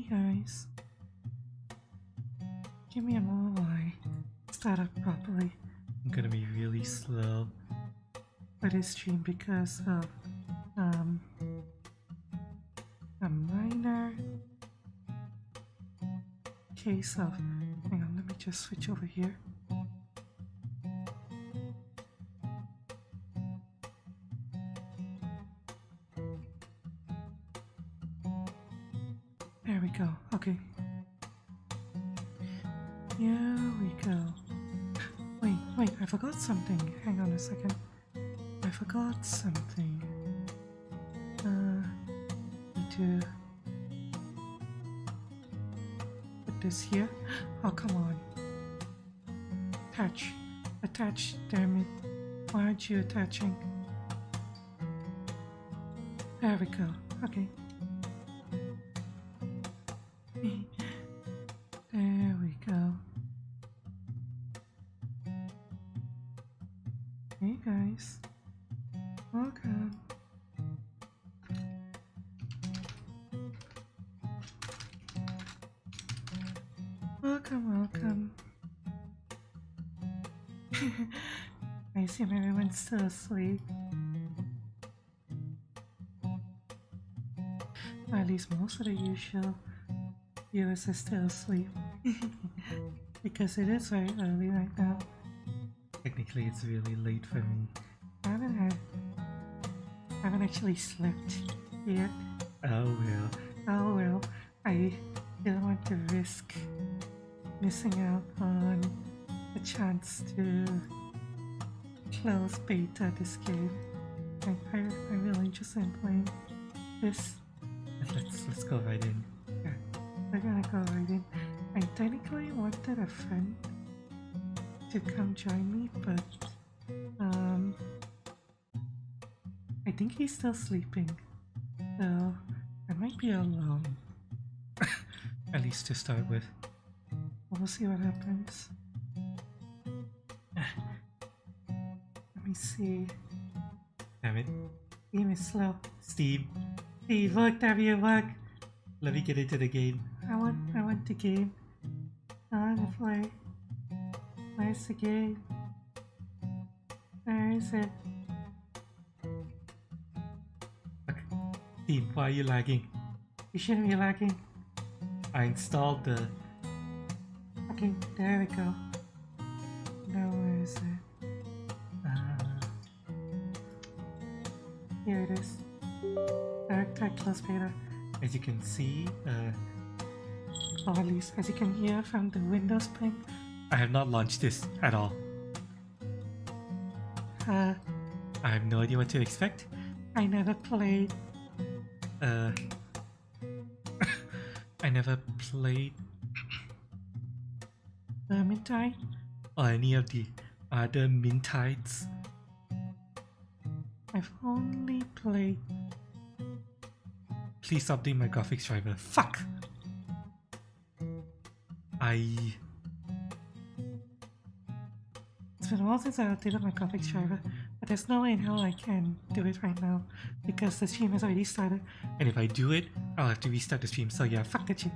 Hey guys, give me a moment while I start up properly. I'm gonna be really slow for this stream because of a minor case of, hang on, let me just switch over here. There we go, okay. Here we go. Wait, I forgot something. Hang on a second. I forgot something. Need to put this here. Oh, come on. Attach, damn it. Why aren't you attaching? There we go. Okay. There we go. Hey guys. Welcome. Welcome. I assume everyone's still asleep. Or at least most of the usual viewers are still asleep. Because it is very early right now. Technically it's really late for me. I haven't actually slept yet. Oh well. I didn't want to risk missing out on a chance to close beta this game. I'm really interested in playing this. Let's go right in. Yeah, we're gonna go right in. I technically wanted a friend to come join me, but I think he's still sleeping, so I might be alone. At least to start with. We'll see what happens. Let me see. Damn it. Game is slow. Steve, look, look. Let me get into the game. I want the game. I wanna play. Where's the game? Where is it? Okay. Steve, why are you lagging? You shouldn't be lagging. I installed the... Okay, there we go. Now where is it? Here it is. DARKTIDE Plus Beta. As you can see, or at least as you can hear from the Windows ping, I have not launched this at all. I have no idea what to expect. I never played Vermintide or any of the other Mintides. I've only played... Please update my graphics driver. Fuck! It's been a while since I updated my graphics driver, but there's no way in hell I can do it right now because the stream has already started. And if I do it, I'll have to restart the stream, so yeah, fuck that shit.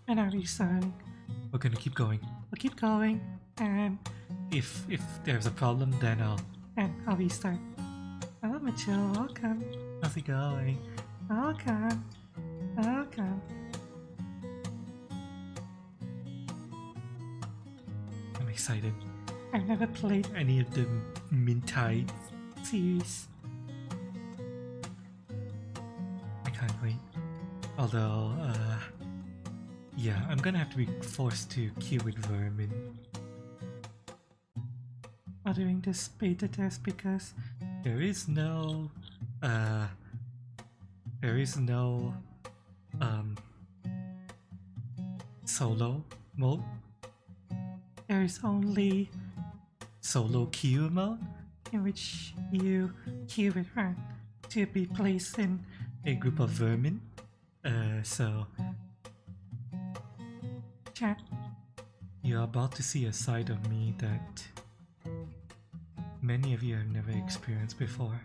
And I'm restarting. We're gonna keep going. We'll keep going, and if there's a problem, then I'll restart. Hello Mitchell, welcome. How's it going? Welcome. I'm excited. I've never played any of the Mintide series. I can't wait. Although, yeah, I'm gonna have to be forced to queue with Vermin during this beta test because there is no solo mode. There is only solo queue mode, in which you queue with her to be placed in a group of vermin. So chat, you're about to see a side of me that many of you have never experienced before.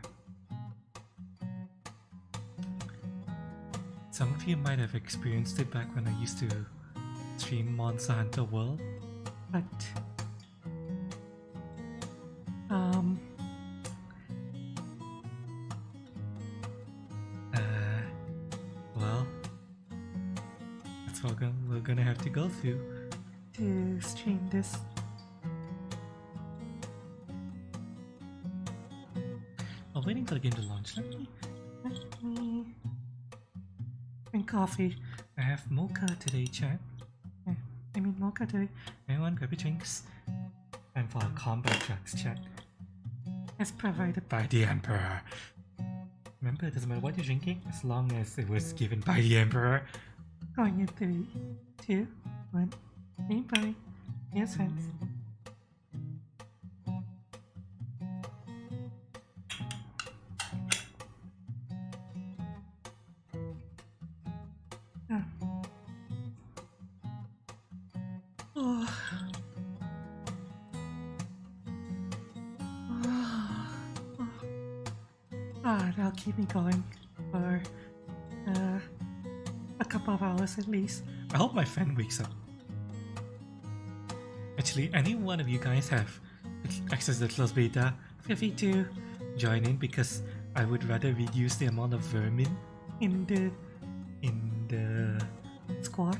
Some of you might have experienced it back when I used to stream Monster Hunter World, but well, that's what we're gonna have to go through to stream this. I'm waiting for the game to launch. Let me drink coffee. I have mocha today, chat. I mean mocha today. Everyone grab your drinks. Time for combat tracks, chat. As provided by the Emperor. Remember, it doesn't matter what you're drinking, as long as it was given by the Emperor. Going in 3, 2, 1. Bye. Yes, friends. That'll keep me going for a couple of hours at least. I hope my friend wakes up. Actually, any one of you guys have access to the closed beta, feel free to join in because I would rather reduce the amount of vermin in the squad.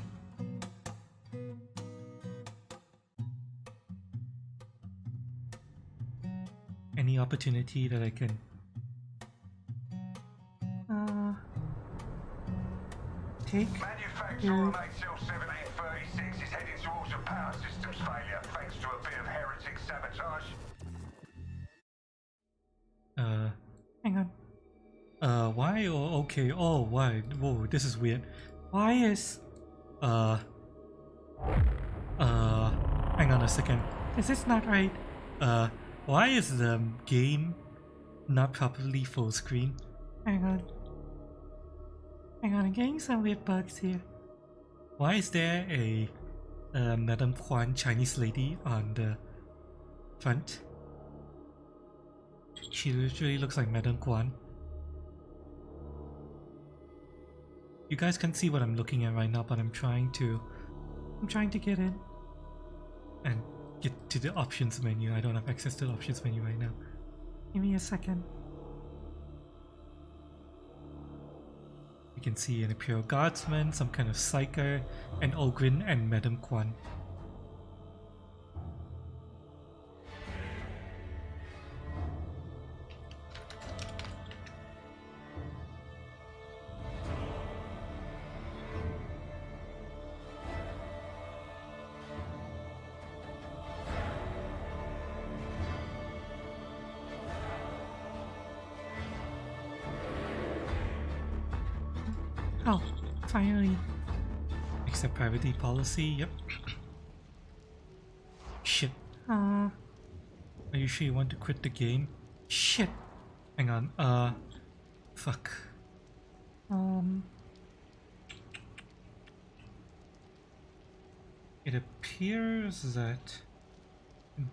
Any opportunity that I can take. Manufacturer on HL 1736 is heading towards a power systems failure thanks to a bit of heretic sabotage. Hang on. Why? Oh, okay. Oh, why? Whoa, this is weird. Why is hang on a second. Is this not right? Why is the game not properly full screen? Hang on, I'm getting some weird bugs here. Why is there a Madame Kwan Chinese lady on the front? She literally looks like Madame Kwan. You guys can't see what I'm looking at right now, but I'm trying to get in and get to the options menu. I don't have access to the options menu right now. Give me a second. You can see an Imperial Guardsman, some kind of Psyker, an Ogrin, and Madame Kwan. Oh, finally. Accept privacy policy, yep. Shit. Are you sure you want to quit the game? Shit. Hang on, fuck. It appears that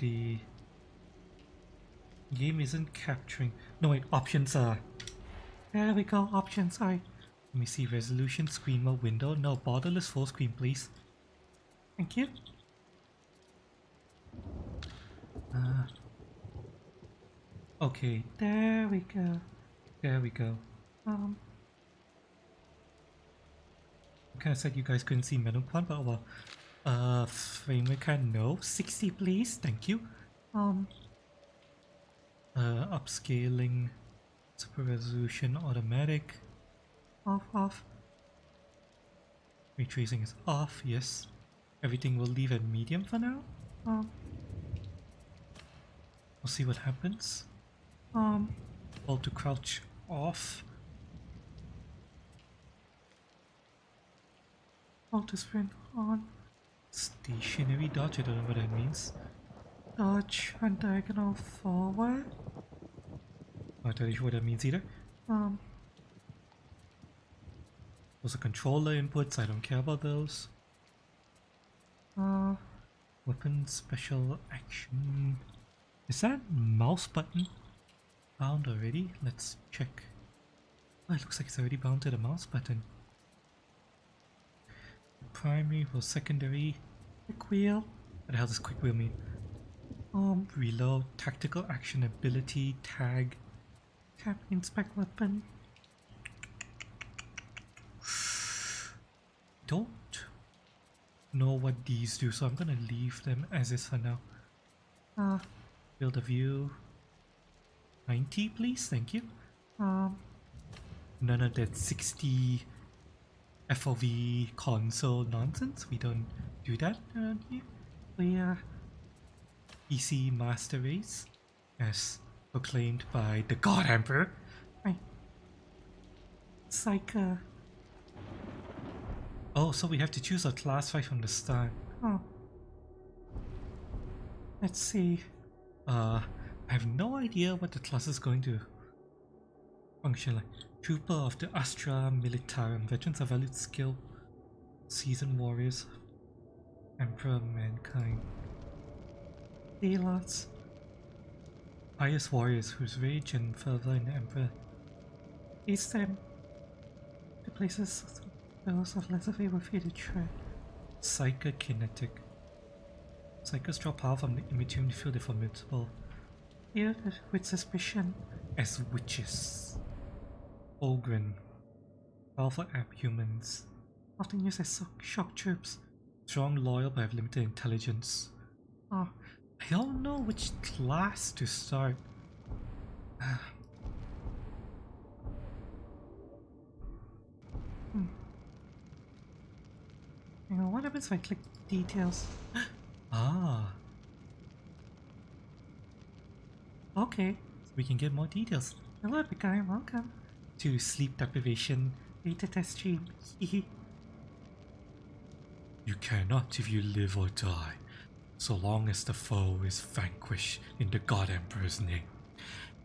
the game isn't capturing... No wait, options are... There we go, options are... Let me see, resolution, screen mode, window. No, borderless full screen, please. Thank you. Okay, there we go. There we go. I kind of said you guys couldn't see Madame Kwan, but well. Frame rate card, no. 60, please. Thank you. Upscaling, super resolution, automatic. Off. Retracing is off, yes. Everything will leave at medium for now. We'll see what happens. All to crouch off. All to sprint on. Stationary dodge, I don't know what that means. Dodge and diagonal forward. Not really sure what that means either. Those are controller inputs, I don't care about those. Weapon special action. Is that mouse button bound already? Let's check. Oh, it looks like it's already bound to the mouse button. primary for secondary. Quick wheel. What the hell does quick wheel mean? Reload, tactical action ability, tag, tap, inspect weapon. Don't know what these do, so I'm gonna leave them as is for now. Field of view 90, please, thank you. None of that 60 FOV console nonsense. We don't do that around here. We are PC Master Race, as proclaimed by the God Emperor. Right. Psycho. Oh, so we have to choose a class right from the start. Oh. Let's see. I have no idea what the class is going to function like. Trooper of the Astra Militarum, veterans of valued skill, seasoned warriors, Emperor of Mankind. Zealots, pious warriors whose rage and fervor in the Emperor leads them to places those of lesser favor fear to tread. Psychokinetic. Psychos draw power from the immaterial to feel the formidable. Viewed with suspicion as witches. Ogren. Powerful abhumans. Often used as shock troops. Strong, loyal, but have limited intelligence. I don't know which class to start. Hang on, what happens if I click details? Okay, so we can get more details. Hello, big guy, welcome to sleep deprivation beta test stream. You cannot if you live or die, so long as the foe is vanquished in the God Emperor's name.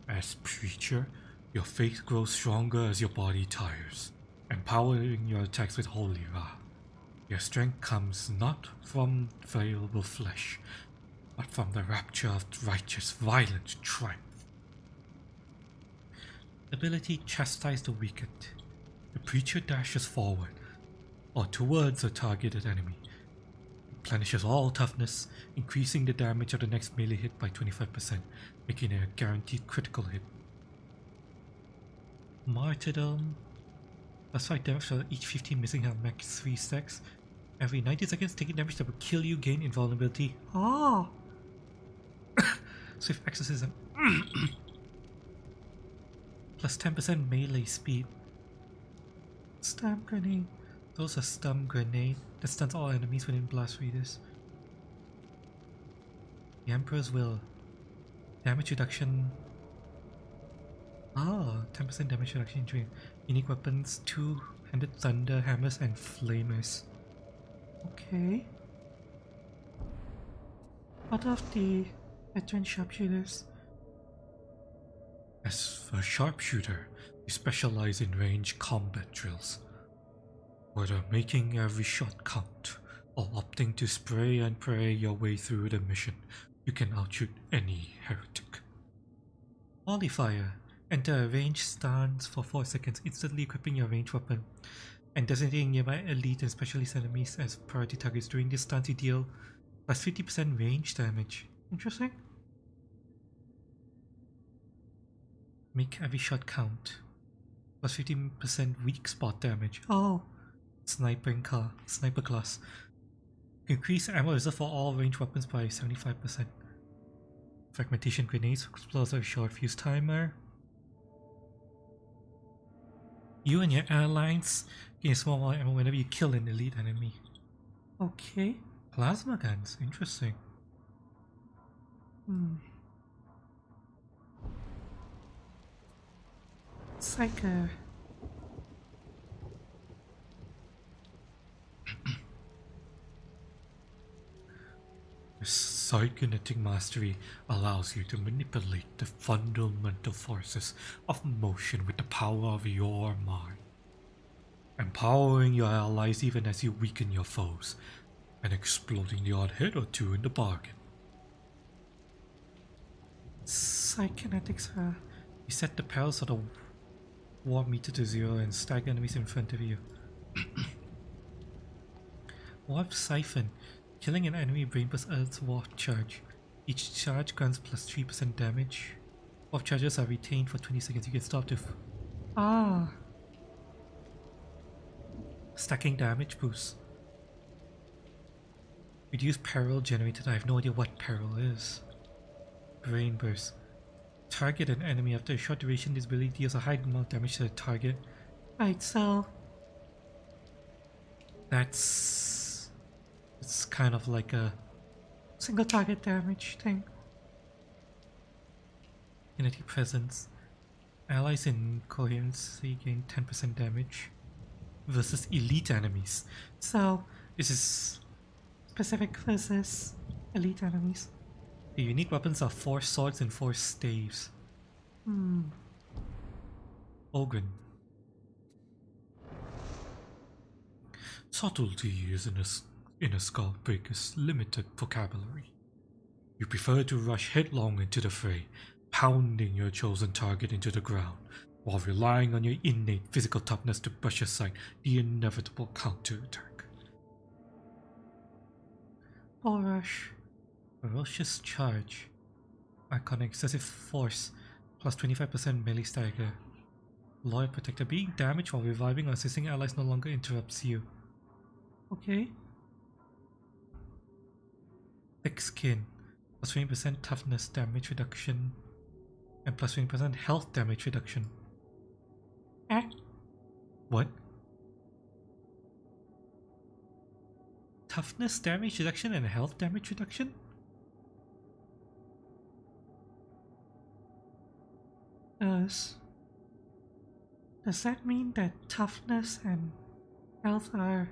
As preacher, your faith grows stronger as your body tires, empowering your attacks with holy wrath. Your strength comes not from available flesh, but from the rapture of righteous, violent triumph. Ability chastise the weakened. The preacher dashes forward, or towards a targeted enemy. Replenishes all toughness, increasing the damage of the next melee hit by 25%, making it a guaranteed critical hit. Martyrdom. Plus 5 damage for each 15 missing health, max 3 stacks. Every 90 seconds, taking damage that will kill you, gain invulnerability. Oh! Swift exorcism. Plus 10% melee speed. Stun grenade. Those are stun grenade that stuns all enemies within blast radius. The Emperor's Will. Damage reduction. 10% damage reduction during unique weapons, two-handed thunder hammers and flamers. Okay. What of the veteran sharpshooters? As a sharpshooter, you specialize in range combat drills. Whether making every shot count or opting to spray and pray your way through the mission, you can outshoot any heretic. Volley fire. Enter a ranged stance for 4 seconds, instantly equipping your ranged weapon and designating nearby elite and specialist enemies as priority targets. During this stance, you deal plus 50% range damage. Interesting. Make every shot count. Plus 15% weak spot damage. Oh. Sniper class. Increase ammo reserve for all ranged weapons by 75%. Fragmentation grenades, explosive short fuse timer. You and your allies gain a small amount of ammo whenever you kill an elite enemy. Okay. Plasma guns, interesting. Psycho. Psychokinetic mastery allows you to manipulate the fundamental forces of motion with the power of your mind, empowering your allies even as you weaken your foes, and exploding the odd hit or two in the bargain. Psychokinetics, you set the perils of the war meter to 0 and stagger enemies in front of you. Warp Siphon. Killing an enemy brain plus Earth's warp charge. Each charge grants plus 3% damage. Warp charges are retained for 20 seconds. You can stop to... Ah! Stacking damage boost. Reduce peril generated. I have no idea what peril is. Brain Burst. Target an enemy after a short duration. This ability deals a high amount of damage to the target. Right, so... It's kind of like a single target damage thing. Kinetic Presence. Allies in coherency gain 10% damage versus elite enemies. So this is specific versus elite enemies. The unique weapons are 4 swords and 4 staves. Ogren. Subtlety is in a Skullbreaker's limited vocabulary. You prefer to rush headlong into the fray, pounding your chosen target into the ground, while relying on your innate physical toughness to brush aside the inevitable counterattack. Bull Rush. Ferocious Charge. Icon Excessive Force, plus 25% melee stagger. Loyal Protector. Being damaged while reviving or assisting allies no longer interrupts you. Okay. Thick Skin. Plus 20% toughness damage reduction. And plus 20% health damage reduction. Eh? What? Toughness damage reduction and health damage reduction? Does that mean that toughness and health are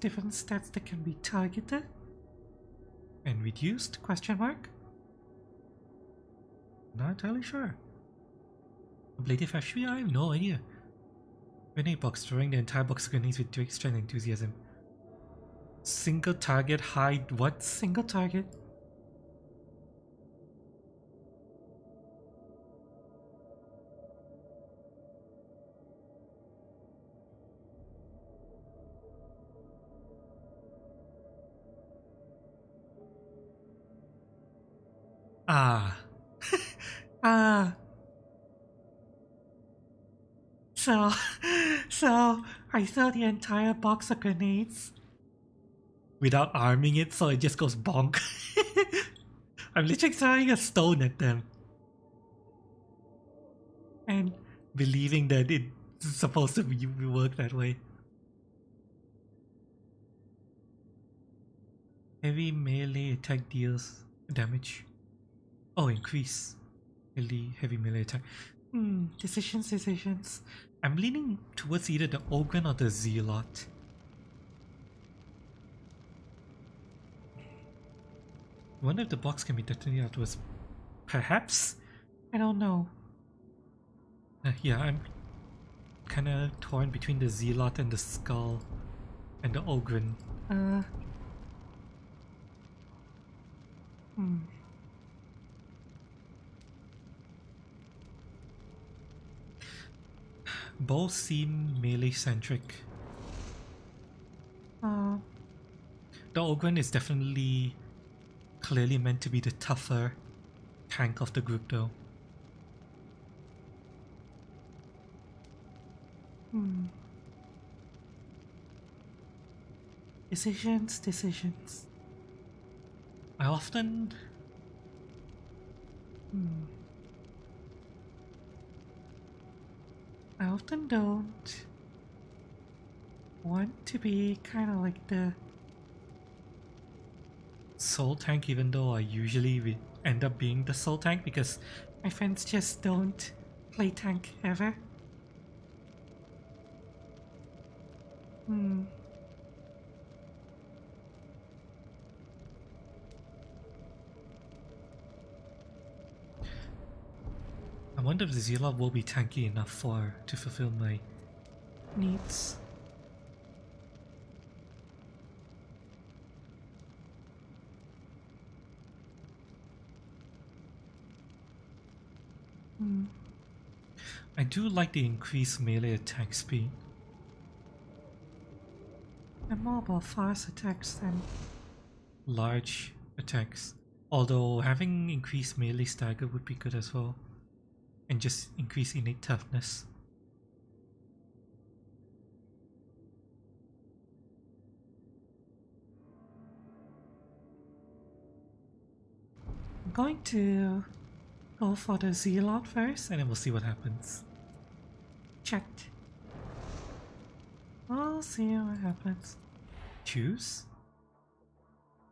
different stats that can be targeted and reduced? Question mark? Not entirely sure. Ablative Ashby? I have no idea. Grenade box, throwing the entire box of grenades with Drake's strength and enthusiasm. Single target hide. What? Single target? Ah. Ah. So I throw the entire box of grenades without arming it, so it just goes bonk. I'm literally throwing a stone at them and believing that it's supposed to work that way. Heavy melee attack deals damage. Oh, increase heavy melee attack. Decisions. I'm leaning towards either the Ogren or the Zealot. I wonder if the box can be detonated afterwards. Perhaps? I don't know. Yeah, I'm kinda torn between the Zealot and the Skull and the Ogren. Both seem melee-centric. The Ogren is definitely clearly meant to be the tougher tank of the group though. Decisions. I often... I often don't want to be kind of like the soul tank, even though I usually end up being the soul tank because my friends just don't play tank ever. I wonder if the Zealot will be tanky enough to fulfill my needs. I do like the increased melee attack speed. And mobile fast attacks then. Large attacks. Although having increased melee stagger would be good as well. And just increase innate toughness. I'm going to go for the Zealot first. And then we'll see what happens. Checked. We'll see what happens. Choose?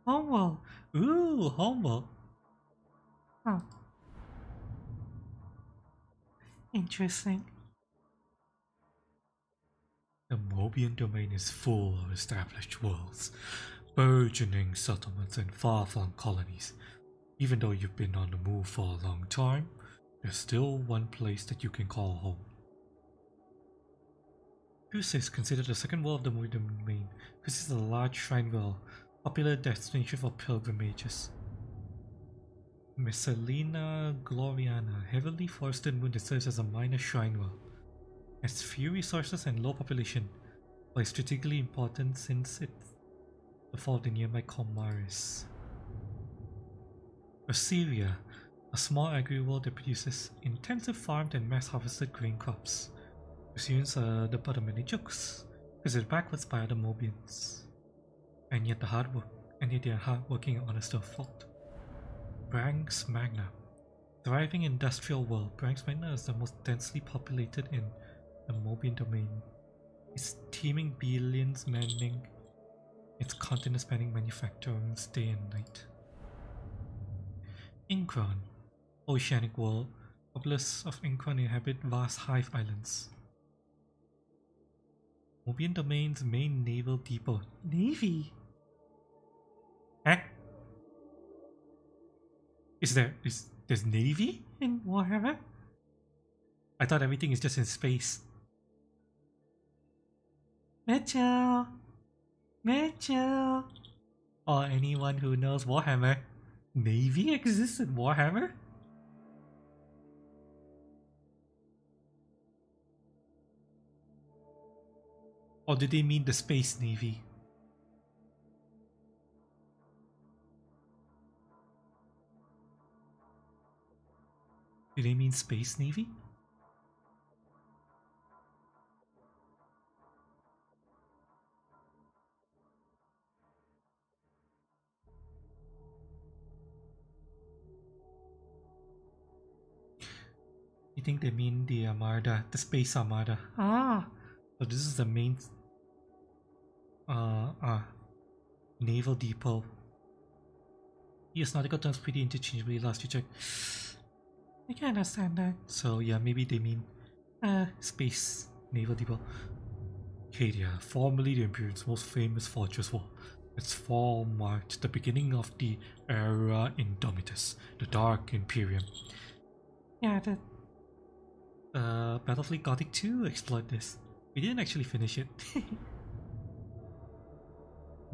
Homeworld. Ooh, homeworld. Oh. Interesting. The Mobian domain is full of established worlds, burgeoning settlements and far-flung colonies. Even though you've been on the move for a long time, there's still one place that you can call home. Cruz is considered the second world of the Mobian domain because it's a large shrine world, popular destination for pilgrimages. Messalina Gloriana, heavily forested moon that serves as a minor shrine world. Has few resources and low population, but is strategically important since it's the fall of the nearby Comaris. Assyria, a small agri-world that produces intensive farmed and mass-harvested grain crops. Assyrians are the butt of many jokes, because they're backwards by other Mobians. And yet they are hard-working and honest to a fault. Branx Magna. Thriving industrial world, Branx Magna is the most densely populated in the Mobian domain. Its teeming billions manning its continent spanning manufacturing day and night. Incron. Oceanic world. Populace of Incron inhabit vast hive islands. Mobian domain's main naval depot. Navy. Eh? There's navy? In Warhammer? I thought everything is just in space. Mitchell. Mitchell. Or anyone who knows Warhammer. Navy exists in Warhammer? Or do they mean the Space Navy? Do they mean Space Navy? You think they mean the Armada, the Space Armada? Ah. So this is the main naval depot. Yes, nautical terms pretty interchangeably last you checked. I can understand that. So yeah, maybe they mean space naval depot. Cadia, formerly the Imperial's most famous fortress wall. Its fall marked the beginning of the Era Indomitus, the Dark Imperium. Yeah, the Battlefleet Gothic 2 explored this. We didn't actually finish it.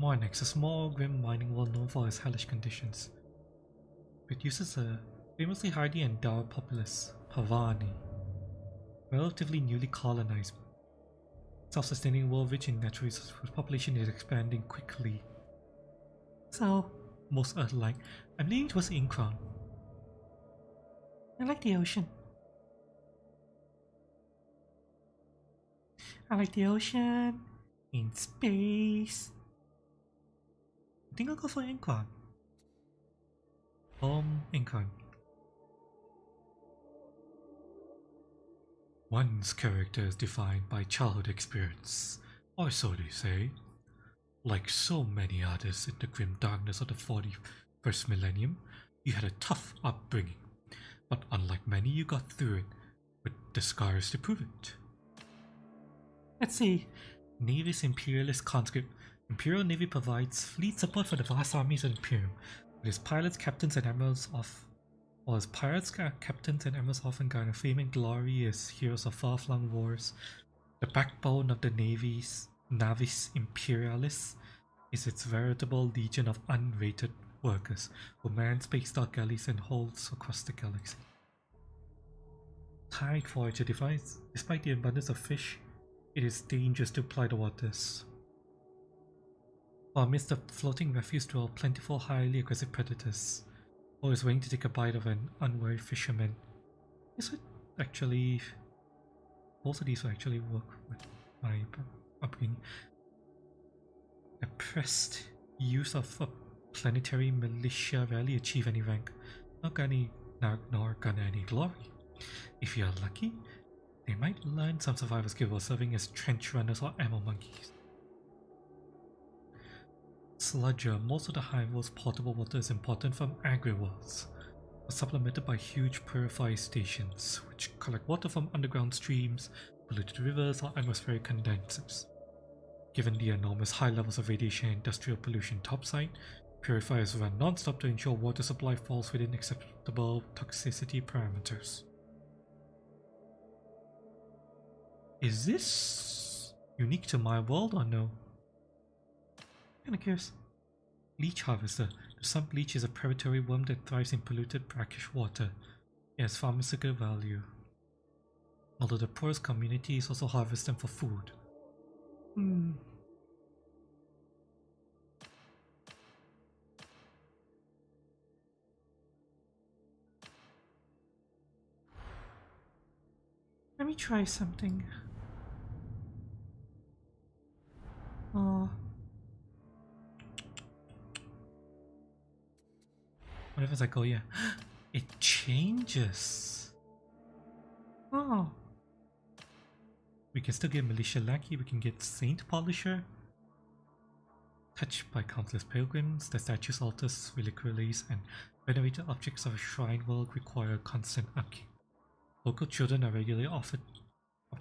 Mornex, a small grim mining world known for its hellish conditions. It uses a famously hardy and dour populace, Pavani. Relatively newly colonized, self-sustaining world rich in natural resources whose population is expanding quickly. so Most Earth-like. I'm leaning towards Incron. I like the ocean. I like the ocean. In space. I think I'll go for Incron. Incron. One's character is defined by childhood experience, or so they say. Like so many others in the grim darkness of the 41st millennium, you had a tough upbringing, but unlike many, you got through it, with the scars to prove it. Let's see. Navy's Imperialist conscript. Imperial Navy provides fleet support for the vast armies of the Imperium. With its pilots, captains, and admirals often garner fame and glory as heroes of far-flung wars. The backbone of the Navis Imperialis is its veritable legion of unrated workers who man space-star galleys and holds across the galaxy. Tide Voyager despite the abundance of fish, it is dangerous to ply the waters. Or amidst the floating refuse dwell plentiful, highly aggressive predators, always waiting to take a bite of an unwary fisherman. This would actually... both of these will actually work with my upbringing. Oppressed use of a planetary militia rarely achieve any rank, nor garner any glory. If you are lucky, they might learn some survival skill while serving as trench runners or ammo monkeys. Sludger, most of the Hiveworld's potable water is imported from agri-worlds, but supplemented by huge purifying stations, which collect water from underground streams, polluted rivers, or atmospheric condensers. Given the enormous high levels of radiation and industrial pollution topside, purifiers run non-stop to ensure water supply falls within acceptable toxicity parameters. Is this unique to my world or no? Kinda curious. Leech Harvester. The sun leech is a predatory worm that thrives in polluted brackish water. It has pharmaceutical value, although the poorest communities also harvest them for food. Let me try something. Whatever I go, yeah. It changes. Oh. We can still get Militia Lackey, we can get Saint Polisher. Touched by countless pilgrims, the statues, altars, reliquaries, and venerated objects of a shrine world require constant upkeep. Local children are regularly offered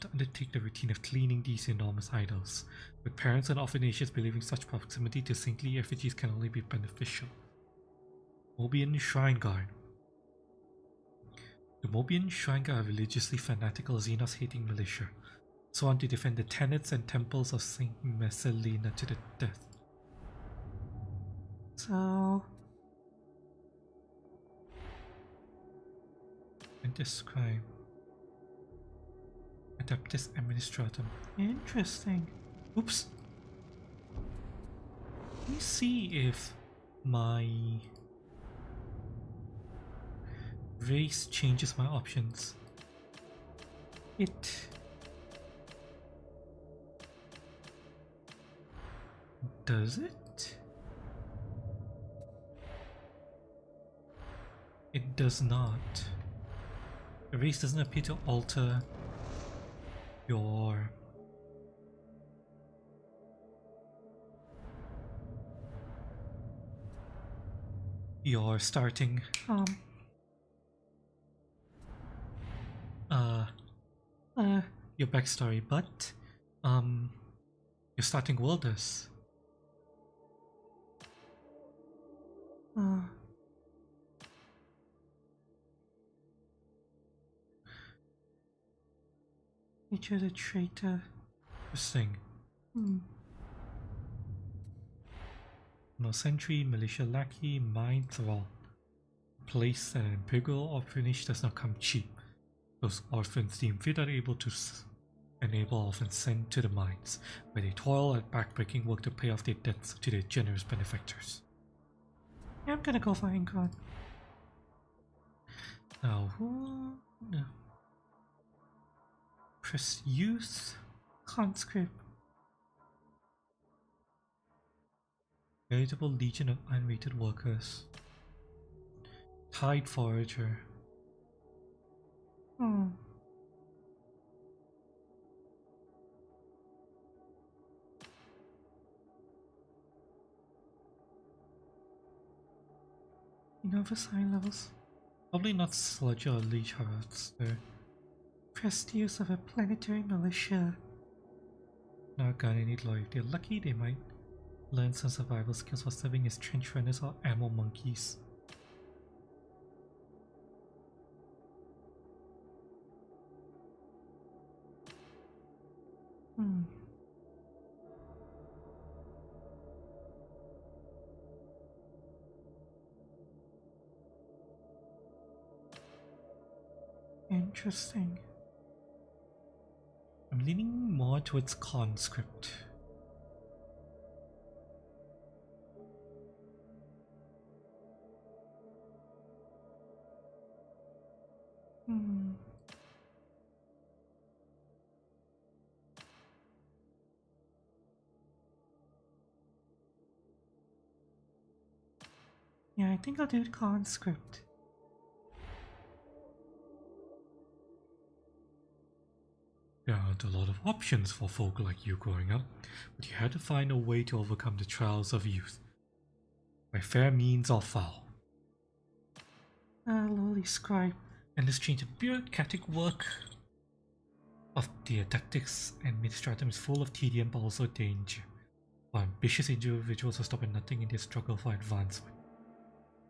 to undertake the routine of cleaning these enormous idols, with parents and orphanages believing such proximity to saintly effigies can only be beneficial. Mobian Shrine Guard. The Mobian Shrine Guard are religiously fanatical Xenos-hating militia, sworn to defend the tenets and temples of Saint Messalina to the death. So... and describe Adeptus Administratum. Interesting. Oops. Let me see if my race changes my options. It does it? It does not. The race doesn't appear to alter your starting your backstory, but your starting world does. Nature the traitor. Interesting. No sentry, militia lackey, mine thrall. Place an imperial orphanage does not come cheap. Those orphans deemed fit are able to enable orphans sent to the mines, where they toil at backbreaking work to pay off their debts to their generous benefactors. Yeah, I'm gonna go for Incon. Now, who? No. Press Youth Conscript. Veritable legion of unrated workers. Tide Forager. Nervous high levels. Probably not Sludge or Leech Hearts there. Pressed use of a planetary militia. Not gonna need loyalty. If they're lucky, they might learn some survival skills while serving as trench runners or ammo monkeys. Interesting. I'm leaning more towards conscript. Yeah, I think I'll do the conscript. There aren't a lot of options for folk like you growing up, but you had to find a way to overcome the trials of youth. By fair means or foul. Lowly scribe. And the strange bureaucratic work of the Didactics Administratum is full of tedium but also danger. For ambitious individuals are stopping nothing in their struggle for advancement.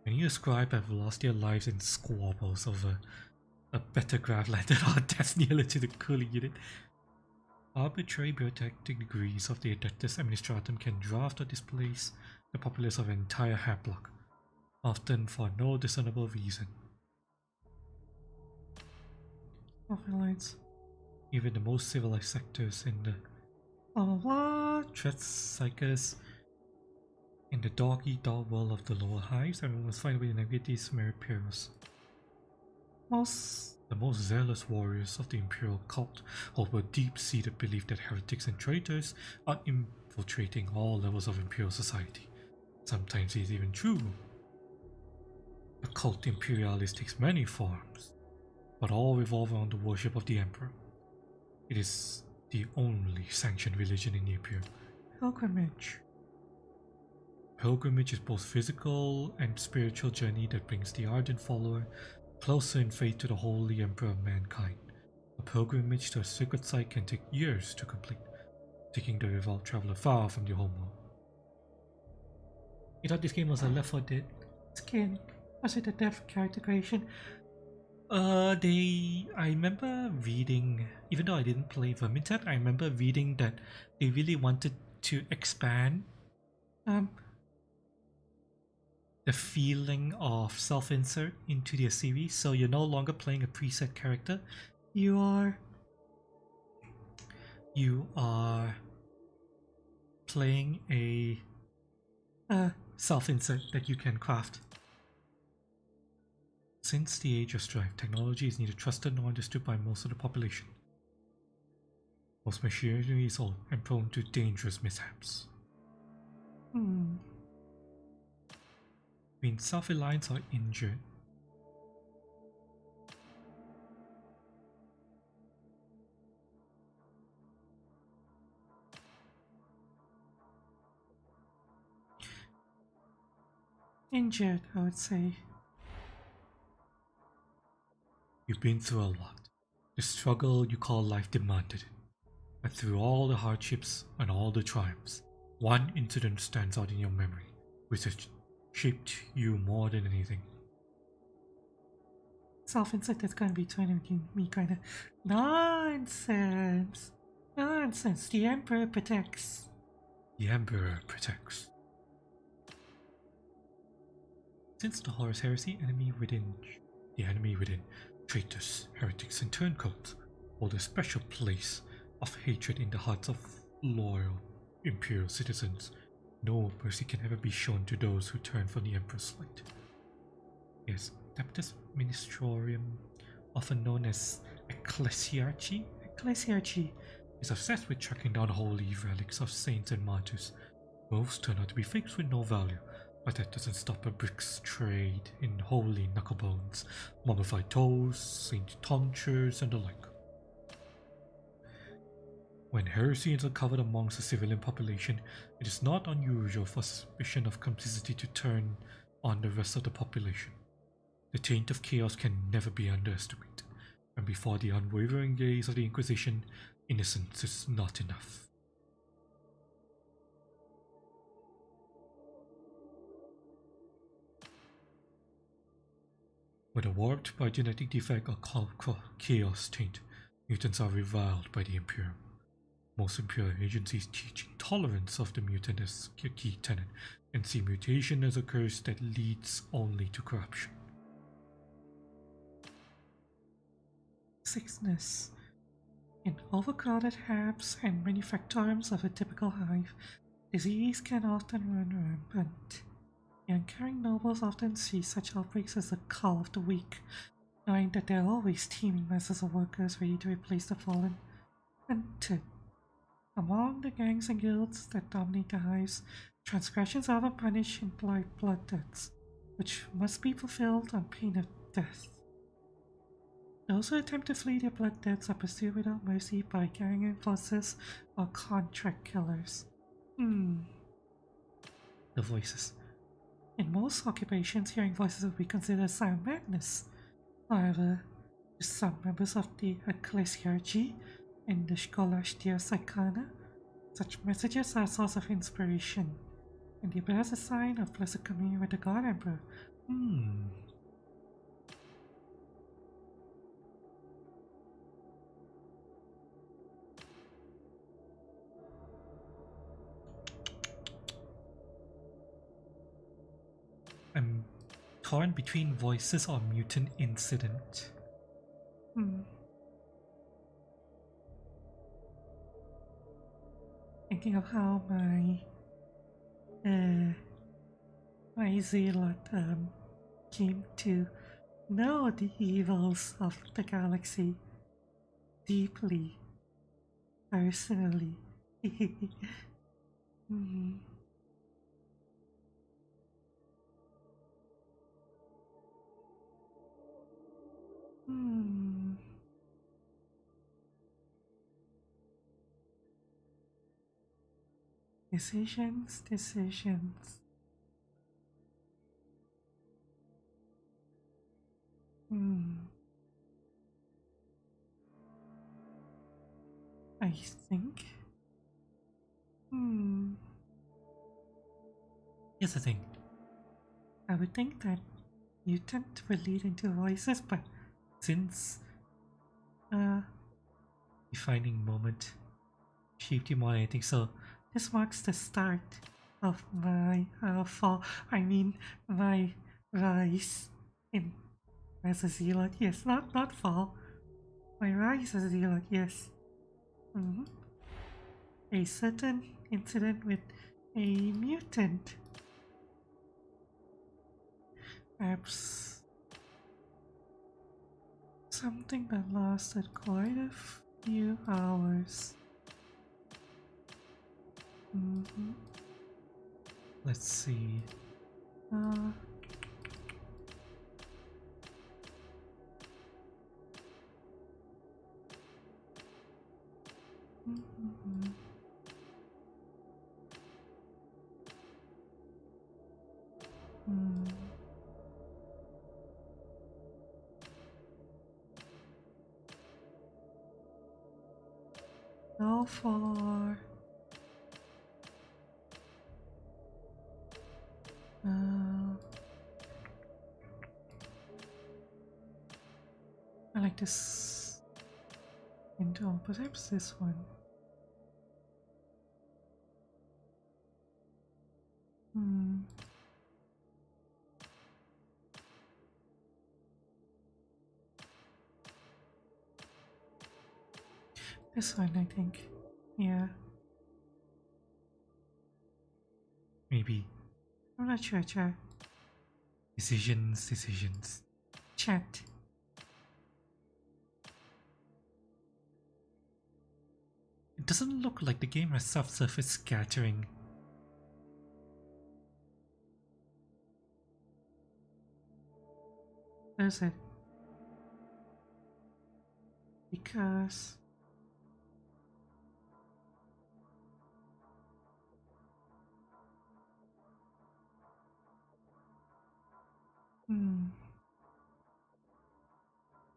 Many a scribe have lost their lives in squabbles over a better graph landed on death nearer to the cooling unit. Arbitrary bureaucratic degrees of the Adeptus Administratum can draft or displace the populace of an entire hat block, often for no discernible reason. Lines. Even the most civilized sectors in the Treatsychus in the dog-eat-dog world of the lower hives, everyone must find a way to navigate these myriad perils. The most zealous warriors of the Imperial cult hold a deep-seated belief that heretics and traitors are infiltrating all levels of Imperial society. Sometimes it is even true. The cult Imperialis takes many forms, but all revolve around the worship of the Emperor. It is the only sanctioned religion in the Imperium. Pilgrimage. Pilgrimage is both physical and spiritual journey that brings the ardent follower closer in faith to the holy Emperor of mankind. A pilgrimage to a sacred site can take years to complete, taking the devout traveler far from the homeworld. You thought this game was a Left 4 Dead? Skin. Was it a death character creation? I remember reading, even though I didn't play Vermintide, I remember reading that they really wanted to expand the feeling of self-insert into their series, so you're no longer playing a preset character. You are playing a self-insert that you can craft. Since the age of strife, technology is neither trusted nor understood by most of the population. Most machinery is old and prone to dangerous mishaps. When self-reliance are injured, I would say. you've been through a lot. The struggle you call life demanded it. But through all the hardships and all the triumphs, one incident stands out in your memory, which has shaped you more than anything. Self-insert that's gonna be trying to give me kind of nonsense. Nonsense. The Emperor protects. The Emperor protects. Since the Horus Heresy, the enemy within, traitors, heretics, and turncoats hold a special place of hatred in the hearts of loyal Imperial citizens. No mercy can ever be shown to those who turn from the Emperor's light. Yes, Adeptus Ministerium, often known as Ecclesiarchy, is obsessed with tracking down holy relics of saints and martyrs. Most turn out to be fakes with no value, but that doesn't stop a brick's trade in holy knucklebones, mummified toes, saint tonsures, and the like. When heresy is uncovered amongst the civilian population, it is not unusual for suspicion of complicity to turn on the rest of the population. The taint of chaos can never be underestimated, and before the unwavering gaze of the Inquisition, innocence is not enough. Whether warped by genetic defect or chaos taint, mutants are reviled by the Imperium. Most Imperial agencies teach intolerance of the mutant as a key tenet, and see mutation as a curse that leads only to corruption. Sickness. In overcrowded hubs and manufactoriums of a typical hive, disease can often run rampant. Young caring nobles often see such outbreaks as the call of the weak, knowing that there are always teeming masses of workers ready to replace the fallen. And among the gangs and guilds that dominate the hives, transgressions are often punished in blood deaths, which must be fulfilled on pain of death. Those who attempt to flee their blood debts are pursued without mercy by gang enforcers or contract killers. The voices. In most occupations, hearing voices would be considered a sign of madness. However, to some members of the ecclesiarchy and the Scholastia Psychana, such messages are a source of inspiration, and they bear as a sign of blessed communion with the God Emperor. I'm torn between voices or mutant incident. Thinking of how my zealot came to know the evils of the galaxy deeply, personally. Decisions. I think. Here's the thing. I would think that mutant will lead into voices, but since Defining moment shaped you more than anything, so this marks the start of my fall. I mean, my rise in as a zealot. Yes, not fall. My rise as a zealot. Yes. A certain incident with a mutant. Perhaps something that lasted quite a few hours. let's see. How far? I like this window, perhaps this one. This one, I think. Yeah. Maybe. I'm not sure, chat. Decisions. Chat. It doesn't look like the game has subsurface scattering. Does it? Because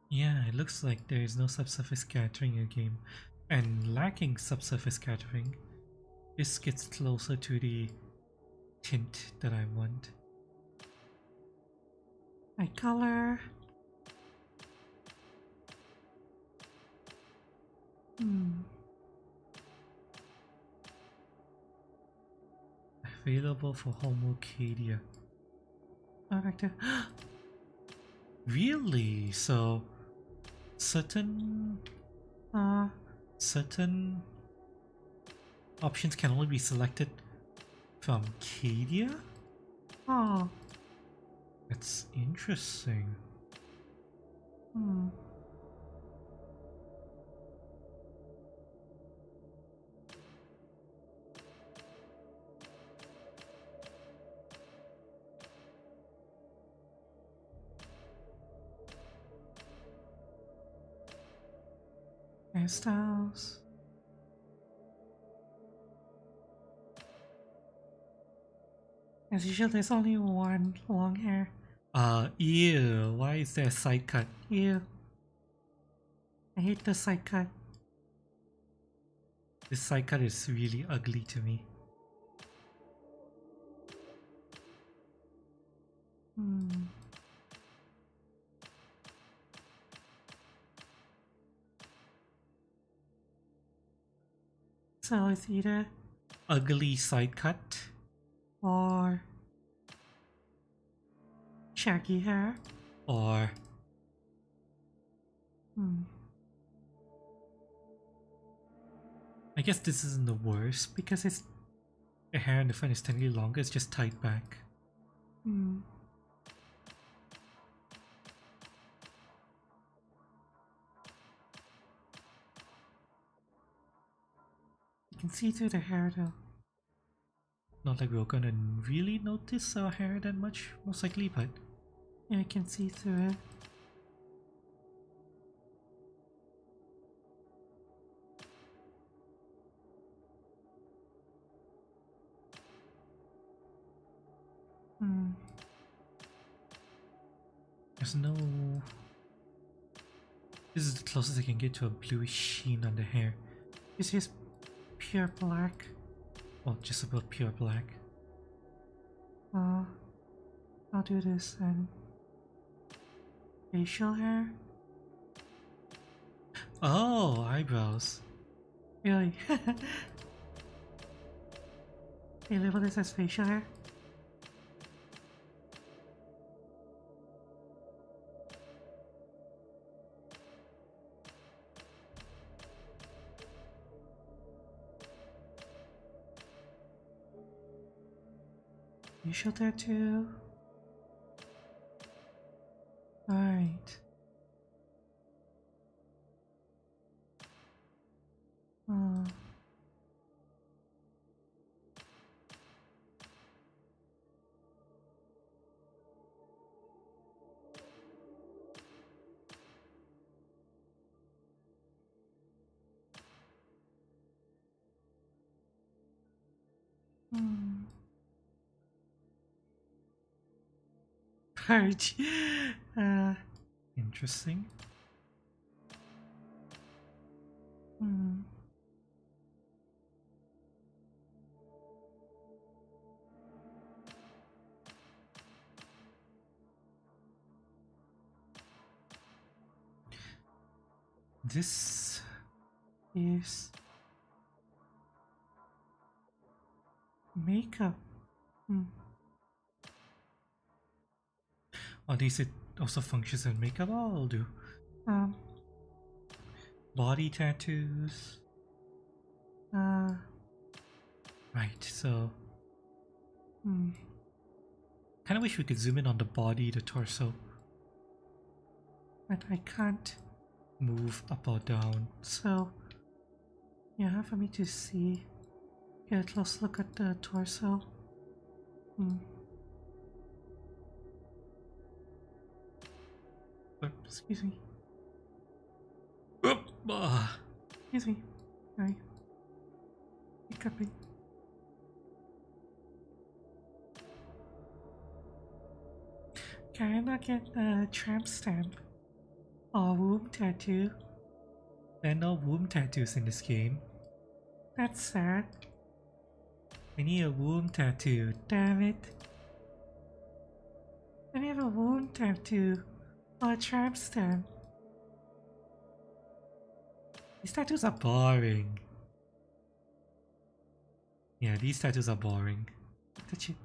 Yeah, it looks like there is no subsurface scattering in the game. And lacking subsurface scattering, this gets closer to the tint that I want. my color. Available for Homocadia. Vector. Really? So certain options can only be selected from Cadia? Oh. That's interesting. Hairstyles. As usual, there's only one long hair. Ew, why is there a side cut? Ew. I hate the side cut. This side cut is really ugly to me. So it's either Ugly side cut or shaggy hair. or I guess this isn't the worst because it's the hair in the front is technically longer, it's just tied back. You can see through the hair though. Not like we're gonna really notice our hair that much, most likely, but Yeah, I can see through it. there's no... This is the closest I can get to a bluish sheen on the hair. This is pure black. Well, just about pure black. I'll do this then. Facial hair? Oh, eyebrows. Really? They label this as facial hair? Facial tattoo? Alright. Alright. Interesting. This Is makeup. at least it also functions as makeup. I'll do. Body tattoos. Right, so kind of wish we could zoom in on the body, the torso. But I can't. Move up or down. So, yeah, for me to see, get a close look at the torso. Excuse me. Excuse me. Sorry. Hiccuping. Can I get a tramp stamp? Or womb tattoo? There are no womb tattoos in this game. That's sad. I need a womb tattoo. Damn it. I need a womb tattoo. Or a tramp stamp. These tattoos are boring. Yeah, these tattoos are boring. Touch it.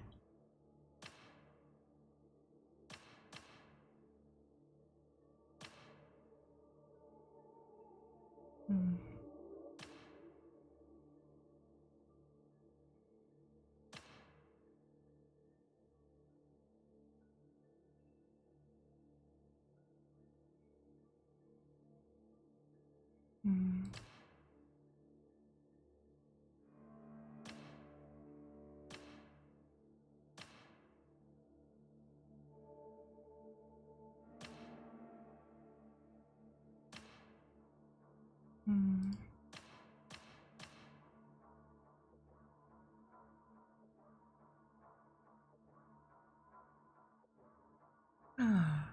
Ah.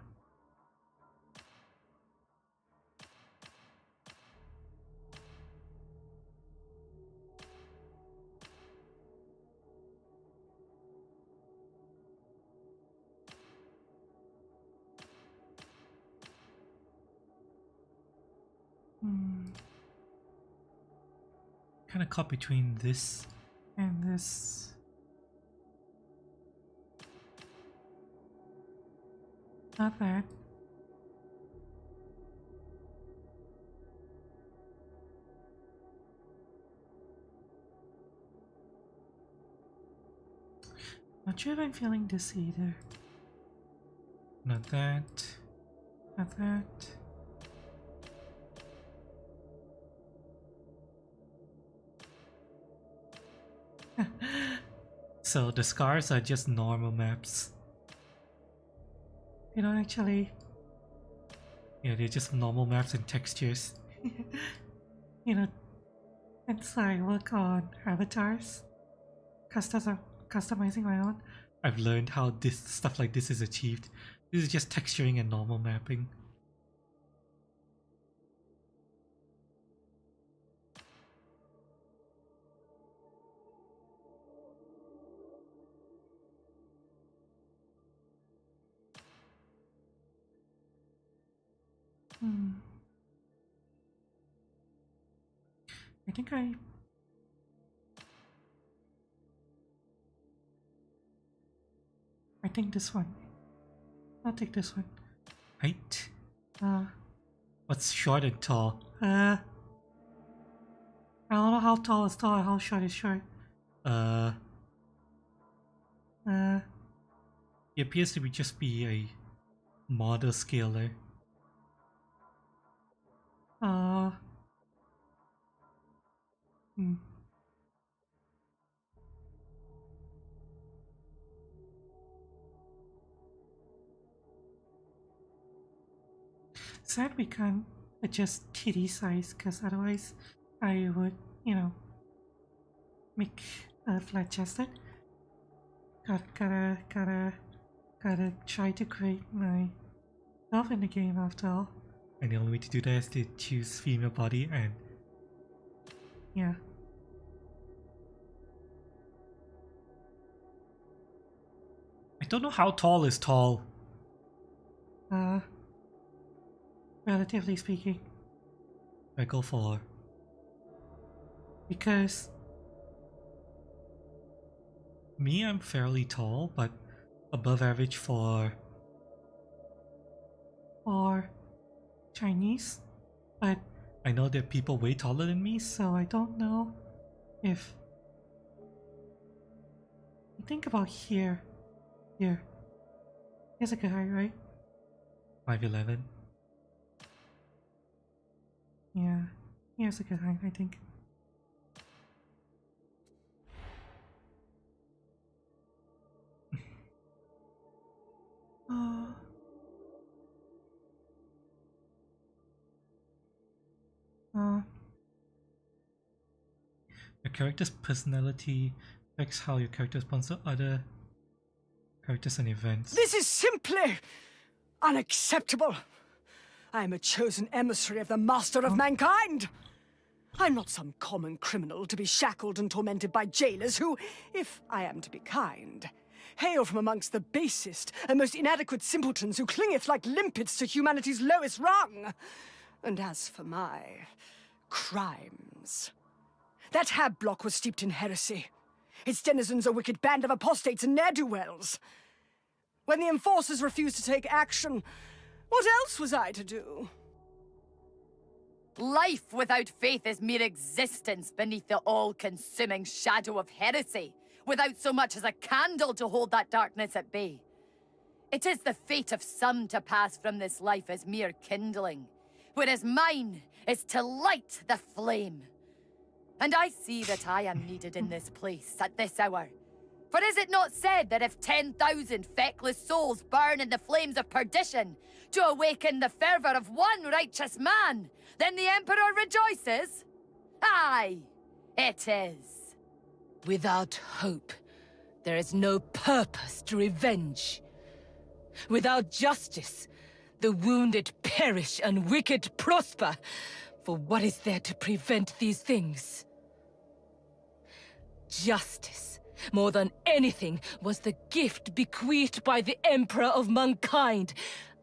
Kind of caught between this. And this. Not bad. Not sure if I'm feeling this either. Not that. Not that. So the scars are just normal maps. You don't actually, Yeah, they're just normal maps and textures. you know, since I work on avatars, customizing my own. I've learned how this stuff like this is achieved. This is just texturing and normal mapping. I think I think this one. I'll take this one. Height? Uh, What's short and tall? I don't know how tall is tall and how short is short. It appears to be just be a model scaler. Sad we can't adjust titty size because otherwise I would, make flat chested. Gotta try to create myself in the game after all. And the only way to do that is to choose female body and Yeah. I don't know how tall is tall. Relatively speaking. I go for Because me, I'm fairly tall, but above average for Chinese, but I know there are people way taller than me, so I don't know if you think about here. Here's a good height, right? 5'11". Yeah, here's a good height, I think. Your character's personality affects how your character responds to other characters and events. This is simply unacceptable. I am a chosen emissary of the master of mankind. I'm not some common criminal to be shackled and tormented by jailers who, if I am to be kind, hail from amongst the basest and most inadequate simpletons who clingeth like limpets to humanity's lowest rung. And as for my crimes, that hab block was steeped in heresy. Its denizens a wicked band of apostates and ne'er-do-wells. When the enforcers refused to take action, what else was I to do? Life without faith is mere existence beneath the all-consuming shadow of heresy, without so much as a candle to hold that darkness at bay. It is the fate of some to pass from this life as mere kindling, whereas mine is to light the flame. And I see that I am needed in this place at this hour. For is it not said that if 10,000 feckless souls burn in the flames of perdition to awaken the fervor of one righteous man, then the Emperor rejoices? Aye, it is. Without hope, there is no purpose to revenge. Without justice, the wounded perish and wicked prosper. For what is there to prevent these things? Justice, more than anything, was the gift bequeathed by the Emperor of mankind,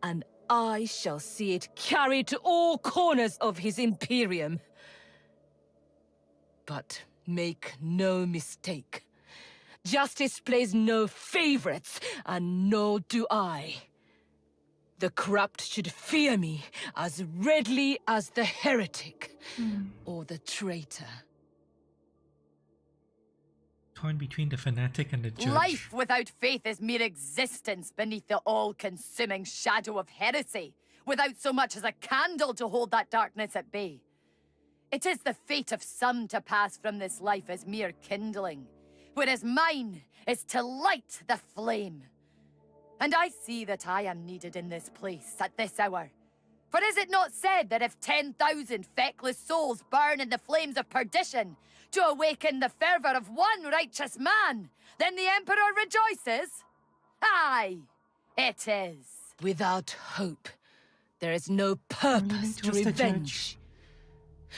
and I shall see it carried to all corners of his Imperium. But make no mistake. Justice plays no favorites, and nor do I. The corrupt should fear me as readily as the heretic or the traitor. Torn between the fanatic and the judge. Life without faith is mere existence beneath the all-consuming shadow of heresy, without so much as a candle to hold that darkness at bay. It is the fate of some to pass from this life as mere kindling, whereas mine is to light the flame. And I see that I am needed in this place at this hour. For is it not said that if 10,000 feckless souls burn in the flames of perdition to awaken the fervor of one righteous man, then the Emperor rejoices? Aye, it is. Without hope, there is no purpose to towards the revenge.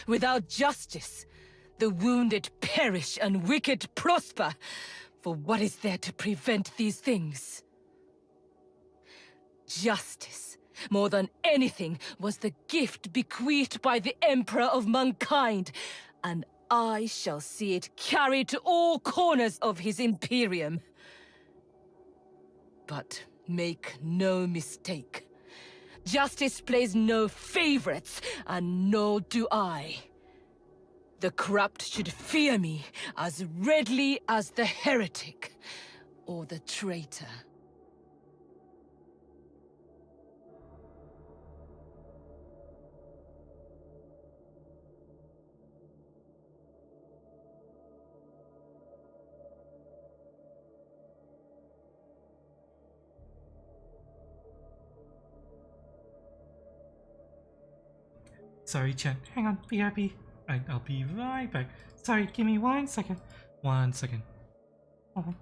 Without justice, the wounded perish and wicked prosper. For what is there to prevent these things? Justice, more than anything, was the gift bequeathed by the Emperor of mankind, and I shall see it carried to all corners of his Imperium. But make no mistake. Justice plays no favorites, and nor do I. The corrupt should fear me as readily as the heretic or the traitor. Sorry, chat. Hang on, BRB. I'll be right back. Sorry, give me 1 second. 1 second. Hold on.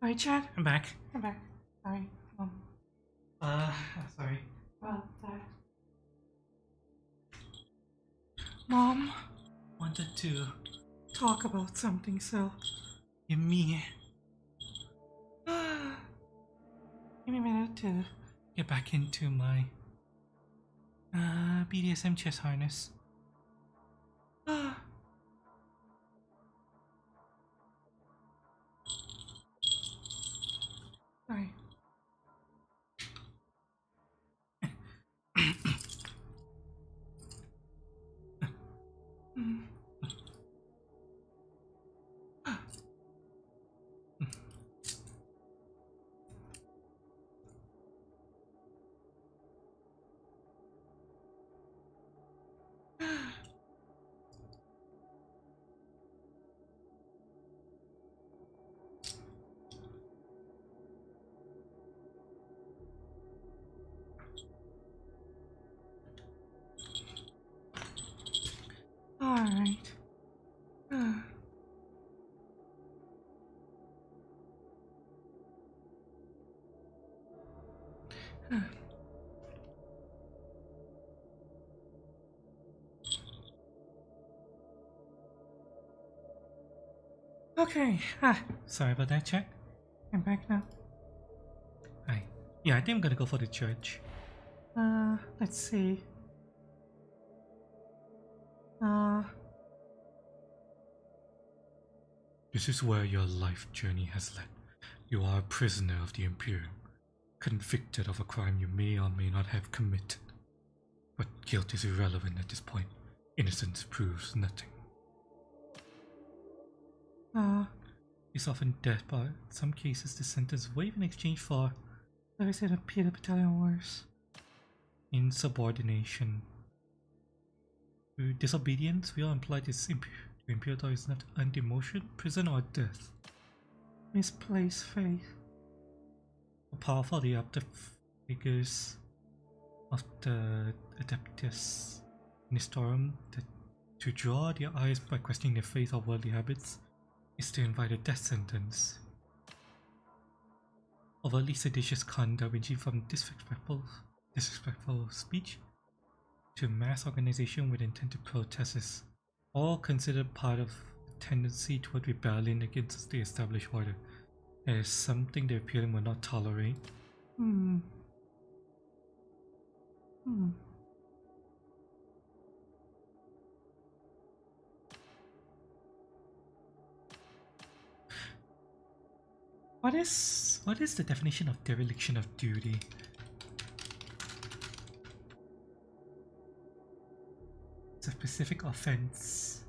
Alright, chat. I'm back. I'm back. Sorry. Sorry. Well, Mom, wanted to talk about something, so give me give me a minute to. get back into my BDSM chest harness. Sorry. All right. Okay. Sorry about that, chat. I'm back now. Hi. Yeah, I think I'm gonna go for the judge. Let's see. This is where your life journey has led. You are a prisoner of the Imperium, convicted of a crime you may or may not have committed. But guilt is irrelevant at this point. Innocence proves nothing. It's often death, but in some cases the sentence waived in exchange for service in a Peter Battalion Wars. insubordination. Through disobedience, we are implied this Imperial Guard is not demotion, prison, or death. Misplaced faith. The powerful adaptive figures of the Adeptus Nistorum to draw their eyes by questioning their faith or worldly habits is to invite a death sentence. Overtly seditious conduct ranging from disrespectful speech to mass organization with intent to protest is all considered part of the tendency toward rebellion against the established order. It is something the Imperium will not tolerate. What is the definition of dereliction of duty? It's a specific offense.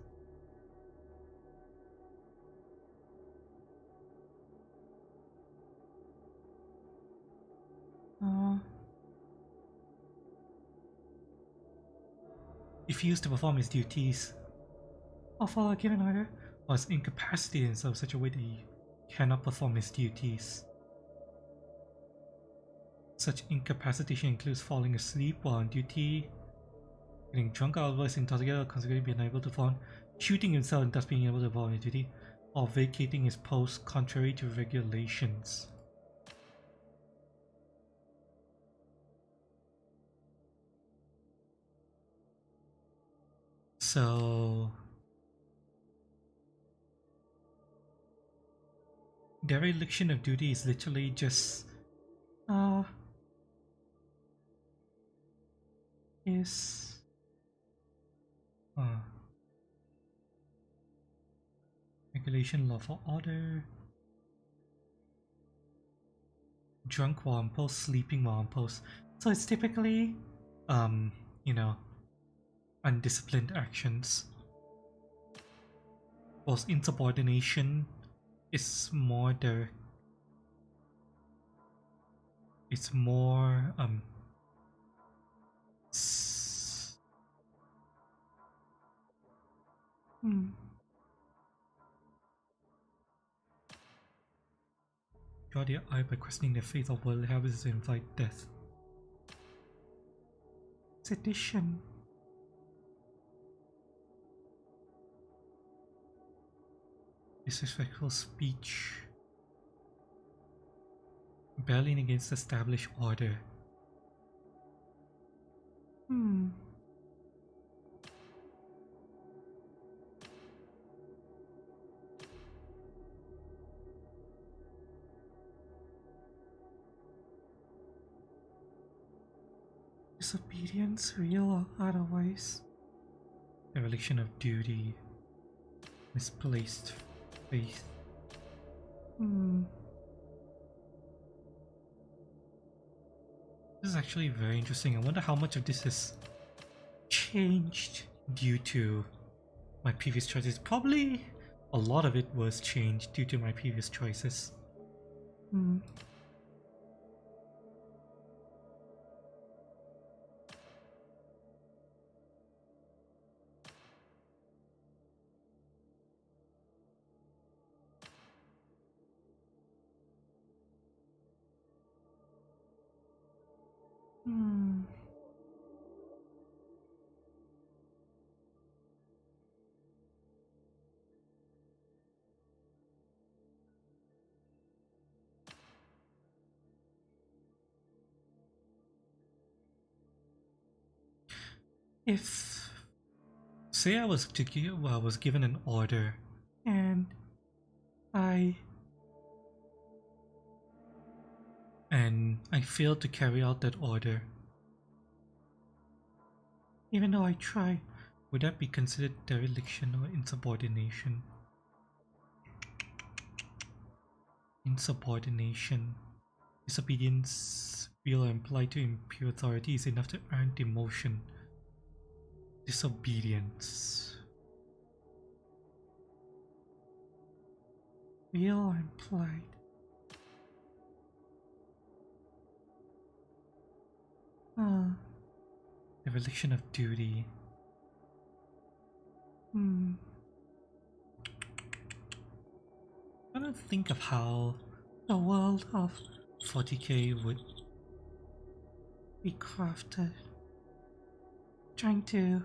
If used to perform his duties Or follow a given order. was incapacitated in such a way that he cannot perform his duties. Such incapacitation includes falling asleep while on duty, getting drunk, otherwise intoxicated, or consequently being unable to perform, shooting himself and thus being able to perform his duty, or vacating his post contrary to regulations. So dereliction of duty is literally just regulation, lawful order, drunk while on post, sleeping while on post. So it's typically You know, undisciplined actions. Whilst insubordination is more direct. It's more draw their eye by questioning their faith or worldly habits to invite death. sedition. Disrespectful speech. Rebellion against established order. Disobedience, real or otherwise. Dereliction of duty. Misplaced faith. This is actually very interesting. I wonder how much of this has changed due to my previous choices. Probably a lot of it was changed due to my previous choices. If, say, I was given an order And I failed to carry out that order, even though I tried, would that be considered dereliction or insubordination? Insubordination. Disobedience, real or implied to imperial authority, is enough to earn demotion. Disobedience. real or implied. Dereliction of duty. I don't think of how The world of 40k would be crafted. Trying to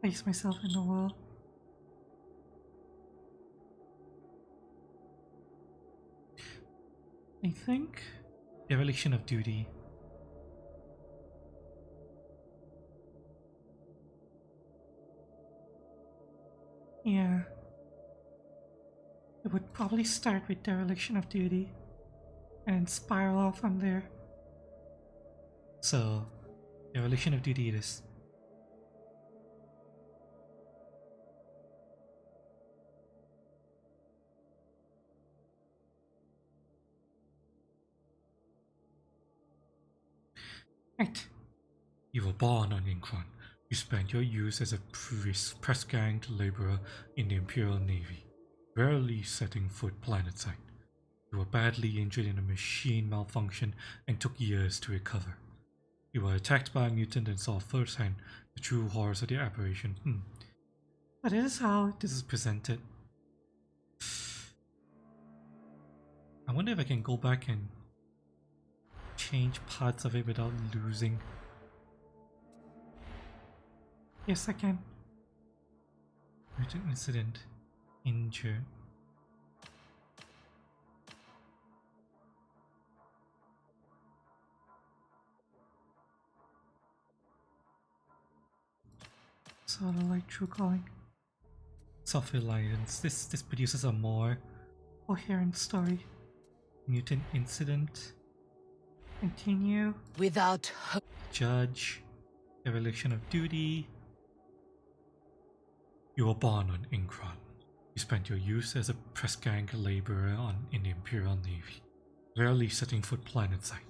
place myself in the world. I think dereliction of duty. Yeah. It would probably start with dereliction of duty and spiral off from there. So, dereliction of duty it is. Right. You were born on Incron. You spent your youth as a press-ganged laborer in the Imperial Navy, rarely setting foot planetside. You were badly injured in a machine malfunction and took years to recover. You were attacked by a mutant and saw firsthand the true horrors of the aberration. But this is how This is presented. I wonder if I can go back and change parts of it without losing. yes I can. Mutant incident. Injured. Sort of like true calling. Self-reliance. This produces a more Coherent story. mutant incident. Continue. Without hope. Judge. Dereliction of duty. You were born on Incron. You spent your youth as a press gang laborer in the Imperial Navy, rarely setting foot planetside.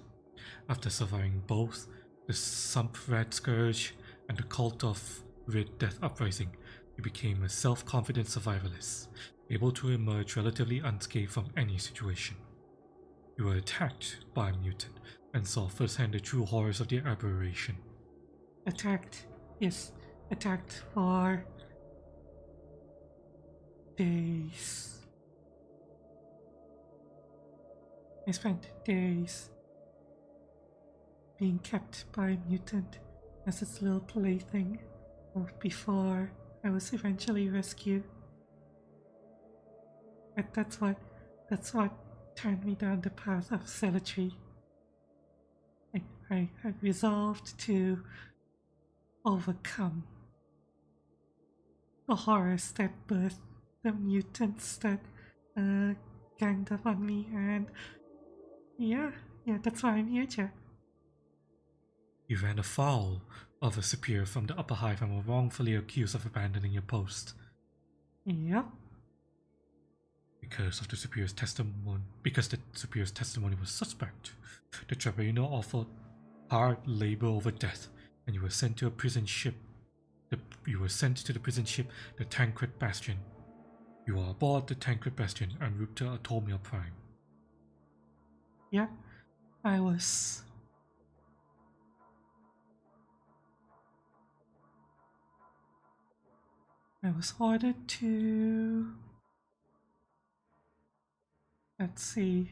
After surviving both the Sump Red Scourge and the Cult of Red Death Uprising, you became a self-confident survivalist, able to emerge relatively unscathed from any situation. You were attacked by a mutant and saw firsthand the true horrors of the aberration. Attacked. Yes. Attacked for days. I spent days being kept by a mutant as its little plaything before I was eventually rescued. But that's what turned me down the path of zealotry. I resolved to overcome the horrors that birthed the mutants that ganged up on me, and yeah, that's why I'm here, Jack. You ran afoul of a superior from the upper hive and were wrongfully accused of abandoning your post. Yep. Because the superior's testimony was suspect, the tribunal offered hard labor over death, and you were sent to a prison ship. You were sent to the prison ship, the Tancred Bastion. You are aboard the Tancred Bastion en route to Atomia Prime. Yep. I was ordered to... Let's see.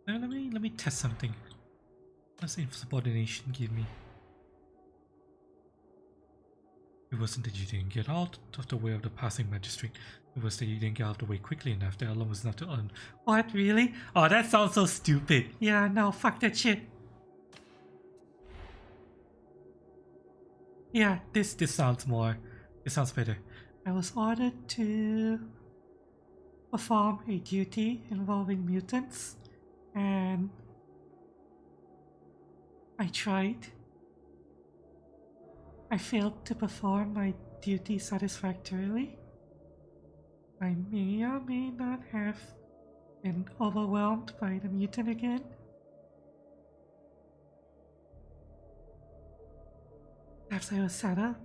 Now let me test something. What does insubordination give me? It wasn't that you didn't get out of the way of the passing magistrate. It was that you didn't get out of the way quickly enough. That alone was enough to earn. What, really? Oh, that sounds so stupid. Yeah, no, fuck that shit. Yeah, This sounds more. It sounds better. I was ordered to perform a duty involving mutants, and I tried. I failed to perform my duty satisfactorily. I may or may not have been overwhelmed by the mutant again. Perhaps I was set up.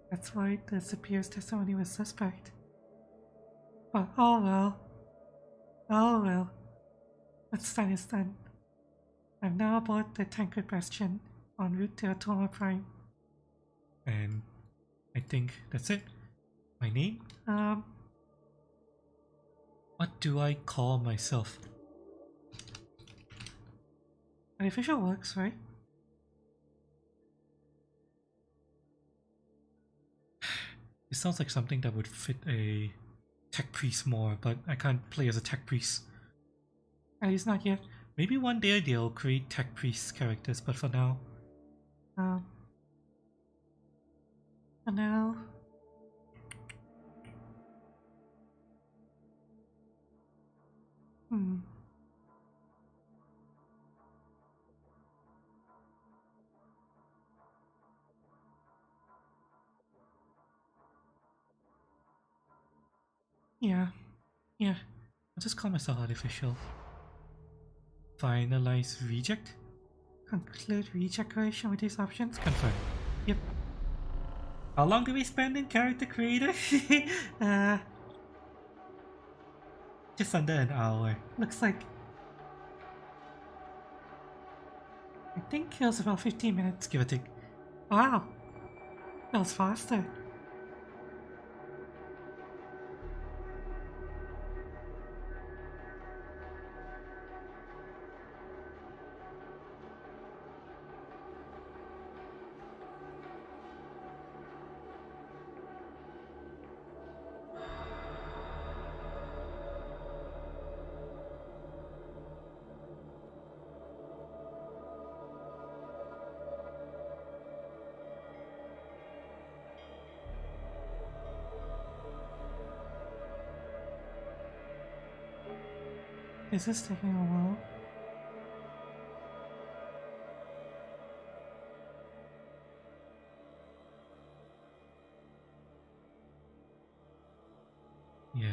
That's why the superior's testimony was suspect. But oh well. Oh well. What's done is done. I'm now aboard the Tancred Bastion en route to Atoma Prime. And I think that's it. My name? What do I call myself? The official works, right? It sounds like something that would fit a tech priest more, but I can't play as a tech priest. At least not yet. Maybe one day they'll create tech priest characters, but for now... For now... Yeah. I'll just call myself artificial. Finalize reject? Conclude regeneration with these options. Confirm. Yep. How long do we spend in character creator? Just under an hour. Looks like... I think it was about 15 minutes. Give or take. Wow. That was faster. Is this taking a while? Yeah.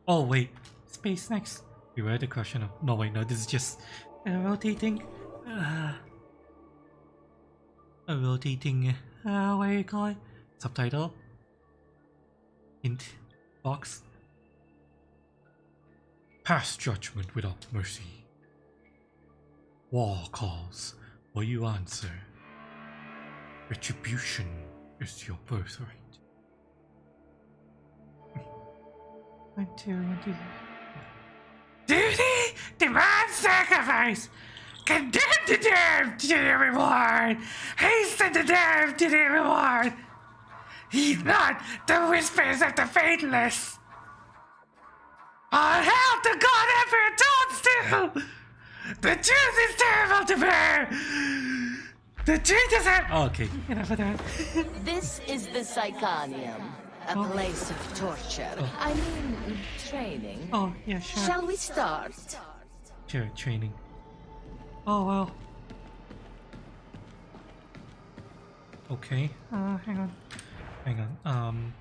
Oh wait. Space next. Beware the question of... No wait, no, this is just Rotating. a rotating What do you call it? subtitle. Hint box. Pass judgment without mercy. War calls, will you answer? Retribution is your birthright. 1, 2, 1, 2. Duty demands sacrifice! Condemn the damned to the reward! Hasten the damned to the reward! Heed not the whispers of the faithless! All hail to God Emperor Toadstool! The truth is terrible to bear! The truth is that... Oh, okay. Enough of that. This is the Psychonium. A place of torture. I mean, training. Oh, yeah, sure. Shall we start? Sure, training. Oh, well. Okay, Hang on. hang on.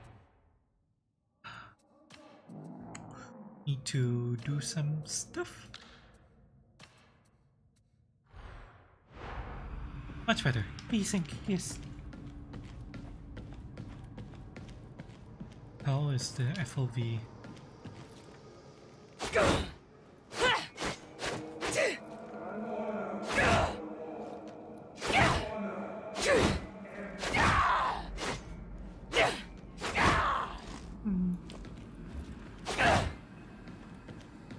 Need to do some stuff. Much better. Desync, yes. How is the FOV?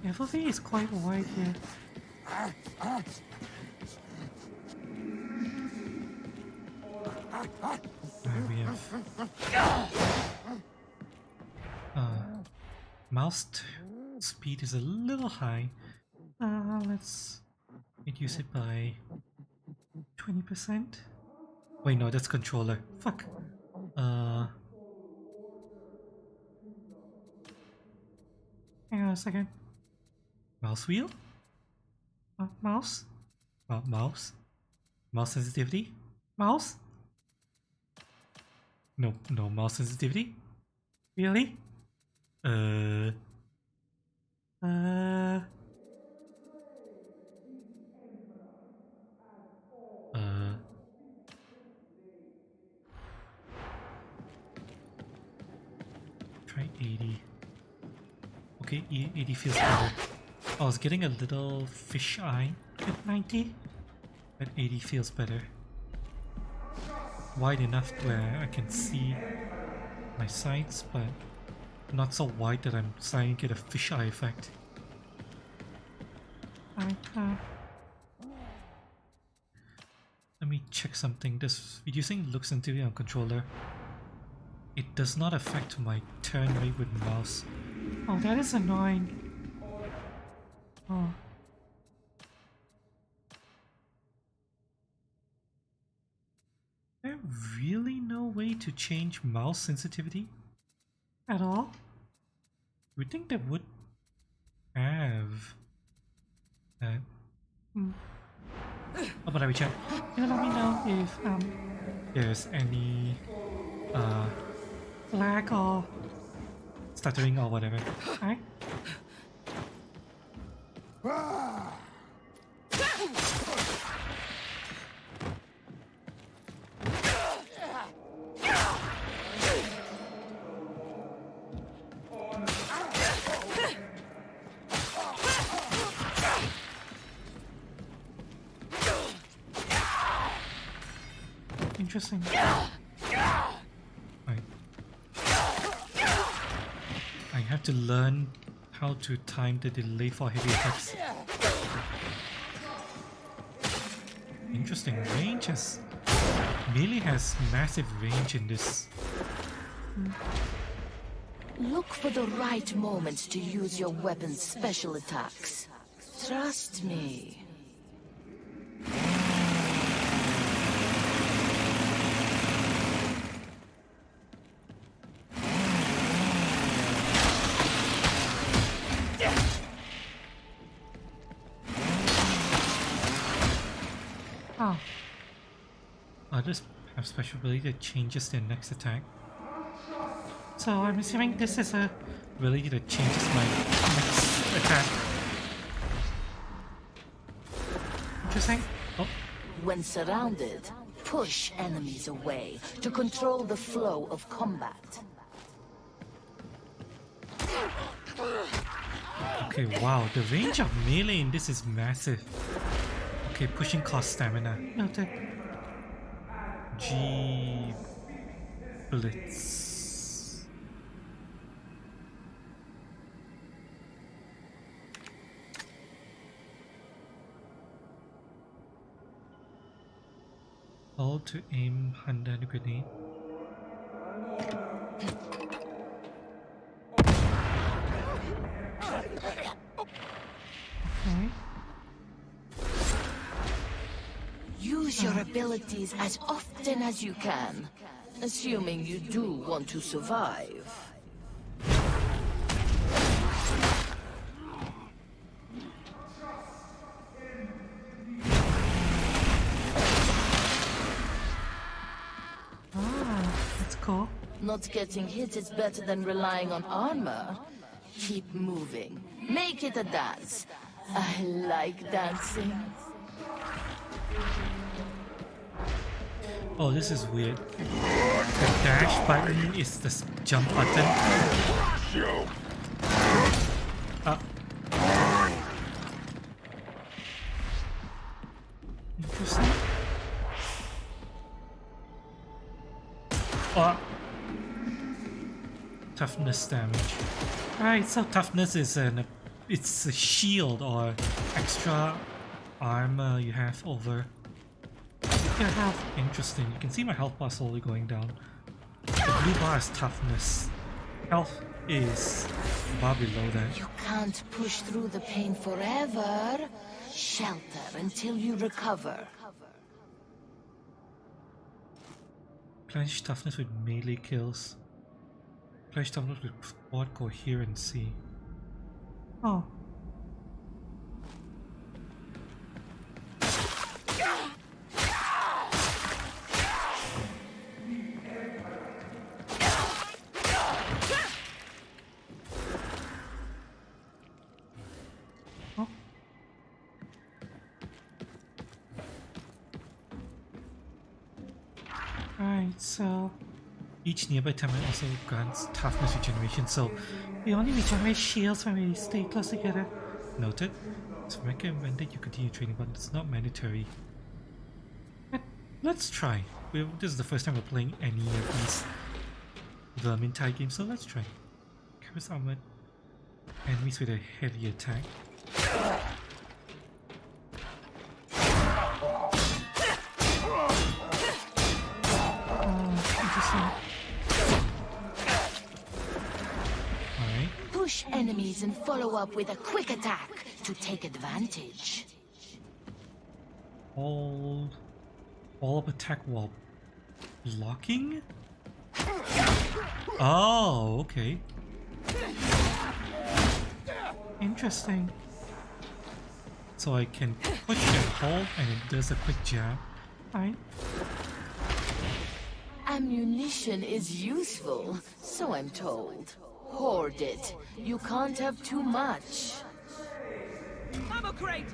FOV is quite wide here. We have mouse speed is a little high. Let's Reduce it by 20%. wait, no, that's controller. Fuck. Hang on a second. Mouse wheel? Mouse? Mouse? Mouse sensitivity? Mouse? No, mouse sensitivity? Really? Uh, try 80. Okay, 80 feels better. I was getting a little fish eye. At 90? But 80 feels better. Wide enough where I can see my sights, but not so wide that I'm starting to get a fisheye effect. Let me check something. This reducing look sensitivity on controller. It does not affect my turn rate with mouse. Oh, that is annoying. Oh. There really no way to change mouse sensitivity? At all? We think they would have that. Oh, but I will check. You let me know if There's any lag or stuttering or whatever. right? Interesting. Right. I have to learn how to time the delay for heavy attacks. Interesting. Range has... melee has massive range in this. Look for the right moment to use your weapon's special attacks. Trust me. Oh, Others have special ability that changes their next attack. so I'm assuming this is a Ability that changes my next attack. interesting. Oh, When surrounded, push enemies away to control the flow of combat. okay, wow. The range of melee in this is massive. Okay, pushing cost stamina. Noted. G... Blitz. Hold to aim under the grenade. Okay. Use your abilities as often as you can. Assuming you do want to survive. That's cool. Not getting hit is better than relying on armor. Keep moving. Make it a dance. I like dancing. Oh, this is weird. The dash button is the jump button. Interesting. Toughness damage. Alright, so toughness is it's a shield or extra armor you have over your health. Interesting. You can see my health bar slowly going down. The blue bar is toughness. Health is the bar below that. You can't push through the pain forever. Shelter until you recover. Replenish toughness with melee kills. Replenish toughness with squad coherency. Oh. Alright, so Each nearby terminal also grants toughness regeneration, so we only regenerate shields when we stay close together. noted. It's recommended you continue training, but it's not mandatory. But let's try. This is the first time we're playing any of these Vermintide games, so let's try. Carries armored enemies with a heavy attack. Interesting. Alright. Push enemies and follow up with a quick attack to take advantage. Hold up attack while blocking? Oh, okay. Interesting. So I can push and hold and it does a quick jab. Alright. Ammunition is useful, so I'm told. Hoard it. You can't have too much. Ammo crate!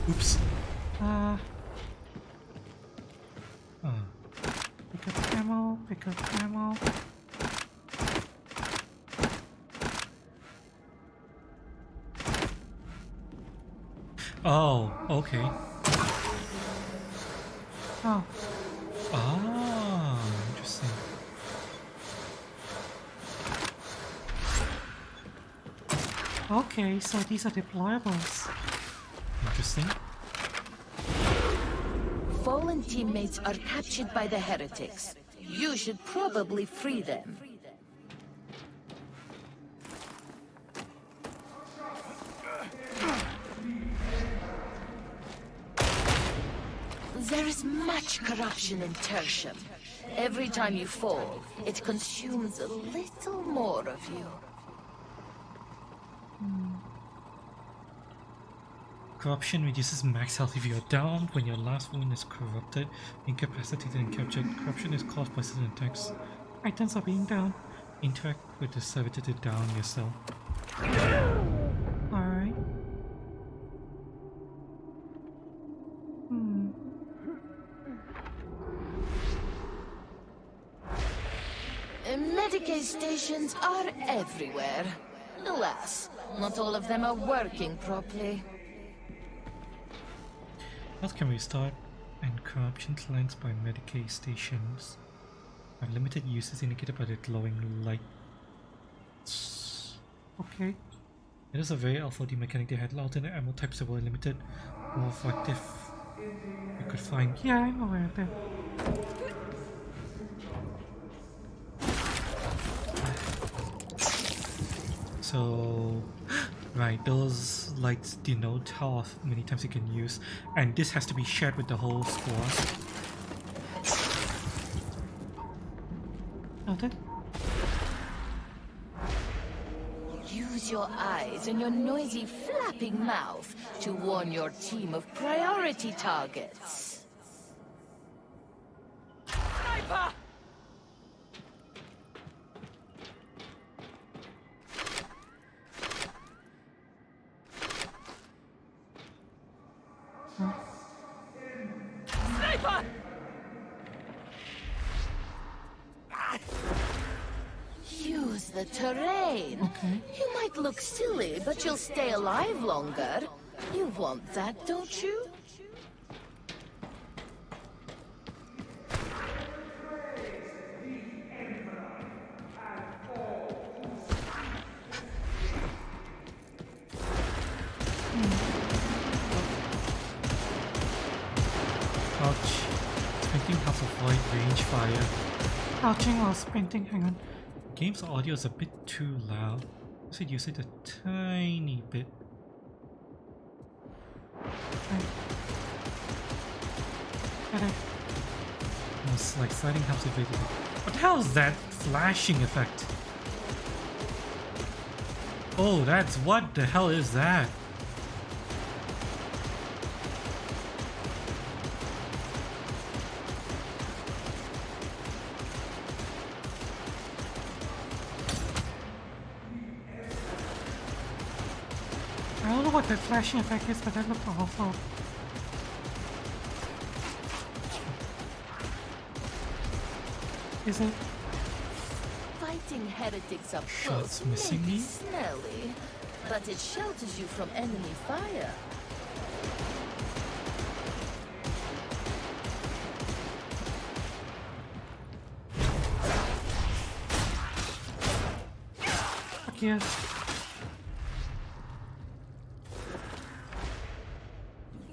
Oops. Pick up ammo, pick up ammo. Oh, okay. Oh, Ah, interesting. okay, so these are deployables. Interesting. Fallen teammates are captured by the heretics. You should probably free them. There is much corruption in Tertium. Every time you fall, it consumes a little more of you. Corruption reduces max health if you are downed when your last wound is corrupted, incapacitated, and captured. Corruption is caused by certain attacks. Items are being down. Interact with the servitor to down yourself. Alright. Medicaid stations are everywhere. Alas, not all of them are working properly. Health can restart, and corruption cleansed by Medicaid stations. Unlimited use is indicated by the glowing light. Okay. It is a very LFOD mechanic. They had alternate ammo types that were limited, more effective you could find. Yeah, I'm aware of that. So Right, those lights denote how many times you can use, and this has to be shared with the whole squad. Noted. Use your eyes and your noisy flapping mouth to warn your team of priority targets. Sniper! Sniper! Use the terrain. Okay. You might look silly, but you'll stay alive longer. You want that, don't you? Ouch. Sprinting helps avoid range fire. Crouching while sprinting. Hang on. Game's audio is a bit too loud. I should use it a tiny bit. Right. Better. It's like sliding helps evade it. What the hell is that flashing effect? Oh, that's what the hell is that? I don't know what that flashing effect is, but that looked awful. Is it? Fighting heretics up Shots close missing may be me? smelly, but it shelters you from enemy fire. Fuck yeah.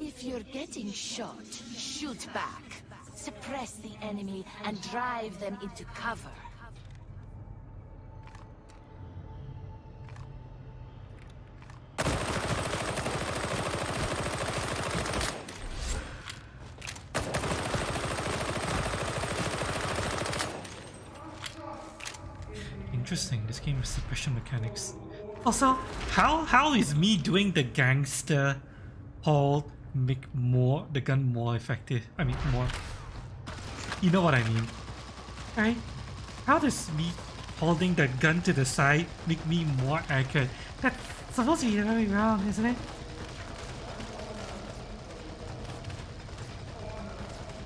If you're getting shot, shoot back. Suppress the enemy and drive them into cover. Interesting, this game has suppression mechanics. Also, How is me doing the gangster hold make the gun more effective? I mean more. You know what I mean. right? How does me holding the gun to the side make me more accurate? That's supposed to be the other way around, isn't it?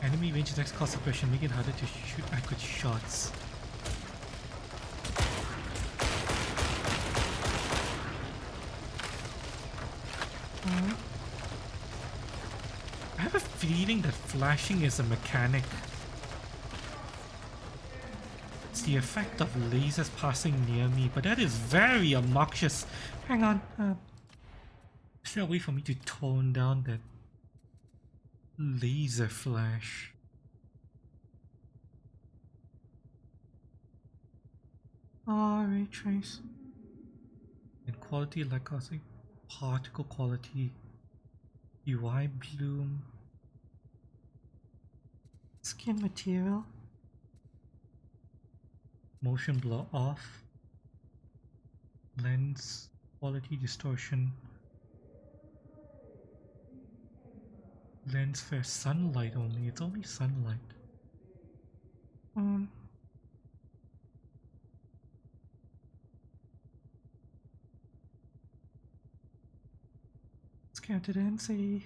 Enemy range attacks cause suppression, make it harder to shoot accurate shots. I have a feeling that flashing is a mechanic. It's the effect of lasers passing near me, but that is very obnoxious. Hang on. Is there a way for me to tone down that laser flash? Ray trace. And quality like causing particle quality, UI bloom, Skin material. motion blur off, lens quality distortion, lens for sunlight only. It's only sunlight. Counted NC.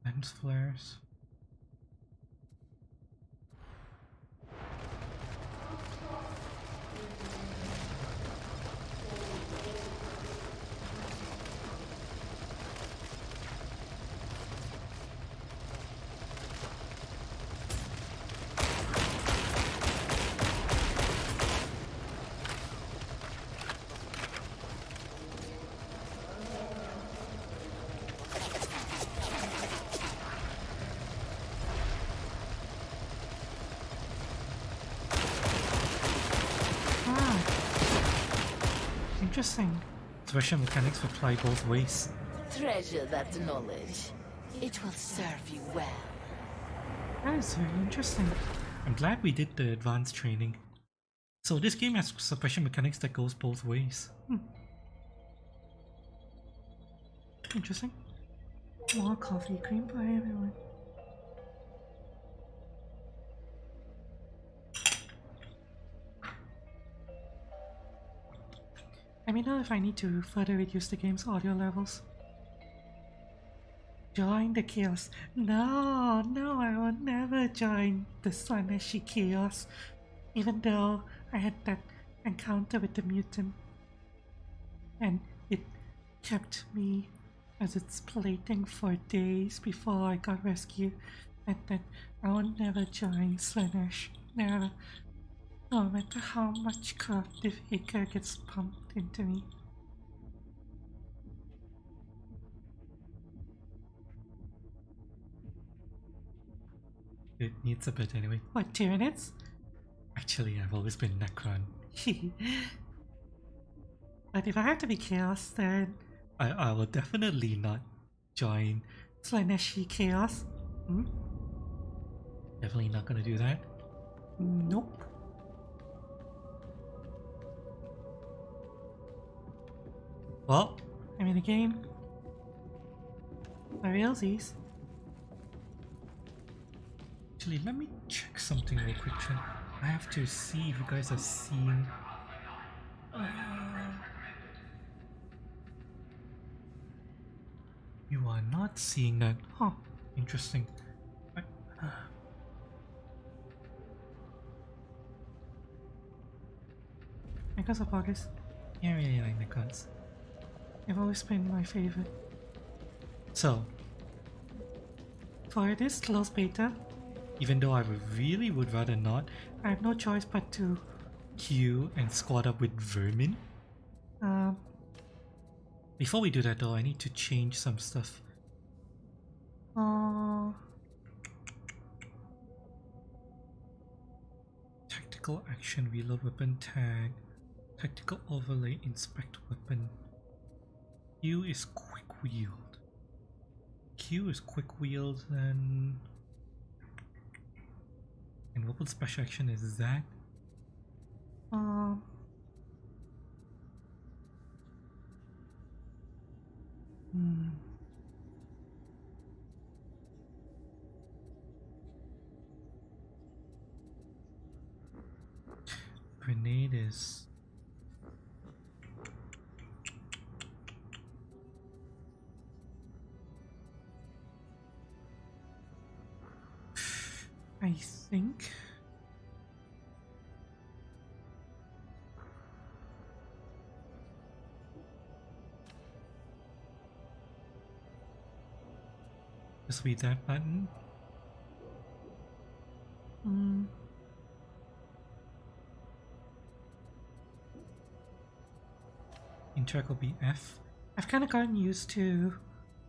Lens flares. Interesting. Suppression mechanics apply both ways. Treasure that knowledge. It will serve you well. That is very interesting. I'm glad we did the advanced training. So this game has suppression mechanics that goes both ways. Interesting. More coffee cream pie, everyone. Let me know if I need to further reduce the game's audio levels. Join the chaos. No, no, I will never join the Slaneshi chaos. Even though I had that encounter with the mutant. And it kept me as its plaything for days before I got rescued. And that I will never join Slanesh. Never. No matter how much corruptive ichor gets pumped into me. It needs a bit anyway. What, Tyranids? Actually, I've always been Necron. But if I have to be Chaos, then I will definitely not join. Slaneshi Chaos? Definitely not gonna do that. Nope. Well, I'm in the game. My realsies. actually, let me check something real quick, Chen. I have to see if you guys are seeing. You are not seeing that. Huh. Interesting. Because of August. Yeah, Necrons. They've always been my favorite. So, For this closed beta, even though I really would rather not, I have no choice but to queue and squad up with vermin. Before we do that though, I need to change some stuff. Tactical action, reload weapon tag, tactical overlay, inspect weapon. Q is quick wield. Q is quick wield and weapon special action is that. Grenade is I think just be that button. Interact will be F. I've kind of gotten used to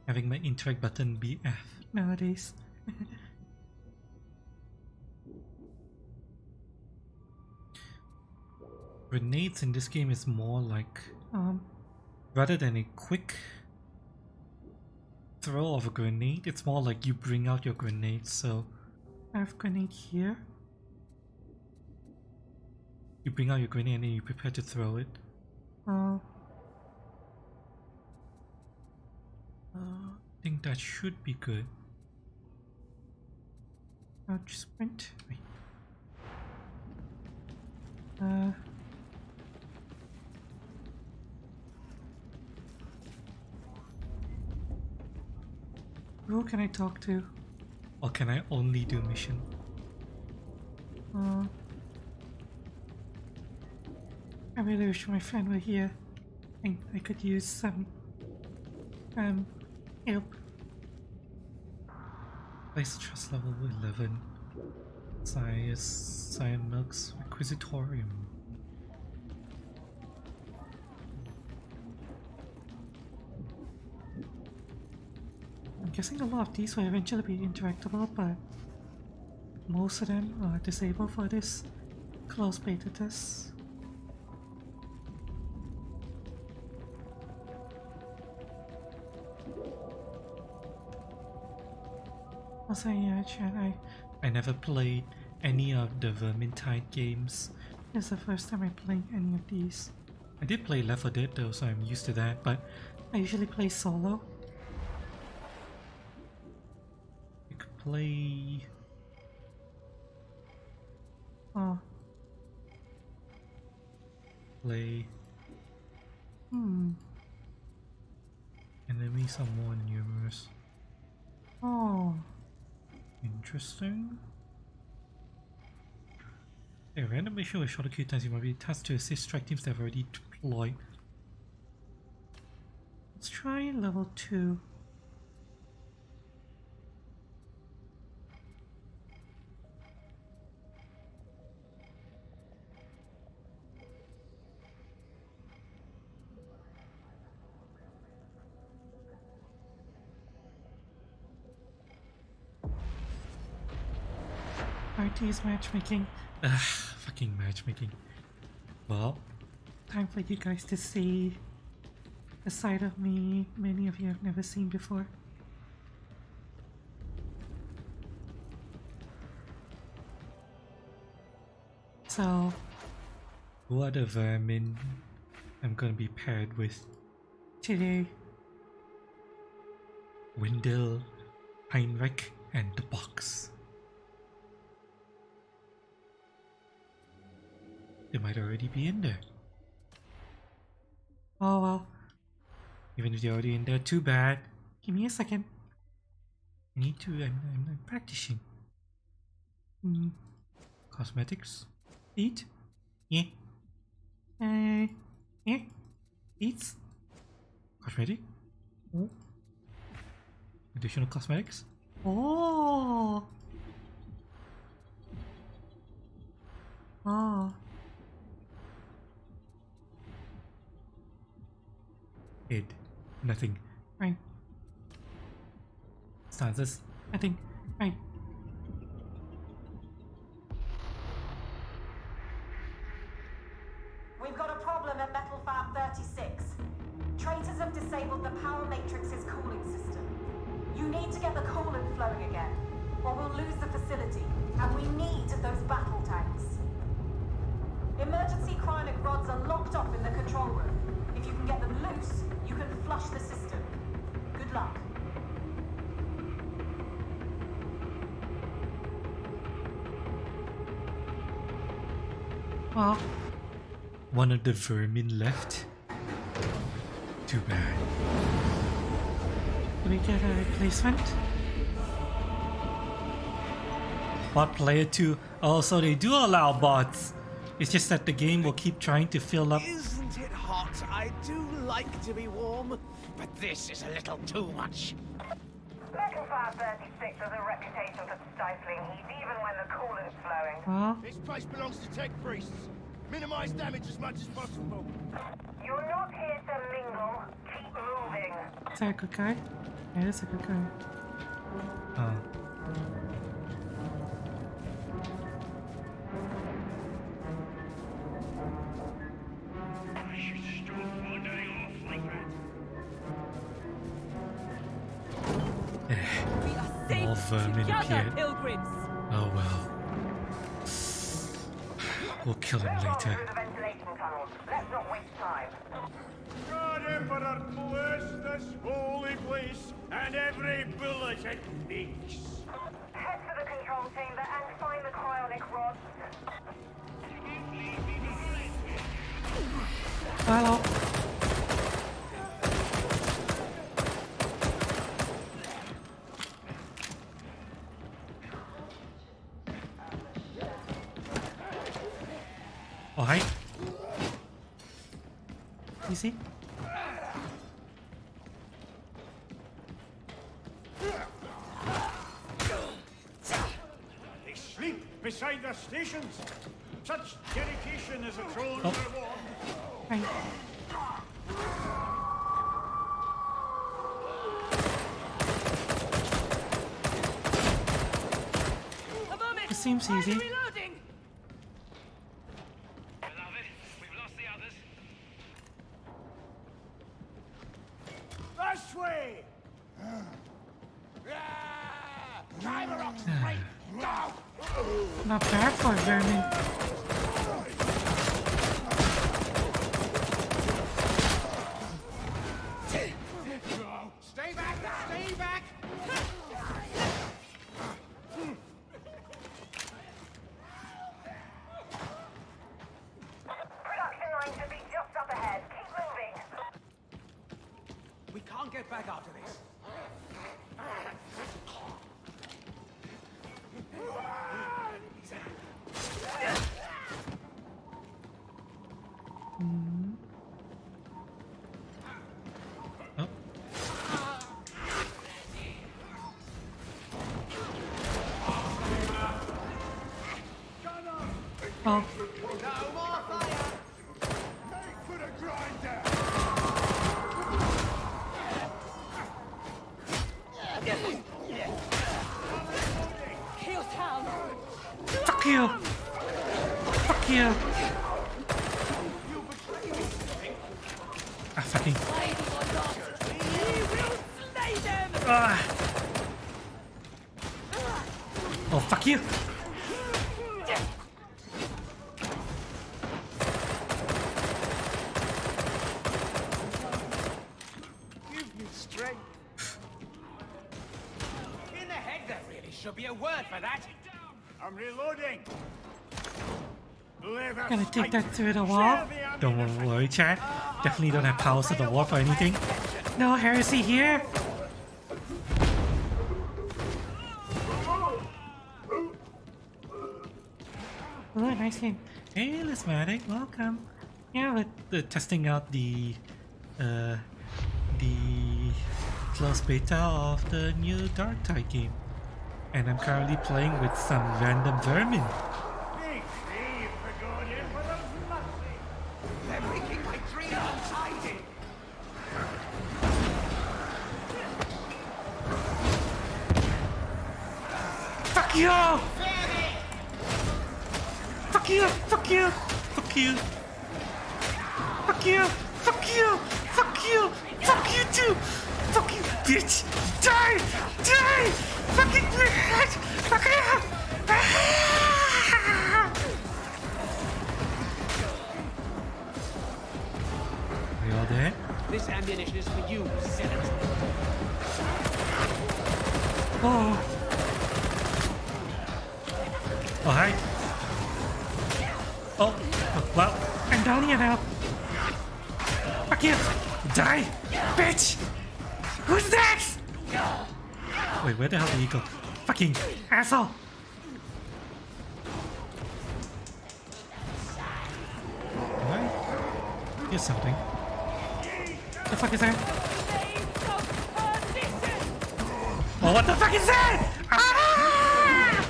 Having my interact button be F. nowadays. Grenades in this game is more like rather than a quick throw of a grenade, it's more like you bring out your grenade. So I have grenade here. you bring out your grenade and then you prepare to throw it. I think that should be good. I'll just sprint. Wait. Who can I talk to? Or can I only do mission? I really wish my friend were here. I could use some help. Place trust level 11. Cyan Milk's Requisitorium. I'm guessing a lot of these will eventually be interactable, but most of them are disabled for this closed beta test. Also, yeah, chat, I never played any of the Vermintide games. this is the first time I played any of these. I did play Left 4 Dead though, so I'm used to that, but I usually play solo. you could play... Oh, play enemies are more numerous. oh. Interesting. A random mission with shorter queue times, you might be tasked to assist strike teams that have already deployed. Let's try level 2. RT's matchmaking. Ugh, fucking matchmaking. Well, Time for you guys to see a side of me many of you have never seen before. So, who are the vermin I'm gonna be paired with? today, Wendell, Heinrich, and the box. They might already be in there. oh well, Even if they're already in there, too bad. give me a second. I need to, I'm practicing. Cosmetics. Eat. Yeah. Yeah. Eats. Cosmetic. Oh. Additional cosmetics. Oh. Oh. Id. Nothing. Right. Stanzas. I think. Right. We've got a problem at Metal Fab 36. Traitors have disabled the power matrix's cooling system. You need to get the coolant flowing again, or we'll lose the facility, and we need those battle tanks. Emergency cryonic rods are locked up in the control room. If you can get them loose, you can flush the system. Good luck. Well, One of the vermin left. Too bad. do we get a replacement? Bot player 2. Oh, so they do allow bots. It's just that the game will keep trying to fill up. Isn't it hot? I do like to be warm, but this is a little too much. Metal Fab 36 has a reputation for stifling heat even when the coolant's flowing. Well, This place belongs to tech priests. Minimize damage as much as possible. You're not here to mingle. Keep moving. is that a good guy? Yeah, that's a good guy. Uh, We are More safe vermin together, appeared. pilgrims. Oh well. We'll kill him Move on later. through the ventilation tunnels. Let's not waste time. God Emperor, bless this holy place and every bullet it makes. Head for the control chamber and find the cryonic rods. Hello. Oh hi. Easy. They sleep beside their stations. Such dedication is a throne Oh. reward. Right. A moment. It seems I'm easy. reloading. Beloved, we've lost the others. This way! Time not bad for vermin. Stay back! Stay back! Production line should be just up ahead. Keep moving. We can't get back after this. Oh. Oh, No more fire! Make for the grinder! Hilltown! fuck you! Fuck you! Ah, fucking. We will slay them! Ah. Oh, fuck you! Give me strength. In the head, there really should be a word for that. I'm reloading. Live a Gonna take fight. that through the wall. Share the Don't ammunition. worry, chat. Definitely don't have powers of the warp or anything. No heresy here. Oh, nice game. Hey, Lismatic, welcome. Yeah, we're testing out the closed beta of the new Darktide game, and I'm currently playing with some random vermin. Big Steve, for God, Emperor's mercy. They're making my dream untidy. Fuck you! Fuck you! Fuck you! Fuck you! Fuck you! Fuck you! Fuck you! Fuck you too! Fuck you, bitch! Die! Die! Fucking bitch! Fuck you! Ah! Are you all there? This ammunition is for you, Senate. Oh, Oh, hi. Oh, well. I'm down here now. Fuck you! Die! Bitch! Who's next? Wait, where the hell did he go? Fucking asshole! Right? Here's something. The fuck is that? Oh, what the fuck is that? Ah!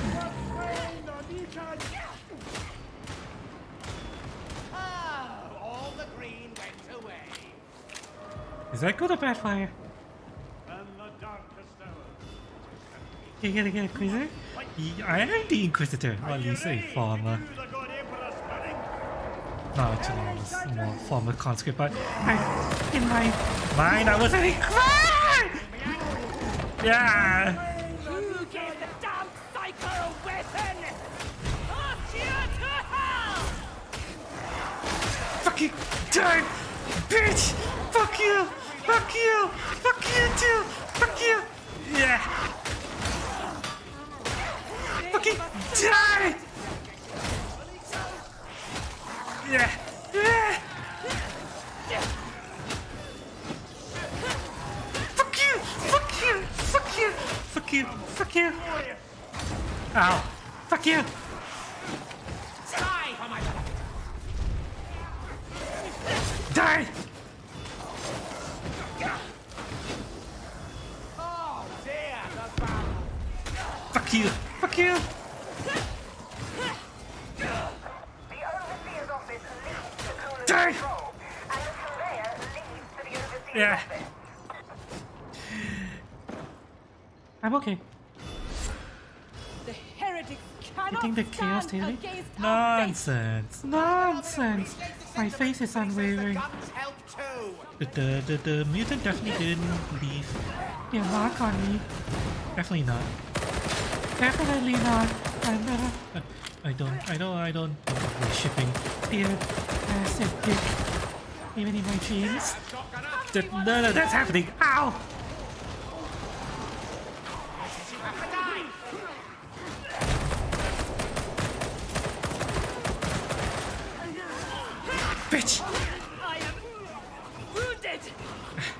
Oh, all the green went away. Is that good or bad fire? And the darkest hour. You gotta get Inquisitor? I am the Inquisitor, or at least a former. You the God Emperor spinning. No, actually, I was more former conscript, but In my mine, I was an Inquisitor! Yeah! Who gave the damn psycho a weapon? March you to hell! fucking die! Bitch! Fuck you! Fuck you! Fuck you too! Fuck you! Yeah! Fucking die! Yeah! Yeah! Fuck you! Fuck you! Fuck you! Fuck you! Fuck you! Ow! Fuck you! Die for my Die! Oh dear, the battle. Fuck you! Fuck you! The Overseer's office leads to coolant Die! control, and the conveyor leads to the Overseer's Yeah. office. I'm okay. The heretics cannot think the chaos stand theory? against our faith. Nonsense! Nonsense! My face is unwavering. Guns help too. The mutant definitely didn't leave. Your mark on me. Definitely not. Definitely not. I'm gonna. I don't believe shipping. Dear acid dick. Even in my dreams. None of that's happening. Ow! Bitch! I am wounded!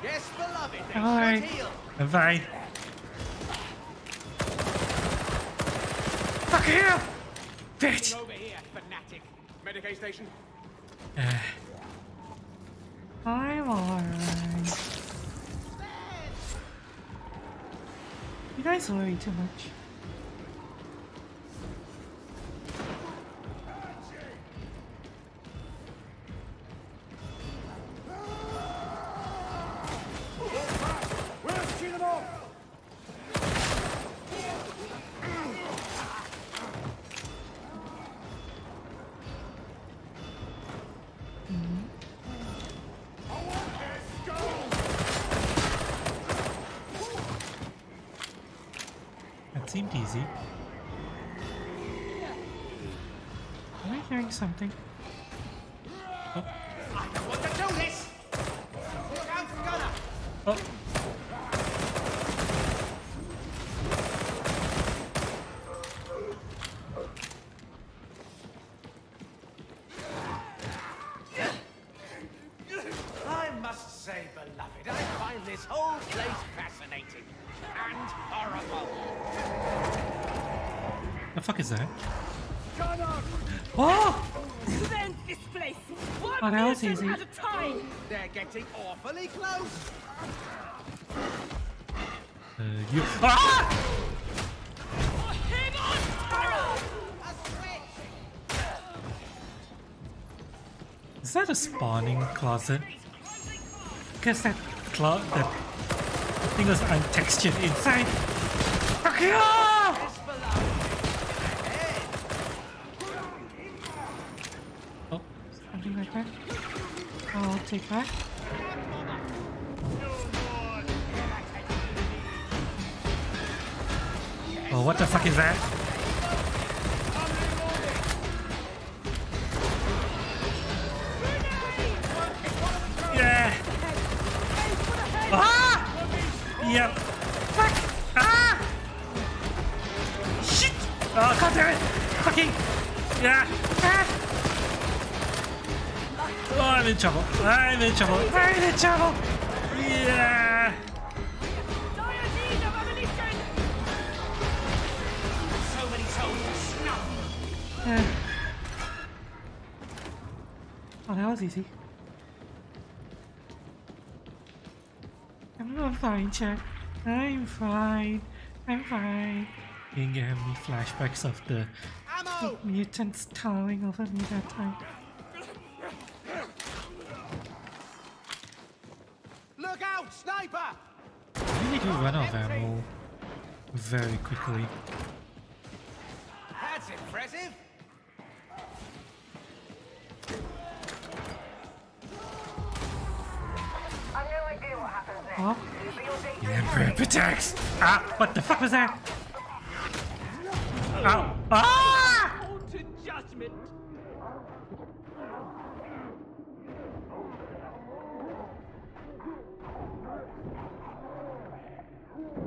Yes, beloved. They Alright. should heal. I'm fine. Fuck you! Bitch! Over here, fanatic. Medicaid station. I'm alright. You guys worry too much. We'll shoot them all! That seemed easy. Am I hearing something? I don't want to do this! Look out, gunner! Oh, I must say, beloved, I find this whole place fascinating and horrible. the fuck is that? Oh! Cleanse this place! One Oh, that was mission easy. at a time! They're getting awfully close. You. Ah! Hang on, Tara! A switch! Is that a spawning closet? Because that thing was untextured inside. Fuck you! Yes, beloved. Ahead. Oh, Something like that. I'll take that. oh, what the fuck is that? Yeah. Ah! Yep. Fuck! Ah! Shit! Oh, god damn it! Fucking! Yeah! Ah! Oh, I'm in trouble. I'm in trouble. I'm in trouble! Yeah! Dire need of ammunition! So many souls snuffed. Oh, that was easy. I'm fine, Chad. I'm fine. I'm fine. You can have me flashbacks of the Ammo! Mutants towering over me that time. Look out, sniper! I really do run out of ammo very quickly. That's impressive. I've no idea what happens next. Oh, But your data The Emperor protects! Ah! What the fuck was that? Ow! Ah! To judgment!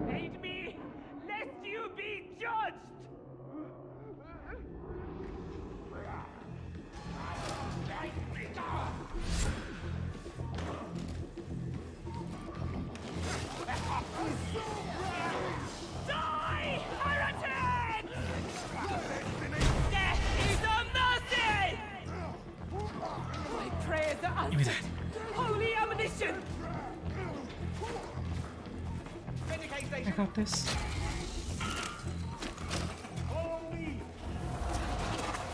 Aid me, lest you be judged! Die, heretic! Death is a mercy! My prayers are Give me answered. that. Holy ammunition! Medicaid I station. got this.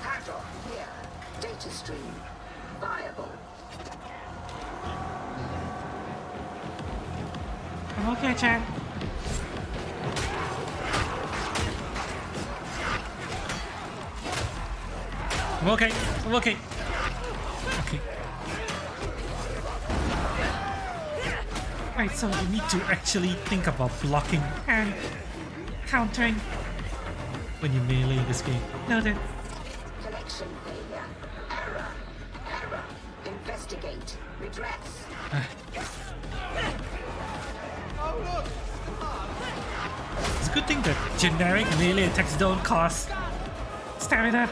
Hands-off here. Data stream. Viable. I'm okay, Chad. I'm okay. I'm okay. Okay. Right, so You need to actually think about blocking and countering. when you melee this game. Noted. Redress. It's a good thing that generic melee attacks don't cost stamina.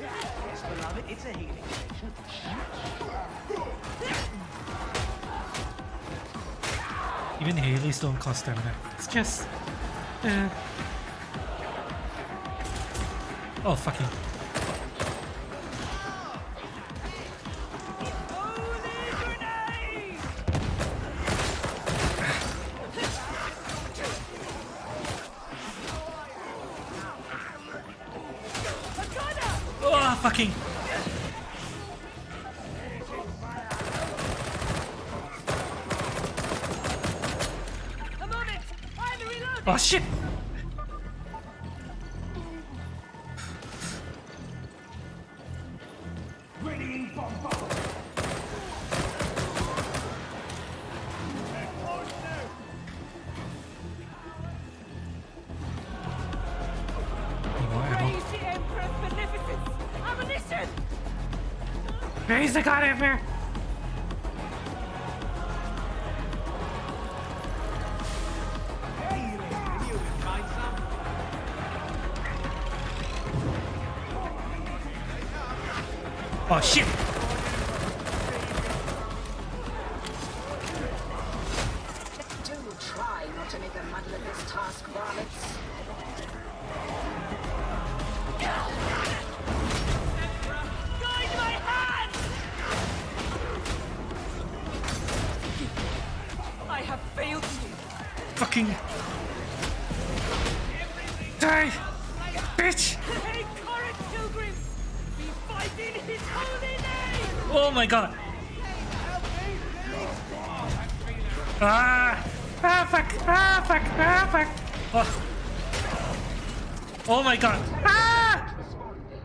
Yes, beloved, it's a healing station. Even Haley's don't cost stamina. It's just... Oh, fucking... Oh, fucking... Oh shit! Praise the Emperor's beneficence! Ammunition! Praise the God Emperor! Oh shit! Do try not to make a muddle of this task, varlets. Guide my hand! I have failed you. Fucking... Die! Bitch! Take courage, pilgrims! We fight in his holy name! Oh my god! Ah! Ah fuck! Ah fuck! Ah fuck! Oh, oh my god! Ah! Responding.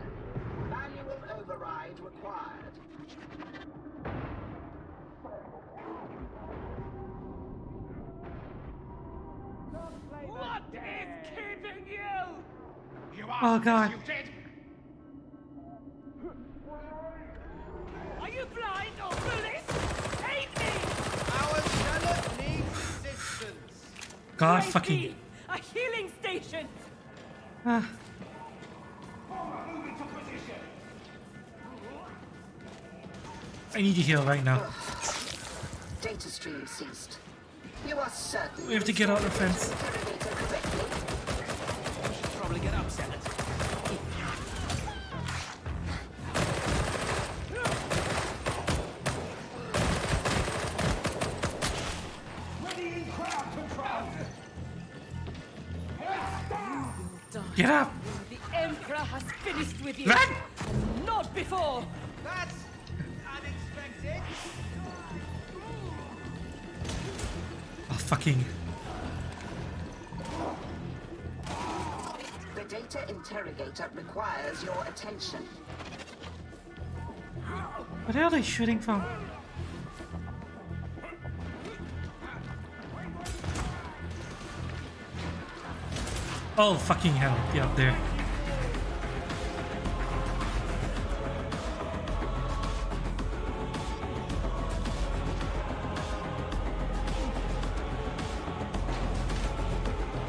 Manual override required. What is keeping you? You Oh god. You did. Are you blind or foolish? Aid me! Our zealot needs assistance. God Praise fucking... be, a healing station! Ah, I need to heal right now. Data stream ceased. You are certain We have to get out of the fence. interrogator correctly? Probably get upset. Get up! The Emperor has finished with you! Run! Not before! That's unexpected. Oh fucking... The data interrogator requires your attention. where are they shooting from? Oh fucking hell, they're up there.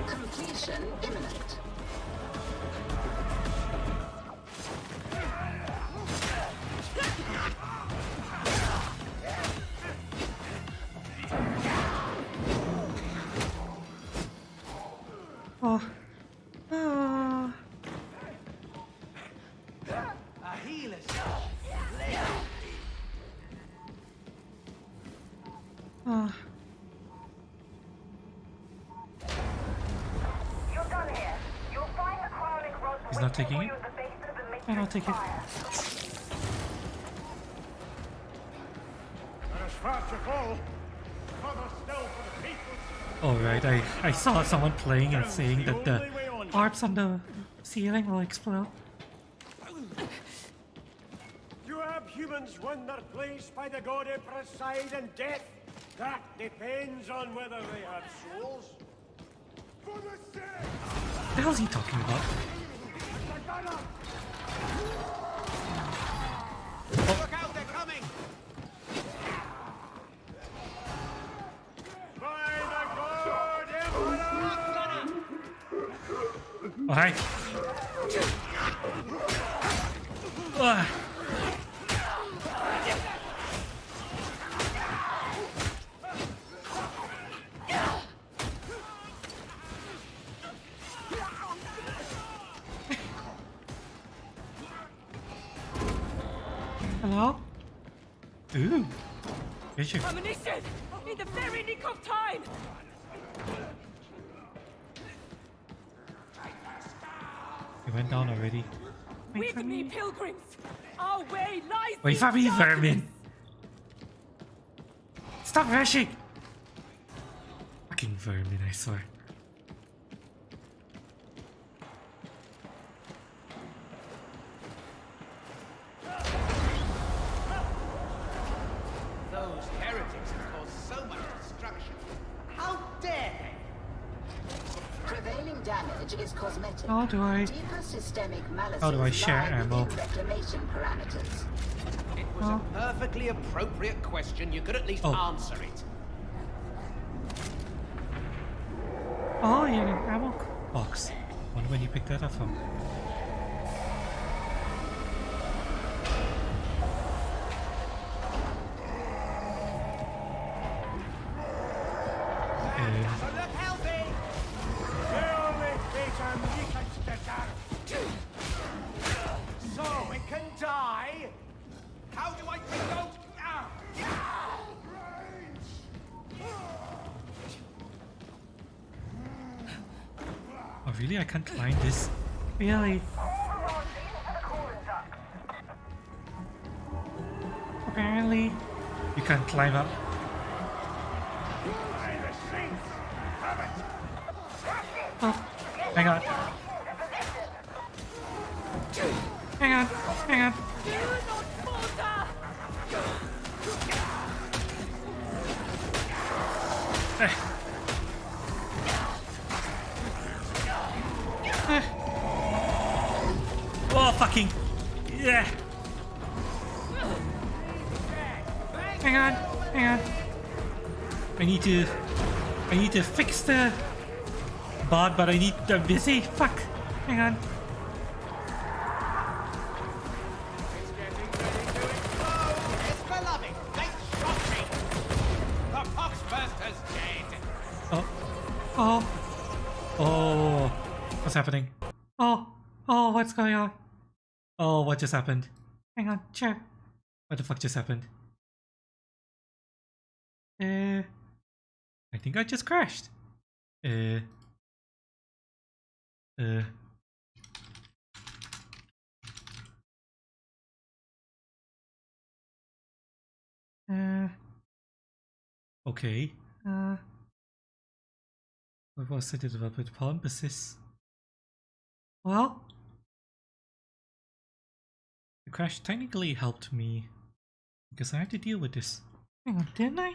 Completion imminent. Oh. Ah. A healer's Ah. You're done here. You'll find the crawling rod He's not taking waiting it? for you at the base of the matrix I don't take it. fire. There is far to fall. Further still for the people. Oh right, I saw someone playing and saying that the... Only way on. Orbs on the ceiling will explode. Do humans win their place by the god Emperor's side in death? That depends on whether they have souls. For the sake! What the hell is he talking about? Oh. Alright. Ugh. Hello? Ooh. Vision. Ammunition! In the very nick of time! He went down already. Wait for With me, me. pilgrims! Our way lies Wait in for me, darkness. vermin! Stop rushing! Fucking vermin, I swear. Those heretics have caused so much destruction. How dare they? Prevailing damage is cosmetic. How do I? Deeper systemic malice How do I share ammo? reclamation parameters. It was a perfectly appropriate question. You could at least Oh. answer it. Oh, yeah, an ammo. Box. Wonder when you picked that up from. So look healthy! So it can die? How do I take those? Oh really? I can't climb this? Really? Apparently. You can't climb up. Oh, Hang on. hang on, hang on. Do not falter! Oh fucking yeah! Hang on, hang on. I need to fix the bot, but I'm busy. Fuck. Hang on. It's getting ready to explode! It's beloved! They shot me! The Foxburster's dead! Oh, Oh, oh, what's happening? oh, what's going on? Oh, what just happened? Hang on, check. What the fuck just happened? I think I just crashed. Okay. What was it about the problem persists? Well, The crash technically helped me because I had to deal with this. hang on, didn't I?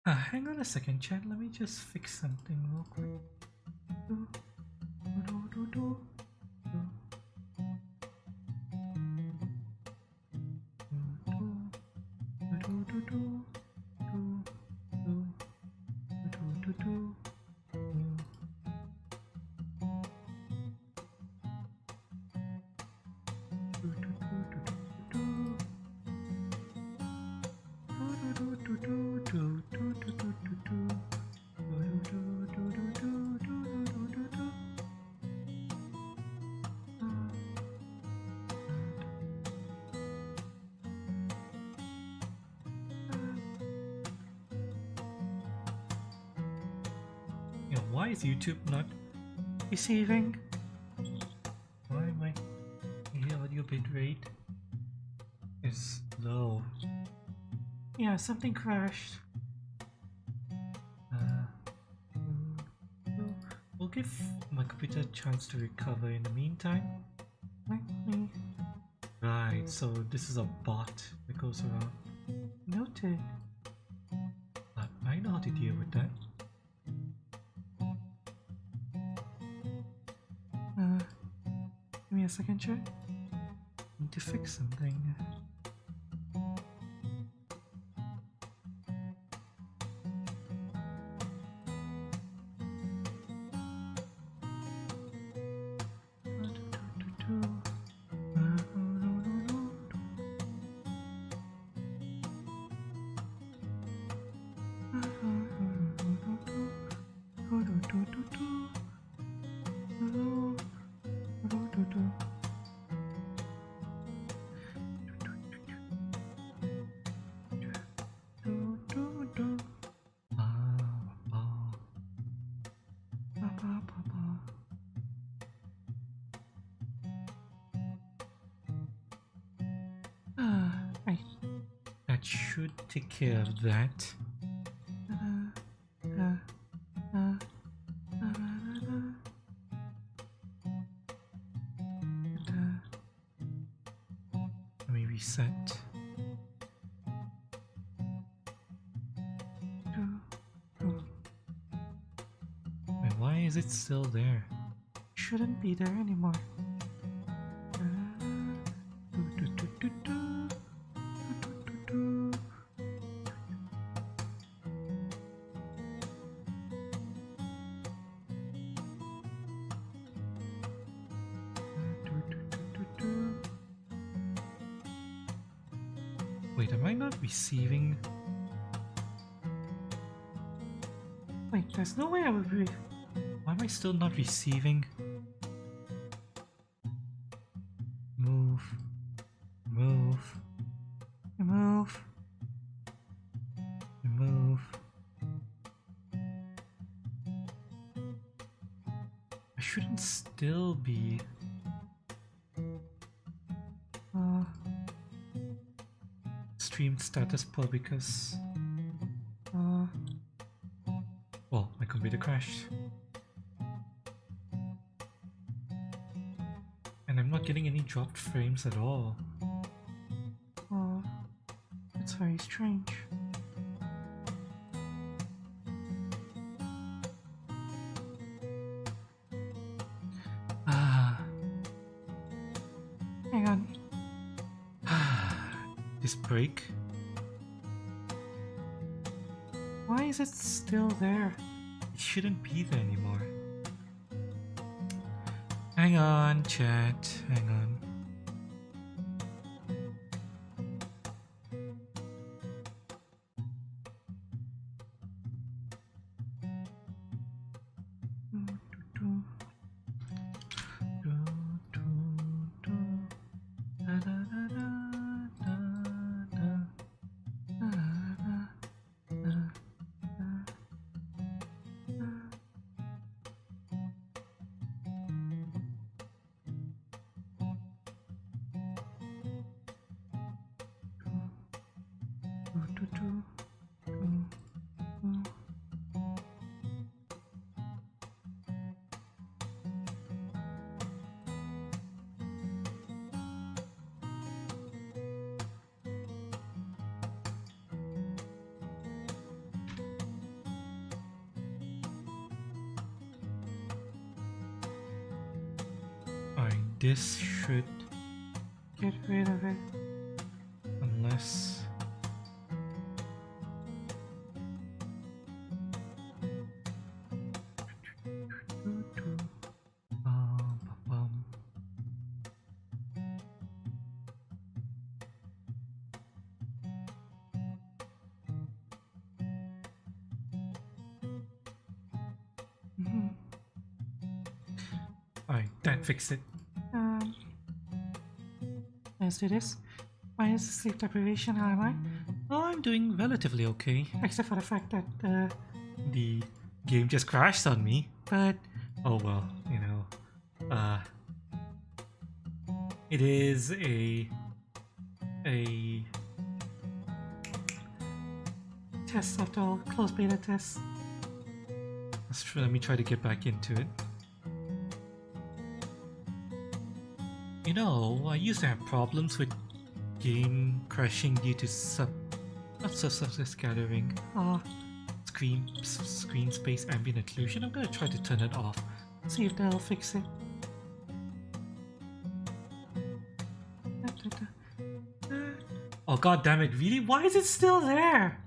Hang on a second, chat. Let me just fix something real quick. Yeah, why is YouTube not Receiving. Why my audio bitrate is low? Yeah, something crashed. We'll give my computer a chance to recover in the meantime. Let me. Right, so this is a bot that goes around. Noted. I know how to deal with that. Give me a second, check. Need to fix something. that should take care of that. Let me reset. Wait, why is it still there? Shouldn't be there anymore. Wait, am I not receiving? Wait, there's no way I would be. Why am I still not receiving? Move. Move. Move. Move. I shouldn't still be. Stream status poor because. Well, my computer crashed. And I'm not getting any dropped frames at all. It's very strange. Hang on. This break? Why is it still there? It shouldn't be there anymore. Hang on, chat. Hang on. This should get rid of it. Unless Alright, that fixed it. Let's do this. Minus sleep deprivation, how am I? Oh, I'm doing relatively okay. Except for the fact that The game just crashed on me, but oh well, you know. It is a test after all, closed beta test. That's true. Let me try to get back into it. You know, I used to have problems with game crashing due to subsurface scattering, screen space ambient occlusion. I'm gonna try to turn it off. See if that'll fix it. Oh god damn it, really? Why is it still there?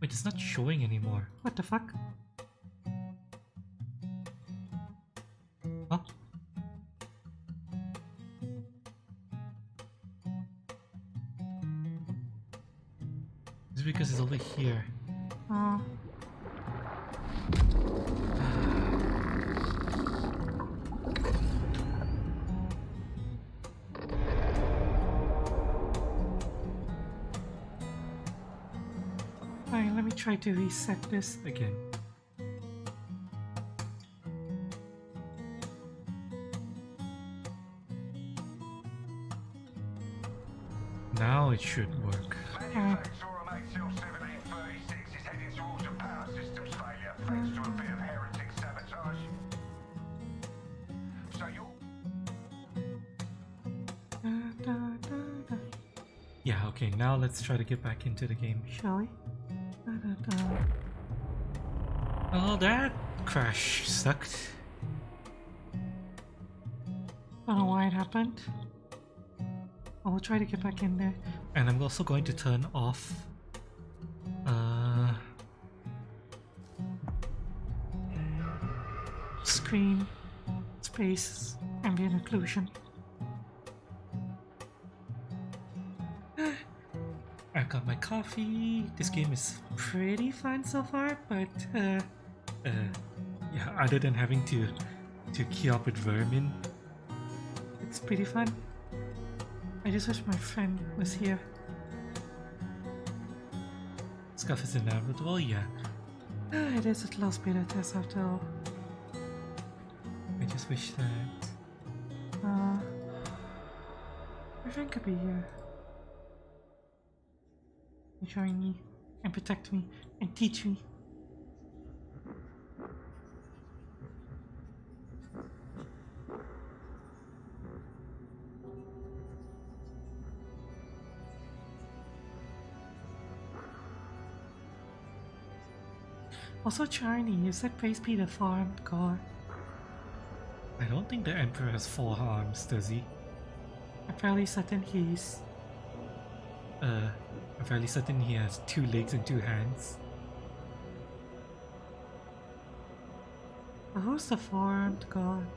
Wait, it's not showing anymore. What the fuck? Huh? It's because it's over here. Alright, let me try to reset this. Again. now it should work. Manufacturer HL1736 is heading towards a power systems failure thanks to a bit of heretic sabotage. So you're... Yeah, okay, now let's try to get back into the game. Shall we? Oh, that crash sucked. Don't know why it happened. I will try to get back in there. And I'm also going to turn off Screen, space, ambient occlusion. I got my coffee. This game is pretty fun so far, but yeah, other than having to key up with vermin. It's pretty fun. I just wish my friend was here. Scuff is inevitable, yeah. It is a close beta test after all. I just wish that... My friend could be here. And join me, and protect me, and teach me. Also, Charney, is that Praise be the farmed god? I don't think the Emperor has 4 arms, does he? I'm fairly certain he's... I'm fairly certain he has 2 legs and 2 hands. But who's the farmed god?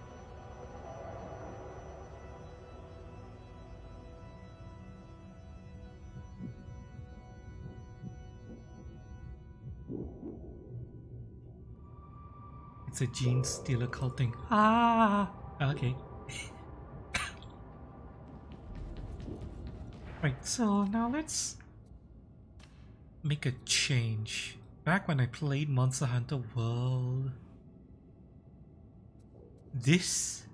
It's a gene stealer cult thing. Ah! Okay. Right, So now let's... make a change. Back when I played Monster Hunter World, this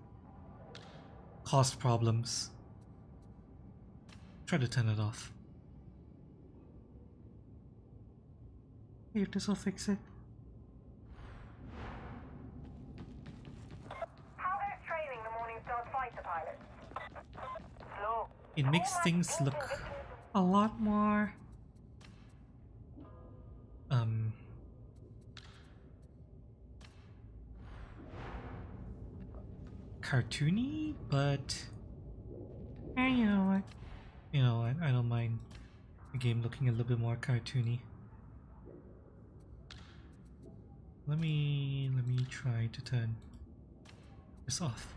caused problems. Try to turn it off. see if this will fix it. How is training the Morning Star's fighter pilots? Slow. It makes things look A lot more... cartoony, but you know what? you know what, I don't mind the game looking a little bit more cartoony. Let me try to turn this off.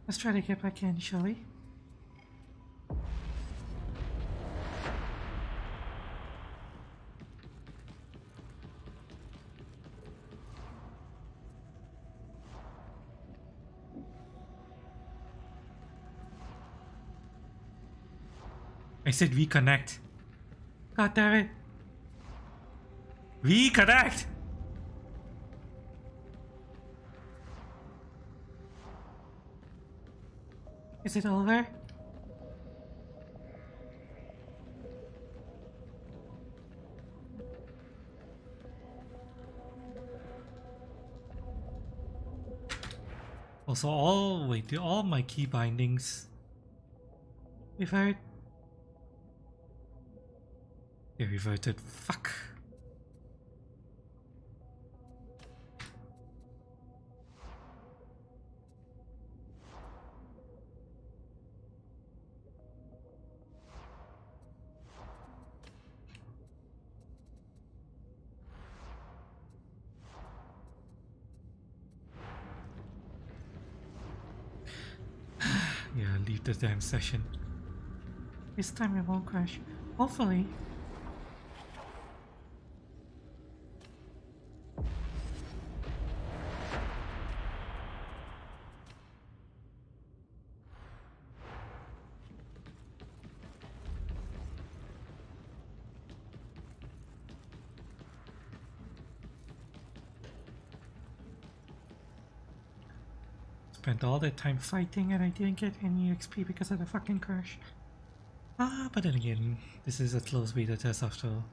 Let's try to get back in, shall we? I said reconnect. God damn it! Reconnect! Is it over? Also, all my key bindings, We've heard. they reverted. Fuck. Yeah, leave the damn session. This time it won't crash. Hopefully. spent all that time fighting and I didn't get any XP because of the fucking crash. Ah, but then again, this is a close beta test after all.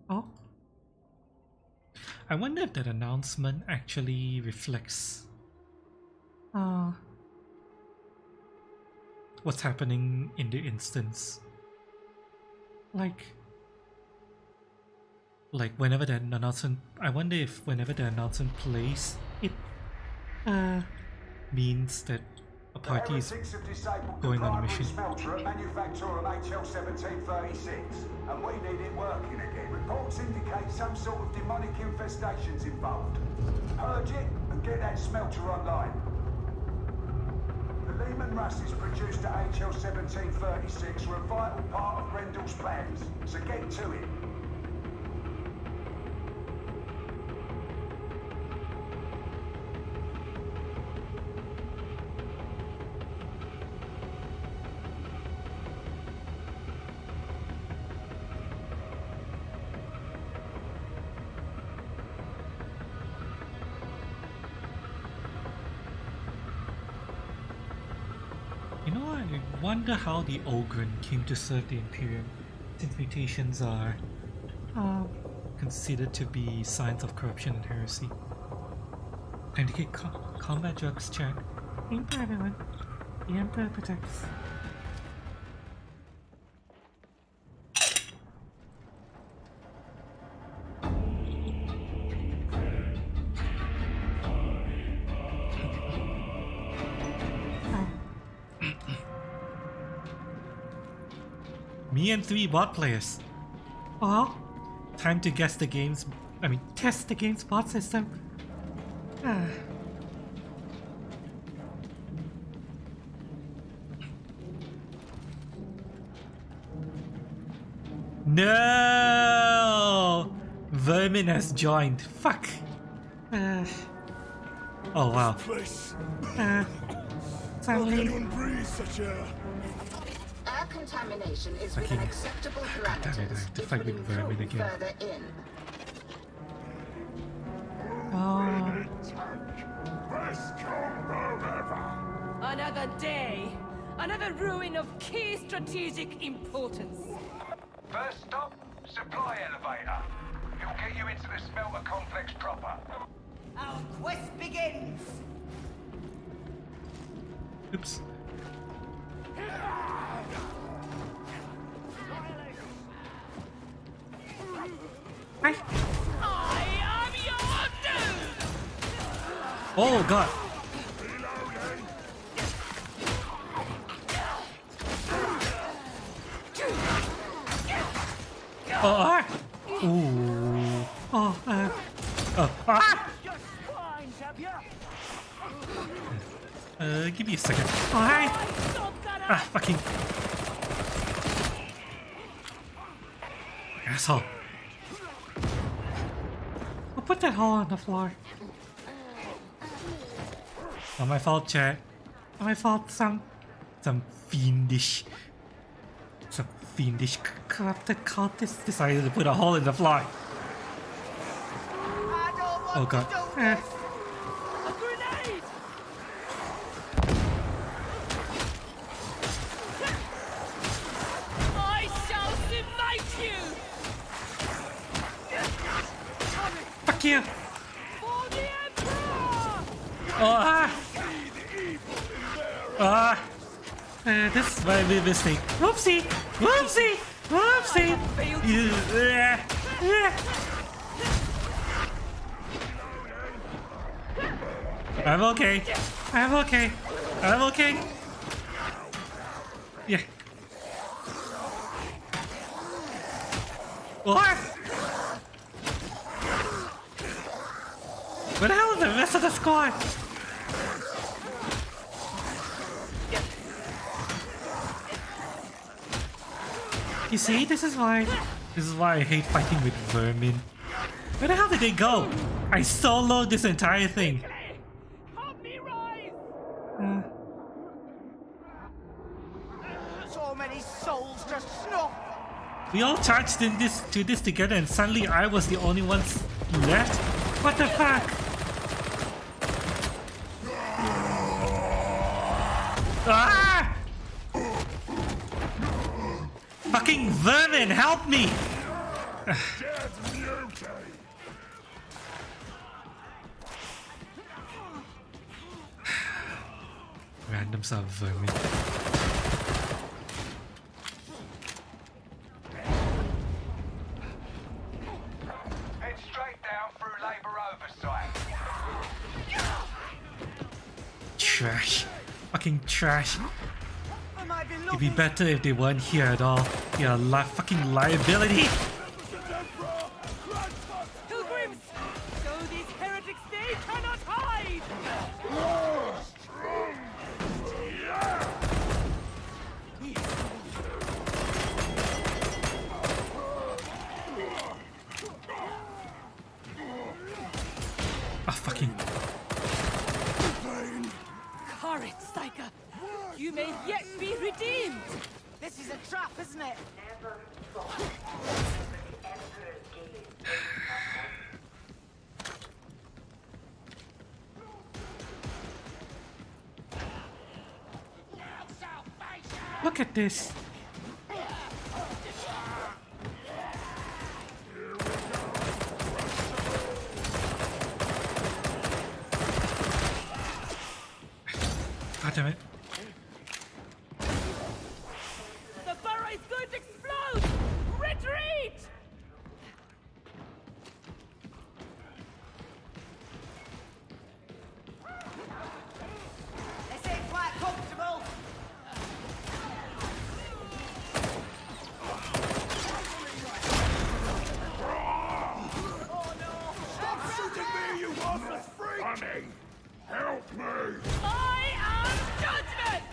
Oh? I wonder if that announcement actually reflects what's happening in the instance. Like whenever that announcement, I wonder if whenever the announcement plays, it means that a party is going on a mission. Smelter at manufacturer of HL1736, and we need it working again. Reports indicate some sort of demonic infestations involved. Purge it and get that smelter online. The Lehman Russes produced at HL1736 were a vital part of Rendell's plans, so get to it. I wonder how the Ogren came to serve the Imperium, since mutations are considered to be signs of corruption and heresy. Time to get combat drugs check. Aim for everyone. The Emperor protects. Me and 3 bot players. Well, Time to guess the game's. test the game's bot system. No! Vermin has joined. Fuck. Oh wow. Sadly, breathe such air? Air contamination is Fucking- within acceptable damn it, I parameters. have to It fight will with vermin improve again. further in. Best combo ever. Another day, another ruin of key strategic importance. First stop, supply elevator. It'll get you into the smelter complex proper. Our quest begins. Oops. I am your doom! Oh god. Oh, ah. Ooh. oh, Ah. Give me a second. hi. Ah, fucking asshole. I'll put that hole on the floor. Not my fault, chat. My fault, some Fiendish corrupted cultist decided to put a hole in the floor. Oh god. Eh, A grenade! I shall smite you! fuck you. For the Emperor! Oh, ah. Ah. This My big mistake. whoopsie, whoopsie, whoopsie. I'm okay. I'm okay. I'm okay. Yeah. What? Where the hell is the rest of the squad? You see, this is why. This is why I hate fighting with vermin. Where the hell did they go? I soloed this entire thing. Help me rise! Uh, So many souls to snuff. We all charged in this together, and suddenly I was the only one left. What the fuck? Ah! Fucking vermin, help me! Randoms are vermin. Head straight down through Labour oversight. Trash. Fucking trash. I might be It'd be better if they weren't here at all. They are fucking liability. Pilgrims! So these heretics, they cannot hide! Ah, fucking. Courage, Psyker! You may yet be redeemed! This is a trap, isn't it? Look at this. God damn it. The burrow is going to explode! Retreat! This ain't quite comfortable. Stop shooting me, you worthless freak! Honey, help me! I am judgment!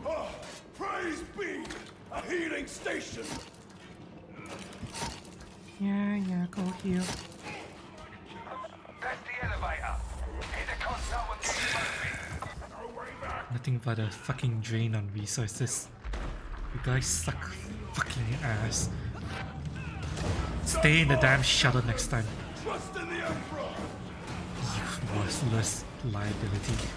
Oh, praise be! A healing station! Yeah, go heal. That's the elevator. Hit the console and get moving. No way back. Nothing but a fucking drain on resources. You guys suck fucking ass. Stay in the damn shuttle next time. Trust in the Emperor! You worthless liability.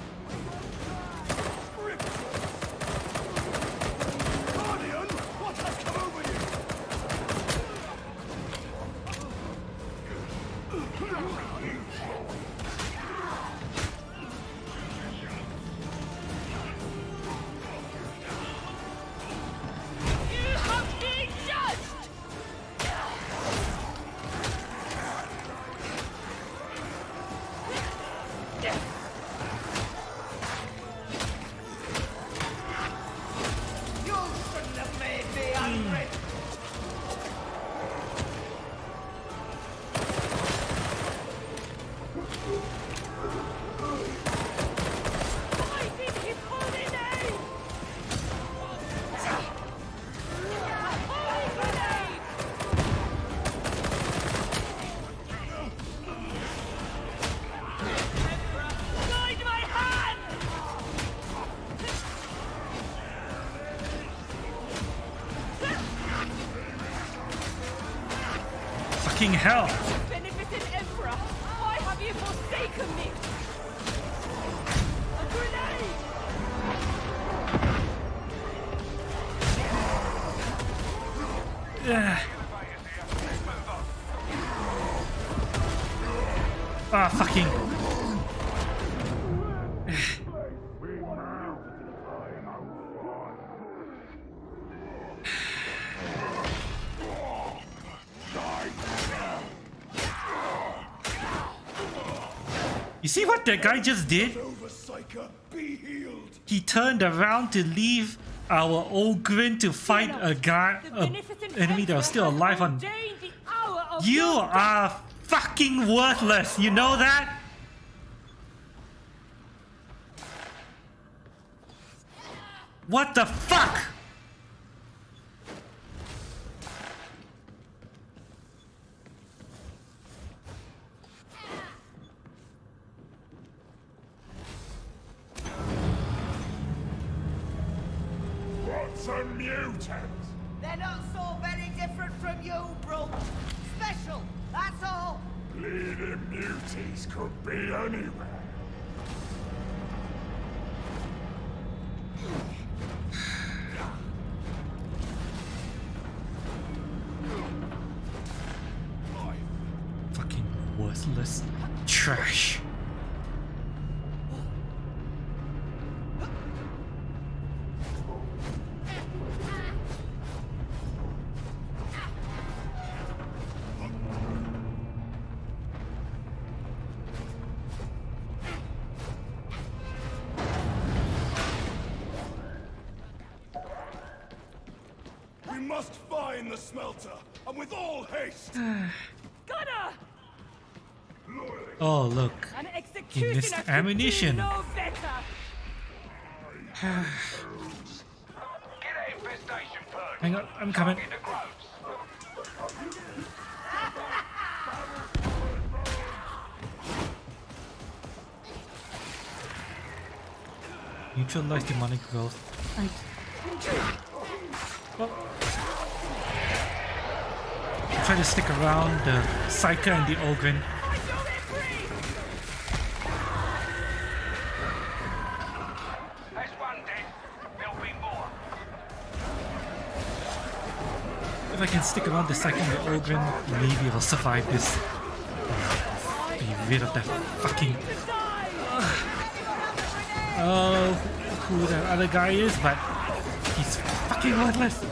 Guardian, what has come over you? You have been judged! You shouldn't have made me angry. Fight in his holy name! Holy grenade! Guide my hand! Fucking hell! Beneficent Emperor, why have you forsaken me? A grenade! Ah, fucking. You see what that guy just did? Over, Psyker. Be healed. He turned around to leave our Ogren to fight a guy, The a beneficent enemy that was still Emperor alive has on. ordained the hour of You your death. are fucking worthless. You know that? What the fuck? a mutant. They're not so very different from you, bro. Special, that's all. Bleeding muties could be anywhere. Fucking worthless trash. We must find the smelter, and with all haste. Gunner! Oh look, An he executioner missed could do ammunition. no better. Get that infestation purged. Hang on, I'm coming. Get the grubs. Neutralize demonic growth. Right. Well, try to stick around the Psyker and the Ogren. That's one dead. There'll be more. If I can stick around the Psyker and the Ogren, maybe I'll survive this. Be rid of that fucking... Oh, who that other guy is, but he's fucking worthless.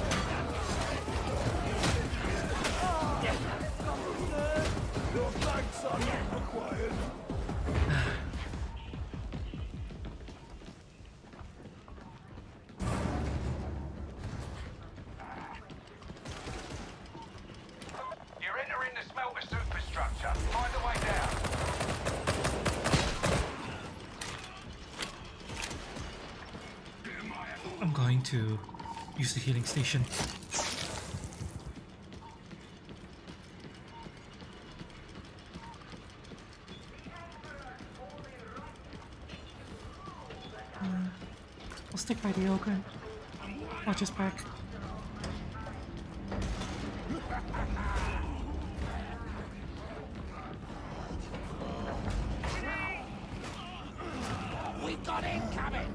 Your thanks are not required. You're entering the smelter superstructure. Find a way down. I'm going to use the healing station. I'll stick by the Ogre. Watch his back. We've got incoming.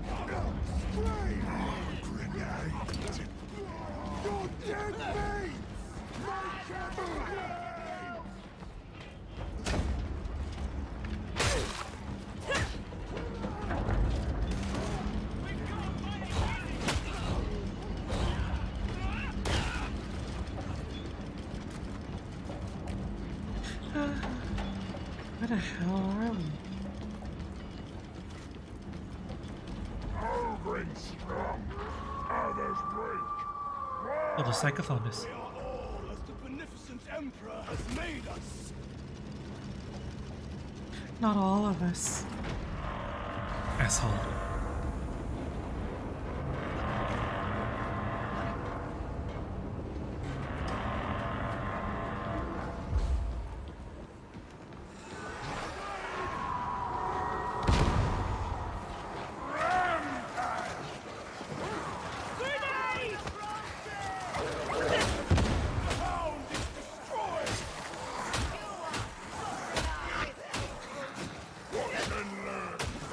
Where the hell are we? Ogren strong, others weak. Oh, the Psyker found us. We are all as the beneficent Emperor has made us. Not all of us. Asshole.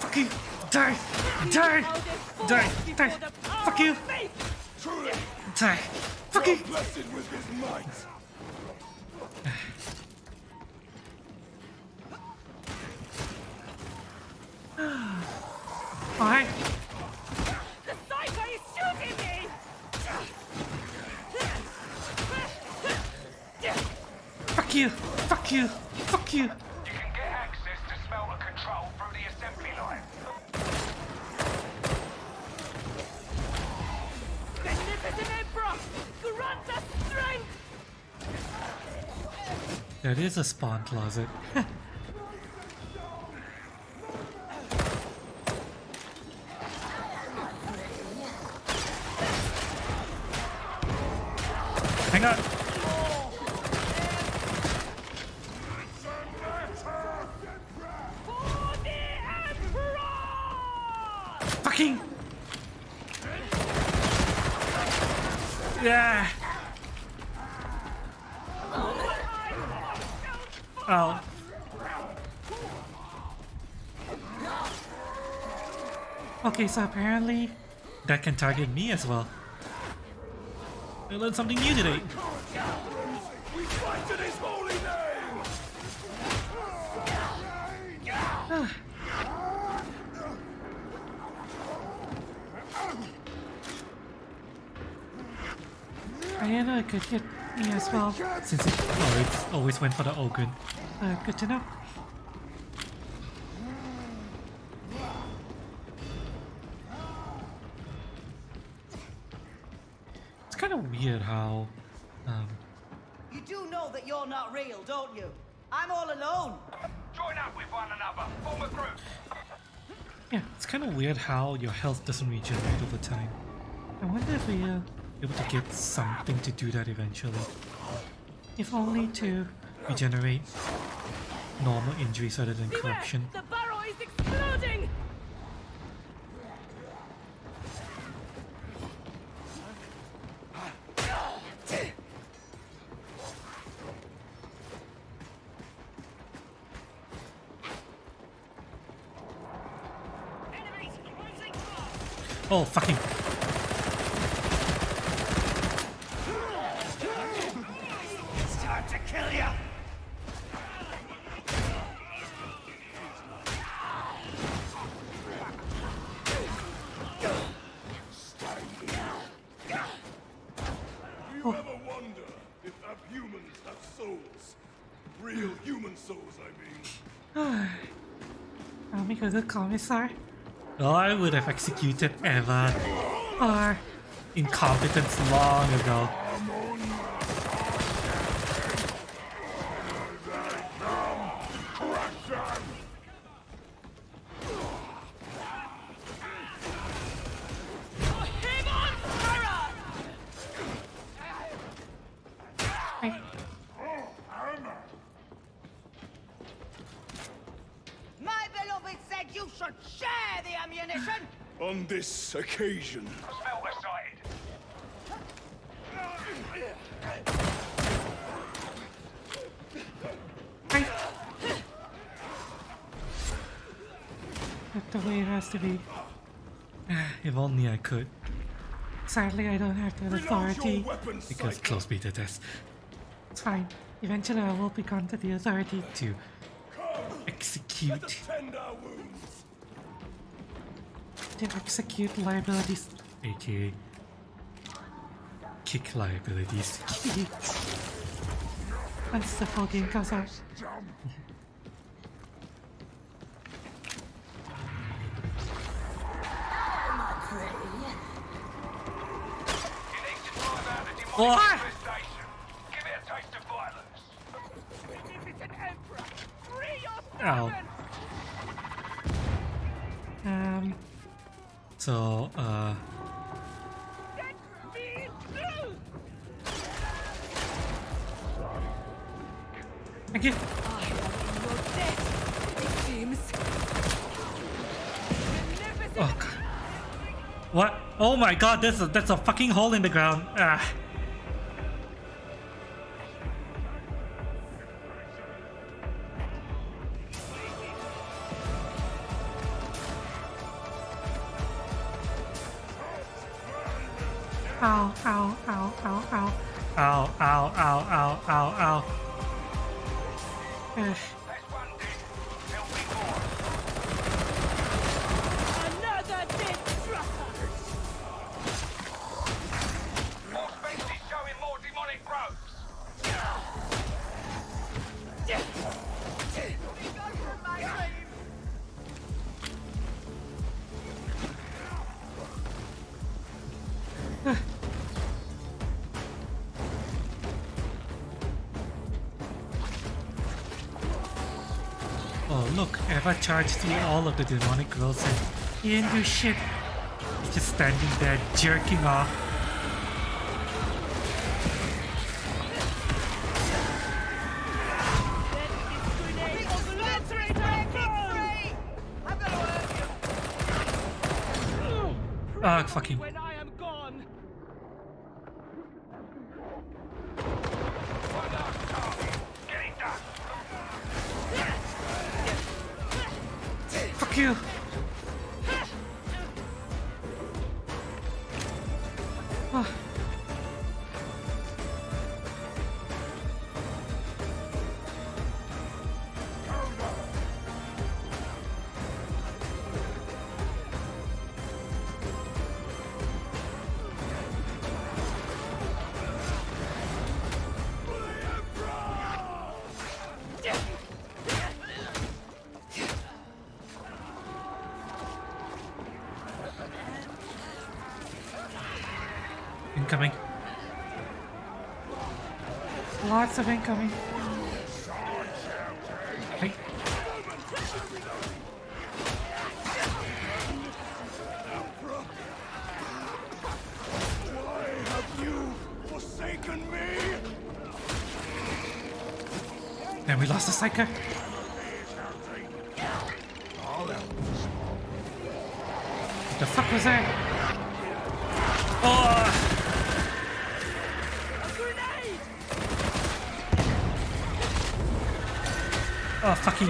Fuck you! Die! Die! Die! Die! Fuck you! Truly, Die! Fuck you! blessed with his might. Alright. The Psycho is shooting me! Fuck you! Fuck you! Fuck you! You can get access to smelter control through the assembly line. Beneficent Emperor! Grant us strength! That is a spawn closet. Hang on! For the Emperor! Fucking! Yeah. Oh. Okay, so apparently that can target me as well. I learned something new today. We fight in his holy name! Diana could get me as well, since it always went for the Ogren. Good to know. It's kind of weird how, You do know that you're not real, don't you? I'm all alone. Join up with one another, form a group. yeah, it's kind of weird how your health doesn't regenerate over time. I wonder if we are able to get something to do that eventually. If only to regenerate normal injuries rather than corruption. The barrow is exploding! Oh, fucking. It's time to kill you! You ever wonder if humans have souls? Real human souls, I mean. I'll make a good commissar. Oh, I would have executed Eva or incompetence long ago. My beloved said you should share the ammunition. On this occasion. Smell the side! That's the way it has to be. If only I could. Sadly, I don't have the authority. Because close me to death. It's fine. Eventually, I will become to the authority To execute. Tend our wounds. to execute liabilities. aka kick liabilities. Once the full game comes out. What? Give it a taste of violence! Ow. So, Thank you. oh god. What? Oh my god, that's a fucking hole in the ground. Ah. Ow, ow, ow, ow, ow. Ow, ow, ow, ow, ow, ow. Ugh. That's one dead. There'll be more. Another dead trucker! More fences showing more demonic growths. Oh look, Eva charged through all of the demonic growths and he didn't do shit. He's just standing there jerking off. Ah, fucking. When I am gone! you! Ah. Incoming. Lots of incoming. Hey. Why have you forsaken me? Then we lost the psycho. What the fuck was that? Oh! Oh, fucking.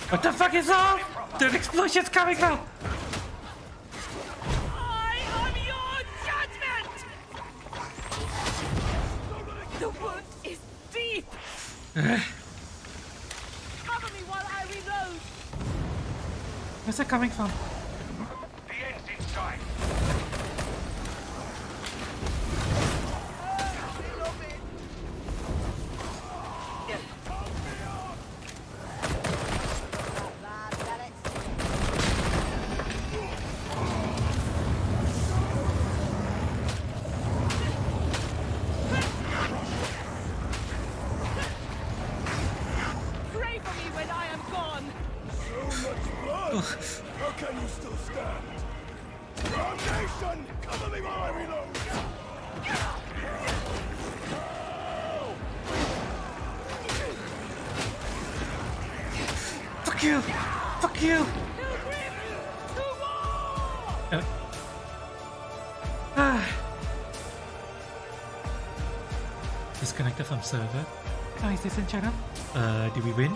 What the fuck is up? The explosion's coming now! I am your judgment! The wound is deep! Cover me while I reload! Where's it coming from? The end's in sight. Pray for me when I am gone! So much blood! How can you still stand? Damnation! Cover me while I reload! Fuck you! Fuck you! Ah. Disconnected from server. Oh, is this in channel? Did we win?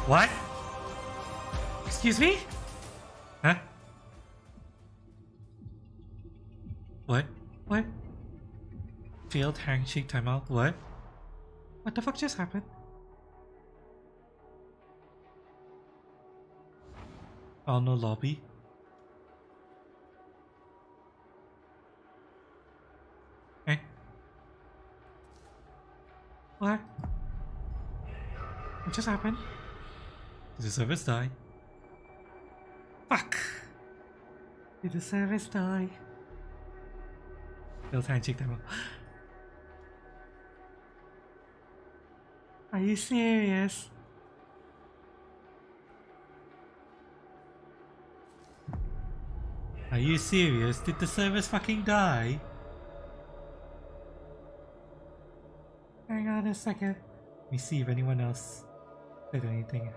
What? Excuse me? Huh? What? What? Failed handshake timeout? What? What the fuck just happened? Oh, no lobby. Eh? What? What just happened? Did the service die? Fuck! Did the service die? Failed handshake timeout. Are you serious? Are you serious? Did the service fucking die? Hang on a second. Let me see if anyone else said anything.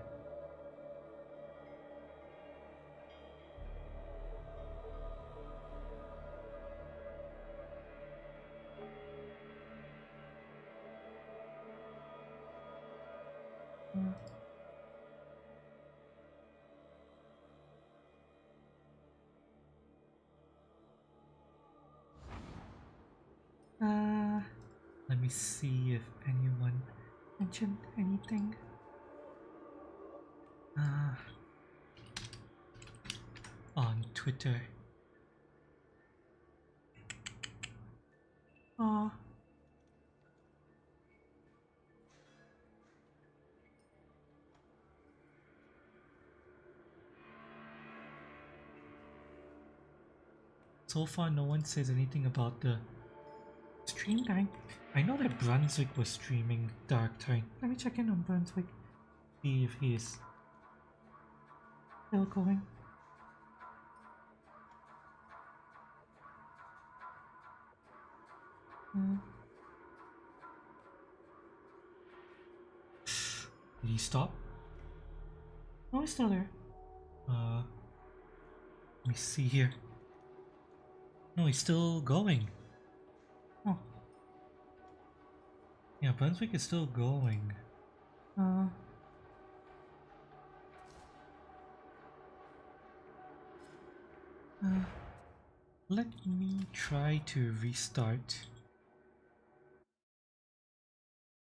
Let me see if anyone mentioned anything. On Twitter. So far, no one says anything about the stream time. I know that Brunswick was streaming Darktide. Let me check in on Brunswick. See if he's still going. Did he stop? No, he's still there. Let me see here. No, he's still going. Oh. Yeah, Brunswick is still going. Let me try to restart.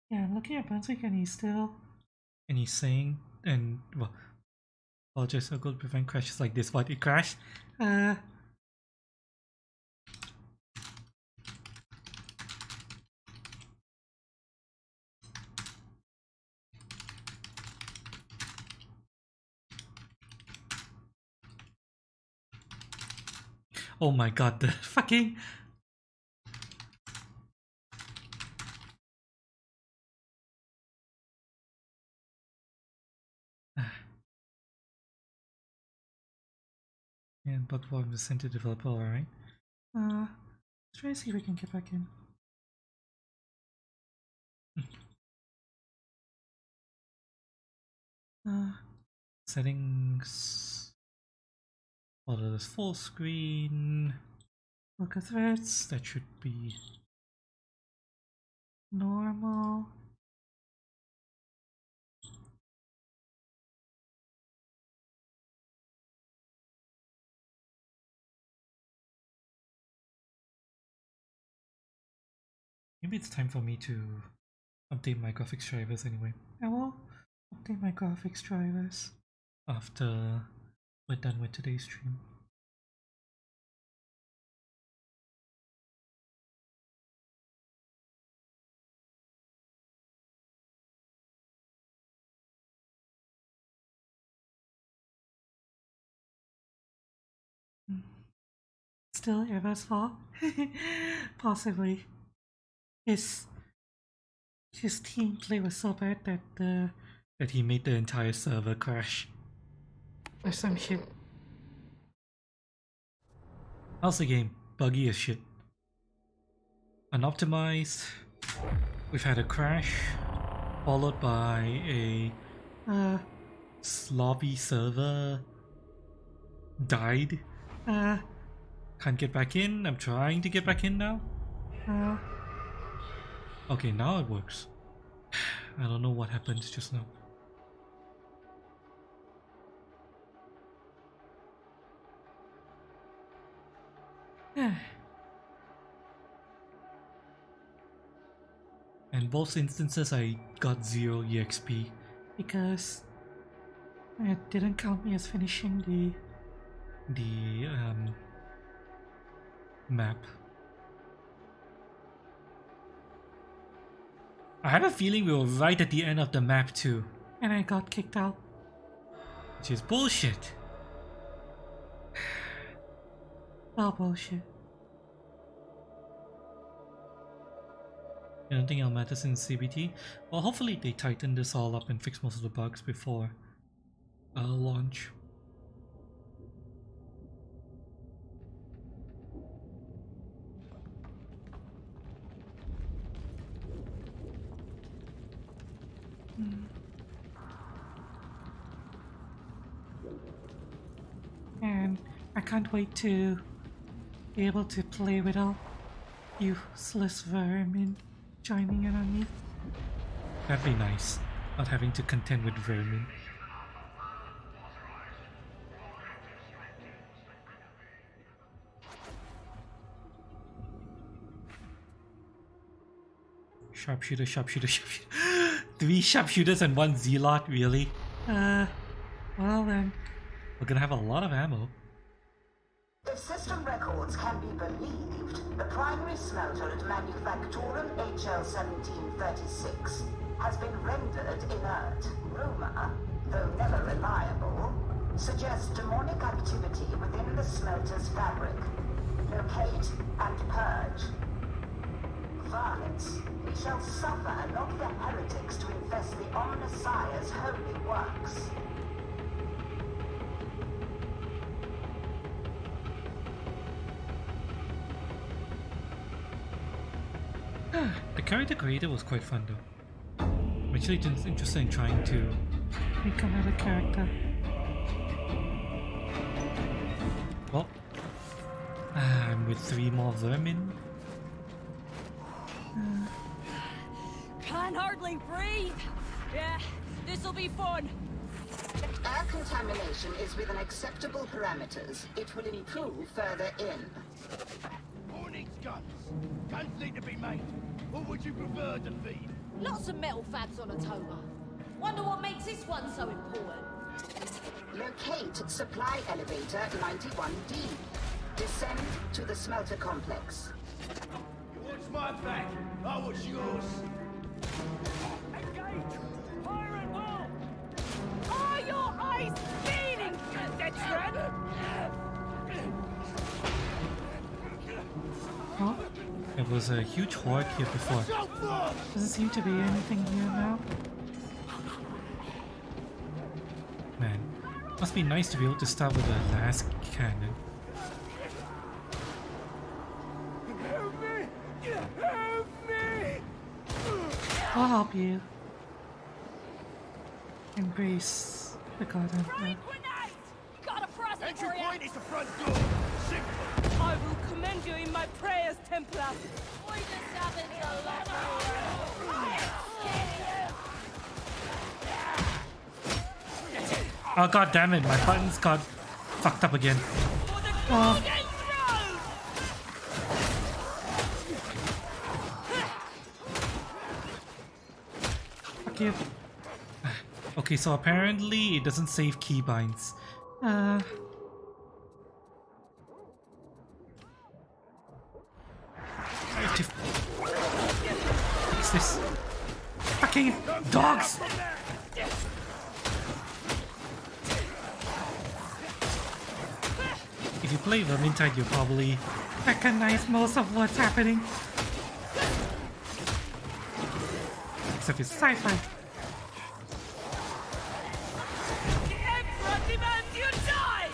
Yeah, I'm looking at Brunswick and he's still... And he's saying, and well, apologize, I'll go to prevent crashes like this. What, it crashed? Oh my god, the fucking... And but what was sent to developer, alright. let's try to see if we can get back in. Settings. Follow this full screen. Look at threads. That should be normal. Maybe it's time for me to update my graphics drivers anyway. I will update my graphics drivers after we're done with today's stream. Still Eva's fault? Possibly. His team play was so bad that he made the entire server crash. Or some shit. How's the game? Buggy as shit. Unoptimized. We've had a crash, followed by a sloppy server. Died. Can't get back in. I'm trying to get back in now. Okay, now it works. I don't know what happened just now. In both instances I got 0 EXP. Because it didn't count me as finishing the map. I have a feeling we were right at the end of the map too. And I got kicked out. Which is bullshit. Oh, bullshit. Anything else matters in CBT? Well, hopefully they tighten this all up and fix most of the bugs before launch. And I can't wait to be able to play without useless vermin joining in on me. That'd be nice, not having to contend with vermin. Sharpshooter, sharpshooter, sharpshooter. 3 sharpshooters and 1 zealot, really? Well then. We're gonna have a lot of ammo. If system records can be believed, the primary smelter at Manufactorum HL1736 has been rendered inert. Rumor, though never reliable, suggests demonic activity within the smelter's fabric. Locate and purge. Violence. We shall suffer, not the heretics to infest the Omnissiah's holy works. The character creator was quite fun though. I'm actually just interested in trying to make another character. Well, I'm with 3 more vermin. Can hardly breathe. Yeah, this'll be fun. Air contamination is within acceptable parameters. It will improve further in. Who needs guns? Guns need to be made. What would you prefer to feed? Lots of metal fabs on Atoma. Wonder what makes this one so important. Locate supply elevator 91D. Descend to the smelter complex. What's my back? Oh, what's yours? Engage! Fire at will! Are your eyes feeling, veteran? Oh, There was a huge horde here before. doesn't seem to be anything here now. Man, must be nice to be able to start with the last cannon. Help me! Help me! I'll help you. Embrace the God Emperor. Grenade! Got a present Entry for you! point is the front door. Simple. I will commend you in my prayers, Templar. We just happened to love Oh god damn it, my buttons got fucked up again. Oh, fuck you. Okay, so apparently it doesn't save keybinds. Uh, I have to... What's this? Fucking dogs! If you play Vermintide, you'll probably recognize most of what's happening. except it's Sci-fi. The Emperor demands you die!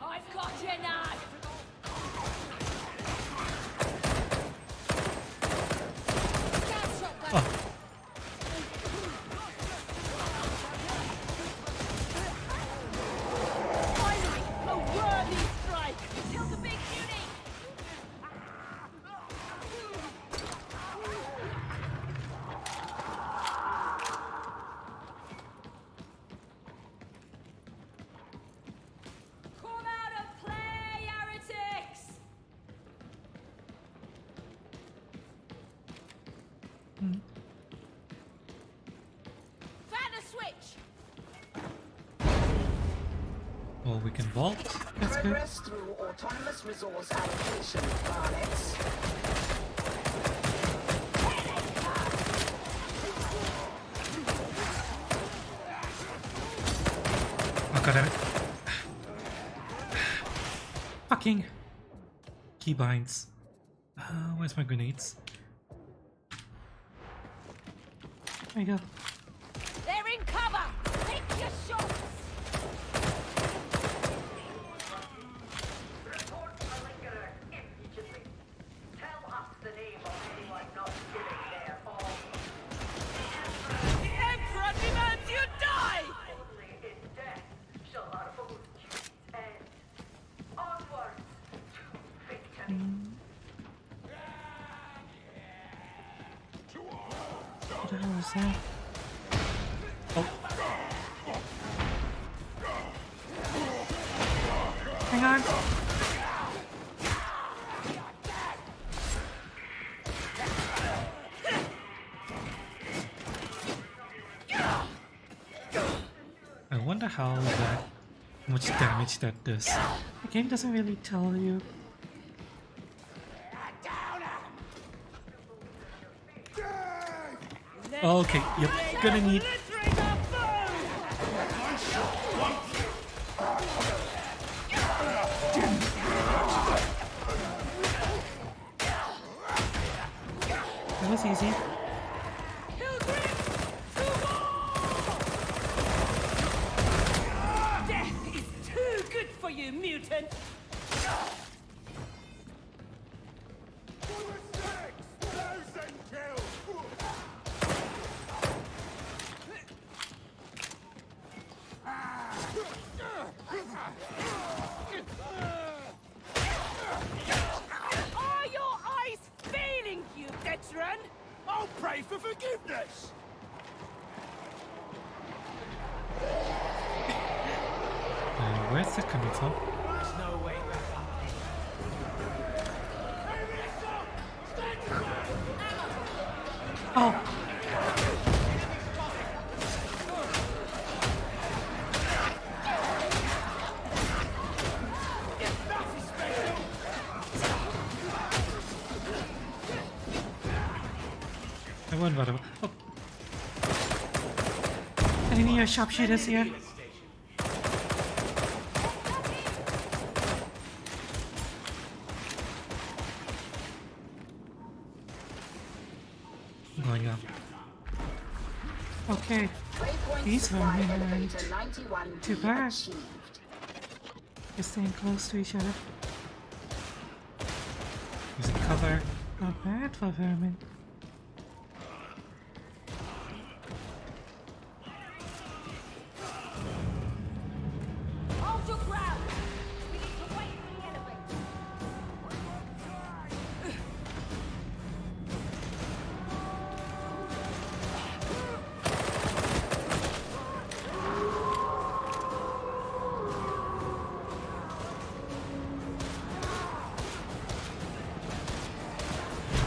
I've got you now! Finally, a worthy strike! Kill the big beauty! Come out and play, heretics! Fan a switch! well, we can vault. That's good. Progress through autonomous resource allocation, varlets. Oh god damn it. Fucking keybinds. Where's my grenades? There you go. They're in cover! Pick your shots! Report malingerer immediately. Tell us the name of anyone not giving their all. The Emperor demands you die! Only in death shall our old duties end. Onwards to victory. What the hell is that? Hang on. I wonder how much damage that does. The game doesn't really tell you. Okay, yep, gonna need. Glittering our foe! That was easy. Pilgrims, to war! Death is too good for you, mutant! Are your that coming from? There's no way back up. Oh! I won't bother. Oh. Any sharpshooters here? Going up. Okay. These vermin aren't too bad. They're staying close to each other. Using cover. Not bad for vermin. Hold your ground! We need to wait for the elevator.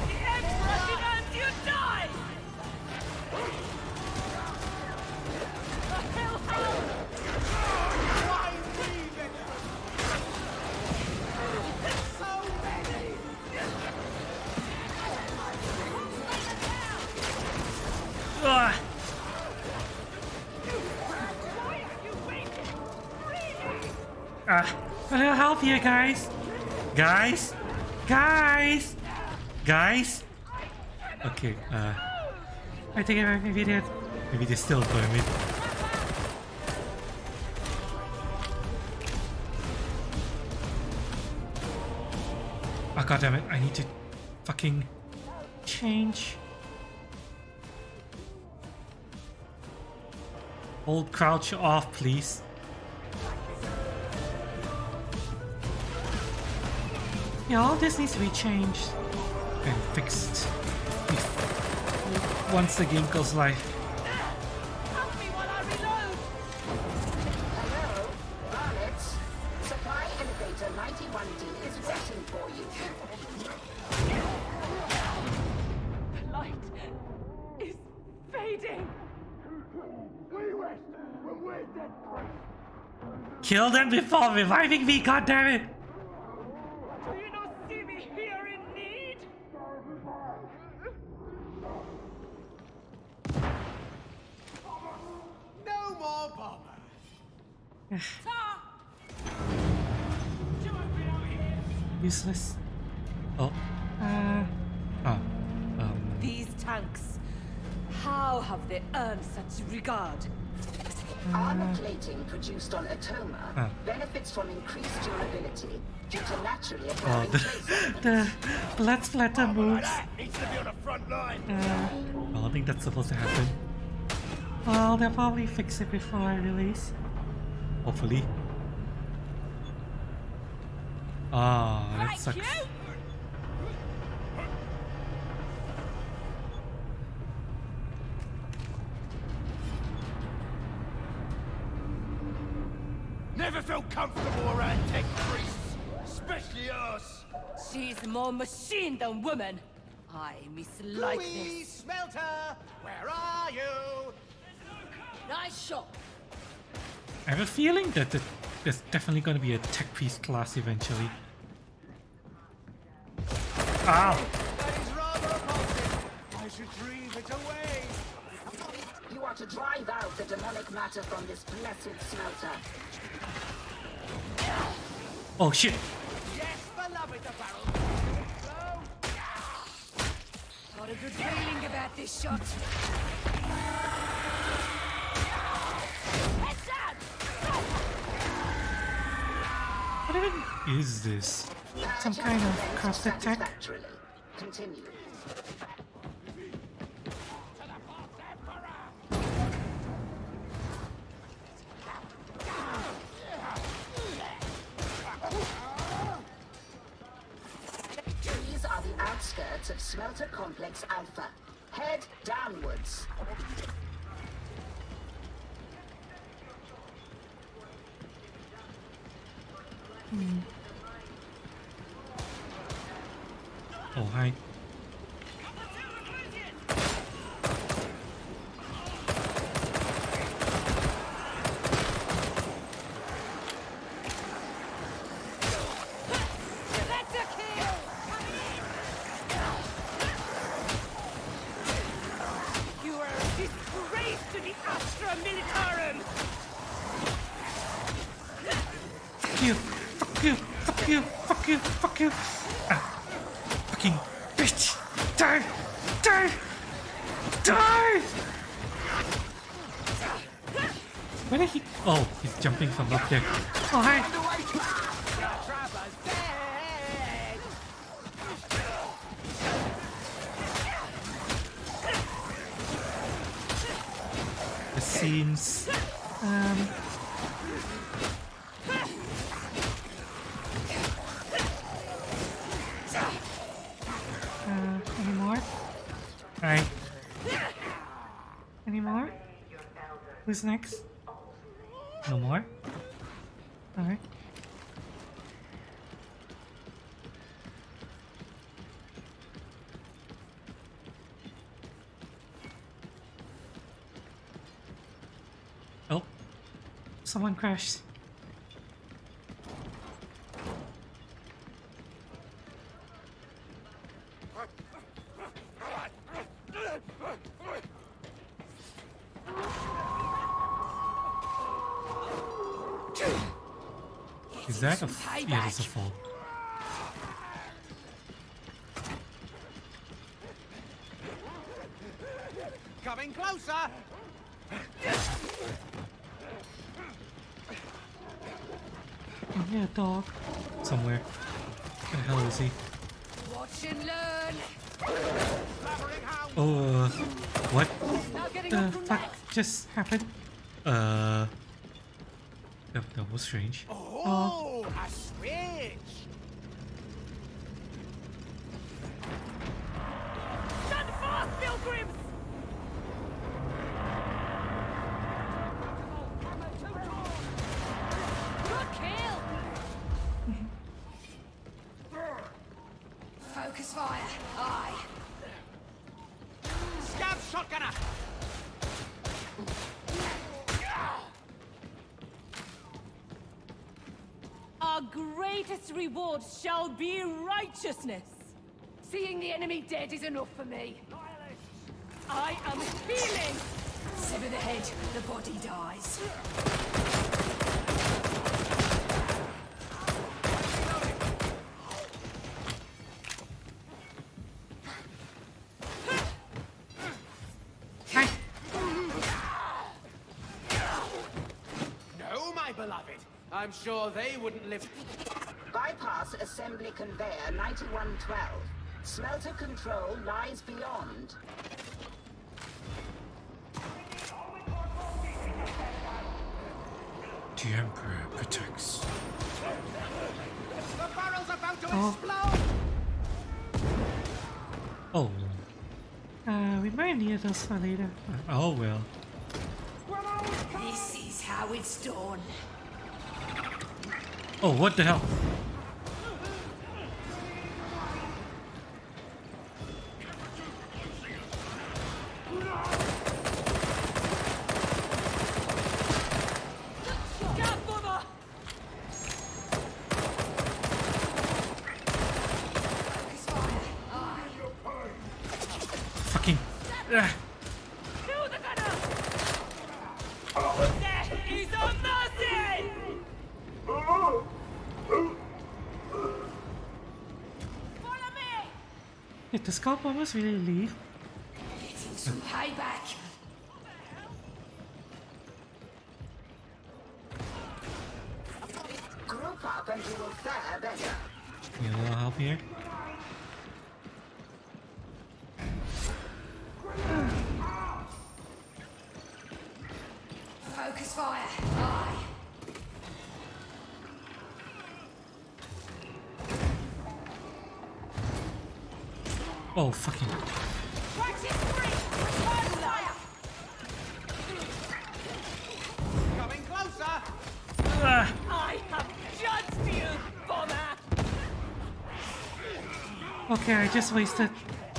The Emperor demands you die! The hellhound! Ah! A little help here, guys! Guys! Guys! Guys! Okay, I think maybe they're still vermin. Oh god damn it, I need to fucking change. Hold crouch off, please. Yeah, all this needs to be changed and fixed once the game goes live. Help me while I reload! Hello, Barnett. Supply elevator 91D is waiting for you. The light is fading. Kill them before reviving me, goddammit! Do you not see me here in need? No more bother. Useless. Oh. These tanks, how have they earned such regard? Armor plating produced on Atoma benefits from increased durability due to naturally Oh, occurring trace the blood splatter moves. Needs to be on the front line. I don't think that's supposed to happen. Well, they'll probably fix it before I release. Hopefully. Ah, that sucks. Never felt comfortable around tech priests, especially us. She's more machine than woman. I mislike Louis this. Smelter, where are you? Nice shot. I have a feeling that there's definitely going to be a tech priest class eventually. Ow! That is rather repulsive. I should drive it away. You are to drive out the demonic matter from this blessed smelter. Oh shit! Yes, beloved, the barrel. Got a good feeling about this shot. What even is this? Some kind of crafted tech? Satisfactorily. Continue. These are the outskirts of Smelter Complex Alpha. Head downwards. Oh, hi. That's a kill! You are a disgrace to the Astra Militarum! Fuck you! Fuck you! Fuck you! Fuck you! Fuck you! Ah, fucking bitch! Die! Die! Die! Where did he? Oh, he's jumping from up there. Oh, hi! Trapper's dead! It seems. Any more? Hi. Any more? Who's next? No more? Alright. Oh, Someone crashed. is that a? Yeah, it's a fall. Coming closer! Oh yeah, dog. Somewhere. Where the hell is he? Watch and learn! Blabbering hound! Oh, what? Now getting The up from fuck that! just happened? That was strange. Oh, a switch! Stand fast, pilgrims! Good kill! Focus fire. Aye. Scab shotgunner! Our greatest reward shall be righteousness. Seeing the enemy dead is enough for me. I am healing. Sever the head, the body dies. No, my beloved. I'm sure they wouldn't live. Bypass assembly conveyor 9112. Smelter control lies beyond. The Emperor protects. The barrel's about to explode! Oh. We might need those for later. Oh well. This is how it's done. Oh, what the hell? Fucking. Kill the gunner! There is a mercy! Follow me! Did the scout bombers really leave? Getting some payback. Group up and you will fare better. Need a little help here? Focus fire. Aye. Oh, fucking. Practice free! Fire fire! Coming closer! I have judged you! Okay, I just wasted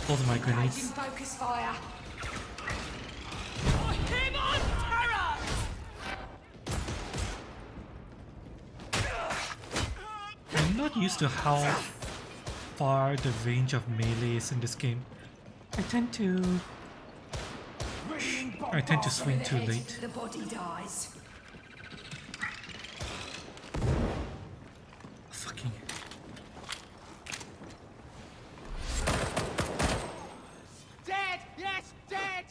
both of my grenades. Focus fire. Him on terror! I'm not used to how far the range of melee is in this game. I tend to swing too late. The body dies. Fucking. Dead! Yes, dead!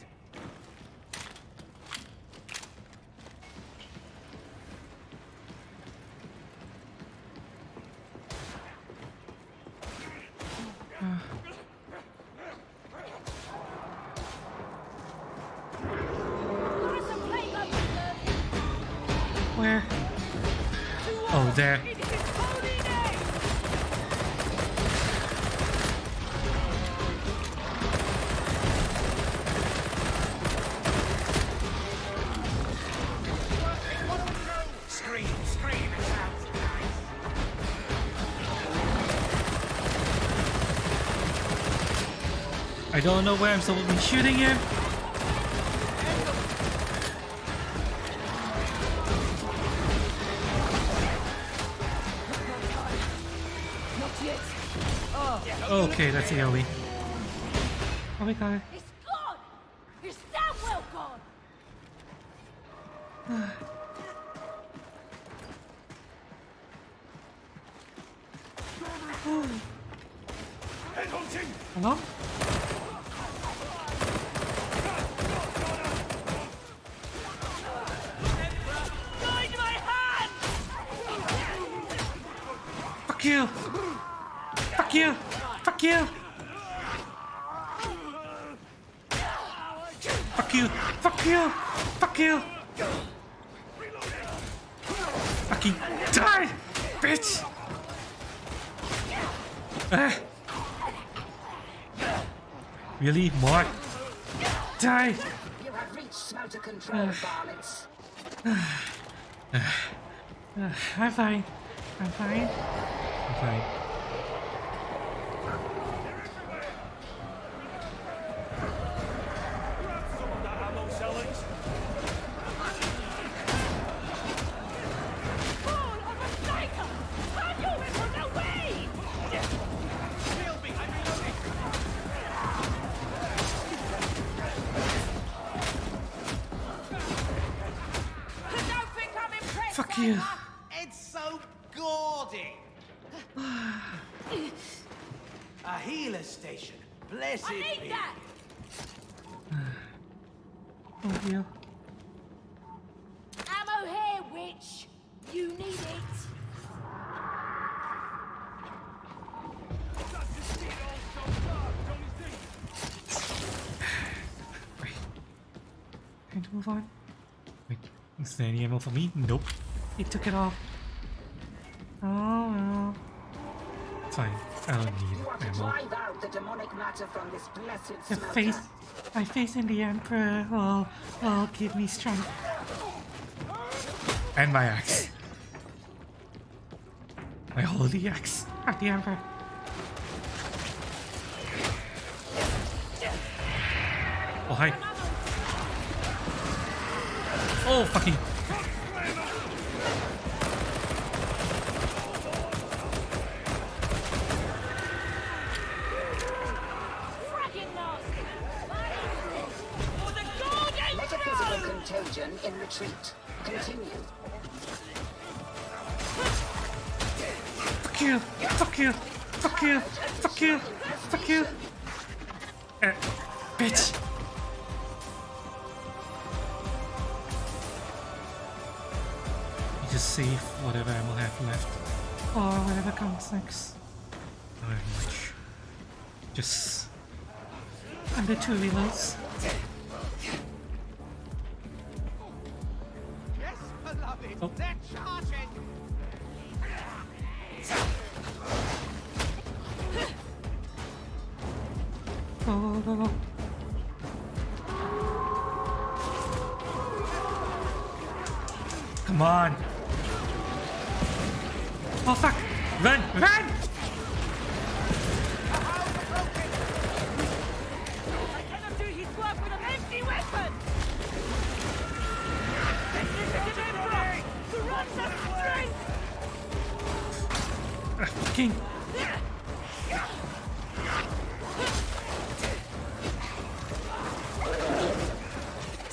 where? Oh, there. In his holy name! Scream, scream, it sounds nice. I don't know where I'm supposed to be shooting him. Okay, that's AoE. Oh my god. It's gone! It's damn well gone! Hello? Guide my hand! Fuck you! Fuck you! Fuck you! Fuck you! Fuck you! Fuck you! Fucking die! Bitch! Really? More? Die! You have reached smelter control, varlets. I'm fine. I'm fine. I'm fine. Fool of a psycho! Turn your weapon away! Shield me, I'm reloading. Don't think I'm impressed! Fuck you. It's so gaudy. A healer station. Blessed I need be. that! Oh dear. Ammo here, witch! You need it! Time to move on. Wait, is there any ammo for me? Nope. He took it all. Oh well. It's fine. I don't need You are to ammo. drive out the demonic matter from this blessed The smelter. face, my faith in the Emperor will give me strength. And my axe. My holy axe of the Emperor. Oh, hi. Oh, fucking. Fragging nasty! For the golden Metaphysical throne! contagion in retreat. Continue. Fuck you! Fuck you! Fuck you! Fuck you! Fuck you! Bitch! You just save whatever ammo I have left. Or whatever comes next. Not very much. Just. Under 2 reloads. Yes, beloved. Oh. They're charging. Go, go, go, go. Come on. Oh fuck! Run! Run! Fucking.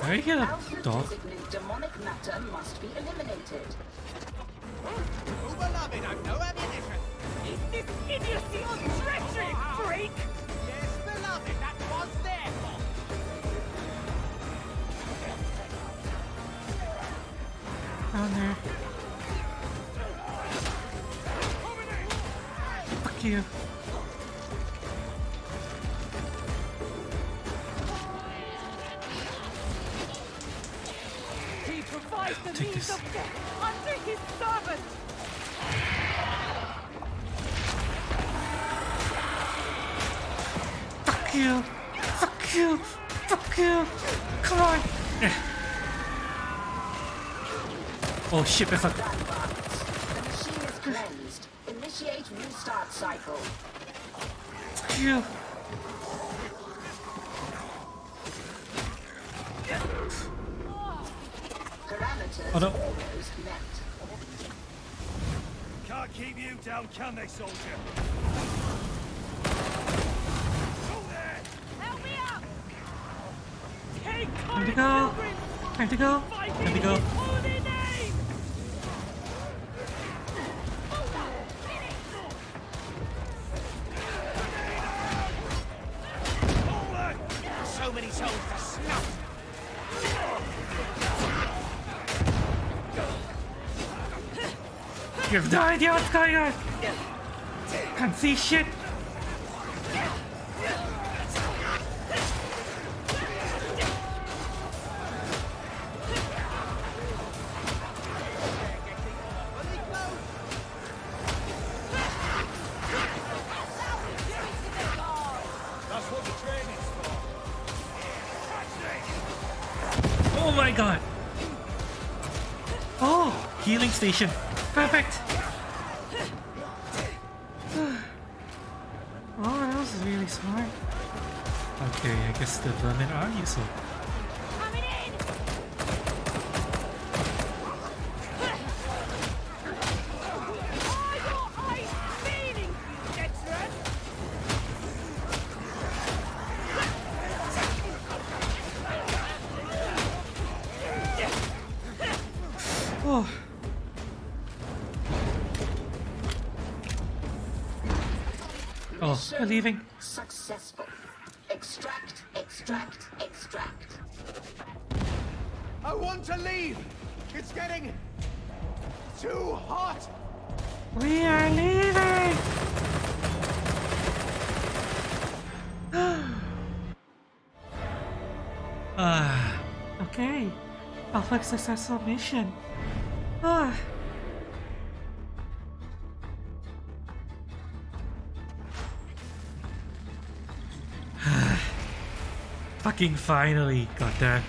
Are you here, dog? Alpha-designated demonic matter must be eliminated. Oh, beloved, I've no ammunition. Is this idiocy or treachery, freak? Yes, beloved, that was their fault. Down there. Fuck you. He provides the Take means this. of death unto his servant. Fuck you. Fuck you. Fuck you. Come on. Eh. Oh shit, that's a... The machine is cleansed. Initiate restart cycle. Fuck you. Parameters Oh no. almost met. Can't keep you down, can they, soldier? Help me out! Take Time to courage, go. pilgrims! Time to go. Fight Time to in go. his holy name! So many souls to snuff. You have no idea what's going on. Can't see shit. That's what the training's for. Oh my god. Oh, healing station. Perfect. Oh, that was really smart. Okay, I guess the vermin are useful. Coming in! Are your eyes feeling you, veteran? Oh. Oh, we're leaving. Successful. Extract, extract, extract. I want to leave. It's getting too hot. We are leaving. Ah. Okay. Alpha successful mission. Ah. Fucking finally, goddamn.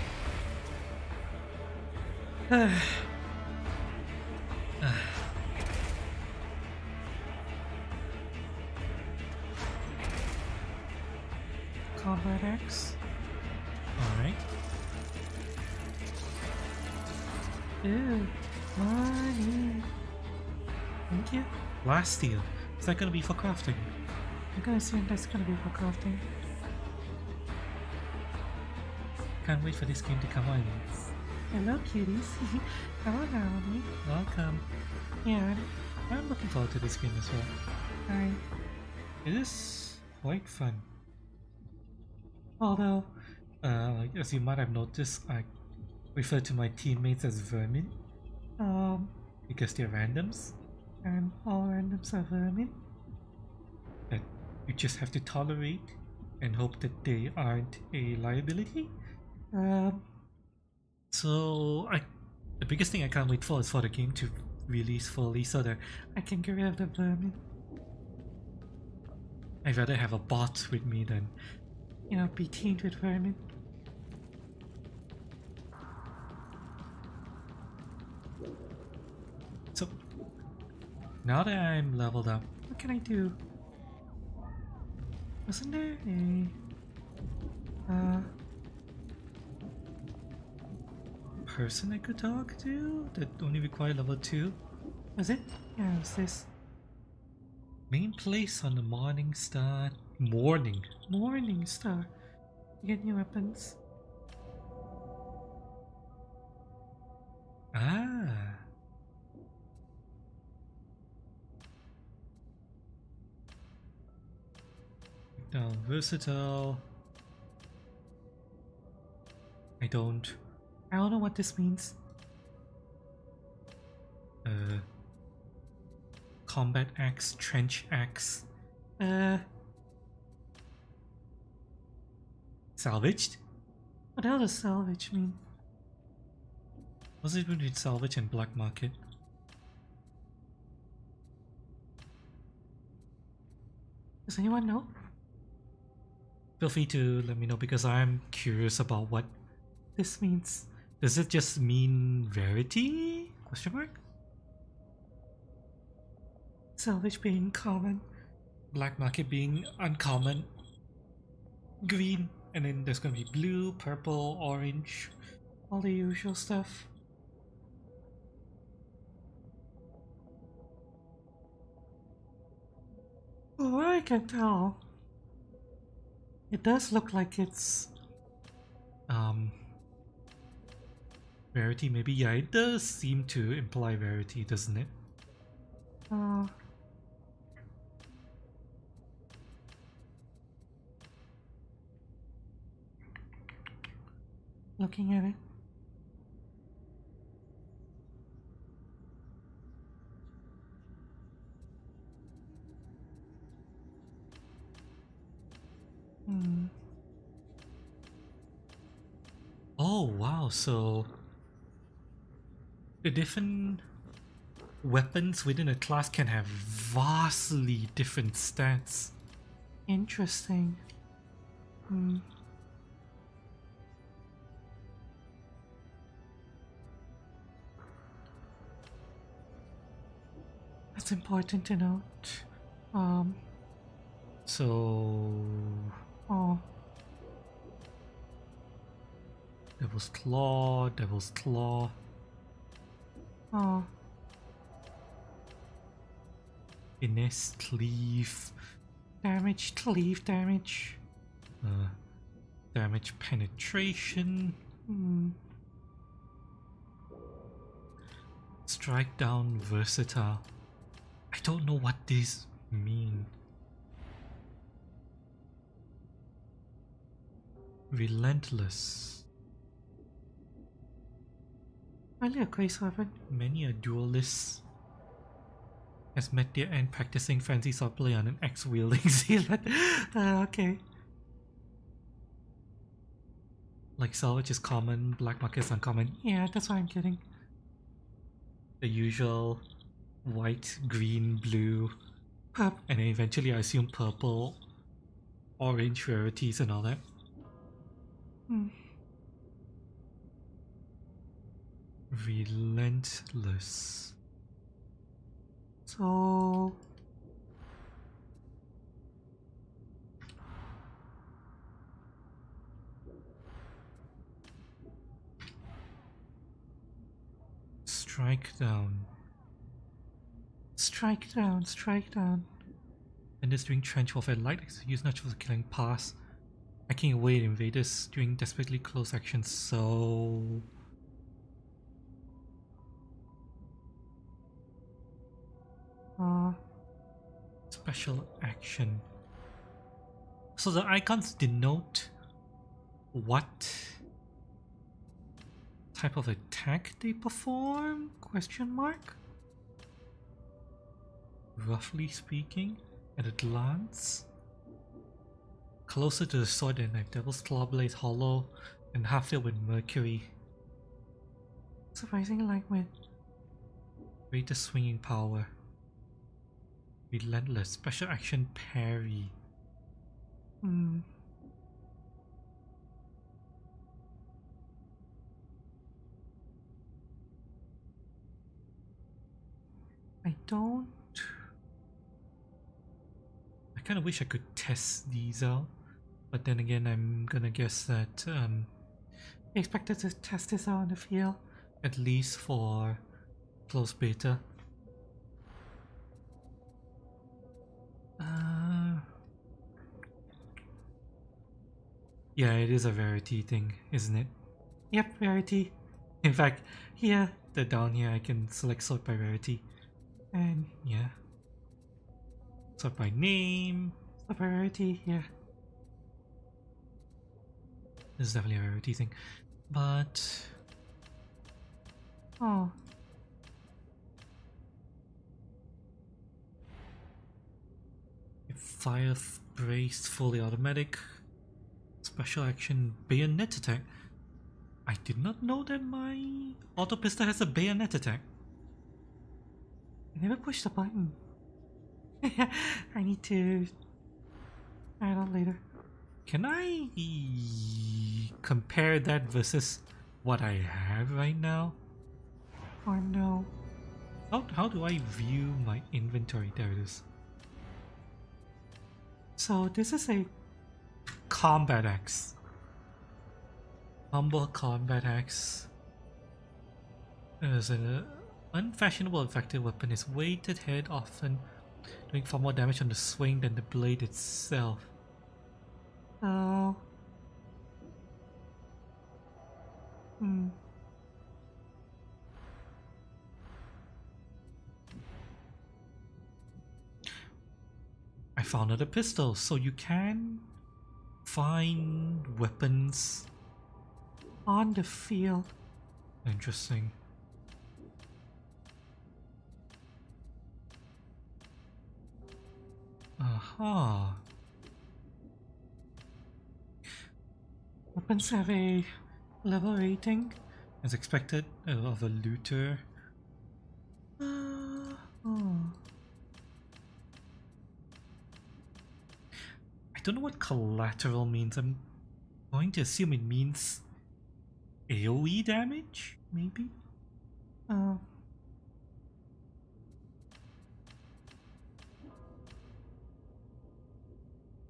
Combat X. Alright. Ew, money. Thank you. Last steel. Is that gonna be for crafting? I'm gonna assume that's gonna be for crafting. Can't wait for this game to come on. Hello, cuties. Hello, Naomi. Welcome. Yeah, I'm looking forward to this game as well. Hi. It is quite fun. Although, as you might have noticed, I refer to my teammates as vermin. Because they're randoms. And all randoms are vermin. That you just have to tolerate and hope that they aren't a liability. So the biggest thing I can't wait for is for the game to release fully so that I can get rid of the vermin. I'd rather have a bot with me than, you know, be teamed with vermin. So, now that I'm leveled up, what can I do? Wasn't there a person I could talk to that only required level 2? Was it? Yeah, it was this. Main place on the Morning Star. Morning. Morning Star. You get new weapons. Ah. Down versatile. I don't know what this means. Combat axe, trench axe. Salvaged? What the hell does salvage mean? What's it between salvage and black market? Does anyone know? Feel free to let me know because I'm curious about what This means. does it just mean rarity? Question mark? Salvage being common. Black market being uncommon. Green, and then there's gonna be blue, purple, orange. All the usual stuff. From what I can tell, it does look like it's Rarity maybe? Yeah, it does seem to imply rarity, doesn't it? Looking at it. Oh wow, so the different weapons within a class can have vastly different stats. Interesting. That's important to note. So Oh, Devil's Claw, Devil's Claw. oh, Finesse, Cleave, damage, cleave damage. damage penetration, strike down, versatile. I don't know what these mean. Relentless. Only a grace weapon. Many a duelist has met their end practicing fancy swordplay on an axe-wielding zealot. Okay. Like salvage is common, black market is uncommon. Yeah, that's what I'm getting. The usual white, green, blue, Purp. and then eventually I assume purple, orange rarities and all that. Relentless. So Strike down. strike down, strike down. And this during trench warfare, light use natural killing pass, hacking away at invaders during desperately close action. So special action. So the icons denote what type of attack they perform? Question mark? Roughly speaking, at a glance. Closer to the sword and knife, Devil's Claw Blade hollow and half filled with mercury. Surprisingly lightweight. Greater swinging power. Relentless. Special action parry. I kind of wish I could test these out, but then again I'm gonna guess that Expected to test this out in the field. at least for close beta. Yeah, it is a rarity thing, isn't it? Yep, rarity. In fact, here, down here, I can select sort by rarity. And yeah. Sort by name, sort by rarity, yeah. This is definitely a rarity thing. But... oh. Fire brace, fully automatic. Special action, bayonet attack. I did not know that my auto pistol has a bayonet attack. I never pushed the button. I need to try it out later. Can I compare that versus what I have right now? Or no? How do I view my inventory? There it is. So this is a Combat axe. Humble combat axe. As an unfashionable effective weapon, its weighted head often doing far more damage on the swing than the blade itself. oh. I found another pistol, so you can find weapons On the field. Interesting. Aha. Weapons have a level rating. As expected of a looter. I don't know what collateral means. I'm going to assume it means AoE damage, maybe?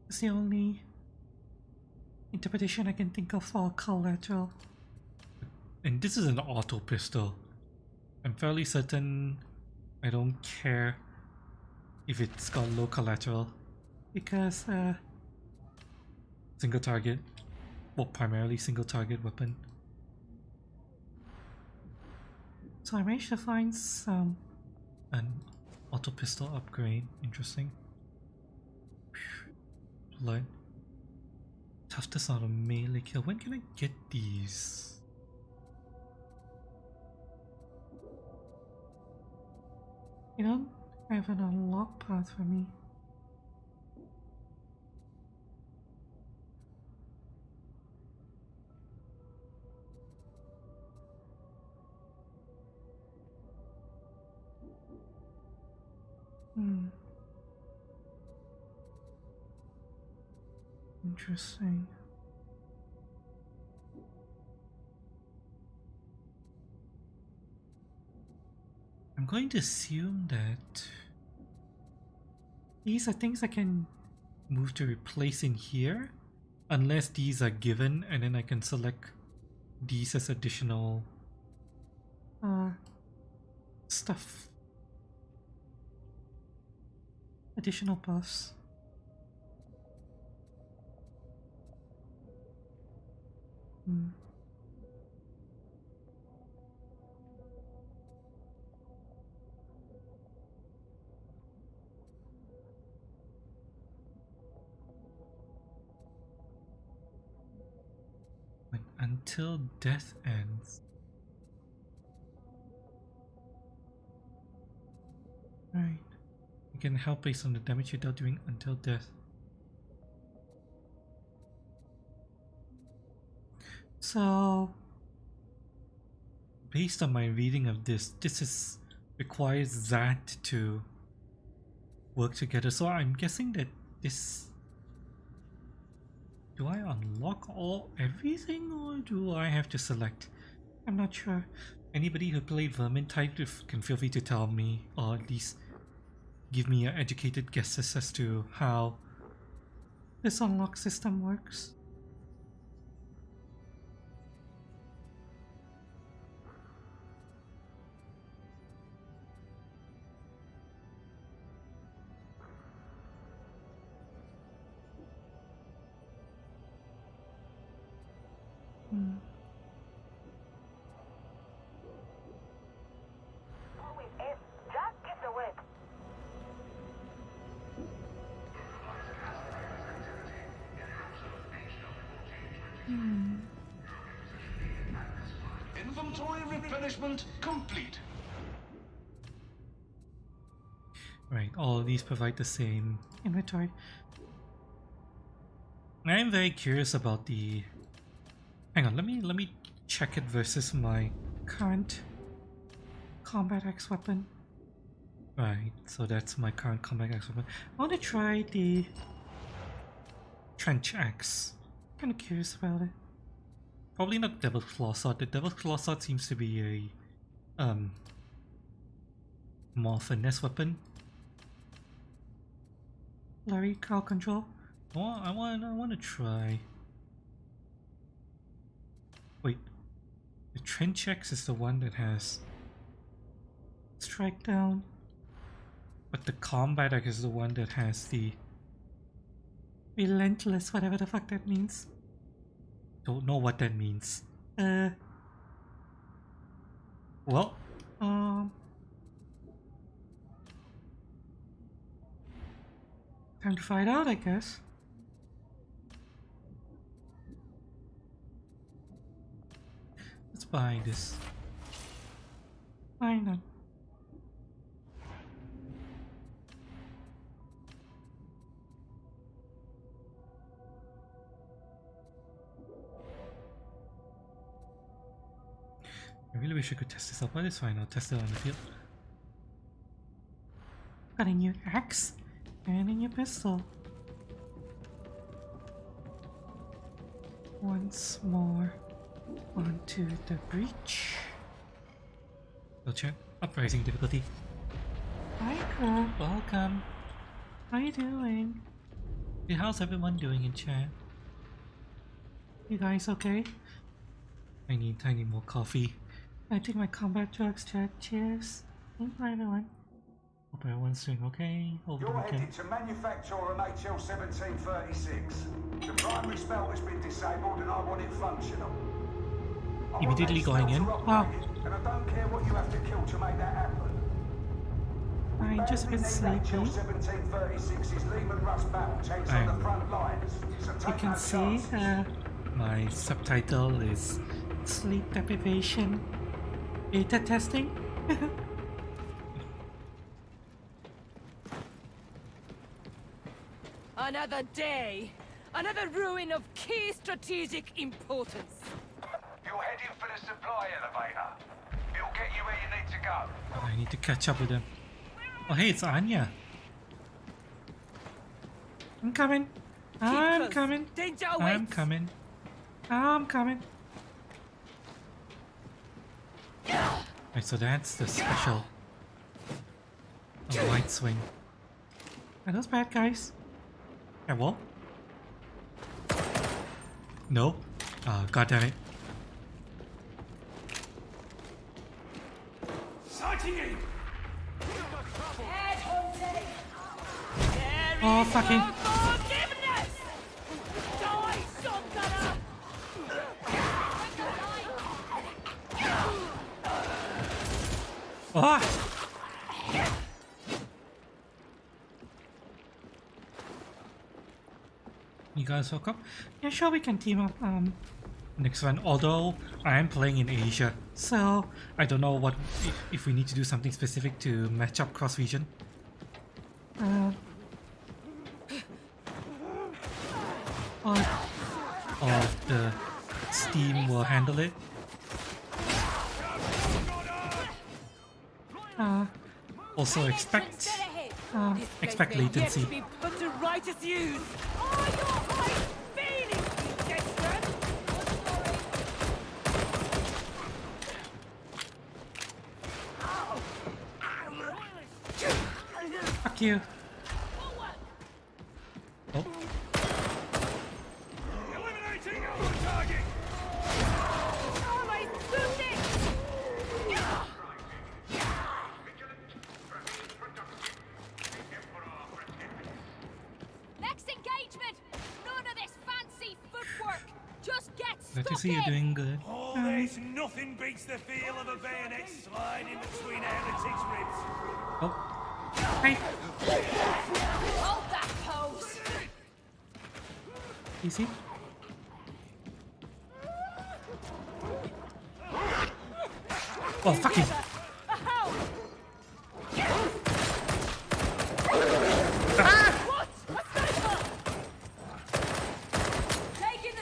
It's the only interpretation I can think of for collateral. And this is an auto pistol. I'm fairly certain I don't care if it's got low collateral. Because Single target. Well, primarily single target weapon. so I managed to find some An auto pistol upgrade. Interesting. Blood. Toughness on a melee kill. When can I get these? you don't have an unlock path for me. Interesting. I'm going to assume that These are things I can move to replace in here, unless these are given, and then I can select these as additional stuff. Additional buffs. Until death ends. Right. You can help based on the damage you dealt during until death. So Based on my reading of this requires that to work together. So I'm guessing that this... Do I unlock everything, or do I have to select? I'm not sure. Anybody who played Vermintide can feel free to tell me, or at least give me an educated guesses as to how This unlock system works. Inventory replenishment complete. Right, all of these provide the same inventory. I'm very curious about the... Hang on, let me check it versus my current combat axe weapon. Right, so that's my current combat axe weapon. I want to try the trench axe. Kind of curious about it. Probably not Devil's Claw Sword. The Devil's Claw Sword seems to be a more finesse weapon. Larry, crowd control. I want to try. Wait, the trench axe is the one that has strike down, but the combat axe is the one that has the relentless, whatever the fuck that means. Don't know what that means. Well, time to find out, I guess. Let's buy this. Why not? I really wish I could test this out, but it's fine, I'll test it on the field. Got a new axe and a new pistol. Once more onto the breach. We'll check uprising difficulty. Hi girl, welcome. How you doing? Hey, how's everyone doing in chat? You guys okay? I need more coffee. I take my combat drugs, chat. Cheers. Thank you everyone. Hope everyone's doing okay over the You're weekend. headed to manufacture an HL1736. The primary smelt has been disabled and I want it functional. I want Immediately that going in. smelter Wow. operated, and I don't care what you have to kill to make that happen. I'm just a bit sleepy. HL1736's Lehman Russ battle tanks on the front lines. So You take can no see chances. my subtitle is sleep deprivation beta testing. Another day, another ruin of key strategic importance. You're heading for the supply elevator. It'll get you where you need to go. I need to catch up with them. Oh hey, it's Anya. I'm coming. I'm close. coming. Danger I'm awaits. coming. I'm coming. Right, so that's the special. A wide swing. Are those bad guys? Yeah, well. No. God damn it. Sighting aim! Oh, fucking. Forgiveness! Die, son-gunner! Ah! You guys woke up? Yeah, sure, we can team up next one. Although I am playing in Asia, so I don't know what if we need to do something specific to match up cross region. Or the Steam will handle it. Also expect latency. Be put to righteous use. Are your eyes feeling desperate? Fuck you. Oh. Eliminating our target! Always boosting! Next engagement! None of this fancy footwork! Just get Glad to stuck see you're in! doing good. Oh, there's nothing beats the feel of a bayonet sliding between a heretic's ribs. Oh. Hey. Hold that pose! Easy. Oh, fucking.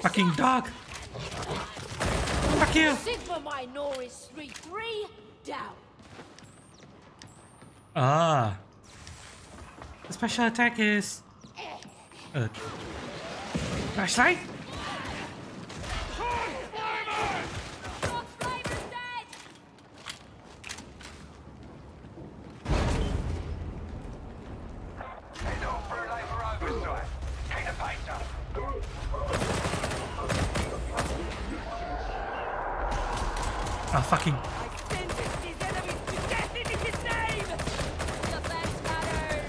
Fucking dog! Fuck you! Sigma Minoris 3-3 down. Ah. The special attack is... flashlight? Head on for a labour oversight. Keep the pace up. Ah, fucking. I sentence these enemies to death in his name! Defense matters.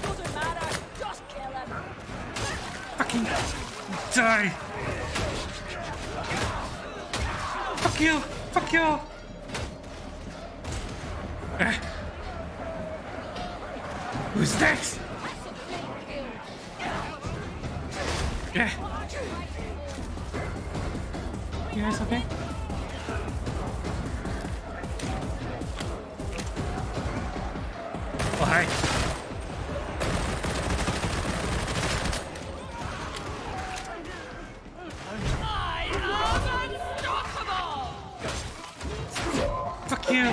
Doesn't matter. Just kill him. Fucking die! Fuck you! Fuck you! Who's next? That's a big kill. Yeah. You guys okay? Oh, hi. I am unstoppable! Fuck you!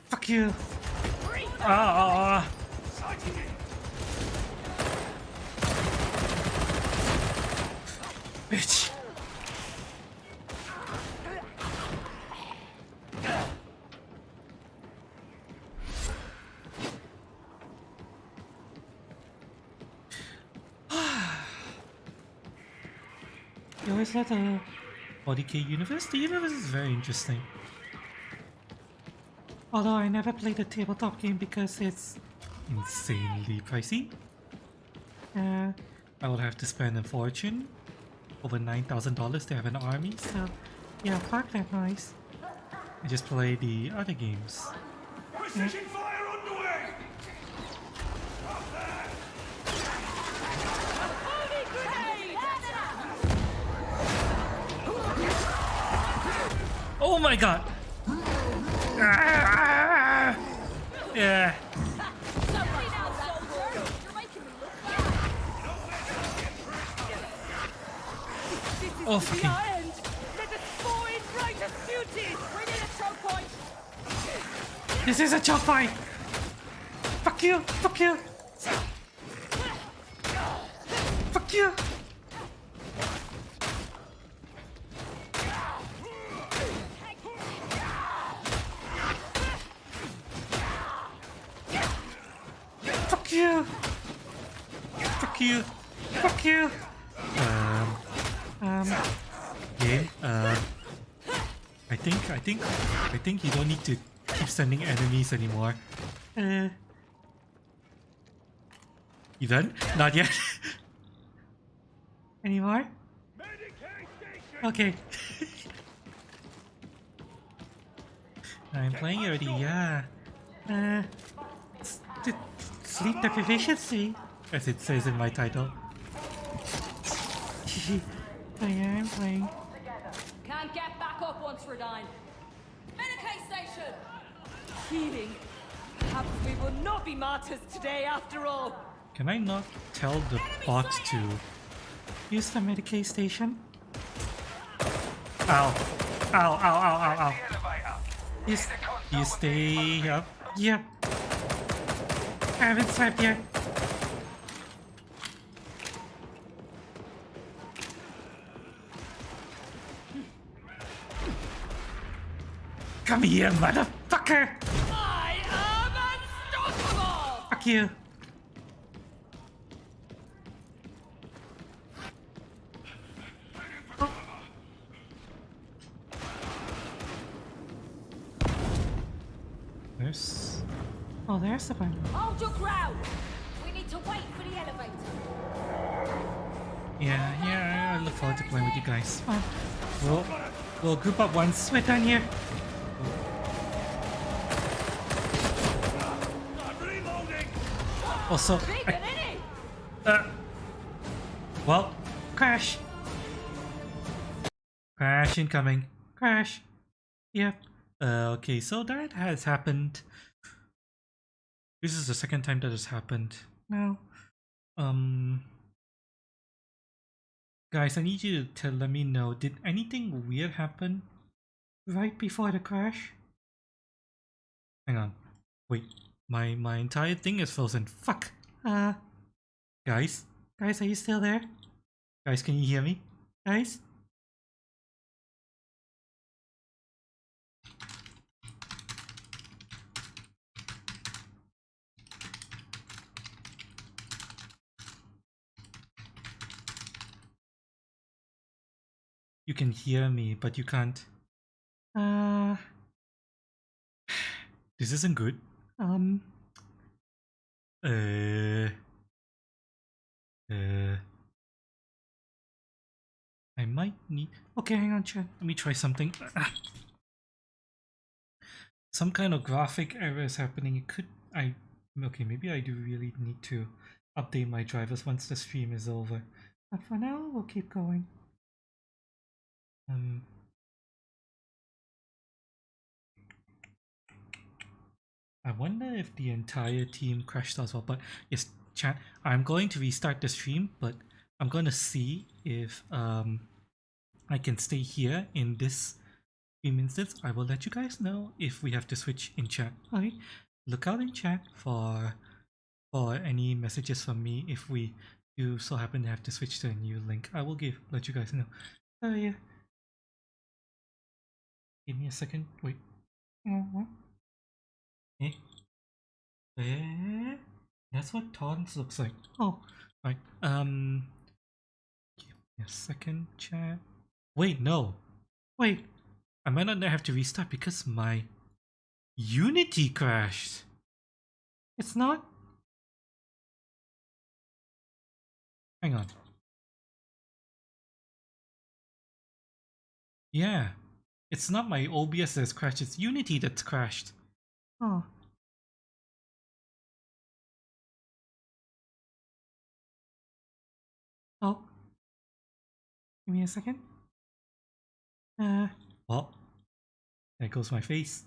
Fuck you! Ah! Bitch! You always like the 40K universe? The universe is very interesting. Although I never played a tabletop game because it's insanely pricey. I would have to spend a fortune, over $9,000 to have an army, so yeah, fuck that noise. I just play the other games. Precision fire underway! Holy grenade! Oh my god! Ah! Yeah. Sorry now, soldier. You're making me look bad. This is Oh, the fucking. end! Let us fall in righteous duty! We need a choke point. This is a choke fight! Fuck you! Fuck you! Fuck you! Fuck you! Fuck you! Fuck you! Game. I think you don't need to keep sending enemies anymore. You done? Not yet. Any more? Okay. I'm playing already, yeah. Sleep deprivation 3, as it says in my title. I am playing. Can't get back up once we're dying. Medicaid station. Healing. Perhaps we will not be martyrs today after all. Can I not tell the bot to use the Medicaid station? Ow. Ow, ow, ow, ow, ow. You stay up. Yep. I haven't slept yet. Come here, motherfucker! I am unstoppable! Fuck you. There's... Oh, there's the button. Hold your ground. We need to wait for the elevator. Yeah, I look forward to playing with you guys. We'll group up once we're done here. Also, well, crash. Crash. Crash incoming. Crash. Yep. Okay, so that has happened. This is the second time that has happened. Now, guys, I need you to let me know, did anything weird happen right before the crash? Hang on. Wait, my entire thing is frozen. Fuck. Guys? Guys, are you still there? Guys, can you hear me? Guys? You can hear me, but you can't. This isn't good. I might need. Okay, hang on, chat. Let me try something. Some kind of graphic error is happening. It could. Okay, maybe I do really need to update my drivers once the stream is over. But for now, we'll keep going. I wonder if the entire team crashed as well. But yes, chat. I'm going to restart the stream, but I'm going to see if I can stay here in this stream instance. I will let you guys know if we have to switch in chat. Okay, look out in chat for any messages from me if we do so happen to have to switch to a new link. I will let you guys know. Oh yeah. Give me a second. Wait. What? That's what Taunts looks like. Oh, right. Give me a second, chat. Wait, no. Wait. I might not have to restart because my Unity crashed. It's not? Hang on. Yeah. It's not my OBS that's crashed, it's Unity that's crashed. Oh. Oh. Give me a second. Well, there goes my face.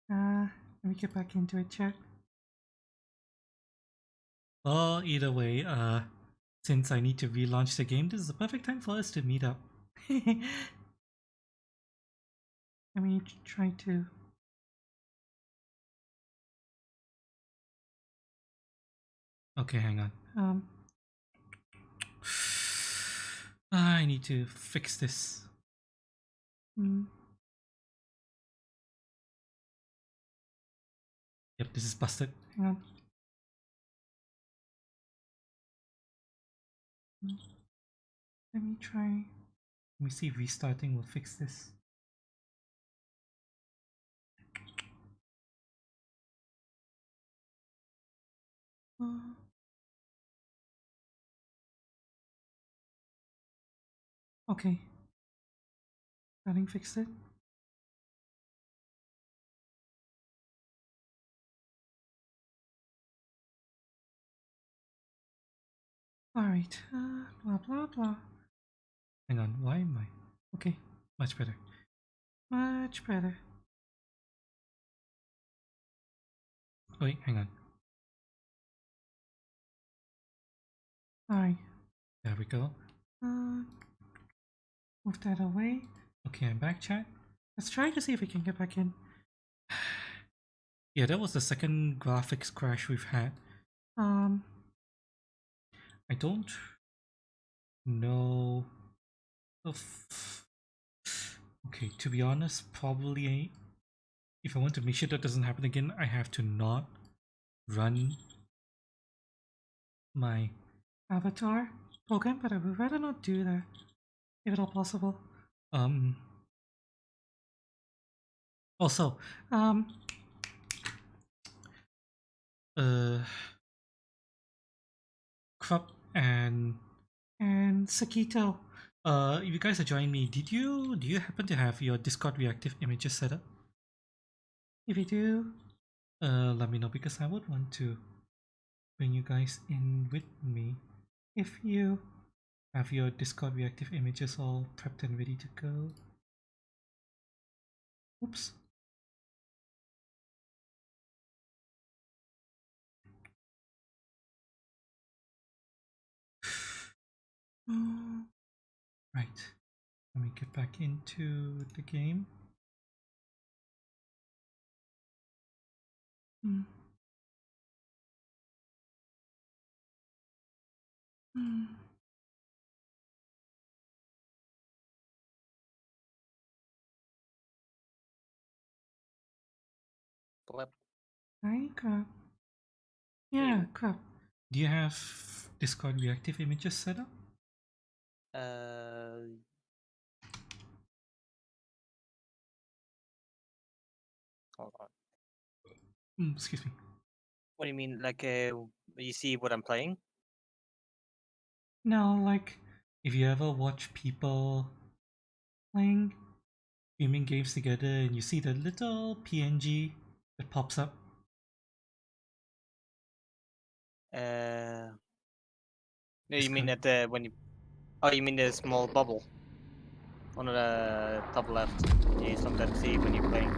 Let me get back into it, chat. Well, either way, since I need to relaunch the game, this is the perfect time for us to meet up. Let me try to... Okay, hang on. I need to fix this. Yep, this is busted. Hang on. Let me try. Let me see if restarting will fix this. Okay. Starting fixed it. Alright, blah blah blah. Hang on, why am I? Okay, much better. Much better. Wait, hang on. Alright, there we go. Move that away. Okay, I'm back, chat. Let's try to see if we can get back in. Yeah, that was the second graphics crash we've had. I don't know if... Okay, to be honest, probably if I want to make sure that doesn't happen again, I have to not run my avatar program, but I would rather not do that if at all possible. Also, Krupp and Sakito, if you guys are joining me, do you happen to have your Discord reactive images set up? If you do, let me know because I would want to bring you guys in with me. If you have your Discord reactive images all prepped and ready to go. Oops. Right. Let me get back into the game. Hmm. Hmm. Blip. Hi, Crab. Yeah, Crab. Do you have Discord reactive images set up? Hold on. Excuse me. What do you mean? Like, you see what I'm playing? No, like, if you ever watch people playing streaming games together and you see the little PNG that pops up. No, you Discord. mean at the when you? Oh, you mean the small bubble on the top left? You sometimes see when you're playing.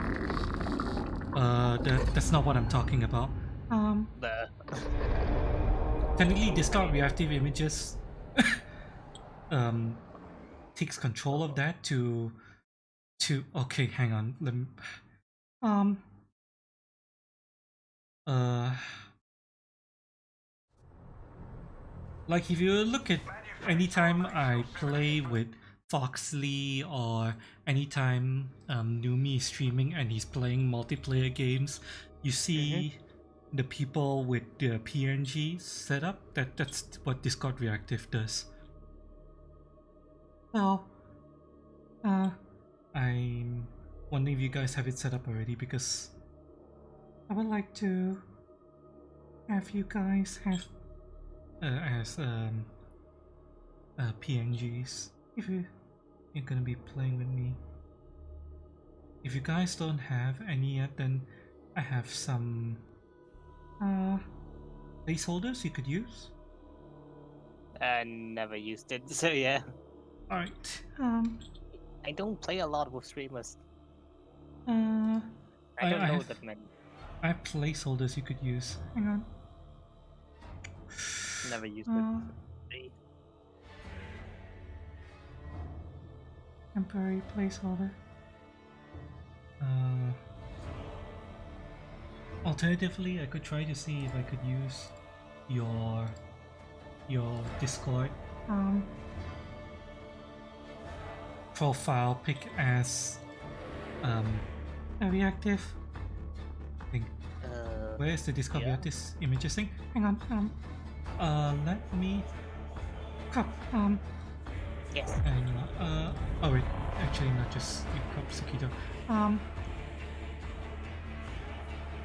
That's not what I'm talking about. The Technically, Discord reactive images takes control of that to okay, hang on, let me like if you look at anytime I play with Foxley or anytime Numi is streaming and he's playing multiplayer games, you see the people with the PNG set up. That's what Discord reactive does. Well, I'm wondering if you guys have it set up already, because I would like to have you guys have as PNGs if you're gonna be playing with me. If you guys don't have any yet, then I have some placeholders you could use. I never used it, so yeah. Alright. I don't play a lot with streamers. I don't know have, that many. I have placeholders you could use. Hang on. Never used it. Temporary placeholder. Alternatively, I could try to see if I could use your Discord profile pic as a reactive thing. Where is the Discord reactive images thing? Hang on. Let me. Crap. Yes. And oh wait, actually not just Crap Sakito.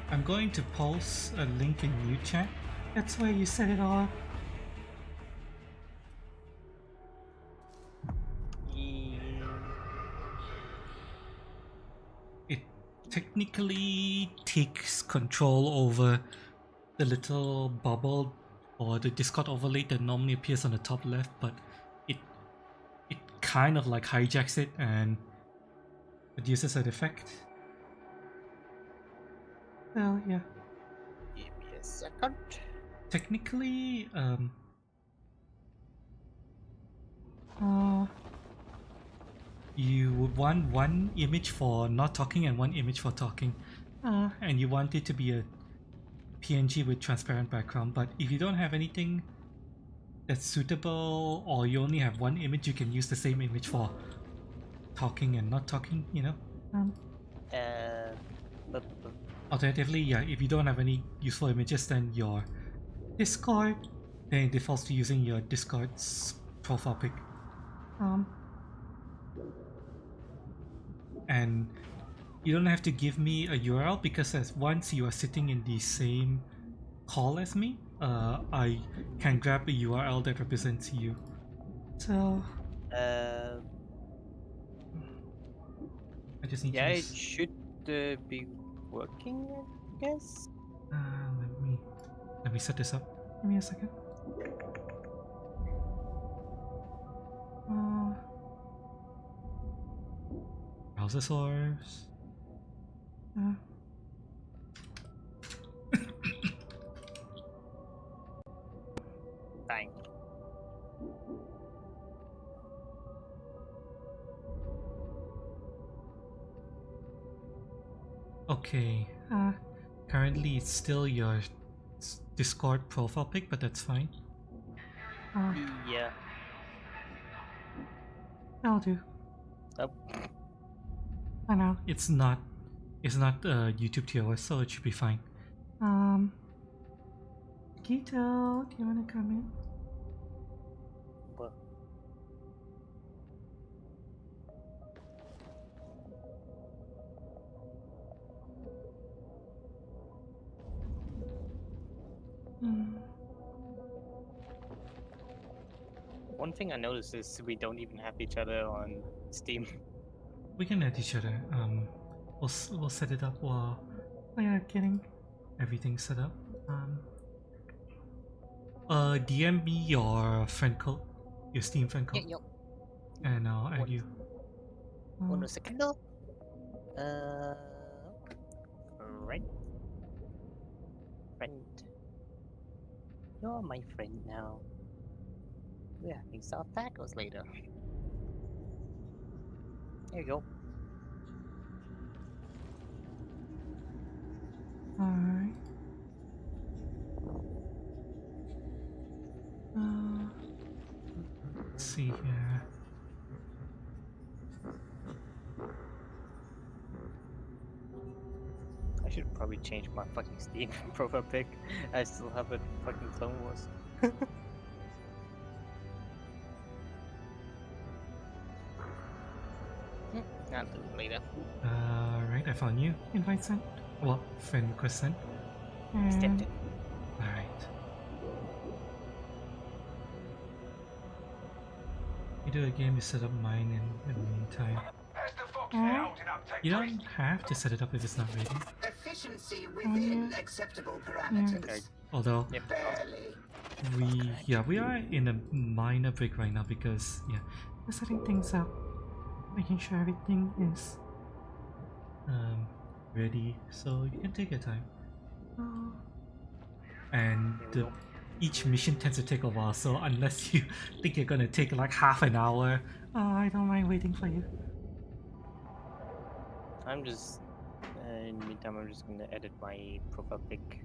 I'm going to post a link in new chat. That's where you set it all up. It technically takes control over the little bubble or the Discord overlay that normally appears on the top left, but it kind of like hijacks it and produces an effect. Well, yeah. Give me a second. Technically, you would want one image for not talking and one image for talking, and you want it to be a PNG with transparent background. But if you don't have anything that's suitable, or you only have one image, you can use the same image for talking and not talking, you know. Alternatively, yeah, if you don't have any useful images, then your Discord, then it defaults to using your Discord's profile pic. And you don't have to give me a URL, because as once you are sitting in the same call as me, I can grab a URL that represents you. So I just need to it should be working, I guess. Let me set this up. Give me a second. Browser source. Bang. Okay. Currently, it's still your Discord profile pic, but that's fine. Yeah. That'll do. Nope. I know. It's not YouTube TOS, so it should be fine. Gito, do you want to come in? What? One thing I noticed is we don't even have each other on Steam. We can add each other. We'll set it up while getting everything's set up. DM me your friend code, your Steam friend code, and I'll add you. One second. Friend. You're my friend now. We're having soft tacos later. There you go. Alright. Let's see here. I should probably change my fucking Steam profile pic. I still have it fucking Clone Wars. I'll do it later. Right, I found you. Invite sent. Well, friend request sent. Accepted. Alright. You do a game, you set up mine in the meantime. You don't have to set it up if it's not ready. Efficiency within acceptable parameters. Although, Barely. we are in a minor break right now because, We're setting things up. Making sure everything is ready, so you can take your time. And each mission tends to take a while, so unless you think you're gonna take like half an hour, I don't mind waiting for you. I'm just in the meantime I'm just gonna edit my profile pic.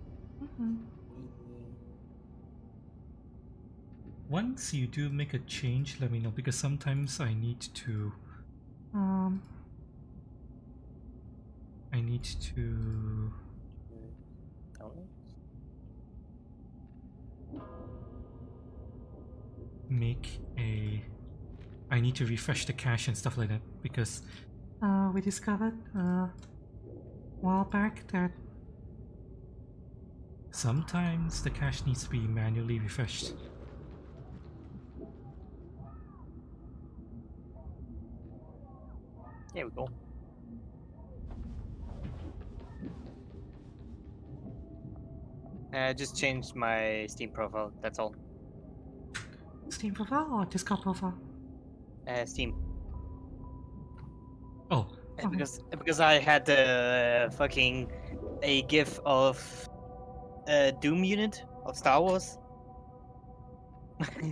Once you do make a change, let me know because sometimes I need to I need to refresh the cache and stuff like that because we discovered a while back that sometimes the cache needs to be manually refreshed. There we go. I just changed my Steam profile, that's all. Steam profile or Discord profile? Steam. Oh. Because I had fucking a GIF of Doom unit of Star Wars,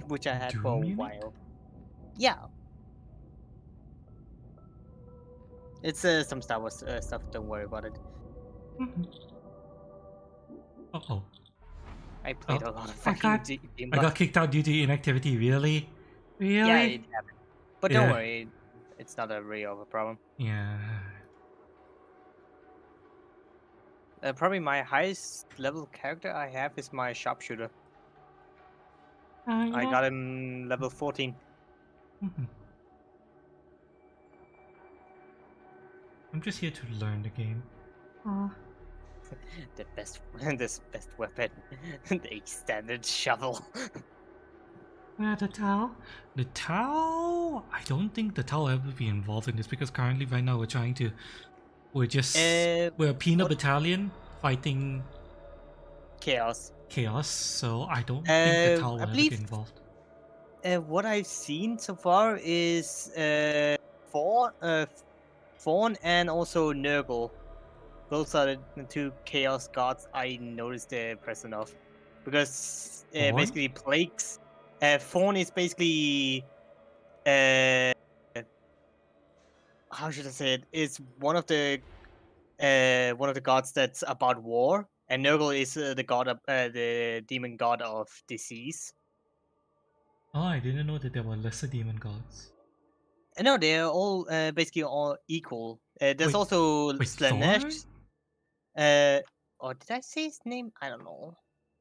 which I had for a while. Yeah. It's some Star Wars stuff. Don't worry about it. Uh-oh. I played a lot of I fucking got kicked out due to inactivity. Really? Yeah, it happened. But don't worry, it's not a real of a problem. Yeah. Probably my highest level character I have is my sharpshooter. I got him level 14. I'm just here to learn the game. The best weapon, the standard shovel. The Tau? The Tau? I don't think the Tau will ever be involved in this because currently right now we're a peanut battalion fighting chaos, so I don't think the Tau will ever get involved. What I've seen so far is Fawn and also Nurgle those are the two chaos gods I noticed the presence of, because Thorn? basically plagues. Thorn is basically how should I say it? It's one of the gods that's about war, and Nurgle is the god of the demon god of disease. Oh, I didn't know that there were lesser demon gods. No, they're all basically all equal. There's Wait, also wait, Slanesh. Or did I say his name? I don't know.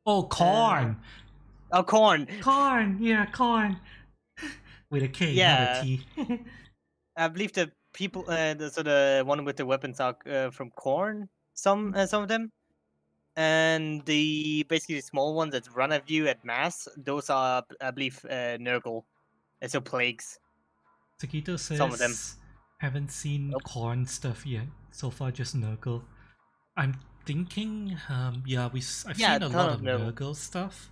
Oh, Korn! Oh, Korn. Korn! Yeah, Korn! With a K, not a T. I believe the people, the one with the weapons are from Korn. Some of them, and the basically the small ones that run at you at mass. Those are, I believe, Nurgle. And so plagues. Sakito says, Some of them. Haven't seen Korn stuff yet. So far, just Nurgle. I'm thinking, yeah, I've seen a lot of Nurgle stuff.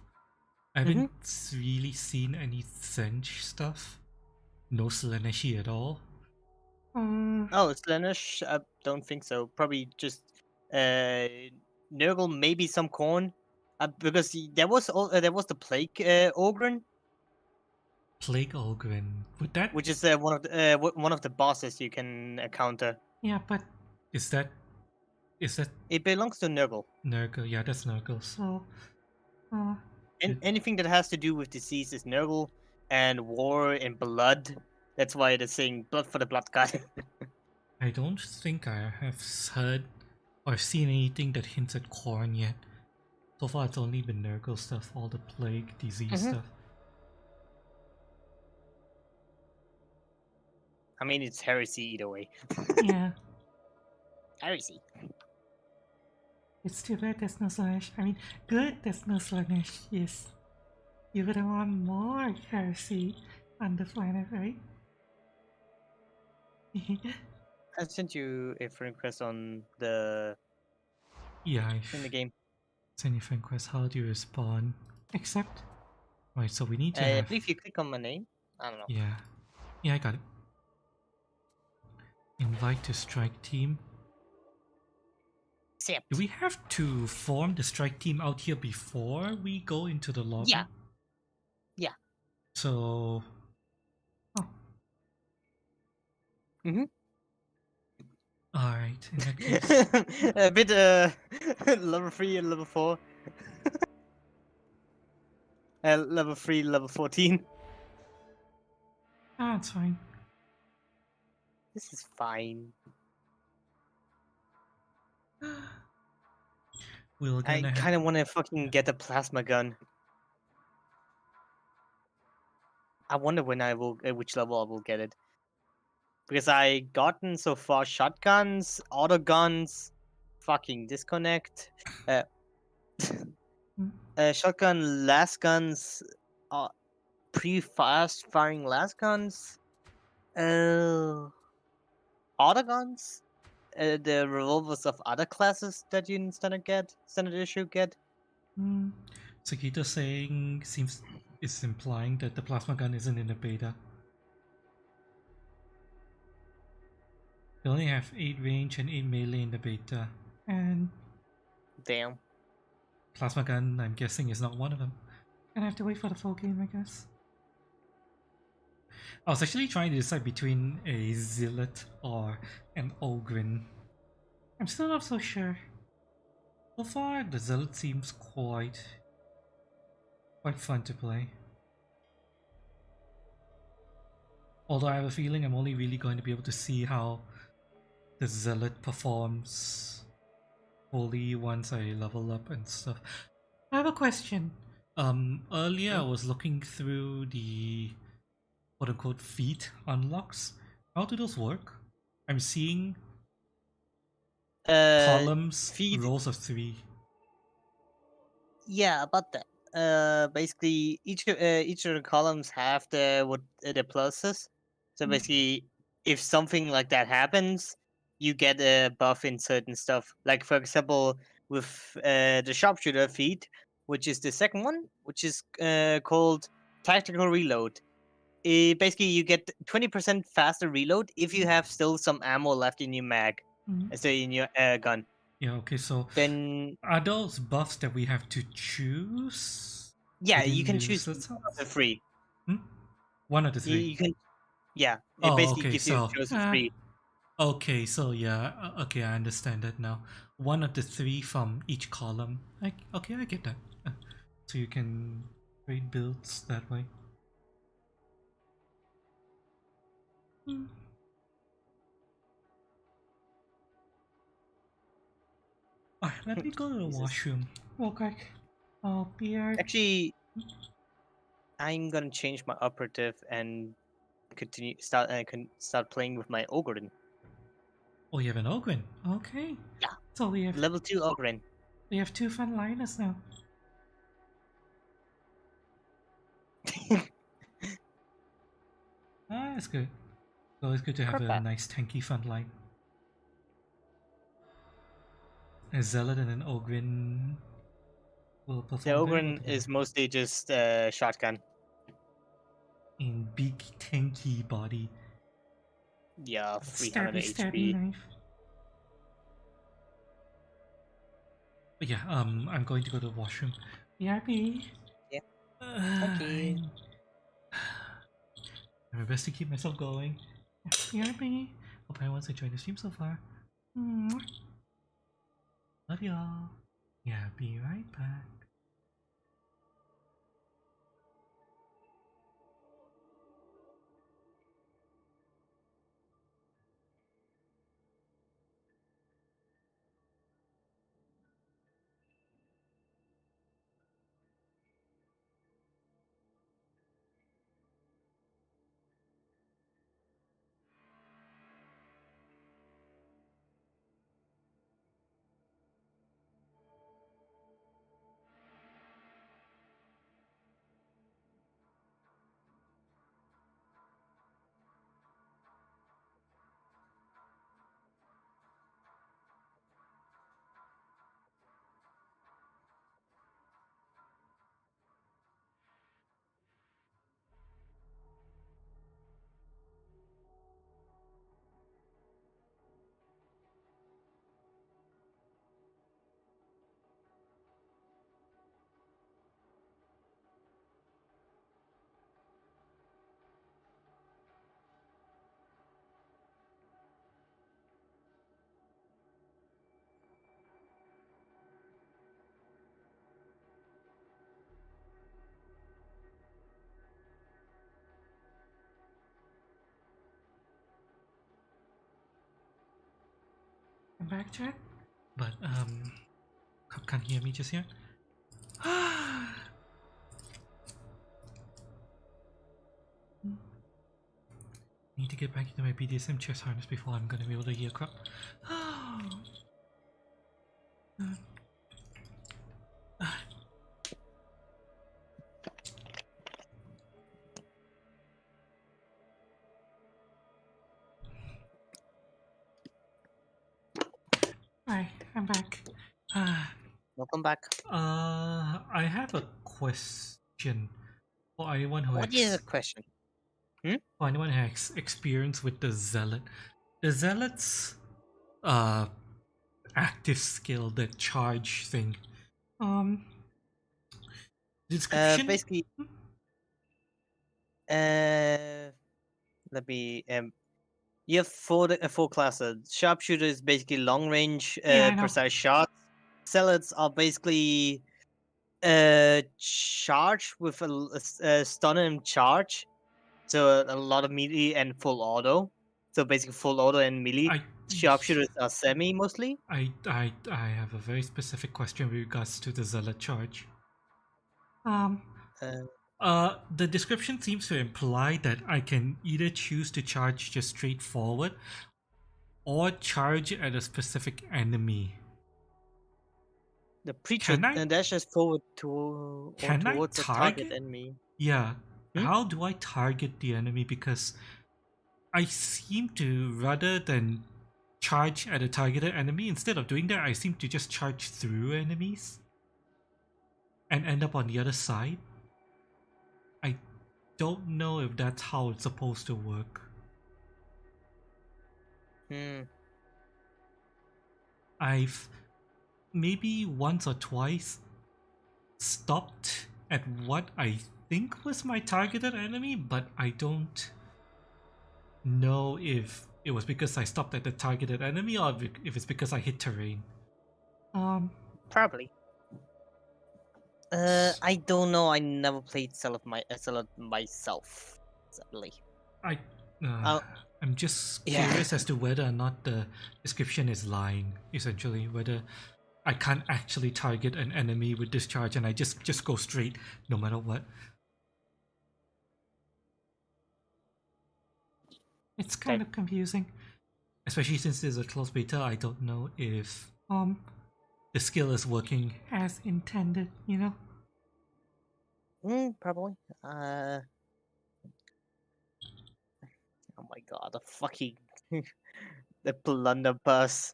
I haven't really seen any Zench stuff. No Slaneshi at all. Oh, Slanesh? I don't think so. Probably just Nurgle, maybe some Korn. Because there was the Plague Ogren. Plague Ogren. Would that? Which is one of the bosses you can encounter. Yeah, but is that? It belongs to Nurgle. Nurgle, yeah, that's Nurgle. So, anything that has to do with disease is Nurgle, and war and blood. That's why they're saying blood for the blood god. I don't think I have heard or seen anything that hints at Korn yet. So far, it's only been Nurgle stuff, all the plague, disease stuff. I mean, it's heresy either way. Yeah. Heresy. It's too bad there's no Slanesh. I mean, good there's no Slanesh. Yes. You would want more heresy on the planet, right? I sent you a friend request on the in the game. Send you friend request. How do you respond? Accept. Right, so we need to I believe you click on my name. I don't know. Yeah, I got it. Invite to strike team. Accept. Do we have to form the strike team out here before we go into the lobby? Yeah. So. Alright, in that case. A bit level 3 and level 4. Level 3, level 14. Ah, it's fine. This is fine. I kind of want to fucking get a plasma gun. I wonder when I will, which level I will get it. Because I gotten so far shotguns, auto guns, fucking disconnect, shotgun last guns, pre-fast firing last guns, auto guns, the revolvers of other classes that you standard issue get. Sakito saying is implying that the plasma gun isn't in the beta. They only have 8 range and 8 melee in the beta. And damn. Plasma gun, I'm guessing, is not one of them. And I have to wait for the full game, I guess. I was actually trying to decide between a Zealot or an Ogren. I'm still not so sure. So far, the Zealot seems quite fun to play. Although I have a feeling I'm only really going to be able to see how the Zealot performs fully once I level up and stuff. I have a question. Earlier I was looking through the quote-unquote feat unlocks. How do those work? I'm seeing columns, rows of 3. Yeah, about that. Basically, each of the columns have the pluses. So basically, if something like that happens, you get a buff in certain stuff. Like for example, with the sharpshooter feat, which is the second one, which is called tactical reload. Basically, you get 20% faster reload if you have still some ammo left in your mag, so in your gun. Yeah, okay, so Then are those buffs that we have to choose? yeah, you within can the choose one resistance? of the three. One of the You, three. you can, yeah. It Oh, basically okay, gives you a so choice of three. okay, so yeah, okay, I understand that now. One of the three from each column. Okay, I get that. So you can create builds that way. Alright, let me go to the Jesus. washroom. Okay. I'll be right. Actually, I'm gonna change my operative and start playing with my Ogryn. Oh, you have an Ogren. Okay. Yeah. So we have Level 2 Ogryn. 2 frontliners now. Ah, that's good. So it's good to have a Crap. nice tanky frontline. A Zealot and an Ogren will The perform very well Ogryn together. is mostly just shotgun. In big tanky body. Yeah, 300 Stabby, stabby HP. knife. But yeah, I'm going to go to the washroom. BRB. Yeah. Okay. I'm best to keep myself going. BRB. Hope everyone's enjoying the stream so far. Love y'all. Yeah, be right back. I'm back, chat. But can't hear me just yet. Need to get back into my BDSM chest harness before I'm gonna be able to hear crap. Hi, I'm back. Welcome back. I have a question for anyone who What is the question? for anyone who has experience with the Zealot. The Zealot's active skill, the charge thing. Description. Basically, let me you have four classes. Sharpshooter is basically long range, Yeah, I know. precise shots. Zealots are basically charge with a stun and charge, so a lot of melee and full auto. So basically full auto and melee. Sharpshooters are semi mostly. I have a very specific question with regards to the Zealot charge. The description seems to imply that I can either choose to charge just straight forward or charge at a specific enemy. The preacher dashes forward to or towards a target enemy. Yeah. How do I target the enemy? Because I seem to, rather than charge at a targeted enemy, instead of doing that, I seem to just charge through enemies and end up on the other side. I don't know if that's how it's supposed to work. I've maybe once or twice stopped at what I think was my targeted enemy, but I don't know if it was because I stopped at the targeted enemy or if it's because I hit terrain. Probably. I don't know. I never played Celeb myself, sadly. I'm just Yeah. curious as to whether or not the description is lying, essentially. Whether I can't actually target an enemy with discharge and I just go straight no matter what. It's kind of confusing. Especially since there's a closed beta, I don't know if the skill is working as intended, you know? Probably. Oh my god, the fucking the blunderbuss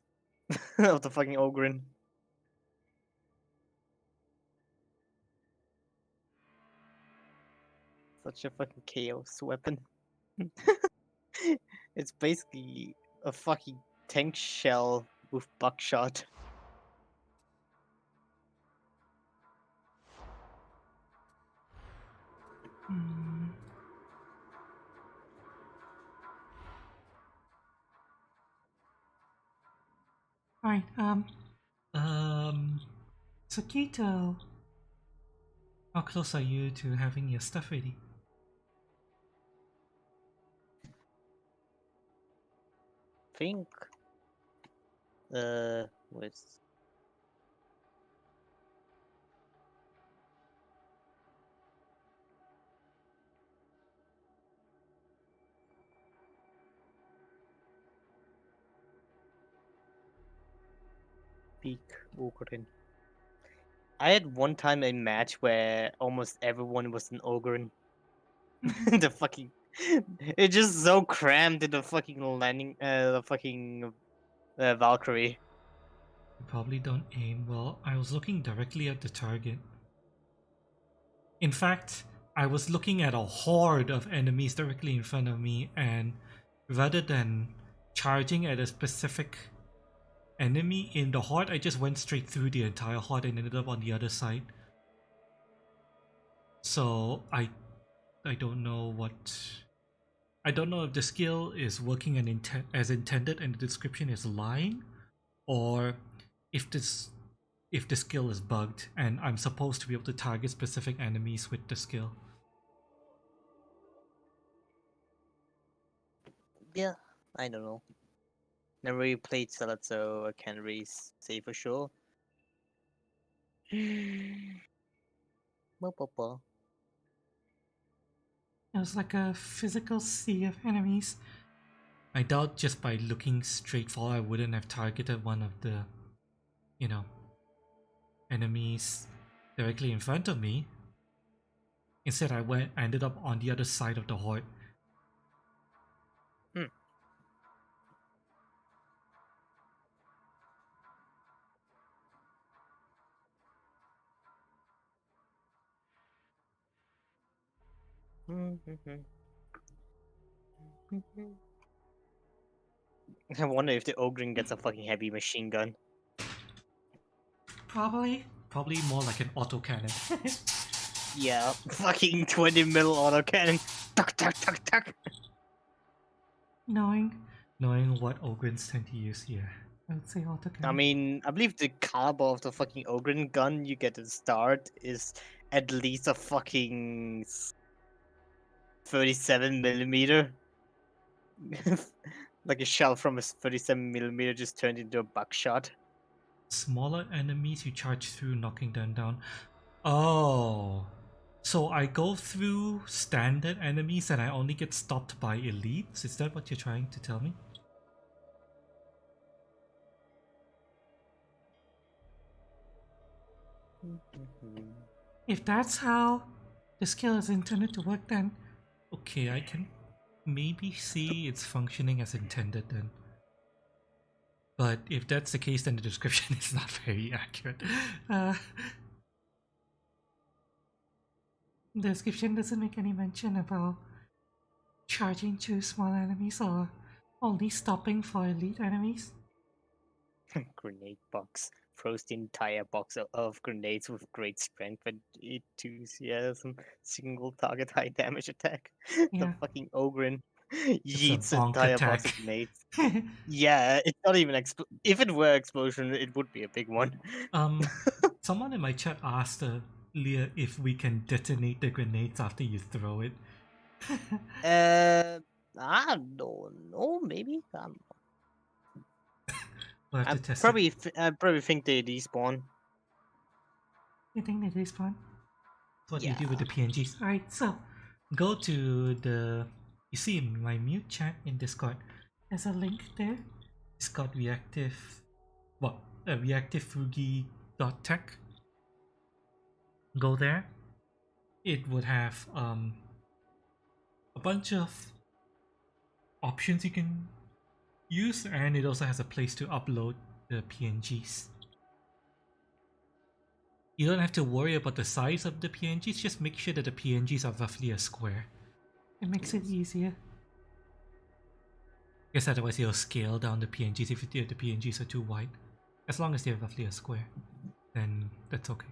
of the fucking Ogren. Such a fucking chaos weapon. It's basically a fucking tank shell with buckshot. Right, so Keto, how close are you to having your stuff ready? Think with peak Ogren. I had one time a match where almost everyone was an Ogren. The fucking it's just so crammed in the fucking landing the fucking Valkyrie. You probably don't aim well. I was looking directly at the target. In fact, I was looking at a horde of enemies directly in front of me, and rather than charging at a specific enemy in the horde, I just went straight through the entire horde and ended up on the other side. So I don't know if the skill is working as intended and the description is lying, or if the skill is bugged and I'm supposed to be able to target specific enemies with the skill. Yeah, I don't know. Never really played Celeb, so I can't really say for sure. it was like a physical sea of enemies. I doubt just by looking straight forward I wouldn't have targeted one of the, you know, enemies directly in front of me. Instead I ended up on the other side of the horde. I wonder if the Ogren gets a fucking heavy machine gun. Probably. Probably more like an autocannon. Yeah, fucking 20 mil autocannon. Tuck, tuck, tuck, tuck. Knowing what Ogrins tend to use here. I would say autocannon. I mean, I believe the caliber of the fucking Ogren gun you get at the start is at least a fucking 37 millimeter. Like a shell from a 37 millimeter just turned into a buckshot. Smaller enemies you charge through, knocking them down. Oh, so I go through standard enemies and I only get stopped by elites? Is that what you're trying to tell me? If that's how the skill is intended to work, then okay, I can maybe see it's functioning as intended then. But if that's the case, then the description is not very accurate. the description doesn't make any mention about charging to small enemies or only stopping for elite enemies. Grenade box. throws the entire box of grenades with great strength, but it too has some single target high damage attack. Yeah. The fucking Ogren It's a yeets the bonk entire box of attack. grenades. Yeah, it's not even if it were explosion, it would be a big one. Someone in my chat asked Leah if we can detonate the grenades after you throw it. I don't know. Maybe. We'll have I to test probably, it. I probably think they despawn. You think they respawn? What do Yeah. you do with the PNGs? Alright, so go to the. You see in my mute chat in Discord. There's a link there. It's got reactive. What? reactivefugi.tech. Go there. It would have a bunch of options you can use, and it also has a place to upload the PNGs. You don't have to worry about the size of the PNGs, just make sure that the PNGs are roughly a square. It makes it easier. Because otherwise you'll scale down the PNGs if the PNGs are too wide. As long as they're roughly a square, then that's okay.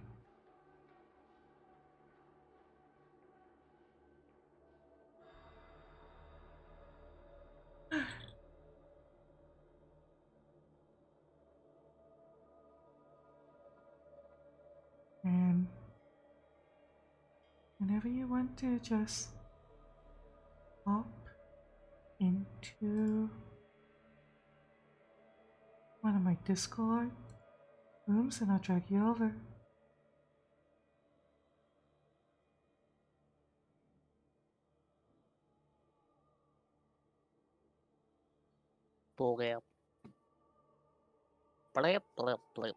And whenever you want to just hop into one of my Discord rooms and I'll drag you over. Blip. Blip, blip, blip.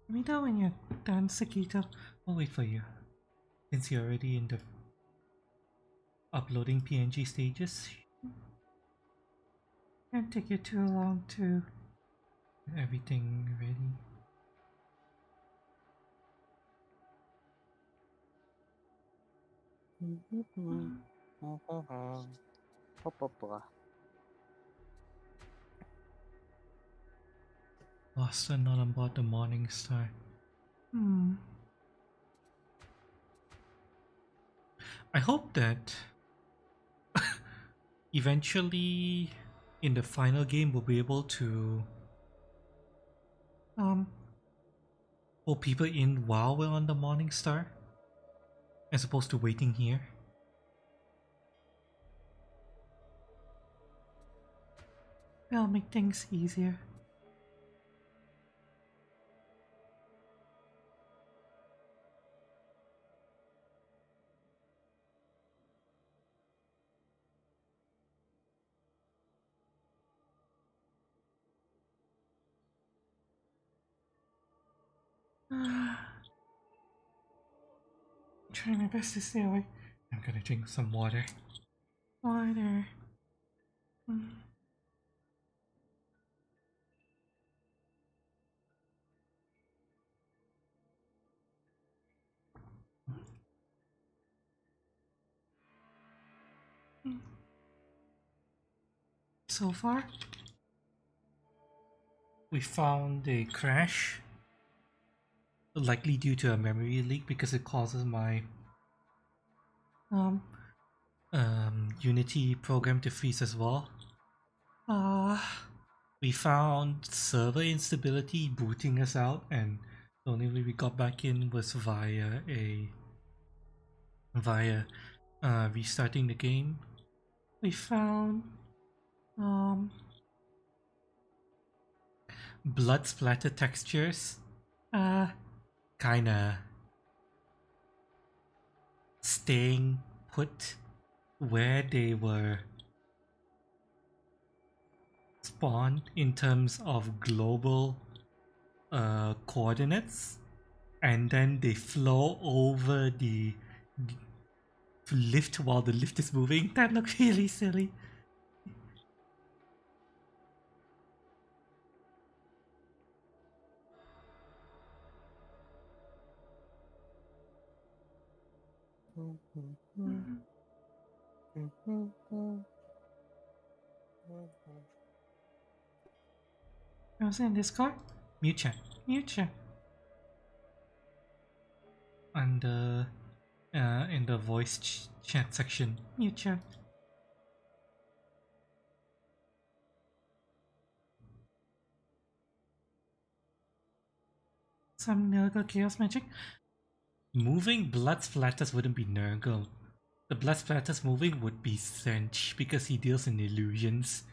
Let me know when you're done, Sakito. I'll wait for you. Since you're already in the uploading PNG stages. Can't take you too long to Everything ready. Master not on board the Morning Star. I hope that eventually in the final game we'll be able to pull people in while we're on the Morning Star as opposed to waiting here. That'll make things easier. Trying my best to stay awake. I'm gonna drink some water. Water. So far, We found a crash, likely due to a memory leak because it causes my Unity program to freeze as well. We found server instability booting us out, and the only way we got back in was via restarting the game. we found blood splatter textures, kinda staying put where they were spawned in terms of global coordinates, and then they flow over the lift while the lift is moving. That looked really silly. I was in Discord. Mute chat. Mute chat. And in the voice chat section. Mute chat. Some Nurgle chaos magic. Moving blood splatters wouldn't be Nurgle. The blood splatters moving would be Sench because he deals in illusions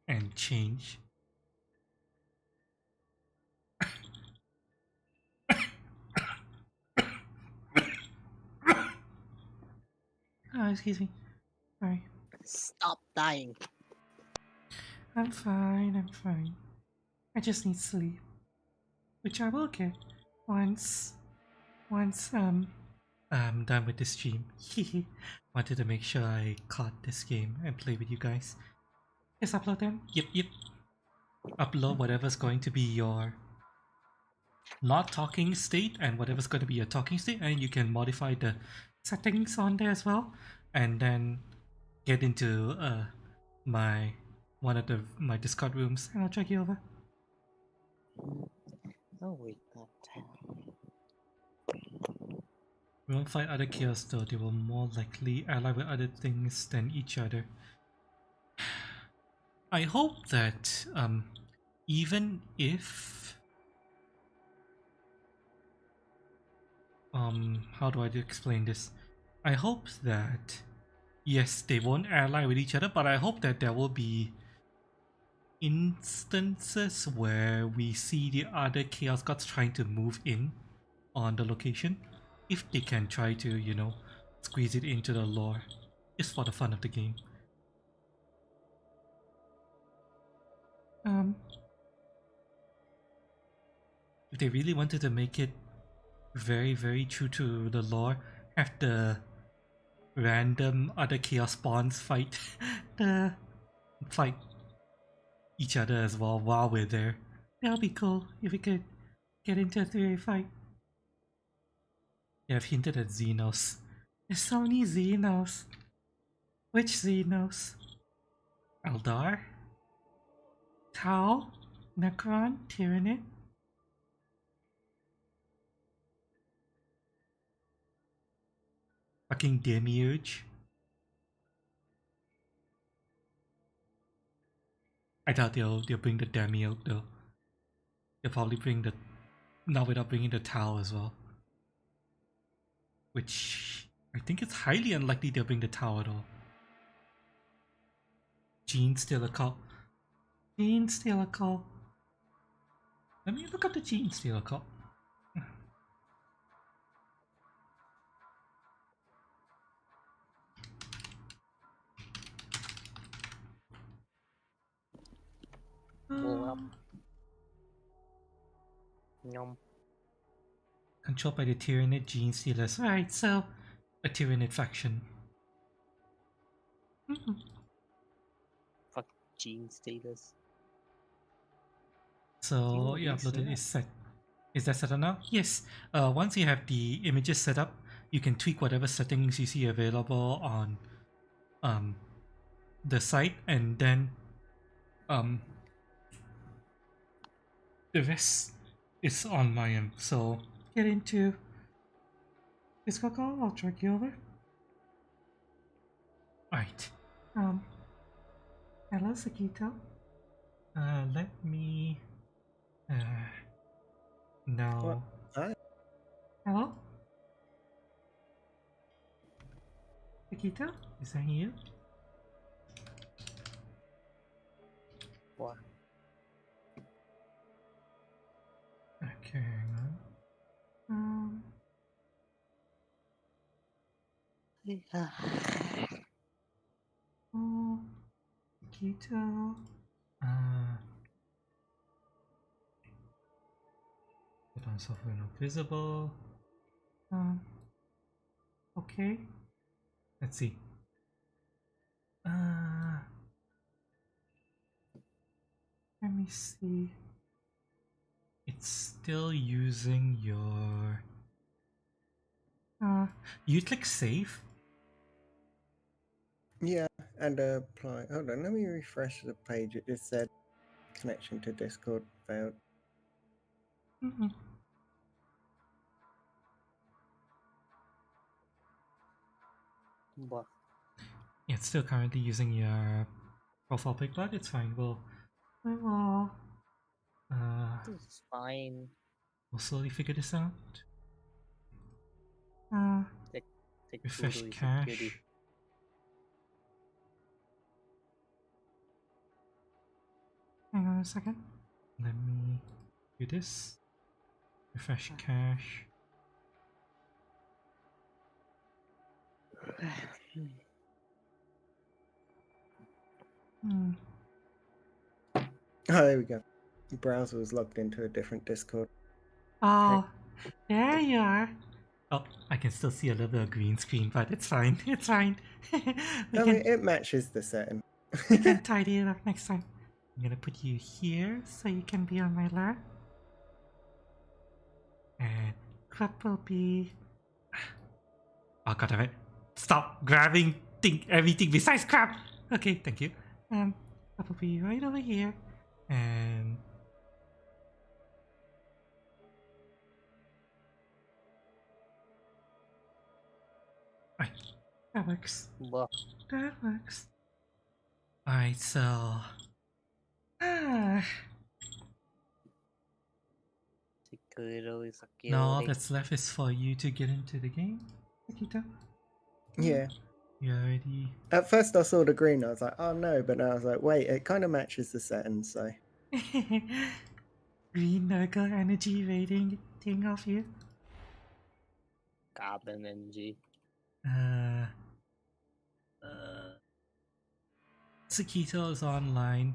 and change. Oh, excuse me. Sorry. Stop dying. I'm fine, I'm fine. I just need sleep. Which I will get once I'm done with this stream. Wanted to make sure I caught this game and play with you guys. Just upload them? Yep. Upload whatever's going to be your not talking state and whatever's going to be your talking state, and you can modify the settings on there as well, and then get into one of my Discord rooms and I'll drag you over. Oh wait, not. We won't fight other chaos though, they will more likely ally with other things than each other. I hope that even if how do I explain this? I hope that yes, they won't ally with each other, but I hope that there will be instances where we see the other chaos gods trying to move in on the location, if they can try to, you know, squeeze it into the lore, just for the fun of the game. If they really wanted to make it very, very true to the lore, have the random other chaos spawns fight each other as well while we're there. That'll be cool if we could get into a 3-way fight. Yeah, I've hinted at Xenos. There's so many Xenos. Which Xenos? Eldar? Tau? Necron? Tyranid? Fucking Demiurge? I doubt they'll bring the Demiurge though. They'll probably bring the... not without bringing the Tau as well. Which... I think it's highly unlikely they'll bring the Tau at all. Gene Stealer Cult. Gene Stealer Cult. Let me look up the Gene Stealer Cult. Controlled by the Tyranid Gene Stealers. Right, so a Tyranid faction. Fuck Gene Stealers. So yeah, uploaded is set. Is that set up now? Yes. Once you have the images set up, you can tweak whatever settings you see available on the site, and then the rest is on my end. So get into this call. I'll drag you over. Right. Hello, Sakito. Let me now. Hi. Hello? Sakito? Is that you? What? Oh, Keto. Put on software not visible. Um, okay. Let's see. Let me see. It's still using your. You click save. Yeah, and apply. Hold on, let me refresh the page. It just said connection to Discord failed. What? Yeah, it's still currently using your profile pic, but it's fine. We'll This is fine. we'll slowly figure this out. Refresh Kudo is a cache. cutie. Hang on a second. Let me do this. Refresh cache. Oh, there we go. The browser was logged into a different Discord. Oh, there you are. Oh, I can still see a little bit of green screen, but it's fine. It's fine. I mean, it matches the setting. We can tidy it up next time. I'm gonna put you here. So you can be on my lap. And Crap will be. oh god damn it! Stop grabbing everything besides crap. Okay, thank you. Crap will be right over here. And right. That works. Well, That works. Alright, so Kudo is a cutie. now all that's left is for you to get into the game. Akita. Yeah. You already. At first I saw the green, I was like, oh no, but now I was like, wait, it kind of matches the settings, so. Green Nurgle energy rating thing off you. Carbon energy. Sakito is online.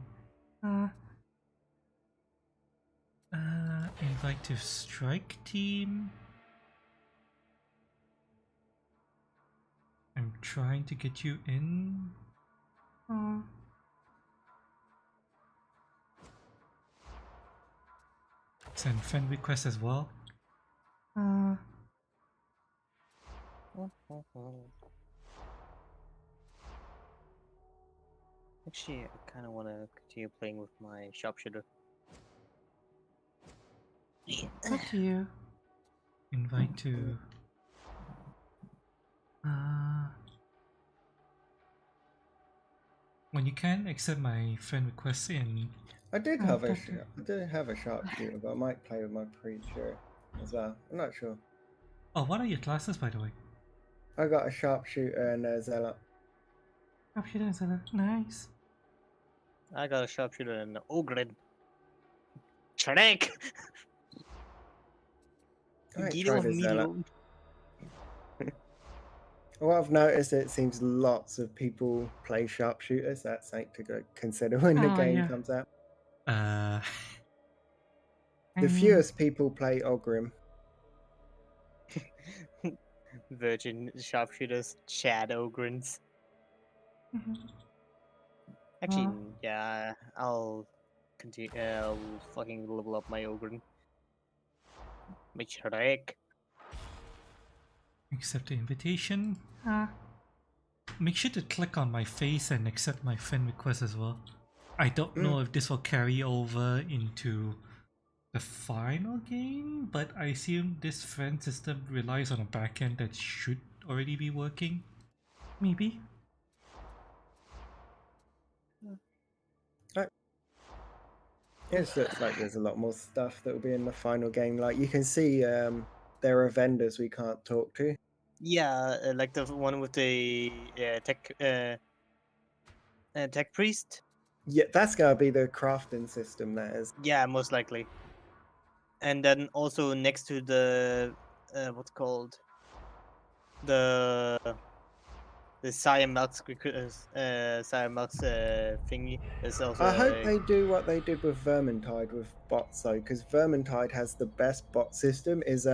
Invite to strike team. I'm trying to get you in. Send friend request as well. Actually, I kind of want to continue playing with my sharpshooter. Fuck you. Invite to. When you can accept my friend request in. I did have a sharpshooter, but I might play with my preacher as well. I'm not sure. Oh, what are your classes, by the way? I got a sharpshooter and a zealot. Sharpshooter and zealot. Nice. I got a sharpshooter and an ogre. Shrek! Get off me, Lord. What I've noticed, it seems lots of people play sharpshooters. That's something to go consider when the game comes out. The fewest people play Ogrim. Virgin sharpshooters, Chad Ogrins. Actually, yeah, I'll continue. I'll fucking level up my Ogrin. Make Shrek. Accept the invitation. Make sure to click on my face and accept my friend request as well. I don't know if this will carry over into the final game, but I assume this friend system relies on a backend that should already be working. Maybe. It looks like there's a lot more stuff that will be in the final game. Like you can see, there are vendors we can't talk to. Yeah, like the one with the tech priest. Yeah, that's gonna be the crafting system. That is. Yeah, most likely. And then also next to the what's called the the Sire Melks thingy is also. I hope they do what they did with Vermintide with bots though, because Vermintide has the best bot system. Is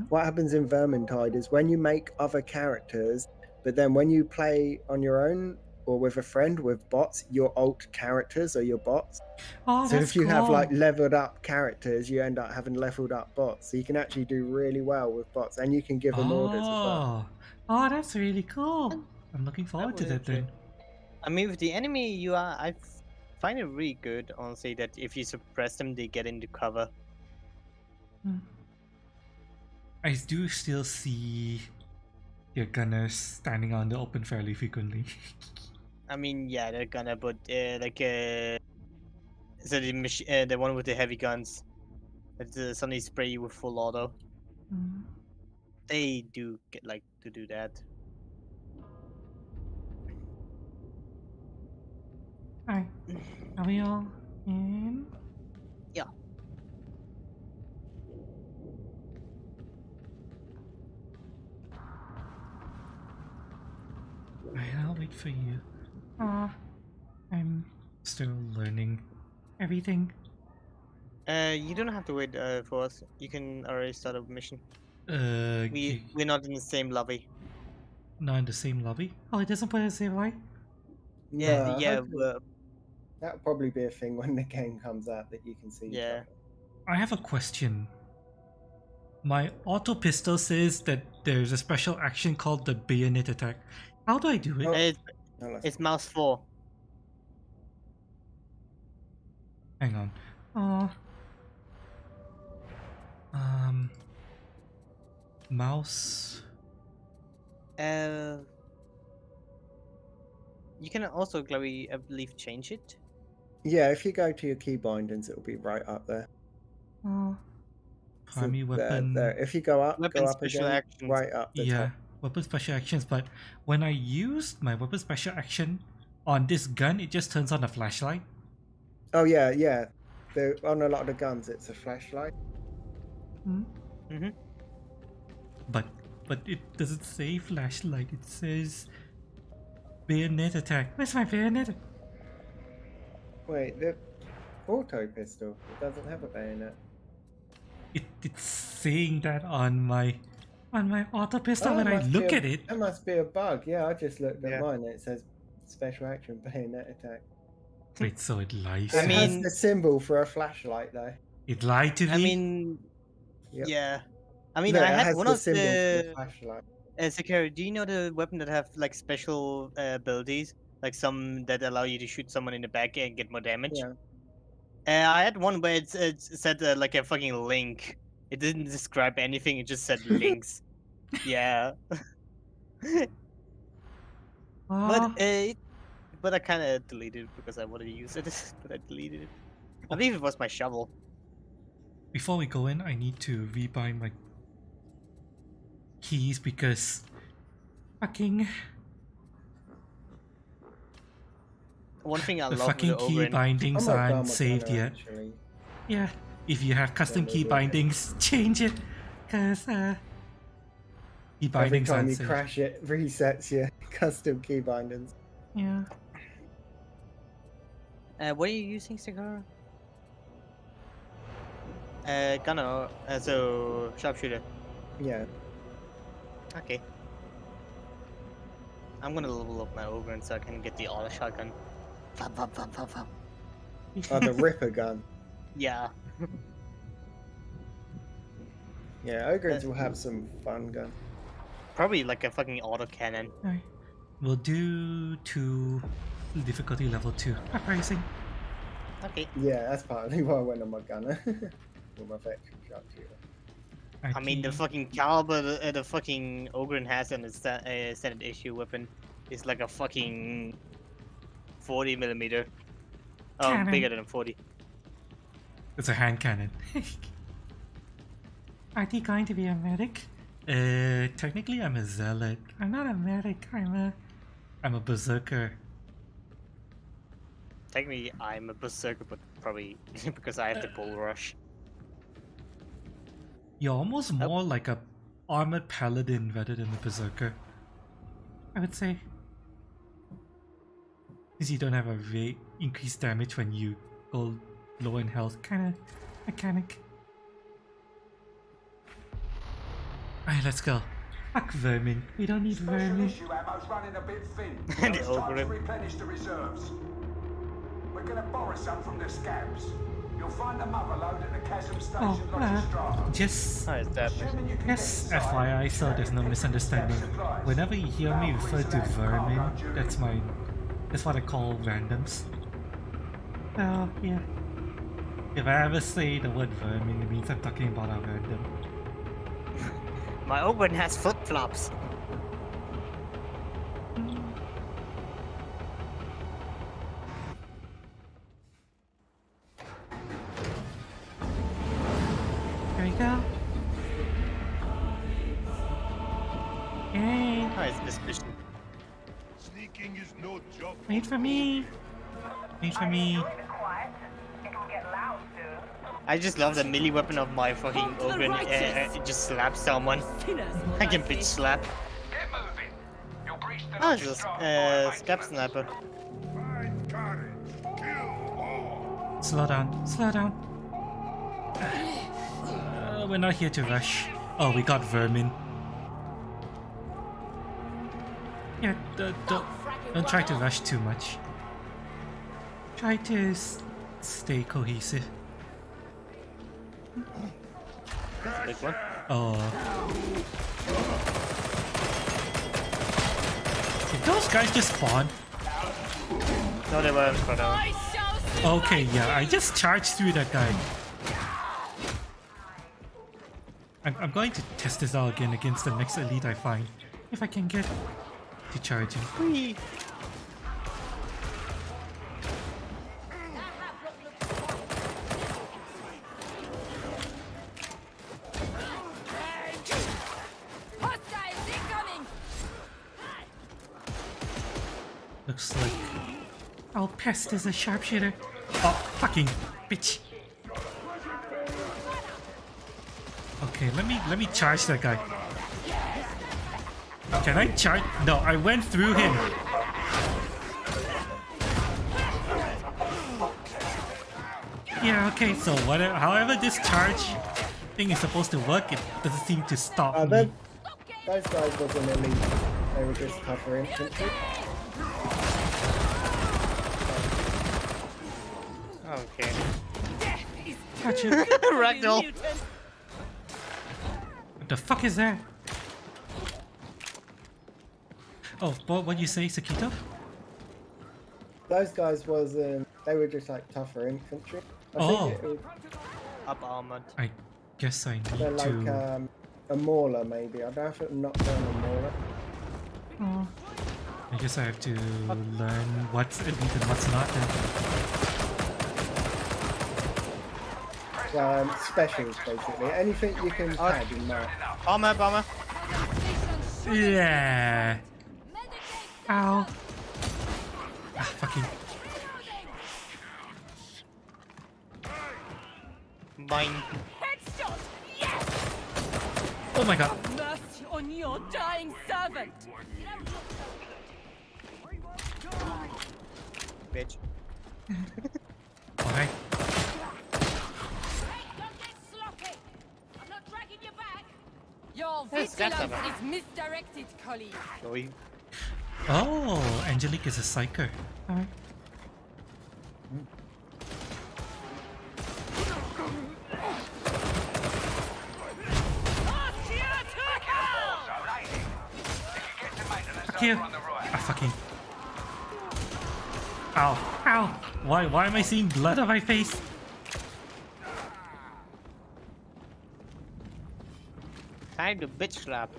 what happens in Vermintide is when you make other characters, but then when you play on your own or with a friend with bots, your alt characters are your bots. Oh, So that's if you cool. have like leveled up characters, you end up having leveled up bots. So you can actually do really well with bots, and you can give them orders as well. Oh, that's really cool. I'm looking forward to that then. I mean, with the enemy UI, I find it really good, honestly, that if you suppress them, they get into cover. I do still see your gunners standing out in the open fairly frequently. I mean, yeah, they're gonna, but so the one with the heavy guns that suddenly spray you with full auto. They do get like to do that. Alright, are we all in? Yeah. Alright, I'll wait for you. I'm still learning everything. You don't have to wait for us. You can already start a mission. We're not in the same lobby. Not in the same lobby? Oh, it doesn't put us in the same lobby? Yeah. That'll probably be a thing when the game comes out that you can see. Yeah. I have a question. My auto pistol says that there's a special action called the bayonet attack. How do I do it? It's mouse 4. Hang on. Mouse. You can also, Chloe, I believe, change it. Yeah, if you go to your key bindings, it'll be right up there. Primary weapon. There. If you go up, weapon go up special again, actions. right up the top. Weapon special actions. But when I used my weapon special action on this gun, it just turns on a flashlight. Oh yeah. On a lot of the guns, it's a flashlight. But it doesn't say flashlight. It says bayonet attack. Where's my bayonet? Wait, the auto pistol. It doesn't have a bayonet. It's saying that on my auto pistol when I look at it. That must be a bug. Yeah, I just looked at mine and it says special action bayonet attack. Wait, so it lies. It has the symbol for a flashlight though. It lied to me. I mean, yeah. I mean, No, I it had has one the of symbol for the the flashlight. Sakura, do you know the weapon that have like special abilities, like some that allow you to shoot someone in the back and get more damage? Yeah. I had one where it said like a fucking link. It didn't describe anything. It just said links. Yeah. But I kind of deleted it because I wanted to use it. But I deleted it. I believe it was my shovel. Before we go in, I need to rebind my keys because fucking one thing I the love fucking with the key bindings aren't saved yet. Actually. Yeah, if you have custom key bindings, change it, cause key Every bindings time aren't you saved. crash it, resets your custom key bindings. Yeah. What are you using, Sakura? Gunner, so sharpshooter. Yeah. Okay. I'm gonna level up my Ogren so I can get the auto shotgun. Oh, the Ripper gun. Yeah. Yeah, Ogrins will have some fun guns. Probably like a fucking auto cannon. Alright. We'll do to difficulty level 2. Uprising. Okay. Yeah, that's partly why I went on my gunner. With my veteran sharpshooter. I mean, the fucking caliber the fucking Ogren has on his standard issue weapon is like a fucking 40mm. Oh, Cannon. bigger than 40. It's a hand cannon. Are you going to be a medic? Technically I'm a zealot. I'm not a medic, I'm a berserker. Technically, I'm a berserker, but probably because I have the bull rush. You're almost more like a armored paladin rather than a berserker, I would say. Since you don't have a very increased damage when you go low in health kind of mechanic. Alright, let's go. Fuck vermin. We don't need vermin. Issue ammo's running a bit thin. And It's the time to overrun. replenish the reserves. We're gonna borrow some from the scabs. You'll find the mother load at the chasm station Strata. Just How is that? Assuming you can yes, get inside, FYI, so there's no misunderstanding. Whenever you hear me refer to vermin, that's what I call randoms. Oh yeah. If I ever say the word vermin, it means I'm talking about a random. My oven has flip-flops. Here we go. Yay! How is this mission? Sneaking is no job. Wait for me! Wait for me! I just love the melee weapon of my fucking oven. It just slaps someone. I can bitch slap. Get moving. You'll breach the Oh, it's a scab sniper. Find courage. Kill all. Slow down, slow down. We're not here to rush. Oh, we got vermin. Yeah, don't try to rush too much. Try to stay cohesive. Big one. Oh. Did those guys just spawn? No, they weren't for now. Okay, yeah, I just charged through that guy. I'm going to test this out again against the next elite I find. If I can get to charging. Whee! Looks like our pest is a sharpshooter. Oh, fucking bitch. Okay, let me charge that guy. Can I charge? No, I went through him. Yeah, okay, so whatever, however this charge thing is supposed to work, it doesn't seem to stop me. Those guys wasn't elite. They were just tougher infantry. Okay. Catch it. Ragdoll. What the fuck is that? Oh, what you say, Sakito? Those guys wasn't. They were just like tougher infantry. I Oh. think it was, Up armored. I guess I they're need like to... a mauler maybe. I don't know if it knocked down a mauler. Oh. I guess I have to learn what's elite and what's not then. Specials basically. Anything you can pad in that. Bomber, bomber. Yeah. Ow. Ah, fucking. Mine. Oh my god. Mercy on your dying servant! Bitch. Alright. Your Yes, that's vigilance about- is misdirected, colleague. Going. Oh, Angelique is a psyker. Alright. Fuck you. Ah, fucking. Ow. Ow. Why am I seeing blood on my face? Time to bitch slap.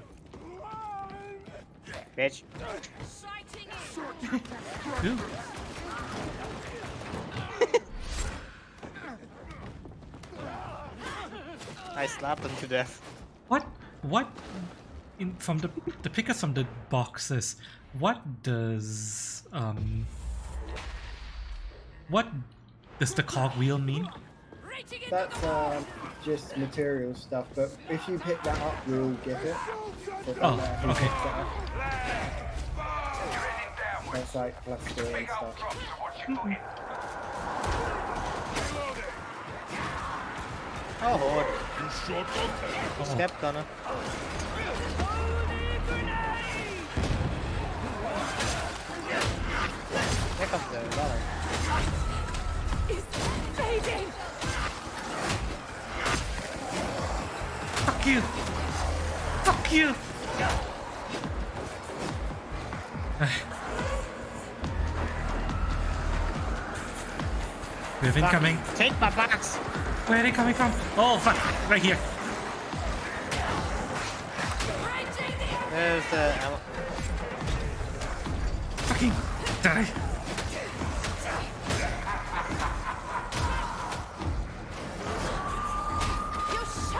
Bitch. Ooh. I slapped him to death. What? From the pictures from the boxes, what does the cogwheel mean? That's just material stuff, but if you pick that up, you'll get it. So Oh, okay. There's like cluster and stuff. Oh, Horde. You shot on Step gunner. There comes the runner. It's fading! Fuck you! Fuck you! We have incoming. Take my box! Where are they coming from? Oh fuck! Right here. There's the ammo. Fucking die!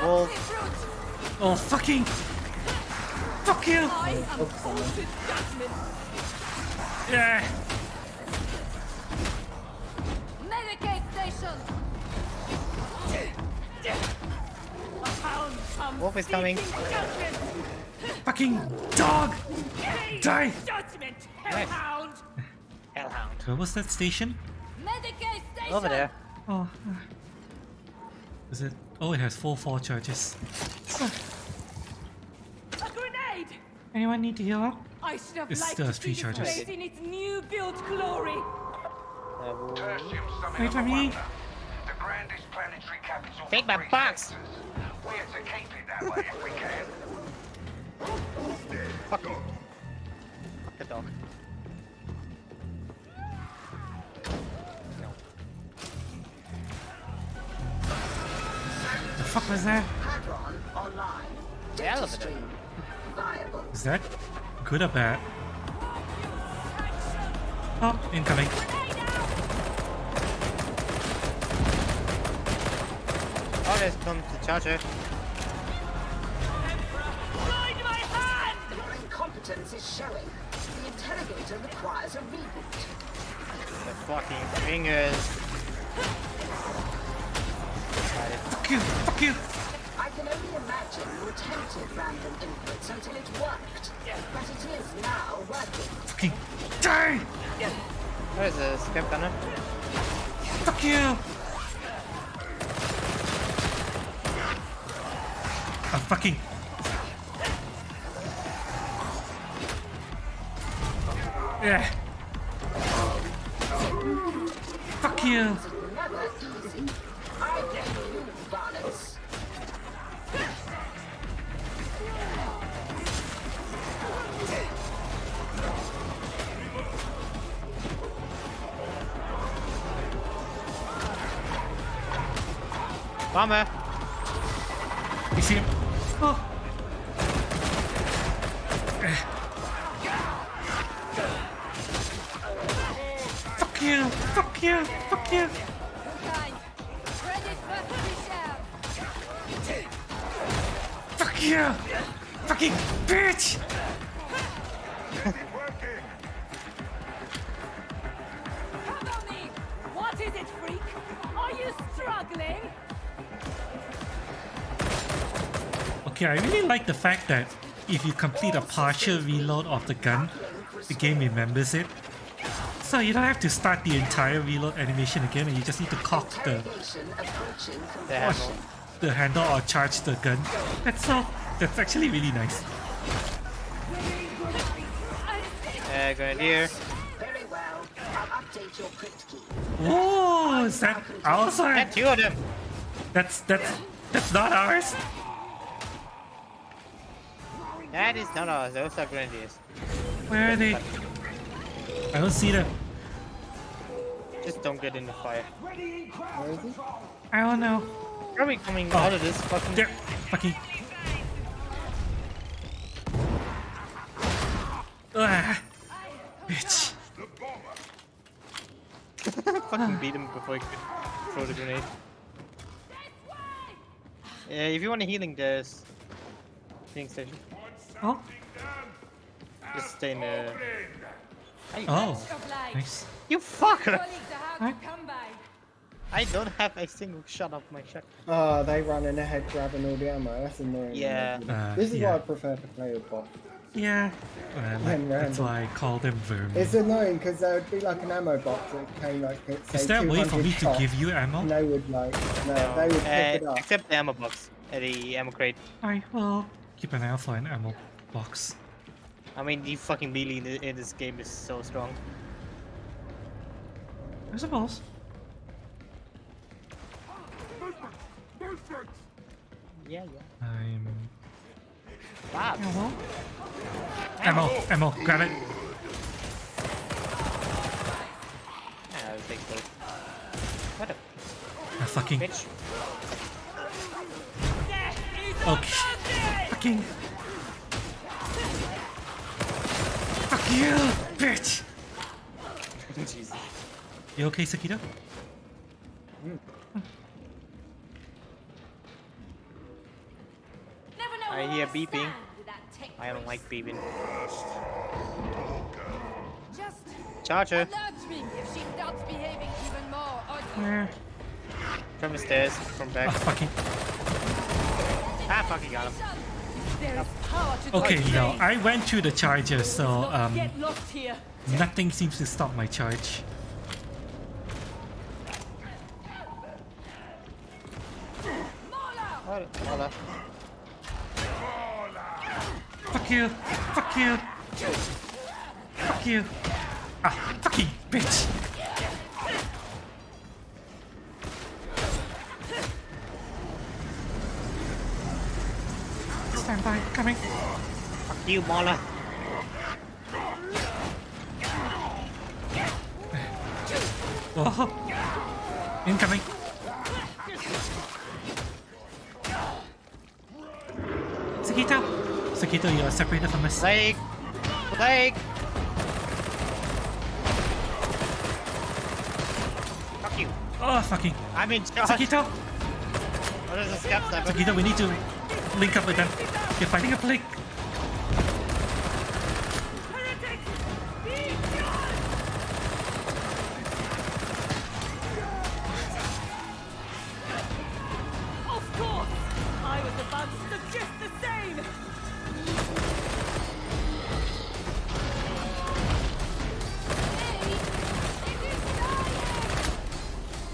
Wolf. Oh fucking! Fuck you! I am called to judgment! Yeah! Medicate station! A hound comes Wolf is coming. seeking judgment! Fucking dog! Gain Die! Judgment, hellhound! Hellhound. Where was that station? Medicate station! Over there. Oh. Is it? Oh, it has 4 charges. A grenade! Anyone need to heal up? I should have It liked still to has see 3 this charges. place in its new built glory. Wait for me. The grandest planetary capital. Take my box! We're to keep it that way if we can. Fuck the dog. The fuck was that? Hadron online. The Data elevator. stream viable. Is that good or bad? Oh, incoming. Oh, there's comes the charger. Your incompetence is showing. The interrogator requires a reboot. The fucking fingers. Fuck you! Fuck you! I can only imagine you attempted random inputs until it worked. But it is now working. Fucking die! Where's the step gunner? Fuck you! I'm fucking. Yeah. Fuck you! Never easy. I blame you, Varnus. Bomber! You see him? Oh. Fuck you! Fuck you! Fuck you! Fuck you! Fucking bitch! What is it, freak? Are you struggling? Okay, I really like the fact that if you complete a partial reload of the gun, the game remembers it. So you don't have to start the entire reload animation again, and you just need to cock the handle or charge the gun. That's actually really nice. Grenadier. Very well. I'll update your crypt key. Oh, is that ours? Got 2 of them. That's not ours. That is not ours. Those are grenadiers. Where are they? I don't see them. Just don't get in the fire. Where is he? I don't know. Where are we coming out of this fucking? There, fucking. Ah, bitch. Fucking beat him before he could throw the grenade. If you want a healing, there's healing station. Oh. Just stay in the. Oh, nice. You fucker! What? I don't have a single shot of my shot. Oh, they running ahead grabbing all the ammo. That's annoying. Yeah. This is yeah. why I prefer to play with bot. Yeah. That's why I call them vermin. It's annoying because there would be like an ammo box that came like say, Is there a way for me to shots, give you ammo? and they would like they would pick it up. Except the ammo box, the ammo crate. I will keep an eye out for an ammo box. I mean, the fucking melee in this game is so strong. I suppose. Yeah. I'm... Wow. Ammo, grab it. I'll take those. What a Fucking... bitch. Okay. Fucking... Fuck you, bitch! Jesus. You okay, Sakita? I hear beeping. I don't like beeping. Charger. Alert me if she starts behaving even more oddly. Where? From the stairs, from back. Fucking... Ah, fucking got him. There is power to Okay, the no, flame. I went through the charger, so Get lost here. nothing seems to stop my charge. Hola. Fuck you! Fuck you! Fuck you! Ah, fucking bitch! Stand by, coming. Fuck you, Mola. Oh, incoming. Sakito, you are separated from us. Plague! Fuck you. Oh, fucking. I'm in charge. Sakito! What is this gap sniper? Sakito, we need to link up with them. You're fighting a plague. Of course! I was about to suggest the same!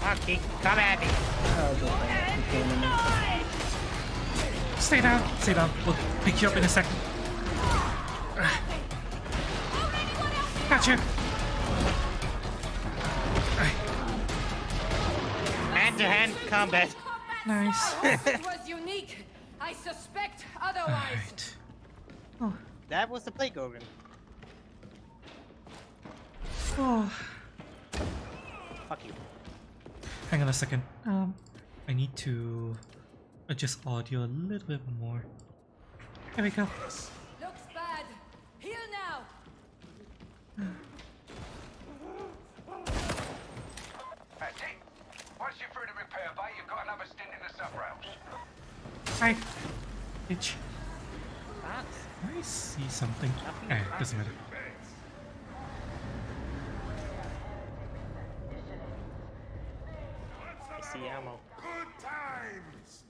Fucking come at me. Stay down. We'll pick you up in a second. Gotcha. Hand-to-hand combat. Nice. It was unique. I suspect otherwise. Alright. That was the plague organ. Oh. Fuck you. Hang on a second. I need to adjust audio a little bit more. There we go. Looks bad. Heal now. That's it. Once you're through the repair bay, you've got another stint in the sub-rails. Hi. Bitch. I see something. Doesn't matter. I see ammo. Good times.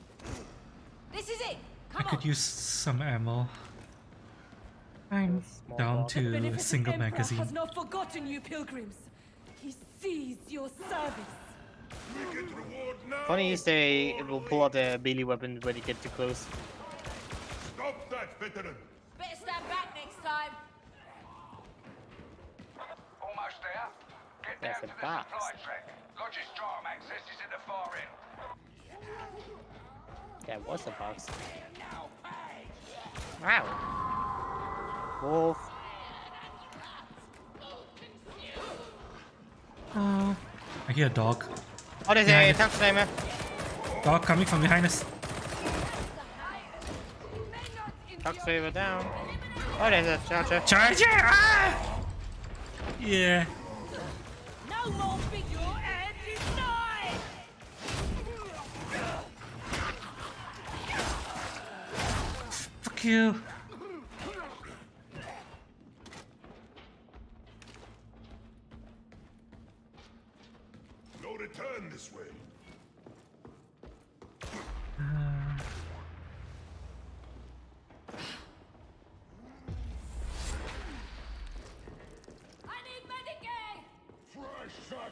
This is it. I could use some ammo. I'm down to a Beneficent single Emperor magazine. has not forgotten you, pilgrims. He sees your service. Funny is they will pull out the melee weapon when you get too close. Stop that, veteran! Better stand back next time. Almost there. Get That's down a to the box. supply track. Lodge's drum access is at the far end. That was a box. Wow. Wolf. I hear a dog. Oh, there's a Behind us. tank sniper. Dog coming from behind us. Tank sniper down. Oh, there's a charger. Charger! Ah! Yeah. No more figure and deny! Fuck you. No return this way.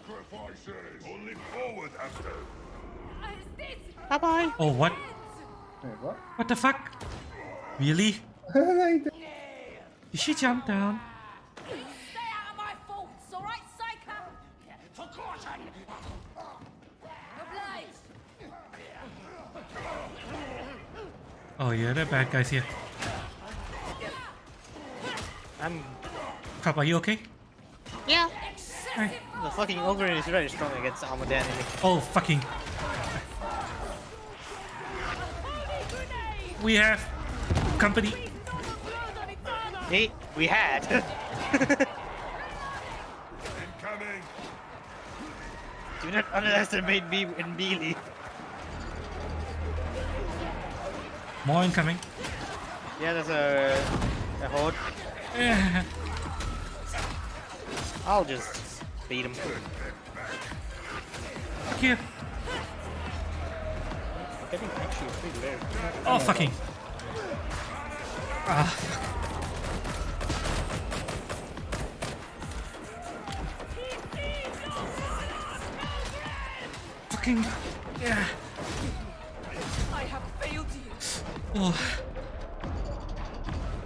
Sacrifices! Only forward after! Bye bye. Oh, what? Wait, what? What the fuck? Really? Did she jump down? Stay out of my thoughts, alright, Psycho? For caution! Obliged! Oh yeah, they're bad guys here. Crap, are you okay? Yeah. Right. The fucking ogre is very strong against armored enemy. Oh, fucking. We have company. Hey, we had. Incoming! Do not underestimate me in melee. More incoming. Yeah, there's a horde. I'll just beat him. Fuck you. I'm getting actually pretty low. Oh, fucking. Ah. Fucking. Yeah. I have failed you. Oh.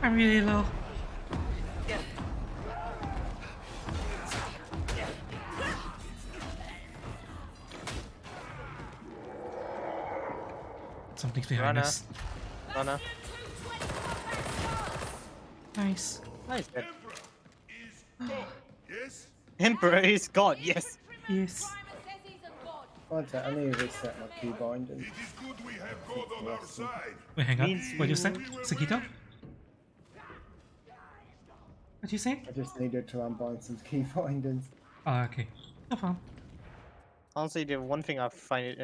I'm really low. Something's behind Runner. us. Runner. Nice. Nice. Yes? Emperor is God, yes. Yes. One sec, I need to reset my key bindings. It is good we have God on our side. Wait, hang on. Means What did you say? Sakito? What'd you say? I just needed to unbind some key bindings. Ah, okay. No problem. Honestly, the one thing I find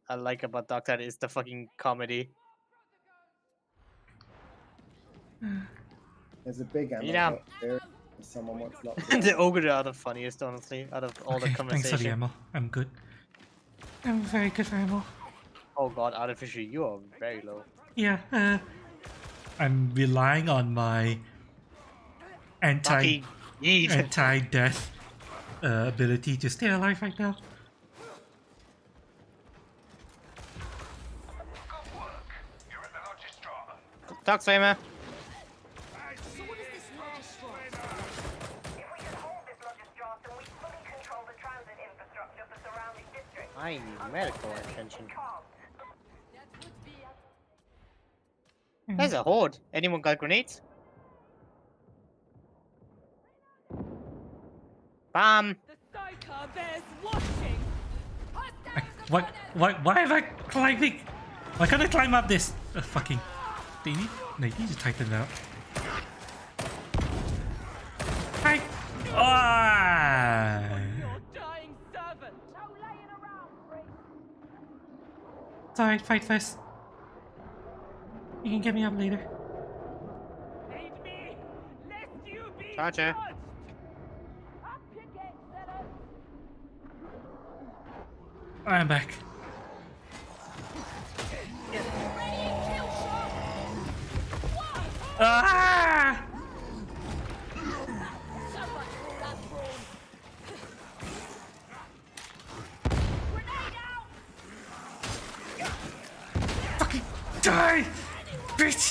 I like about DARKTIDE is the fucking comedy. There's a big ammo Yeah. box here. If someone wants lots. The ogre are the funniest, honestly, out of all Okay, the thanks for the conversation. ammo. I'm good. I'm very good for ammo. Oh god, artificial, you are very low. Yeah, I'm relying on my Fucking yeet. anti-death ability to stay alive right now. Talk, Flamer. So what is this registrar? If we can hold this Logistratum, we fully control the transit infrastructure of the surrounding district. I need medical attention. There's a horde. Anyone got grenades? Bomb. The Psycho bears watching. Why am I climbing? Why can't I climb up this? Fucking. They need to tighten it up. Hi. Ah. Your dying servant. No laying around, priest. It's alright, fight first. You can get me up later. Aid me, lest you be Gotcha. judged. Up you get, fellas. I'm back. Ah! So much for that brawn. Grenade out! Fucking die! Bitch!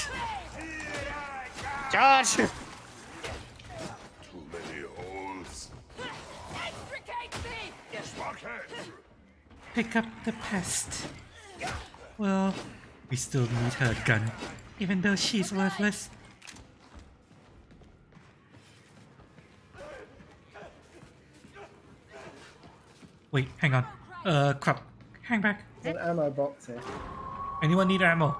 Charge! Too many holes. Extricate me! Sparkhead! Pick up the pest. Well, we still need her gun, even though she's worthless. Wait, hang on. Crap. Hang back. There's an ammo box here. Anyone need ammo?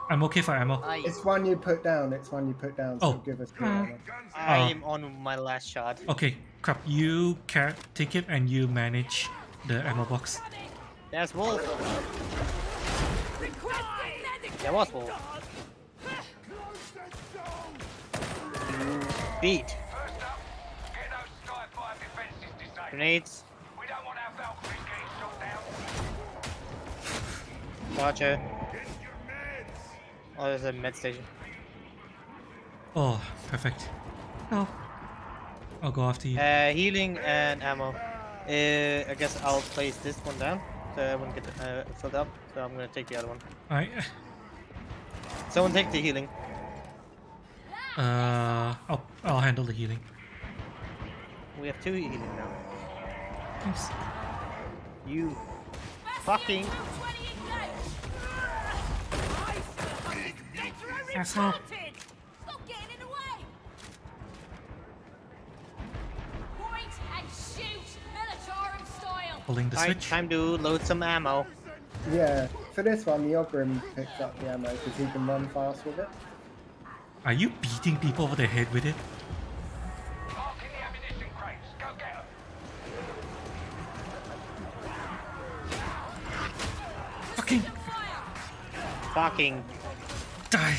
I'm okay for ammo. It's one you put down. It's one you put down. So Oh. give us the ammo. I am on my last shot. Okay, crap. You can take it and you manage the ammo box. There's Wolf. There was Wolf. You beat. First up, get those Skyfire defenses disabled. Grenades. We don't want our Valkyries getting shot down. Gotcha. Oh, there's a med station. Oh, perfect. Oh. I'll go after you. Healing and ammo. I guess I'll place this one down so I won't get filled up. So I'm gonna take the other one. Alright. Someone take the healing. I'll handle the healing. We have 2 healing now. Thanks. You fucking asshole. Stop getting in the way! Point and shoot! Militarum style! Pulling the Alright, switch. time to load some ammo. Yeah, for this one, the Ogrim picks up the ammo because he can run fast with it. Are you beating people over the head with it? Marking the ammunition crates. Go get 'em. Fucking Die!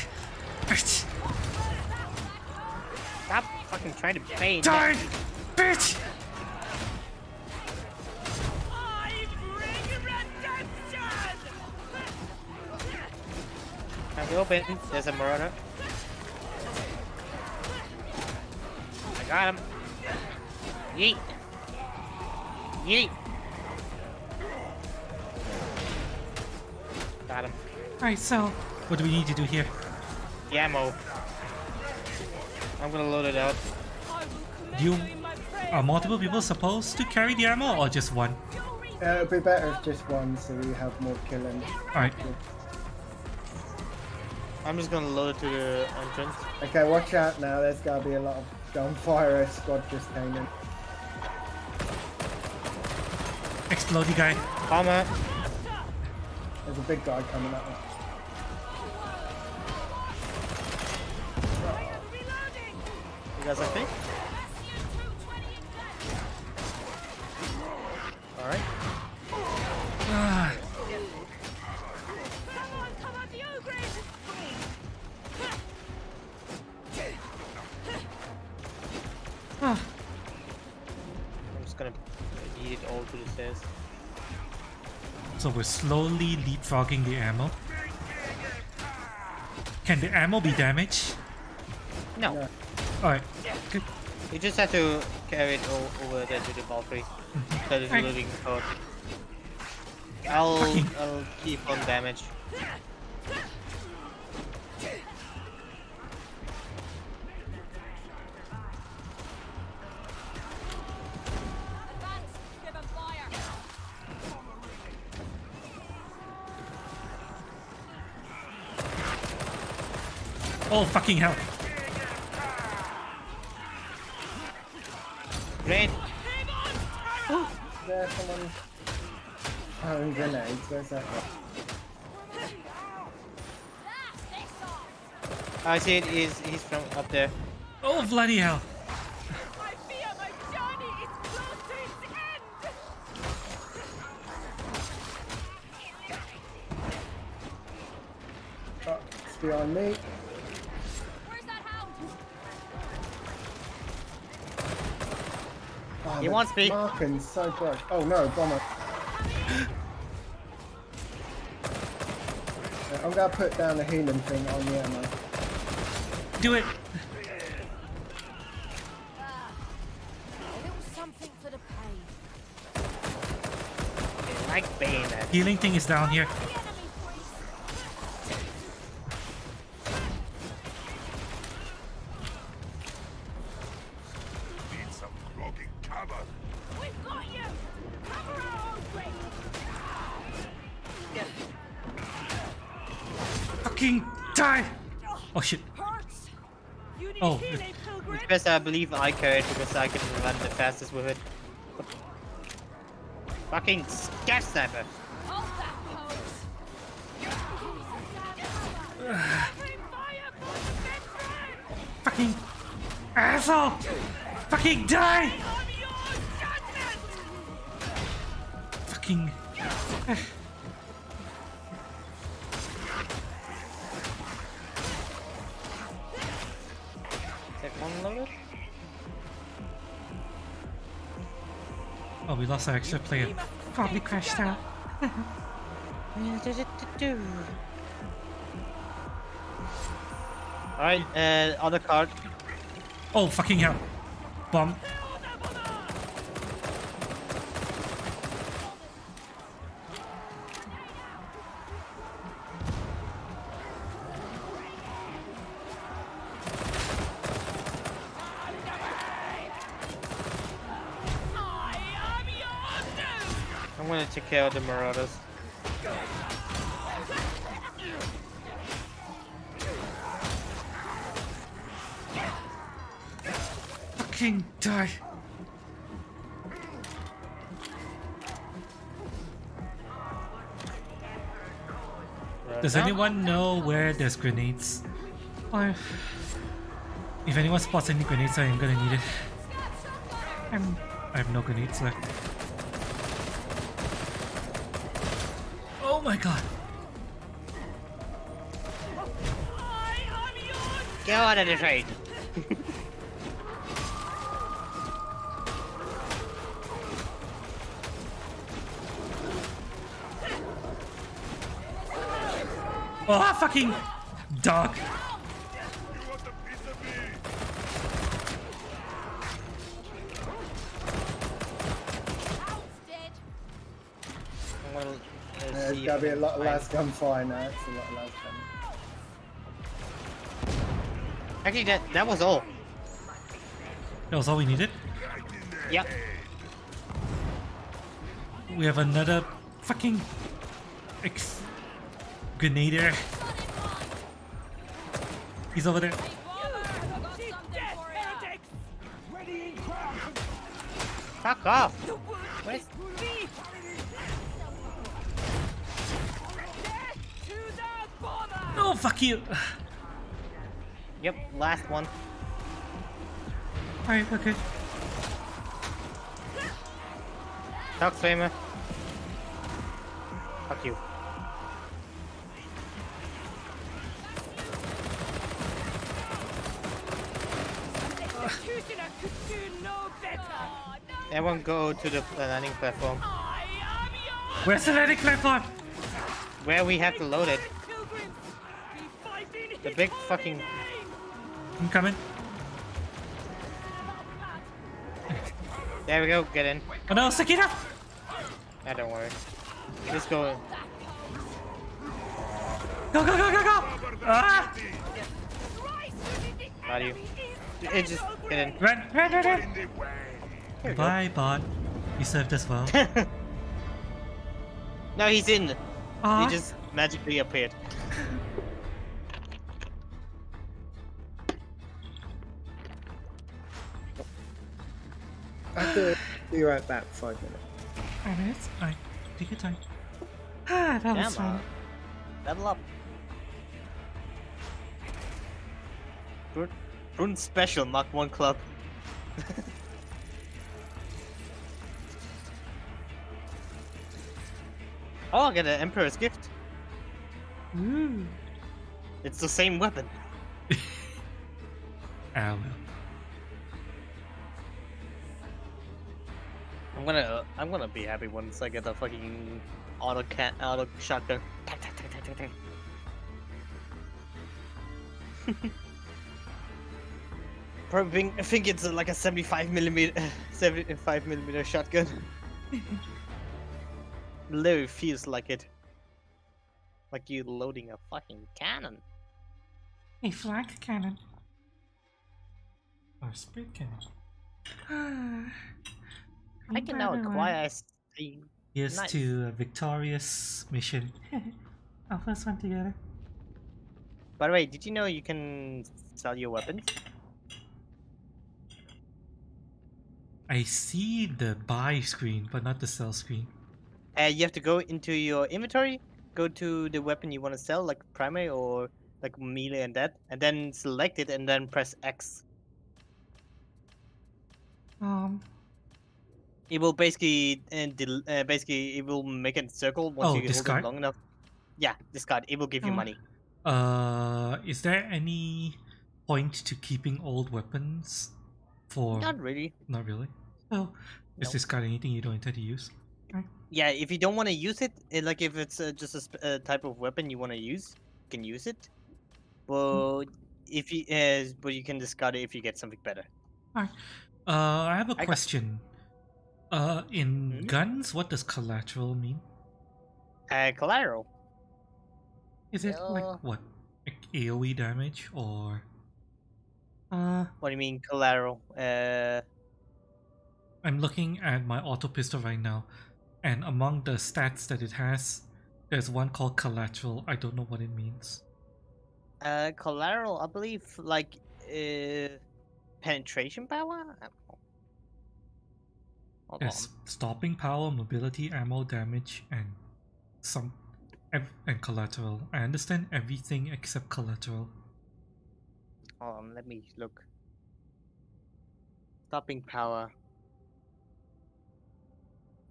Bitch! stop fucking trying to bait. Die! Bitch! Time to open. There's a marauder. I got him. Yeet. Yeet. Got him. Alright, so what do we need to do here? The ammo. I'm gonna load it out. Are multiple people supposed to carry the ammo or just one? It'd be better if just one, so we have more killing. Alright. I'm just gonna load it to the entrance. Okay, watch out now. There's gotta be a lot of gunfire. A squad just came in. Explodey guy. Bomber. There's a big guy coming up. You guys okay? Alright. Ah. Ah. I'm just gonna eat it all to the stairs. So we're slowly leapfrogging the ammo. Can the ammo be damaged? No. Alright. Good. You just have to carry it over there to the Valkyrie. That is Alright. loading code. I'll keep on damage. Oh fucking hell. Great. There's someone throwing grenades. Where's that guy? I see it. He's from up there. Oh bloody hell. Oh, it's behind me. Oh, He the wants me. marking's so bright. Oh no, bomber. I'm gonna put down the healing thing on the ammo. Do it. A little something for the pain. Like bayonet. Healing thing is down here. Need some clogging cover. We've got you! Cover our own Fucking die! Oh shit. You need Oh. healing, pilgrim! It's best I believe I carry it because I can run the fastest with it. Fucking scav sniper. Hold that Fucking asshole! Fucking die! Fucking. Is that one loaded? Oh, we lost our extra player. Probably crashed out. Alright, other card. Oh, fucking hell. Bomb. I'm gonna take care of the marauders. Fucking die. Does anyone know where there's grenades? If anyone spots any grenades, I am gonna need it. I have no grenades left. Oh my god. Go out of the train. Oh, fucking dog. There's gotta be a lot of last gunfire now. It's a lot of last gun. Actually, that was all. That was all we needed? Yep. We have another fucking grenadier. He's over there. Fuck off. Where's... No, fuck you. Yep, last one. Alright, okay. Talk flamer. Fuck you. Everyone go to the landing platform. Where's the landing platform? Where we have to load it. The big fucking... I'm coming. There we go, get in. Oh no, Sakina! Ah, don't worry. Just go. Go, go, go, go, go! Ah! Not you. It just get in. Run, run, run, run! There we Bye, bot. You served us well. No, he's in. Aww. He just magically appeared. I have to be right back. 5 minutes. 5 minutes? Alright, take your time. Ah, that was fun. Level up. Rune Special Mark 1 Club. Oh, I get an Emperor's Gift. Ooh. It's the same weapon. Ah, well. I'm gonna be happy once I get a fucking auto shotgun. Tack, tack, tack, tack, tack, tack. Probably I think it's like a 75mm shotgun. Literally feels like it. Like you loading a fucking cannon. A flank cannon. Or split cannon. I can now acquire a Here's nice. to a victorious mission. Our first one together. By the way, did you know you can sell your weapons? I see the buy screen, but not the sell screen. You have to go into your inventory, go to the weapon you want to sell, like primary or like melee and that, and then select it and then press X. It will basically basically it will make a circle once you hold discard? it long enough. Yeah, discard. It will give you money. Is there any point to keeping old weapons? For Not really. Not really. Oh, just discard anything you don't intend to use. Okay. Yeah, if you don't want to use it, like if it's just a type of weapon you want to use, you can use it. But if you but you can discard it if you get something better. Alright. I have a question. In guns, what does collateral mean? Collateral. Is it like what? Like AoE damage or? What do you mean collateral? I'm looking at my auto pistol right now, And among the stats that it has, there's one called collateral. I don't know what it means. Collateral, I believe, like penetration power. I don't know. Hold There's on. stopping power, mobility, ammo, damage, and and collateral. I understand everything except collateral. Hold on, let me look. Stopping power.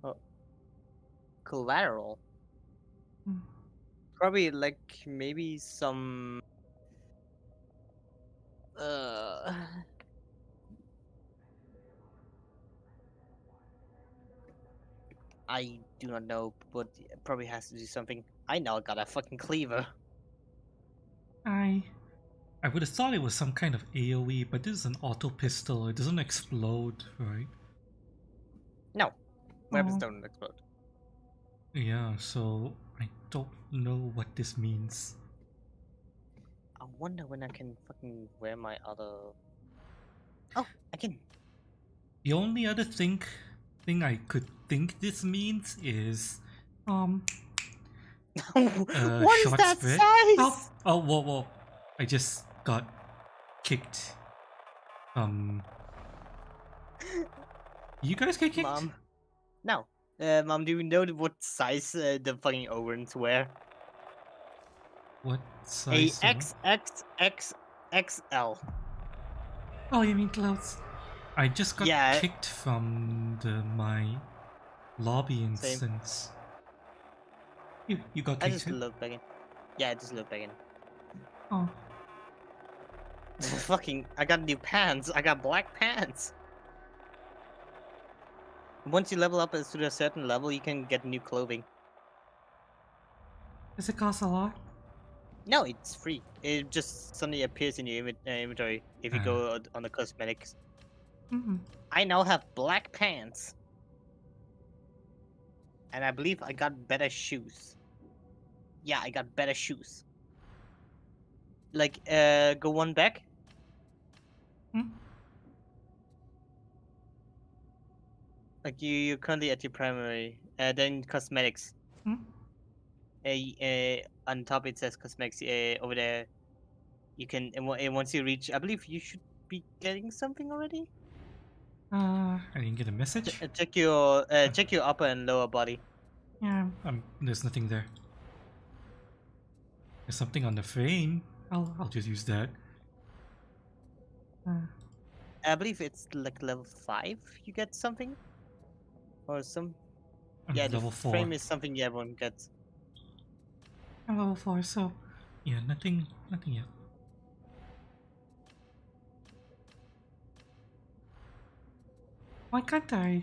Oh, collateral. Hmm. Probably like maybe some. Uh. I do not know, but it probably has to do something. I now got a fucking cleaver. I would have thought it was some kind of AoE, but this is an auto pistol. It doesn't explode, right? No, weapons Oh. don't explode. Yeah, so I don't know what this means. I wonder when I can fucking wear my other. Oh, I can. The only other thing I could think this means is What is short that spread. size? Oh, whoa! I just got kicked. You guys get kicked? Mom. No. Mom, do you know what size the fucking Owens wear? What A size? XXXXL. Oh, you mean clothes? I just got Yeah. kicked from my lobby Same. instance. You got kicked I just too? looked back in. Yeah, I just looked back in. Oh. Fucking, I got new pants. I got black pants. Once you level up to a certain level, you can get new clothing. Does it cost a lot? No, it's free. It just suddenly appears in your inventory if you go on the cosmetics. Mm-hmm. I now have black pants. And I believe I got better shoes. Yeah, I got better shoes. Like, go one back. Hmm? Like, you're currently at your primary. Then cosmetics. Hmm? On top it says cosmetics. Over there, you can. And once you reach, I believe you should be getting something already. I didn't get a message. Check your upper and lower body. Yeah, there's nothing there. There's something on the frame. I'll just use that. I believe it's like level 5. You get something, or some. Yeah, the level 4. frame is something everyone gets. I'm level 4, so yeah, nothing yet. Why can't I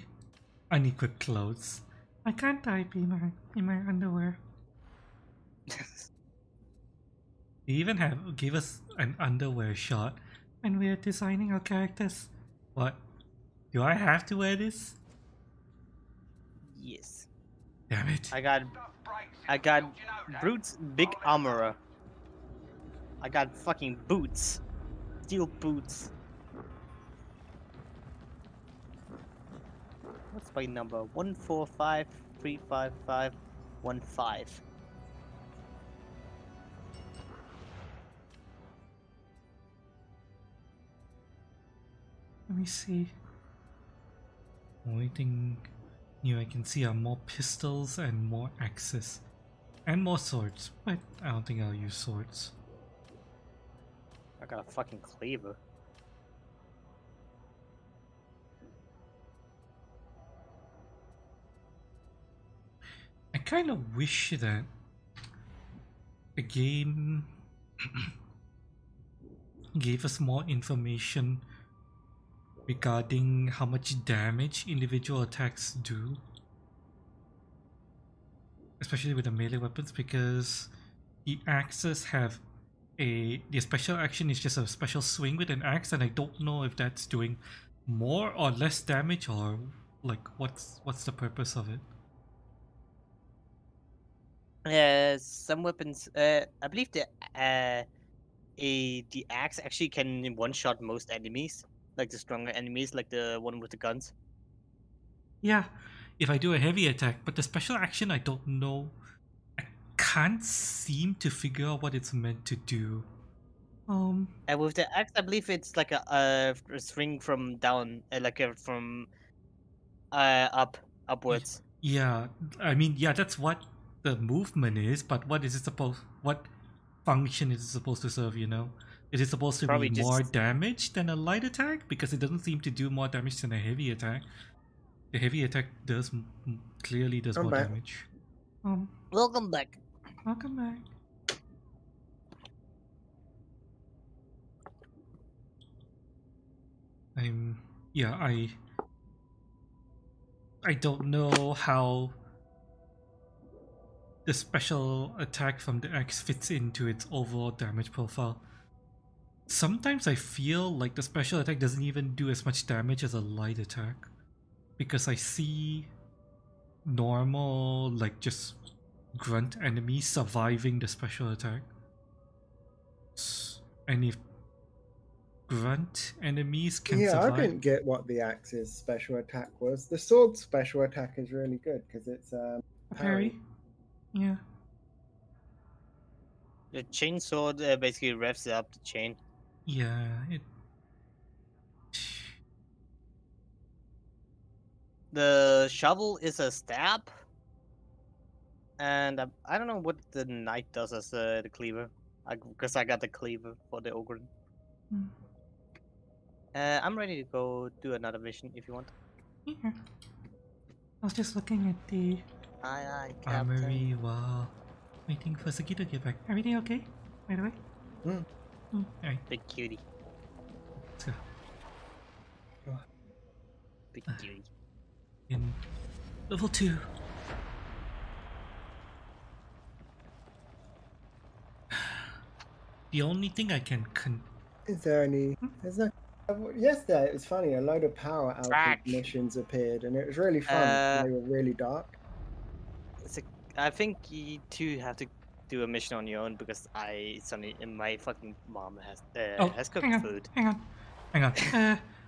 unequip clothes? Why can't I be in my underwear? They even gave us an underwear shot when we are designing our characters. What? Do I have to wear this? Yes. Damn it. I got Brute's big armorer. I got fucking boots. Steel boots. What's my number? 145-355-15. Let me see. Only thing new I can see are more pistols and more axes. And more swords, but I don't think I'll use swords. I got a fucking cleaver. I kind of wish that the game gave us more information regarding how much damage individual attacks do. Especially with the melee weapons, because the axes have the special action is just a special swing with an axe, and I don't know if that's doing more or less damage, or like what's the purpose of it. Some weapons. I believe the axe actually can one-shot most enemies, like the stronger enemies, like the one with the guns. Yeah, if I do a heavy attack, but the special action I don't know. I can't seem to figure out what it's meant to do. And with the axe, I believe it's like a swing from down, from upwards. Yeah, I mean, yeah, that's what the movement is, but what is it supposed? What function is it supposed to serve? You know, is it supposed to Probably be more just- damage than a light attack? Because it doesn't seem to do more damage than a heavy attack. The heavy attack does clearly does I'm more back. damage. Welcome back. Welcome back. I don't know how the special attack from the axe fits into its overall damage profile. Sometimes I feel like the special attack doesn't even do as much damage as a light attack, because I see normal, like, just grunt enemies surviving the special attack. And if grunt enemies can survive... I didn't get what the axe's special attack was. The sword special attack is really good because it's parry. Yeah. The chainsword basically revs up the chain. Yeah, The shovel is a stab, and I don't know what the knight does as the cleaver, because I got the cleaver for the ogre. I'm ready to go do another mission if you want. Yeah. I was just looking at the armory while waiting for Saki to get back. Everything okay, by the way? Alright. Big cutie. Let's go. Big cutie. In level 2. The only thing I can Is there any? There's no. Yesterday it was funny. A load of power outfit missions appeared, and it was really fun. They were really dark. I think you two have to do a mission on your own because my fucking mom has cooked food. Hang on.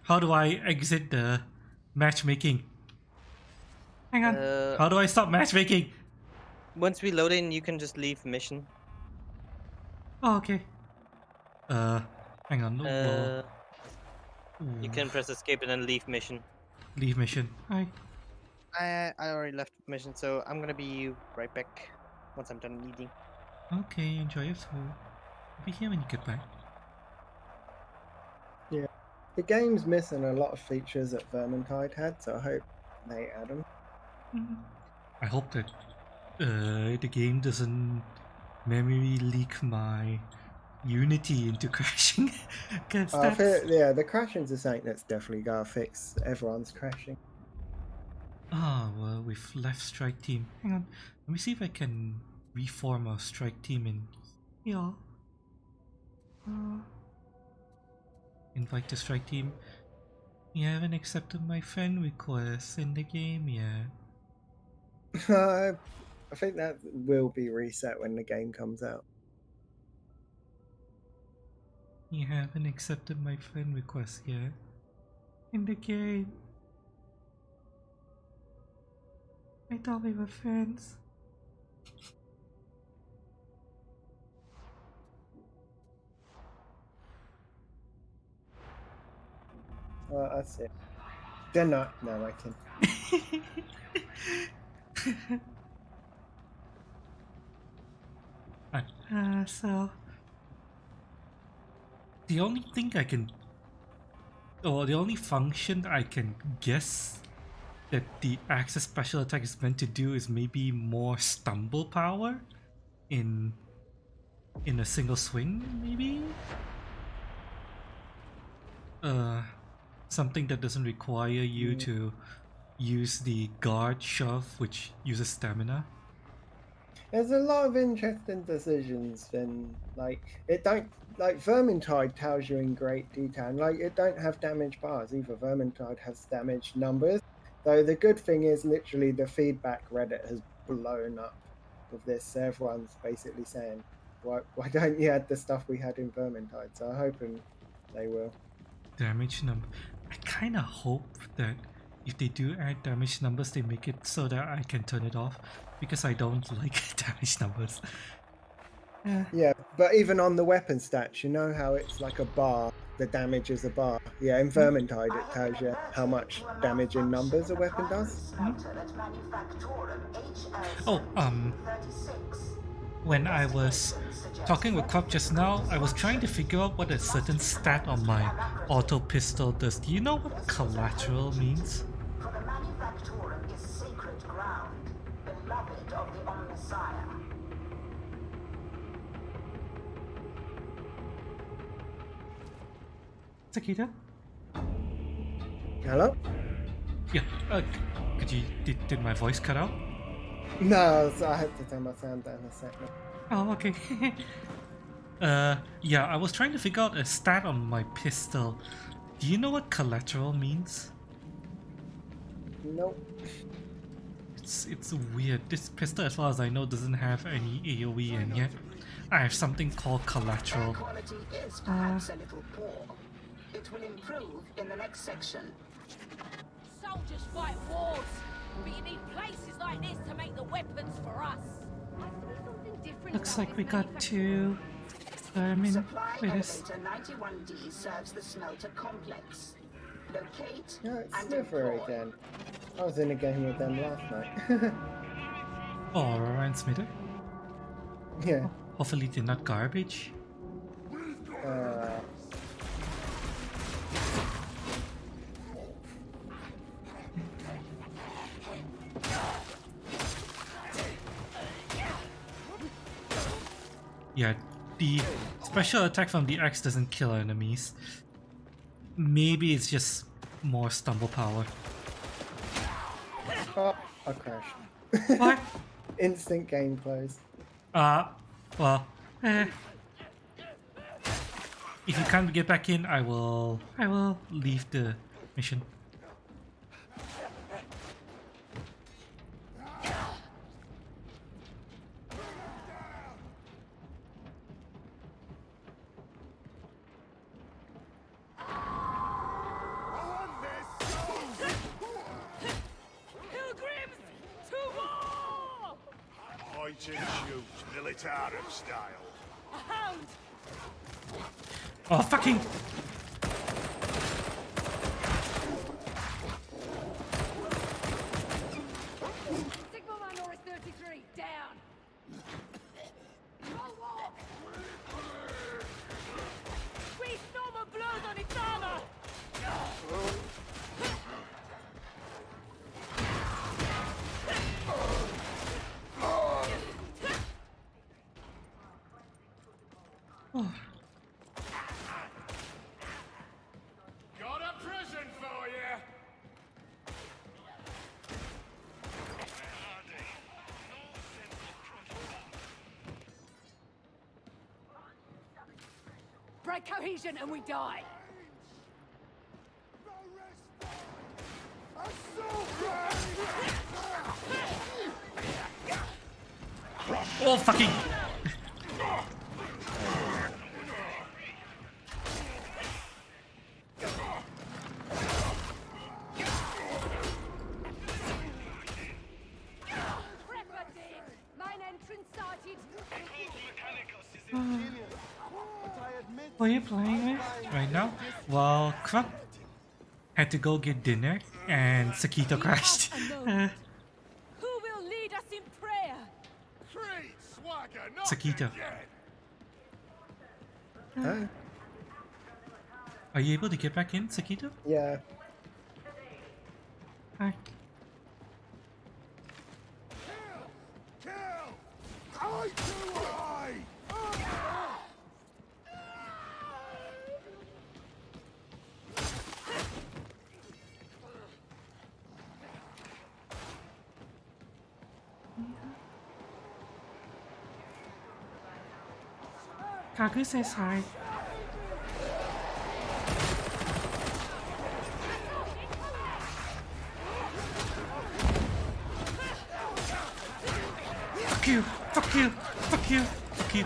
How do I exit the matchmaking? Hang on. How do I stop matchmaking? Once we load in, you can just leave mission. Oh, okay. Hang on. You can press escape and then leave mission. Leave mission. Hi. I already left mission, so I'm gonna be right back once I'm done eating. Okay, enjoy your food. I'll be here when you get back. Yeah, the game's missing a lot of features that Vermintide had, so I hope they add them. I hope that the game doesn't memory leak my Unity into crashing. The crashing's a something that's definitely gotta fix. Everyone's crashing. Well, we've left strike team. Hang on, let me see if I can reform our strike team in here. Invite the strike team. You haven't accepted my friend request in the game yet. I think that will be reset when the game comes out. You haven't accepted my friend request yet in the game. I thought we were friends. That's it. They're not. No, I can. So the only thing I can, or the only function I can guess that the Axe's special attack is meant to do is maybe more stumble power in a single swing, maybe? Something that doesn't require you to use the guard shove, which uses stamina. There's a lot of interesting decisions, and Vermintide tells you in great detail, and it don't have damage bars either. Vermintide has damage numbers, though the good thing is literally the feedback Reddit has blown up with this. Everyone's basically saying, why don't you add the stuff we had in Vermintide? So I'm hoping they will. Damage number. I kind of hope that if they do add damage numbers, they make it so that I can turn it off because I don't like damage numbers. Yeah, but even on the weapon stats, you know how it's like a bar, the damage is a bar. Yeah, in Vermintide it tells you how much damage in numbers a weapon does. Oh, when I was talking with Crop just now, I was trying to figure out what a certain stat on my auto pistol does. Do you know what collateral means? For the Manufactorum is sacred ground, beloved of the Omnissiah. Sakita? Hello? Yeah, did my voice cut out? No, so I had to turn my sound down a second. Oh, okay. Yeah, I was trying to figure out a stat on my pistol. Do you know what collateral means? Nope. It's weird. This pistol, as far as I know, doesn't have any AoE, and yet I have something called collateral. Quality is perhaps a little poor. It will improve in the next section. Soldiers fight wars, but you need places like this to make the weapons for us. Looks like we got two vermin Supply with us. elevator 91D serves the smelter complex. Locate No, it's and Sliver employ. again. I was in a game with them last night. Oh, Ryan Smither? Yeah. Hopefully they're not garbage. Yeah, the special attack from the axe doesn't kill enemies. Maybe it's just more stumble power. Oh, I crashed. What? Instant game close. Well, if you can't get back in, I will leave the mission. Pilgrims to war! Fight and shoot, militarum style. A hound! Oh, fucking! Sigma Minor is 33, down! Squeeze normal blows on its armor! Got a present for you! Break cohesion and we die! Oh, fucking! Mine entrance started! What are you playing with? Right now, well, Crump had to go get dinner, and Sakito crashed. Who will lead us in prayer? Creed, swagger, not Sakito, Huh? are you able to get back in, Sakito? Yeah. Hi. kill! Eye to eye! Kagu says hi. Fuck you! Fuck you! Fuck you! Fuck you!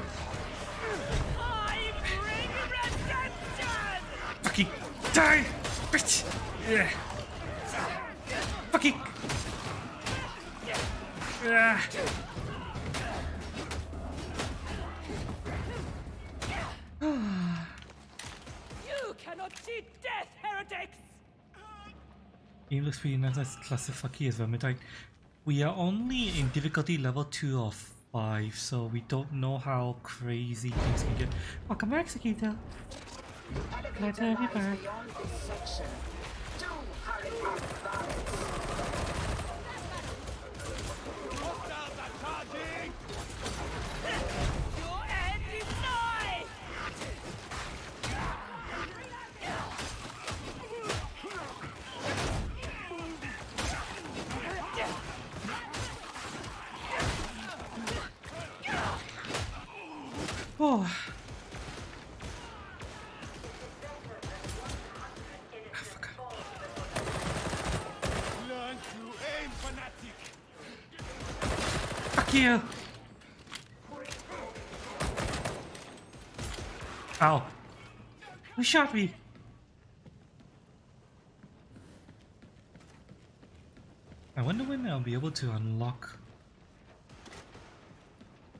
I bring redemption! Fucking die! Bitch! Yeah. Fucking. Ah. You cannot see death, heretics! Game looks pretty nice as clusterfucky as Vermintide. We are only in difficulty level 2 of 5, so we don't know how crazy things can get. Welcome back, Sakita. Glad to have you back. Your end is nigh! Oh. Learn to aim, fanatic. Fuck you! Ow. Who shot me? I wonder when I'll be able to unlock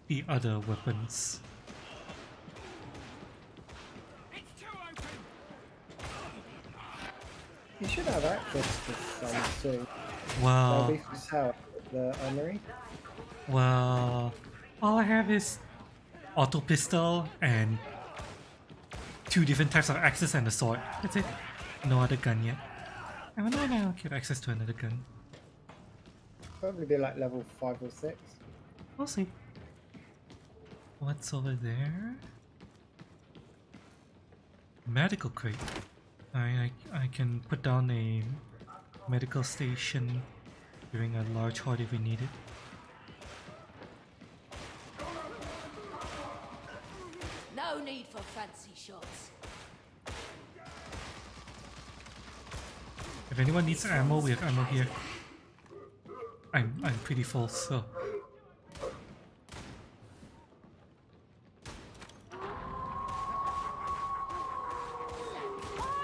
the other weapons. You should have access to some soon. Wow. That'll be for sale at the armory. Well, all I have is auto pistol and 2 different types of axes and a sword. That's it. No other gun yet. I wonder when I'll get access to another gun. Probably be like level 5 or 6. We'll see. What's over there? Medical crate. I can put down a medical station during a large horde if we need it. No need for fancy shots. If anyone needs ammo, we have ammo here. I'm pretty full, so.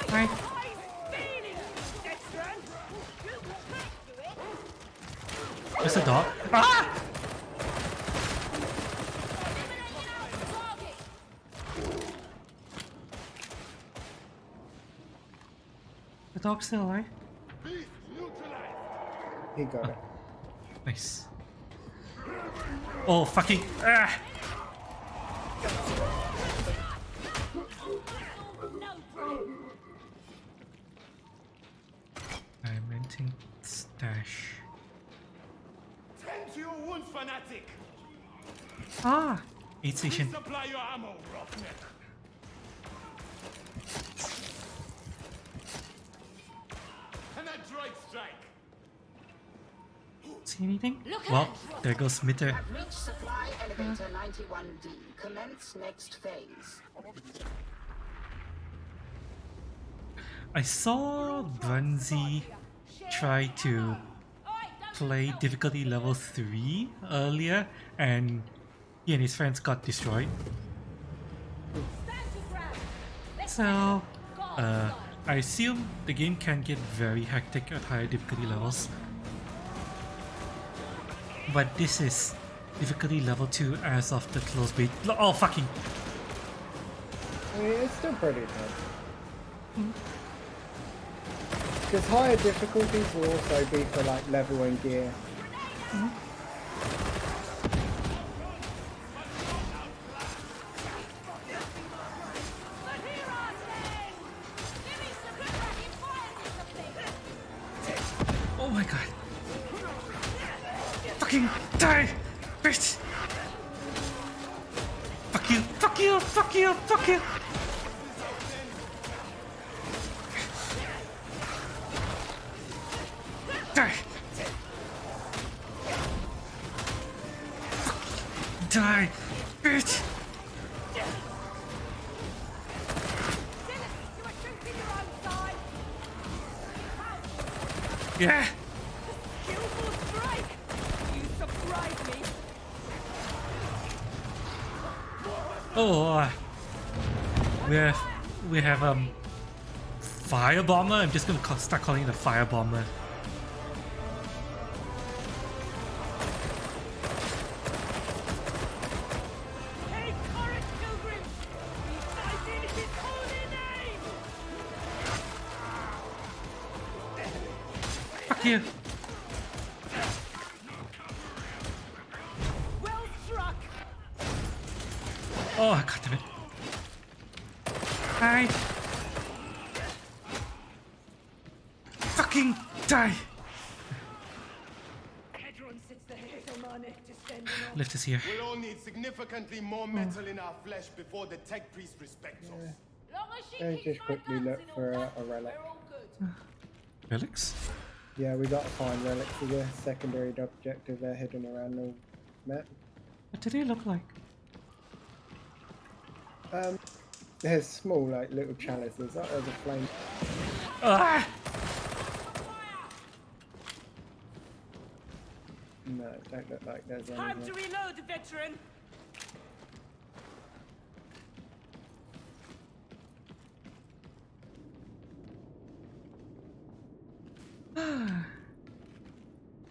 Hi. There's a dog. Ah! The dog's still alive. He got it. Nice. Oh, fucking. Ah! I'm renting stash. Tend to your wounds, fanatic. Ah! Aid station. Supply your ammo, roughneck. And a droid strike. See anything? Well, there goes Smitter. Reach supply elevator 91D. Commence next phase. I saw Brunzi try to play difficulty level 3 earlier, and he and his friends got destroyed. So, I assume the game can get very hectic at higher difficulty levels. But this is difficulty level 2 as of the close beta. Oh, fucking! I mean, it's still pretty tough. Because higher difficulties will also be for like level and gear. Oh my god! Fucking die! Bitch! Fuck you! Fuck you! Fuck you! Fuck you! Die! Die! Bitch! Yeah! Oh, we have fire bomber. I'm just gonna start calling it a fire bomber. you. Well struck. Oh, god damn it. Die. Fucking die. Lift is here. We'll all need significantly more metal in our flesh before the tech priest respects us. Let's just quickly look for a relic. Relics? Yeah, we gotta find relics for the secondary objective. They're hidden around the map. What do they look like? There's small, like, little chalices. Oh, there's a flame. Ah! No, it don't look like there's any. Time to reload, veteran.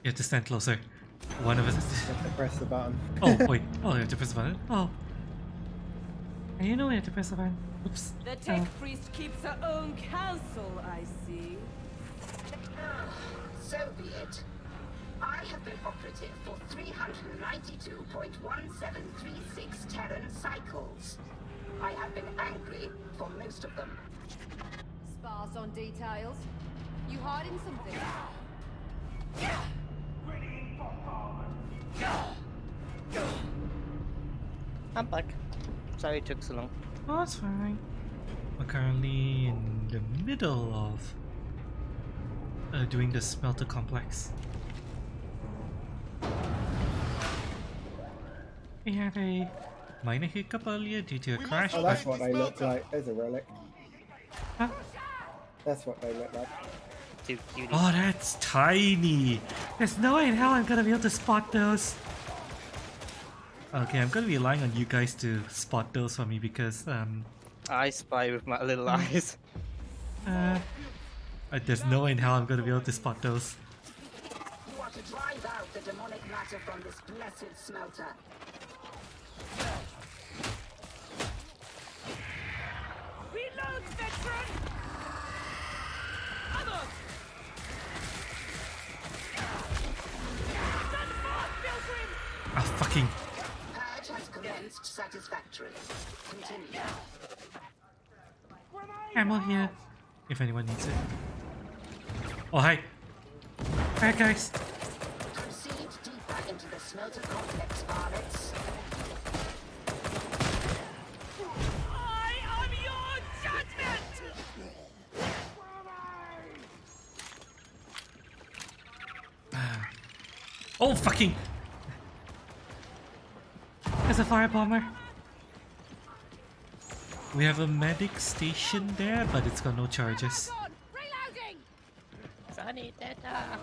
You have to stand closer. One of us has You have to press the button. Oh, wait. Oh, you have to press the button? Oh. And you know you have to press the button. Oops. The tech priest keeps her own counsel, I see. So be it. I have been operative for 392.1736 Terran cycles. I have been angry for most of them. Sparse on details. You hiding something? I'm back. Sorry it took so long. Oh, that's fine. We're currently in the middle of doing the smelter complex. We had a minor hiccup earlier due to a crash. Oh, that's what they look like. There's a relic. Huh? That's what they look like. Two cuties. Oh, that's tiny. There's no way in hell I'm gonna be able to spot those. Okay, I'm gonna be relying on you guys to spot those for me because I spy with my little eyes. there's no way in hell I'm gonna be able to spot those. You are to drive out the demonic matter from this blessed smelter. Reload, veteran. Others. Stand fast, pilgrim. Ah, fucking. Purge has commenced satisfactorily. Continue. Ammo here, if anyone needs it. Oh, hi. Hi, guys. Proceed deeper into the smelter complex, varlets. I am your judgment. Oh, fucking. There's a fire bomber. We have a medic station there, but it's got no charges. Reloading. Sunny Data.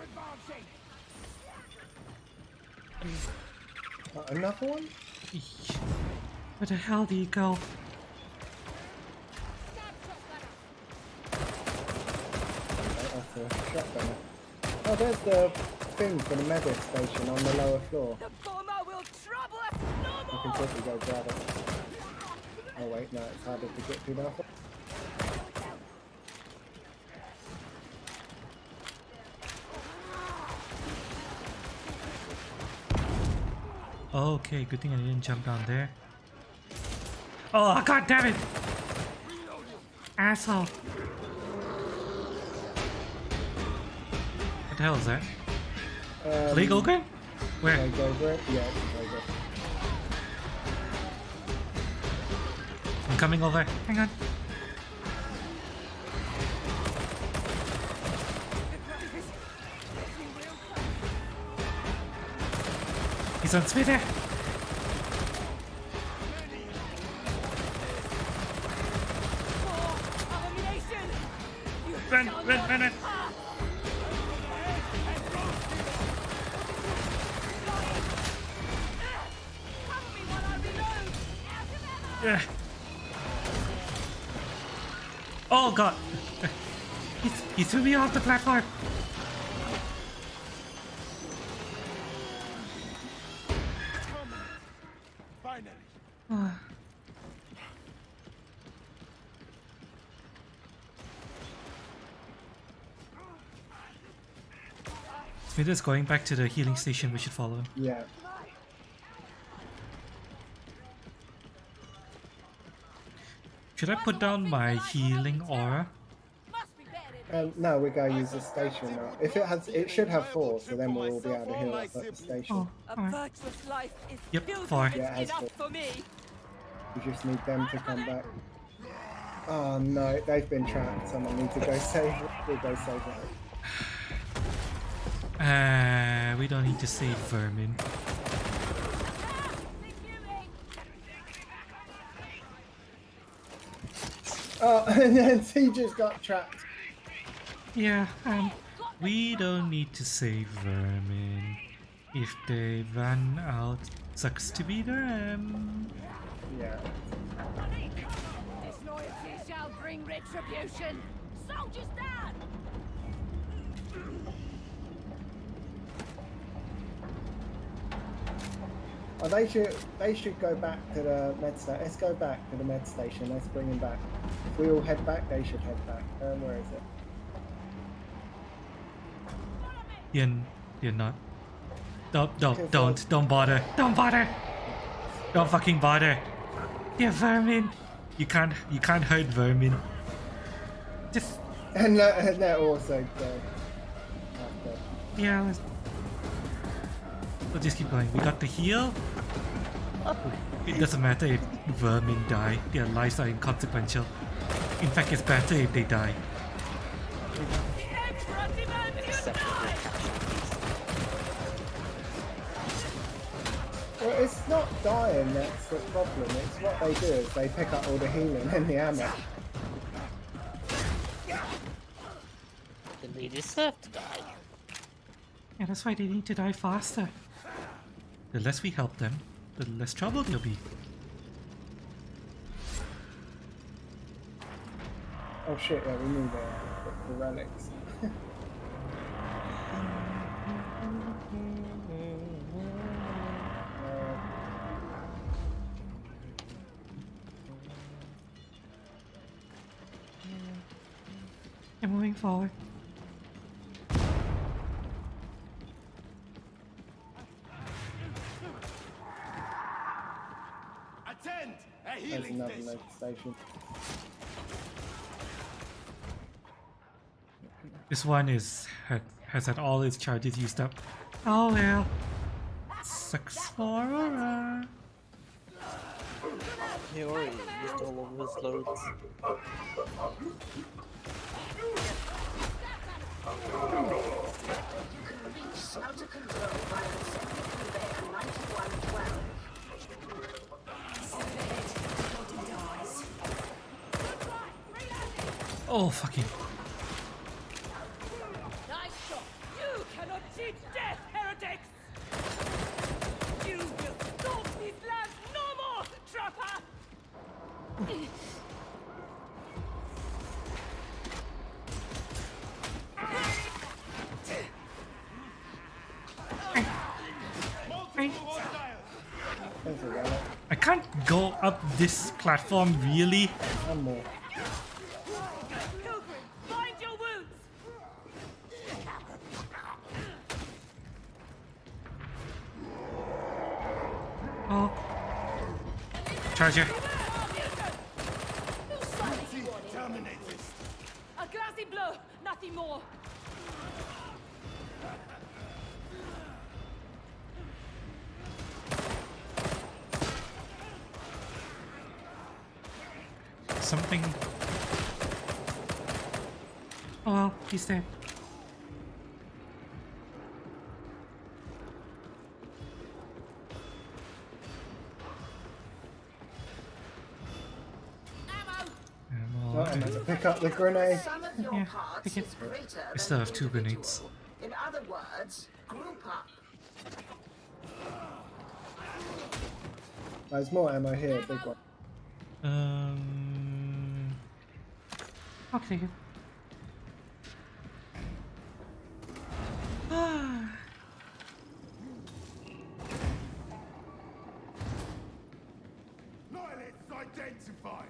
Another one? Eesh. Where the hell do you go? That's a shotgun. Oh, there's the thing for the medic station on the lower floor. The bomber will trouble us no I can more. quickly go grab it. Oh wait, no, it's harder to get to now. Okay, good thing I didn't jump down there. Oh, god damn it! Asshole! What the hell is that? Plague Ogre? Where? Plague Ogre? Yeah, it's Plague Ogre. I'm coming over. Hang on. He's on speed there. Run, run, run, run. Yeah. Oh god. He threw me off the platform. Finally. Smithers going back to the healing station. We should follow him. Yeah. Should I put down my healing aura? No, we're going to use the station now. If it has, it should have 4, so then we'll all be able to heal up at the station. Oh, A virtuous life is yep, filled 4. with Yeah, it has enough 4. for me. We just need them to come back. Oh no, they've been trapped. Someone needs to go save. We'll go save them. We don't need to save vermin. Oh, and then he just got trapped. Yeah, we don't need to save vermin. If they run out, sucks to be them. Yeah. Disloyalty shall bring retribution. Soldiers down! Oh, they should go back to the med station. Let's go back to the med station. Let's bring him back. If we all head back, they should head back. Where is it? You're not. Don't bother. Don't bother. Don't fucking bother. You're vermin. You can't hurt vermin. Just. And they're also dead. Yeah, we'll just keep going. We got the heal. It doesn't matter if vermin die. Their lives are inconsequential. In fact, it's better if they die. Well, it's not dying that's the problem. It's what they do is they pick up all the healing and the ammo. They deserve to die. Yeah, that's why they need to die faster. The less we help them, the less trouble they'll be. Oh shit, yeah, we need the relics. I'm moving forward. Attend! A There's healing another station. med station. This one has had all its charges used up. Oh well. Sucks for Aura. He already used all of his loads. Smelter control via the second conveyor 9112. Oh fucking. Nice shot! You cannot cheat death, heretics! You will stalk these lands no more, trapper! There's a relic. I can't go up this platform really. One more. Pilgrim, find your wounds! Oh. Charger. A glassy blow, nothing more. Something. Oh well, he's dead. Oh, I'm going to pick up the grenade. Some of your Yeah, parts pick it. is greater I still than have 2 grenades. In other words, group up. There's more ammo here, big one. Okay. Nihilists identified!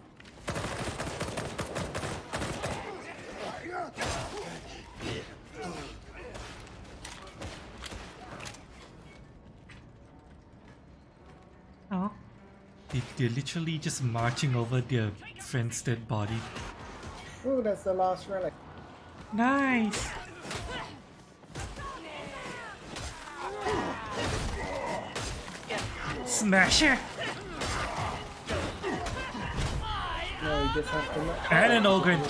They're literally just marching over their friend's dead body. Oh, that's the last relic. Nice. Smasher. No, you just have to. And an Ogren.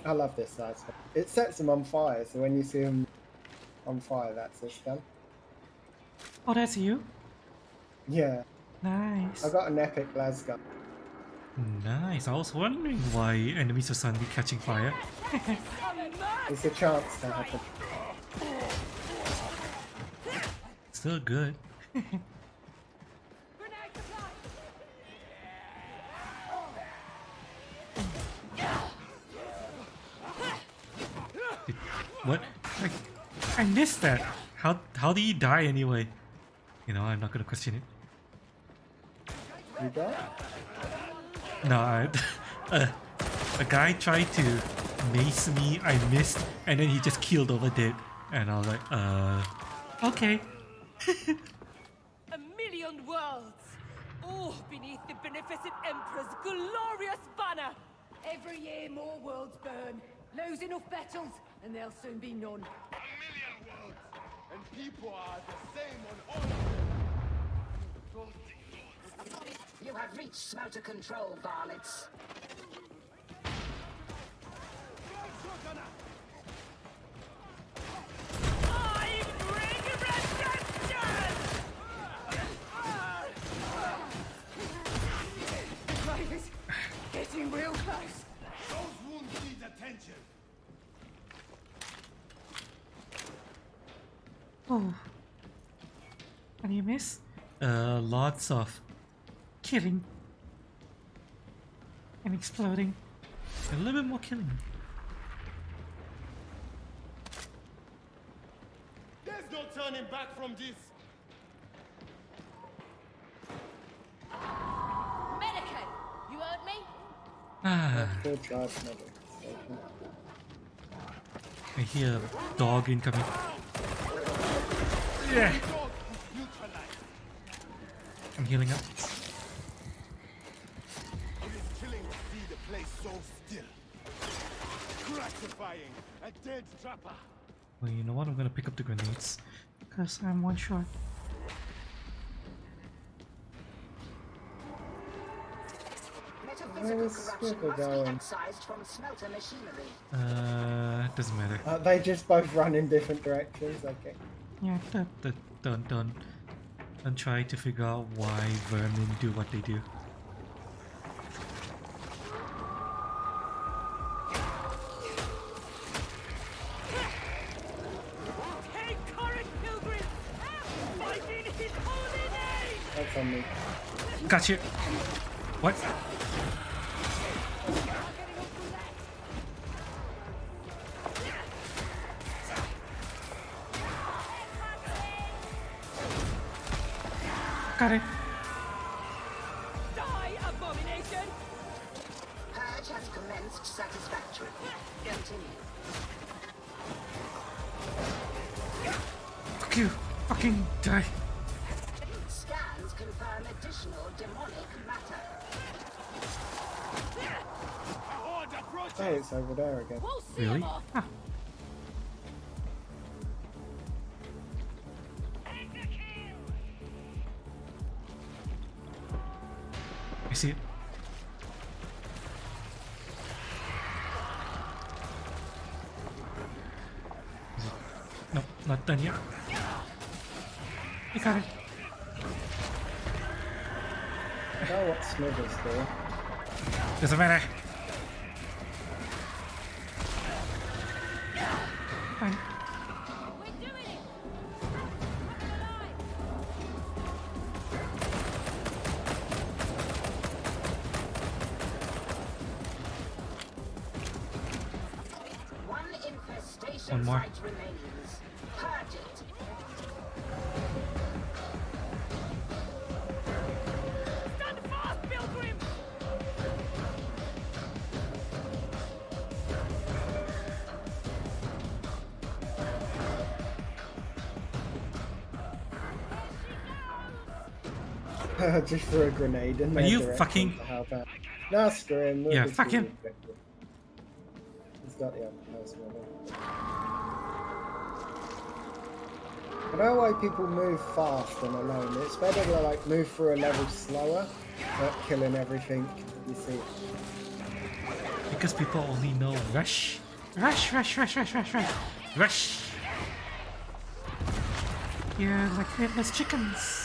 I love this side. It sets them on fire, so when you see them on fire, that's this gun. Oh, that's you? Yeah. Nice. I got an epic las gun. Nice. I was wondering why enemies are suddenly catching fire. It's a chance to happen. Still good. What? I missed that. How did he die anyway? You know, I'm not gonna question it. You died? No, a guy tried to mace me, I missed, and then he just keeled over dead. And I was like, okay. A million worlds, all beneath the beneficent Emperor's glorious banner. Every year more worlds burn. Lose enough battles, and there'll soon be none. A million worlds, and people are the same on all. You have reached smelter control, varlets. I bring resistance! Raiders, getting real close. Those wounds need attention. Oh. What do you miss? Lots of Killing. And exploding. a little bit more killing. There's no turning back from this. Medicaid, you heard me? Ah, Good charge medic station. I hear a dog incoming. Yeah. I'm healing up. It is killing to see the place so still. Gratifying, a dead trapper. Well, you know what? I'm gonna pick up the grenades. Because I'm one shot. Metaphysical Where's corruption Squiggle must be going? excised from smelter machinery. Doesn't matter. They just both run in different directions. Okay. Yeah, Don't try to figure out why vermin do what they do. Take courage, pilgrims! Fight in his holy name! That's on me. Gotcha. What? got it. Die, abomination! Purge has commenced satisfactorily. Continue. Fuck you. Fucking die. Scans confirm additional demonic matter. Hey, it's over there again. We'll see Really? him off. Ah. I see it. No, not done yet. You got it. I know what Smithers do. Doesn't matter. Fine. We're doing it! One infestation One more. site remains. Purge it. Stand fast, pilgrim! Just threw a grenade in Are their you direction fucking... to help out. Nah, screw him. We'll Yeah, just fuck do him. the objective. He's got the other person on him. I know why people move fast and alone. It's better to like move through a level slower, not killing everything you see. Because people only know rush. Rush, rush, rush, rush, rush, rush. Rush. You're like headless chickens.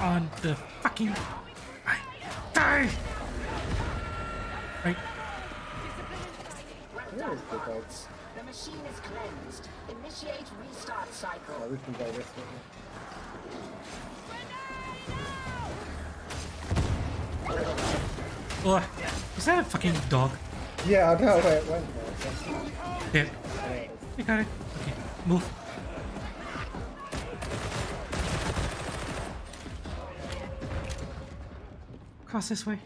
On the fucking... Die! Right. Well done, Pickles. The machine is cleansed. Initiate restart cycle. Oh, we can go this way. Oh, is that a fucking dog? Yeah, I know where it went. Dead. You got it. Okay, move. Cross this way.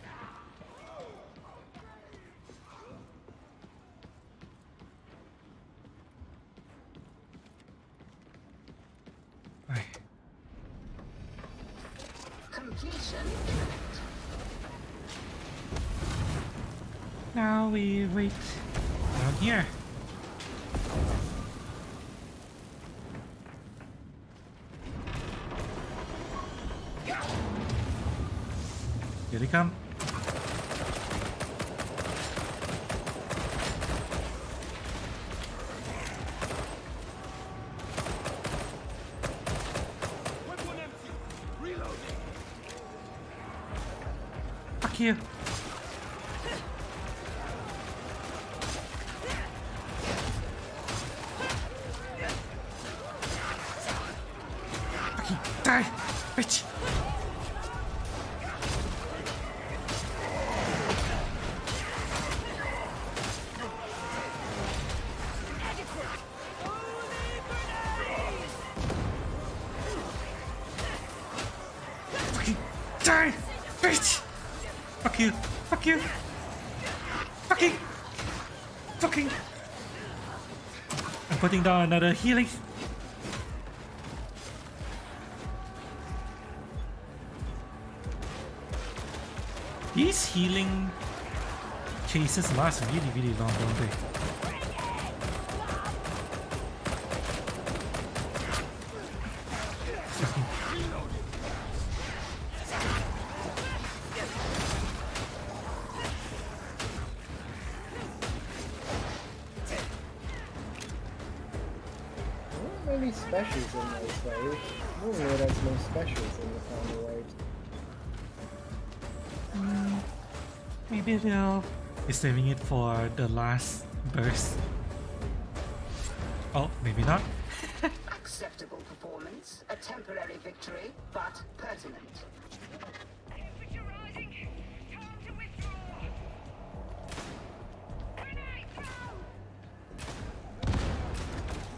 Right. Completion. Now we wait. Down here. Here they come. Fuck you. Fucking die, bitch. Fucking die, bitch. Fuck you. Fuck you. Fucking. Fucking. I'm putting down another healing. These healing chases last really, really long, don't they? Fucking. There aren't many specials in those waves. Normally there's no specials in the final waves. Maybe they'll... Is saving it for the last burst. Oh, maybe not. Acceptable performance. A temporary victory, but pertinent.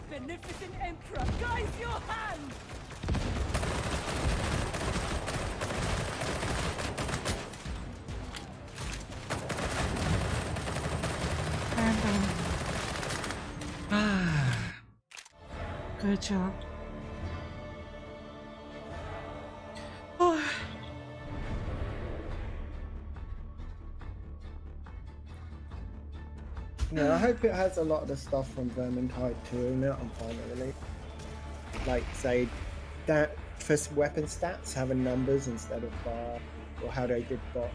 Beneficent Emperor, guide your hand! Good job. Yeah, I hope it has a lot of the stuff from Vermintide too in it. I'm fine really. Like say that for weapon stats having numbers instead of bar, or how they did bot.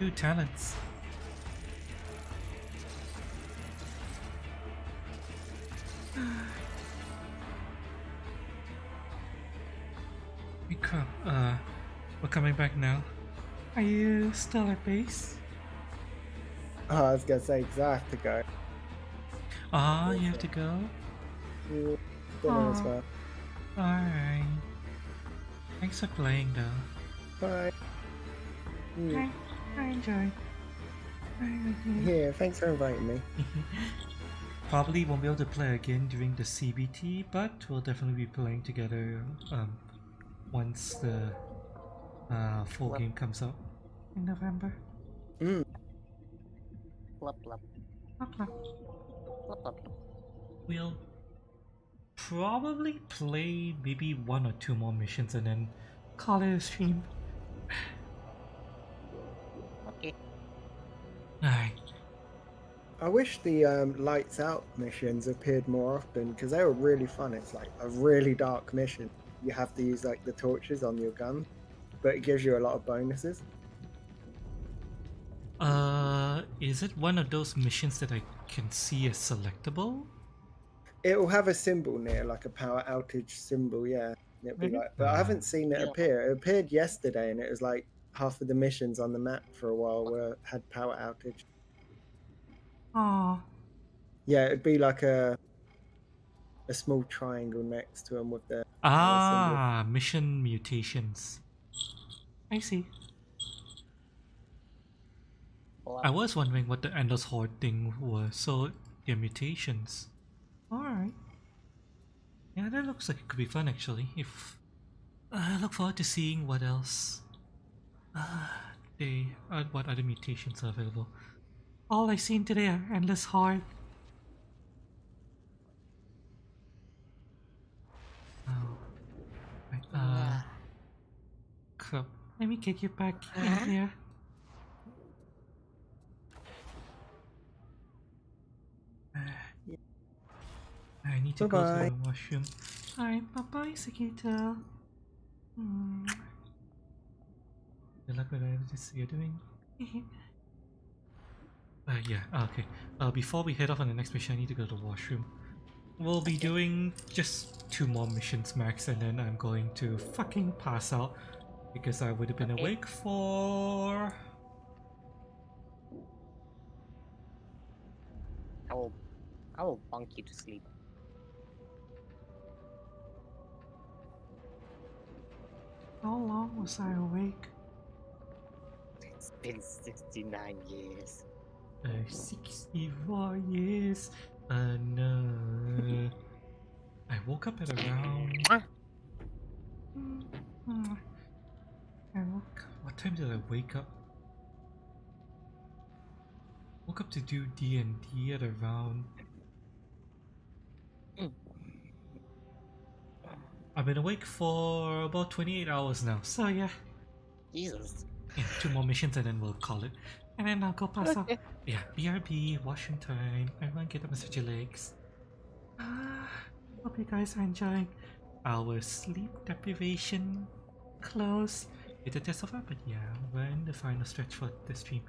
New talents. We're coming back now. Are you still at base? Oh, I was gonna say, 'cause I have to go. Ah, you have to go? Yeah, dinner as well. Alright. Thanks for playing though. Bye. I enjoy. Yeah, thanks for inviting me. Probably won't be able to play again during the CBT, but we'll definitely be playing together once the full game comes out. In November. Blup blup. Okay. We'll probably play maybe 1 or 2 more missions and then Call it a stream. Okay. Alright. I wish the lights out missions appeared more often because they were really fun. It's like a really dark mission. You have to use like the torches on your gun, but it gives you a lot of bonuses. Is it one of those missions that I can see as selectable? It will have a symbol near, like a power outage symbol, yeah. It'll be like, but I haven't seen it appear. It appeared yesterday, and it was like half of the missions on the map for a while had power outage. Oh. Yeah, it'd be like a small triangle next to them with the Ah, mission mutations. I see. I was wondering what the Endless Horde thing was, so they're mutations. Alright. Yeah, that looks like it could be fun actually. If I look forward to seeing what else what other mutations are available. All I've seen today are Endless Horde. Oh. Right, crap. Let me get you back in here. I need to go to the washroom. Alright, bye-bye, Sakito. Good luck with whatever this you're doing. Yeah, okay. Before we head off on the next mission, I need to go to the washroom. We'll be doing just 2 more missions max, and then I'm going to fucking pass out because I would have been awake for. I will bunk you to sleep. How long was I awake? It's been 69 years. 64 years. No. I woke up at around. What time did I wake up? Woke up to do D&D at around. I've been awake for about 28 hours now, so yeah. Jesus. Yeah, 2 more missions and then we'll call it. And then I'll go pass out. Yeah, BRB, washroom time. Everyone get up and stretch your legs. Hope you guys are enjoying Our sleep deprivation close. It's a test of that, but yeah, we're in the final stretch for the stream.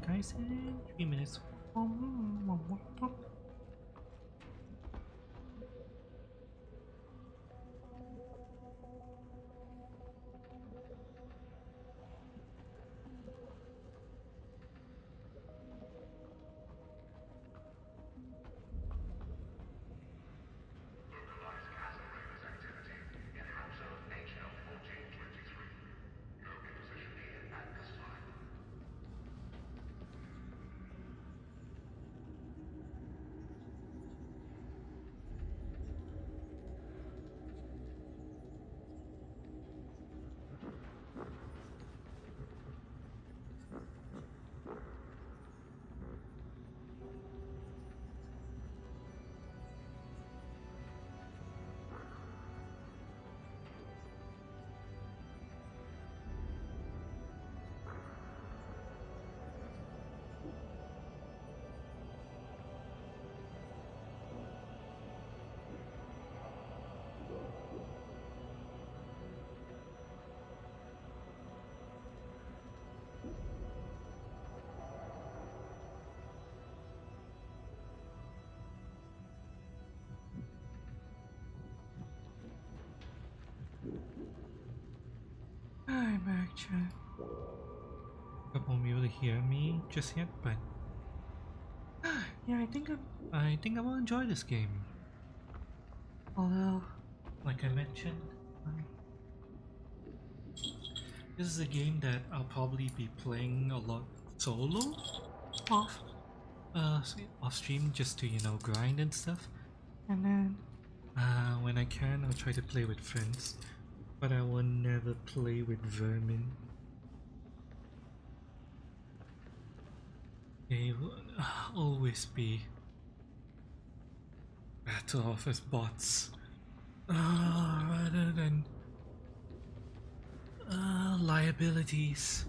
Guys, in 3 minutes. I'm back, chat. I won't be able to hear me just yet, but Yeah, I think I will enjoy this game. although, Like I mentioned, this is a game that I'll probably be playing a lot solo, off, off stream, just to grind and stuff. and then When I can, I'll try to play with friends, but I will never play with vermin. They will always be better off as bots rather than liabilities.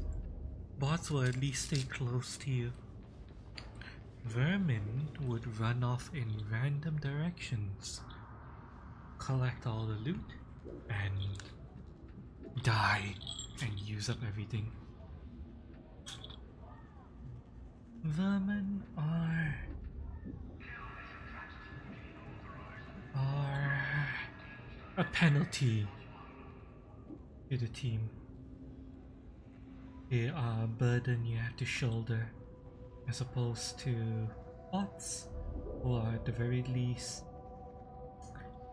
Bots will at least stay close to you. Vermin would run off in random directions, collect all the loot, and die and use up everything. Vermin are a penalty to the team. They are a burden you have to shoulder, as opposed to bots, who are at the very least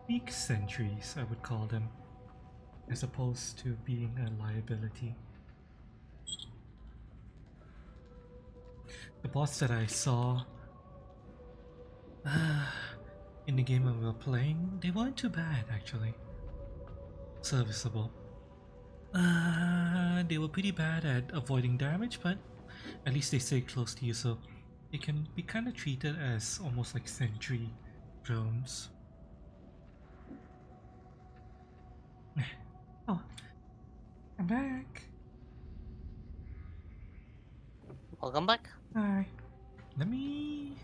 weak sentries, I would call them, as opposed to being a liability. The bots that I saw in the game we were playing, they weren't too bad actually. Serviceable. They were pretty bad at avoiding damage, but at least they stay close to you, so they can be kind of treated as almost like sentry drones. Oh, I'm back. Welcome back. Hi. Let me...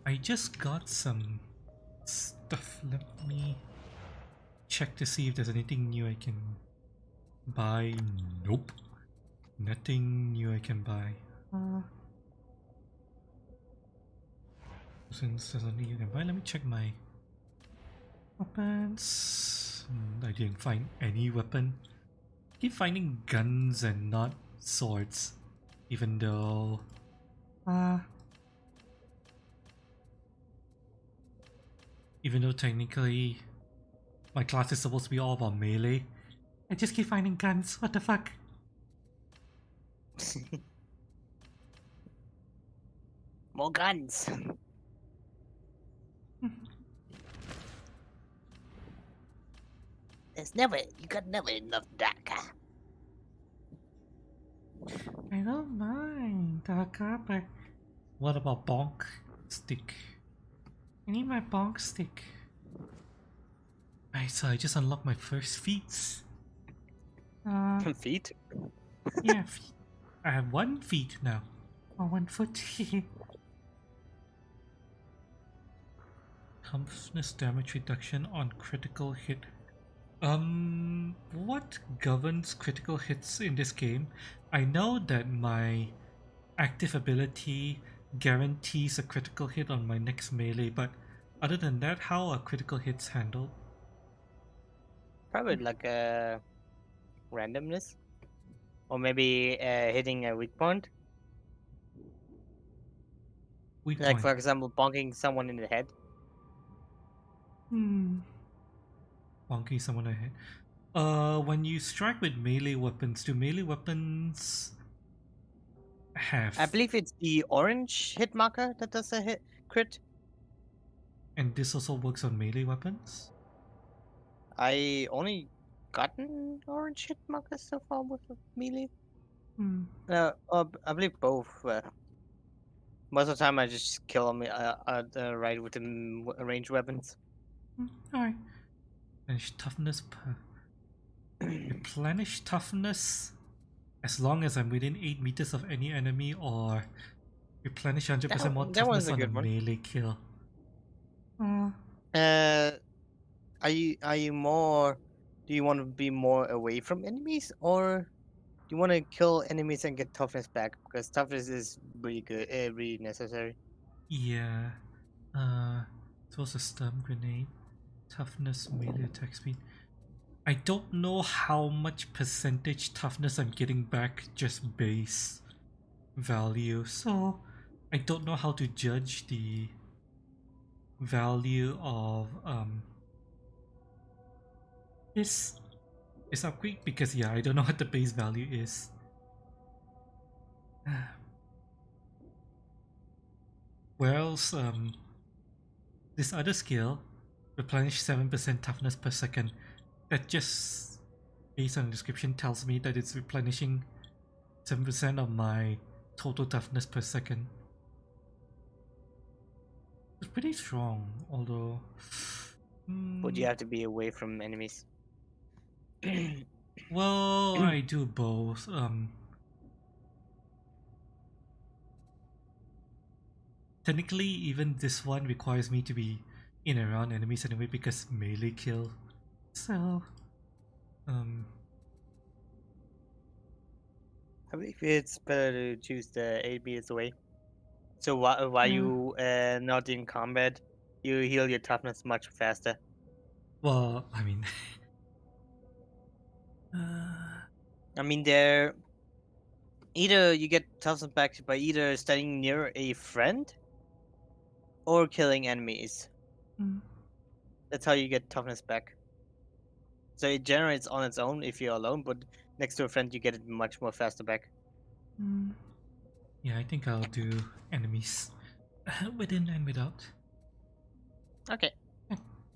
I just got some stuff. Let me check to see if there's anything new I can buy. Nope. Nothing new I can buy. Since there's nothing you can buy, let me check my weapons. I didn't find any weapon. I keep finding guns and not swords, even though technically my class is supposed to be all about melee. I just keep finding guns. What the fuck? More guns. You got never enough Daka. I don't mind Daka, but What about bonk stick? I need my bonk stick. Right, so I just unlocked my first feats. Feet? Yeah, feet. I have 1 feat now. Or 1 foot. Toughness damage reduction on critical hit. What governs critical hits in this game? I know that my active ability guarantees a critical hit on my next melee, but other than that, how are critical hits handled? Probably like a randomness, or maybe hitting a weak point. Weak Like point. for example, bonking someone in the head. Bonking someone ahead. When you strike with melee weapons, do melee weapons have? I believe it's the orange hit marker that does a hit crit. And this also works on melee weapons? I only gotten orange hit markers so far with melee. I believe both. Most of the time I just kill them right with the ranged weapons. Alright. Replenish toughness per... Replenish toughness as long as I'm within 8 meters of any enemy, or replenish 100% more toughness on a melee kill. Are you more? Do you want to be more away from enemies, or do you want to kill enemies and get toughness back? Because toughness is really good, really necessary. Yeah. Throws a stun grenade. Toughness, melee attack speed. I don't know how much percentage toughness I'm getting back just base value, so I don't know how to judge the value of this upgrade, because yeah, I don't know what the base value is. Whereas this other skill, replenish 7% toughness per second, that just based on the description tells me that it's replenishing 7% of my total toughness per second. It's pretty strong, although... But you have to be away from enemies. Well, I do both. Technically, even this one requires me to be in and around enemies anyway because melee kill. So, I believe it's better to choose the 8 meters away. So while you not in combat, you heal your toughness much faster. well, I mean, I mean, they're either you get toughness back by either standing near a friend or killing enemies. That's how you get toughness back. So it generates on its own if you're alone, but next to a friend you get it much more faster back. yeah, I think I'll do enemies within and without. Okay.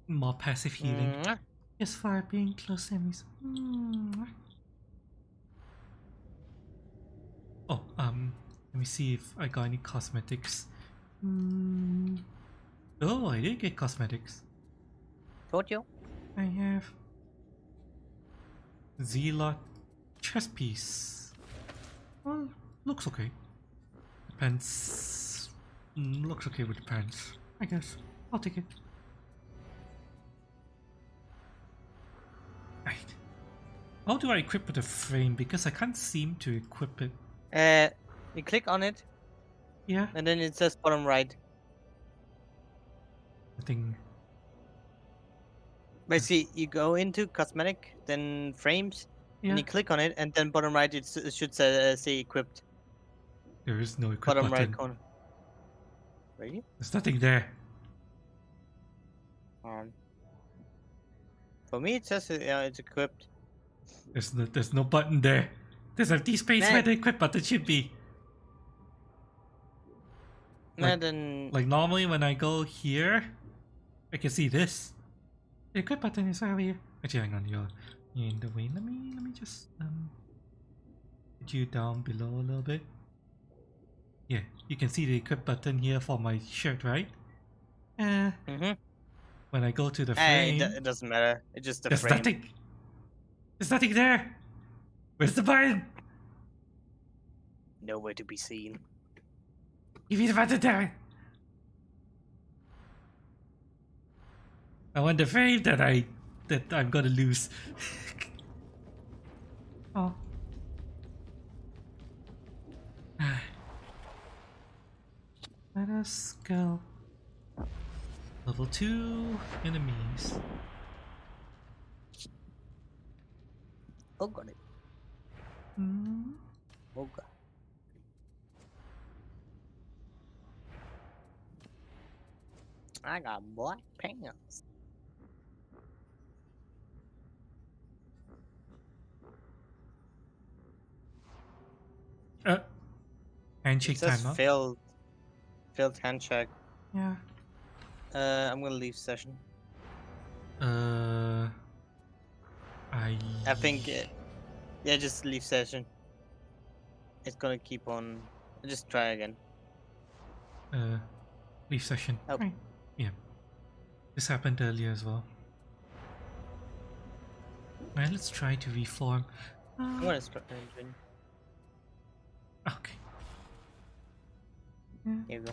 More passive healing. Just for being close enemies. Oh, let me see if I got any cosmetics. Oh, I did get cosmetics. Told you. I have Zealot chest piece. Well, looks okay. Depends. Looks okay with the pants, I guess. I'll take it. Right. How do I equip the frame? Because I can't seem to equip it. You click on it. Yeah. And then it says bottom right. I think. Basically, you go into cosmetic, then frames, and you click on it, and then bottom right it should say equipped. There is no equip Bottom button. right corner. Really? There's nothing there. For me, it says it's equipped. There's no button there. There's empty space where the equip button should be. Like normally when I go here, I can see this. The equip button is over here. Actually, hang on, you're in the way. Let me just put you down below a little bit. Yeah, you can see the equip button here for my shirt, right? When I go to the frame, it doesn't matter. It's just the there's frame. nothing. There's nothing there. Where's the button? Nowhere to be seen. Give me the button, damn it. I want the frame that I'm gonna lose. Oh. Let us go. Level 2 enemies. Oh, got it. Oh, God. I got black pants. Handshake time up. Failed handshake. Yeah. I'm gonna leave session. I think yeah, just leave session. It's gonna keep on. Just try again. Leave session. Oh. Right. Yeah. This happened earlier as well. Right, let's try to reform. I'm gonna start engine. Okay. Here you go.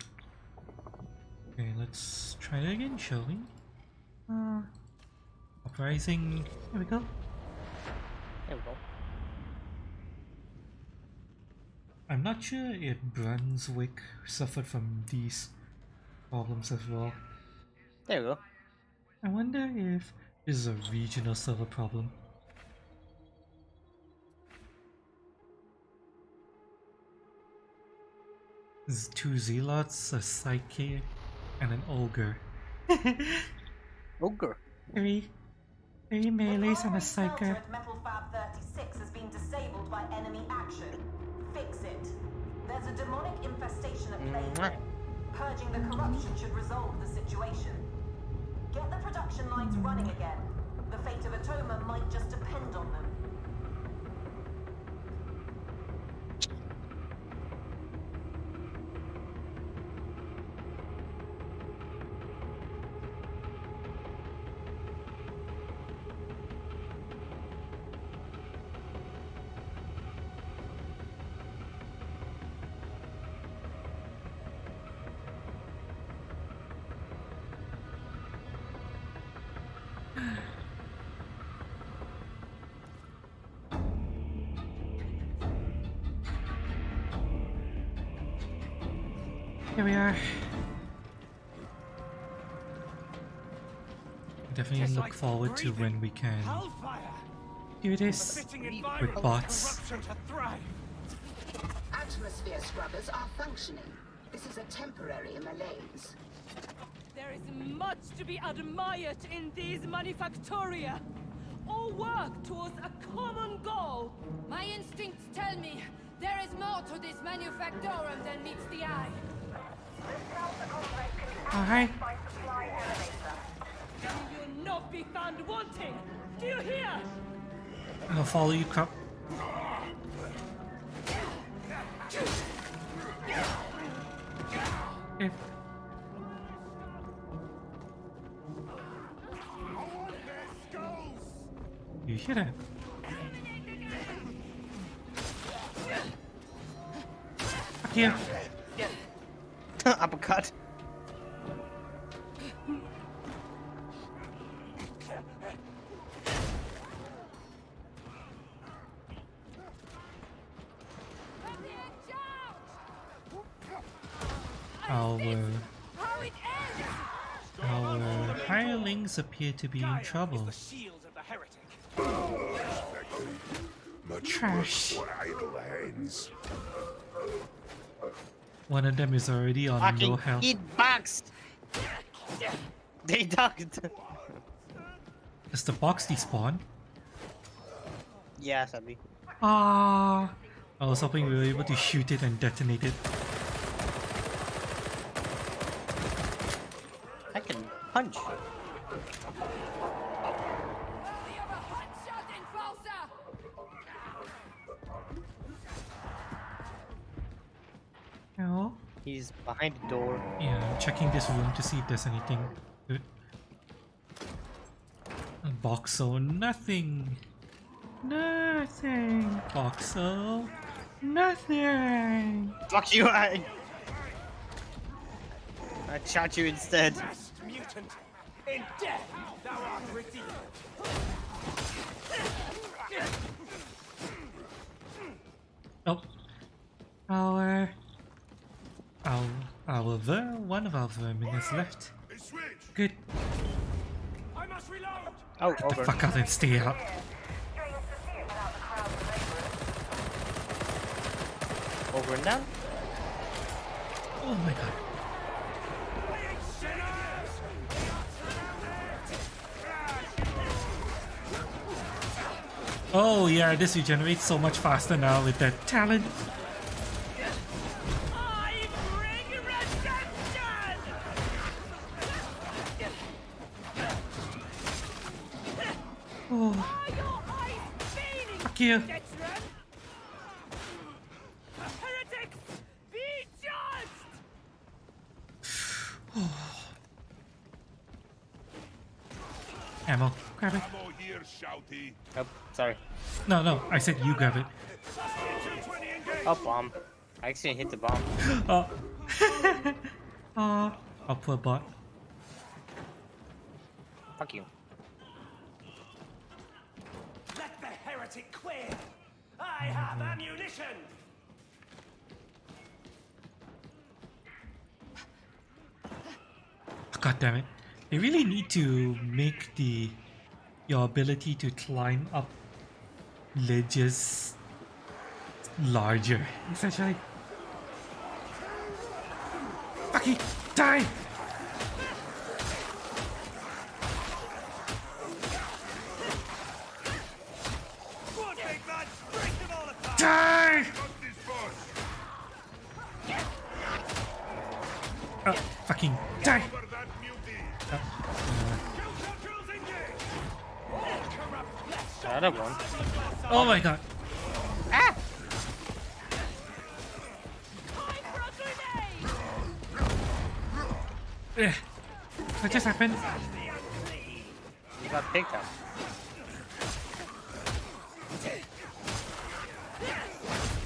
Okay, let's try it again, shall we? Uprising. Here we go. There we go. I'm not sure if Brunswick suffered from these problems as well. There we go. I wonder if this is a regional server problem. There's 2 zealots, a psychic, and an ogre. Ogre? 3 melees and a psyker. Metal Fab 36 has been disabled by enemy action. Fix it. There's a demonic infestation at play here. Purging the corruption should resolve the situation. Get the production lines running again. The fate of Atoma might just depend on them. Here we are. Definitely look forward to when we can do this with bots. Atmosphere scrubbers are functioning. This is a temporary malaise. There is much to be admired in these manufactoria. All work towards a common goal. My instincts tell me there is more to this manufactorum than meets the eye. Alright. You'll not be found wanting. Do you hear? I'll follow you, Crop. Okay. You hear that? Fuck you. Uppercut. Our hirelings appear to be in trouble. Trash. One of them is already on Fucking low health. get boxed. They ducked. Does the box despawn? Yeah, sadly. Ah, I was hoping we were able to shoot it and detonate it. I can punch. No. He's behind the door. Yeah, I'm checking this room to see if there's anything good. Boxo, nothing. Nothing. Boxo, nothing. Fuck you, I shot you instead. Mutant, in death thou art redeemed. Oh. One of our vermin is left. Good. I must reload. Oh, Get the over. fuck out and stay out. Over and down. Oh my god. Oh yeah, this regenerates so much faster now with that talent. Oh. Fuck you. Heretics, be judged! Ammo. Grab it. Ammo here, shouty. Oh, sorry. No, I said you grab it. Oh, bomb. I actually hit the bomb. Oh. Oh, poor bot. Fuck you. Let the heretic quit. I have ammunition. God damn it. They really need to make your ability to climb up ledges larger, essentially. Fucking die! Die! Oh, fucking die! Another one. Oh my god. Ah! Ugh. What just happened? You got picked up.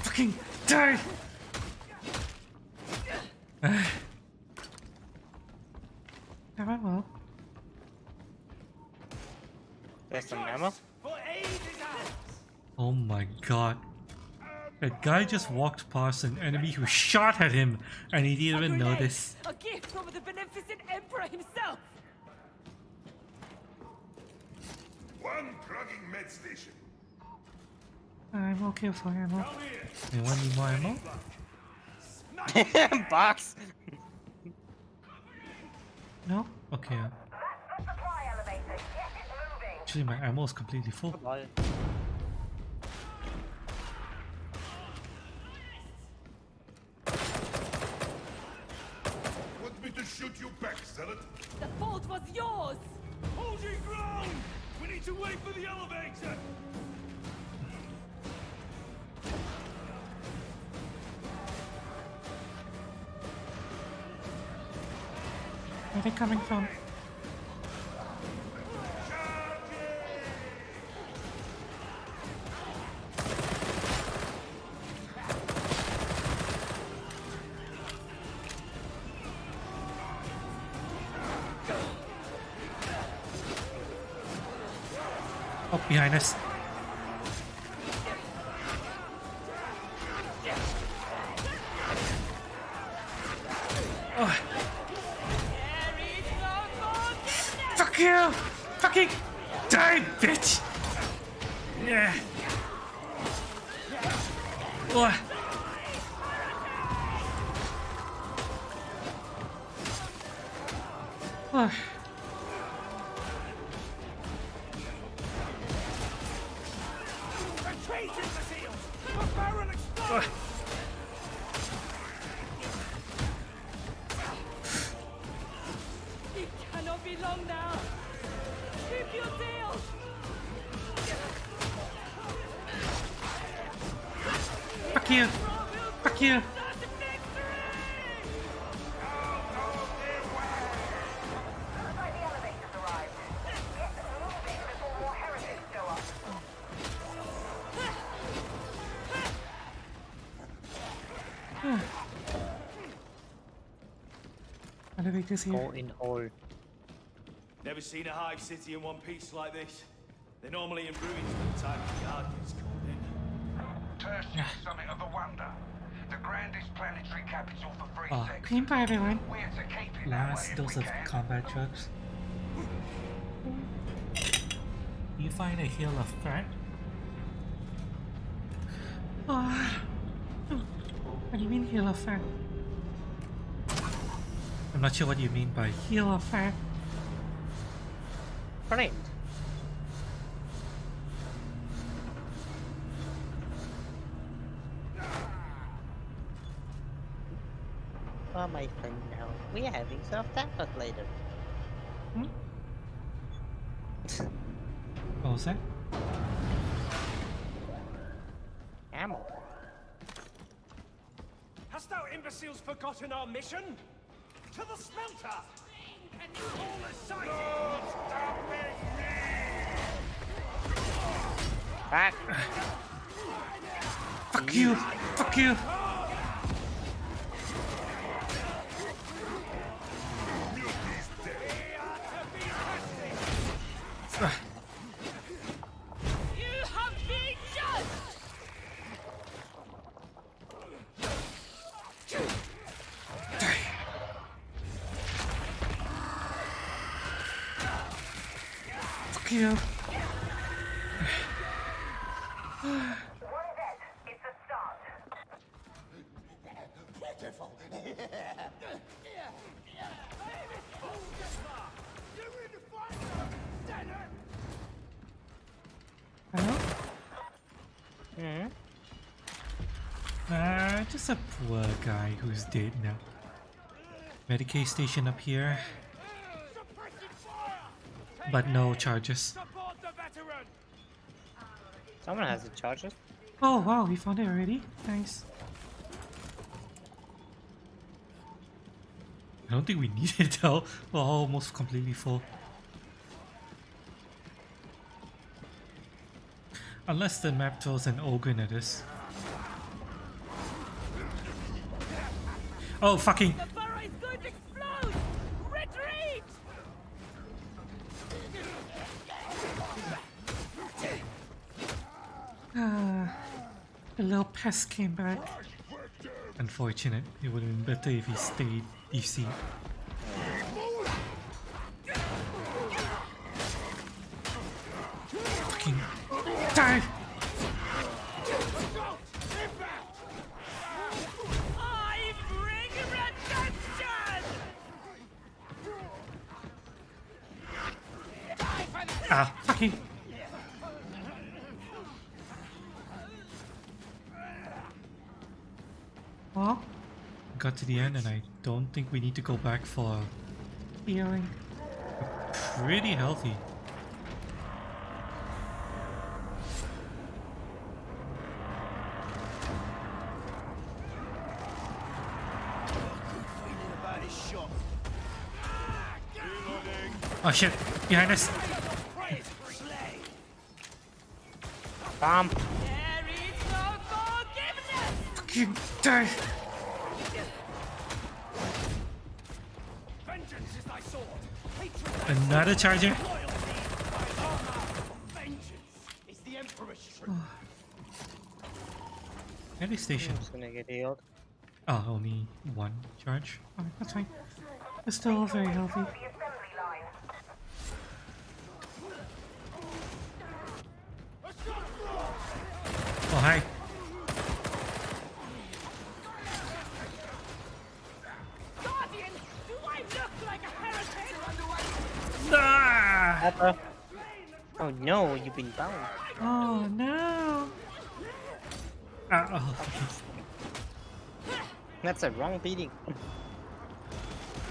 Fucking die! Have I well? There's some ammo. Oh my god. That guy just walked past an enemy who shot at him and he didn't even notice. A gift from the beneficent Emperor himself! One plugging med station. I'm okay for ammo. Anyone need more ammo? Box. No? Okay. Actually, my ammo is completely full. Want me to shoot you back, Zealot? The fault was yours! Hold your ground! We need to wait for the elevator! Where are they coming from? Oh, behind us. Oh. Fuck you! Fucking die, bitch! Yeah. Oh. Oh. Retreat, imbeciles! The barrel explodes! It cannot be long now! Keep your zeal! Fuck you! Fuck you! Elevators here. Go in hole. Never seen a hive city in one piece like this. They're normally in ruins by the time the guard gets called in. Tertiary summit of the Wonder. The grandest planetary capital for free Oh, sex. Clean by everyone. We're to keep it that Last way if dose we of can. combat drugs. You find a hill of fat? Oh. What do you mean heal of fat? I'm not sure what you mean by Heal of fat. Friend. Oh, my friend, now we are having some tacos later. Hmm? What was that? Ammo. Hast thou imbeciles forgotten our mission? To the smelter! Can you all aside? No, stopping Back. Fuck you! Fuck you! You have been judged! Fuck you! It's a start. Pitiful! Hello? Just a poor guy who's dead now. Medicaid station up here. But no charges. Support the veteran! Someone has the charges. Oh wow, we found it already? Nice. I don't think we need it though. We're almost completely full. Unless the map throws an ogre at us. Oh fucking! The burrow is going to explode! Retreat! The little pest came back. Unfortunate. It would have been better if he stayed DC. Fucking die! I bring redemption! Ah, fucking. Well, Got to the end and I don't think we need to go back for healing. pretty healthy. Oh shit, behind us. Bomb. There is no forgiveness! Fucking die. Vengeance is thy sword. Hatred Another charger. vengeance is the Emperor's truth. Any station. I'm just gonna get healed. Oh, only one charge. Oh, that's fine. We're still very healthy. Oh, hi. Guardian, do I look like a heretic? Ah! Pepper. Oh no, you've been bound. Oh no. Oh. That's a wrong beating.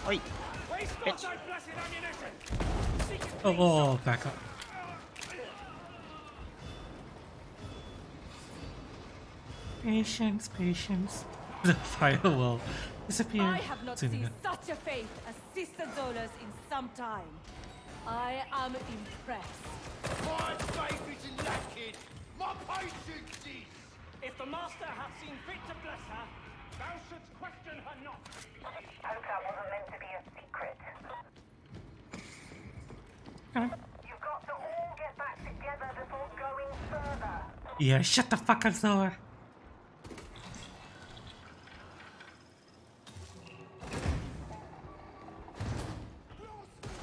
Oi. Waste not Bitch. thy blessed ammunition! Oh, back up. Patience, patience. The firewall. Disappear. I have not Seen seen it. such a faith as Sister Zola's in some time. I am impressed. My faith is lacking. My patience is. If the Master hath seen fit to bless her, thou shouldst question her not. Hope that wasn't meant to be a secret. You've got to all get back together before going further. Yeah, shut the fuck up, Zola.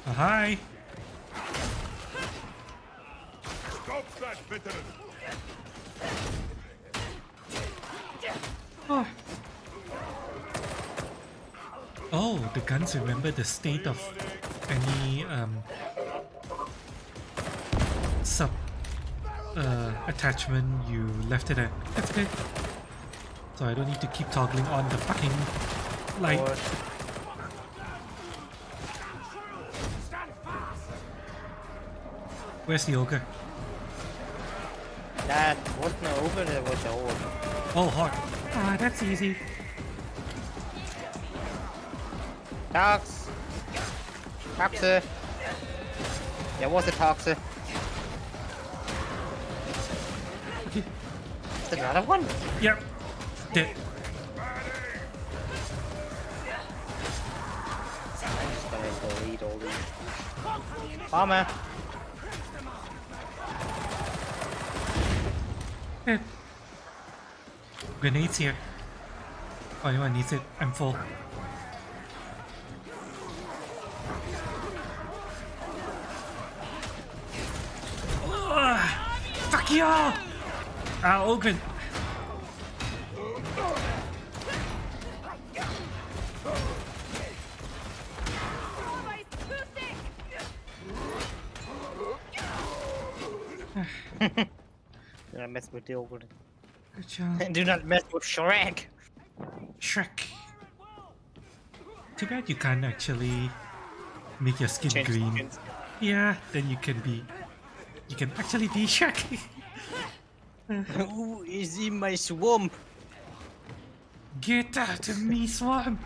Oh, hi. Stop that, veteran! Oh, Oh, the guns remember the state of any sub attachment you left it at. That's good. So I don't need to keep toggling on the fucking light. Where's the ogre? That wasn't over, there was the orb. Oh, hot. ah, that's easy. Tox! Toxer! There was a Toxer. Is there another one? Yep. Dead. I'm just gonna delete all these. Bomber! Dead. Grenades here. Oh, anyone needs it? I'm full. Fuck you all! Ah, ogre. Do not mess with the ogre. Good job. Do not mess with Shrek! Shrek. Too bad you can't actually make your skin Change green. skins. Yeah, then you can actually be Shrek. Who is in my swamp? Get out of me, swamp.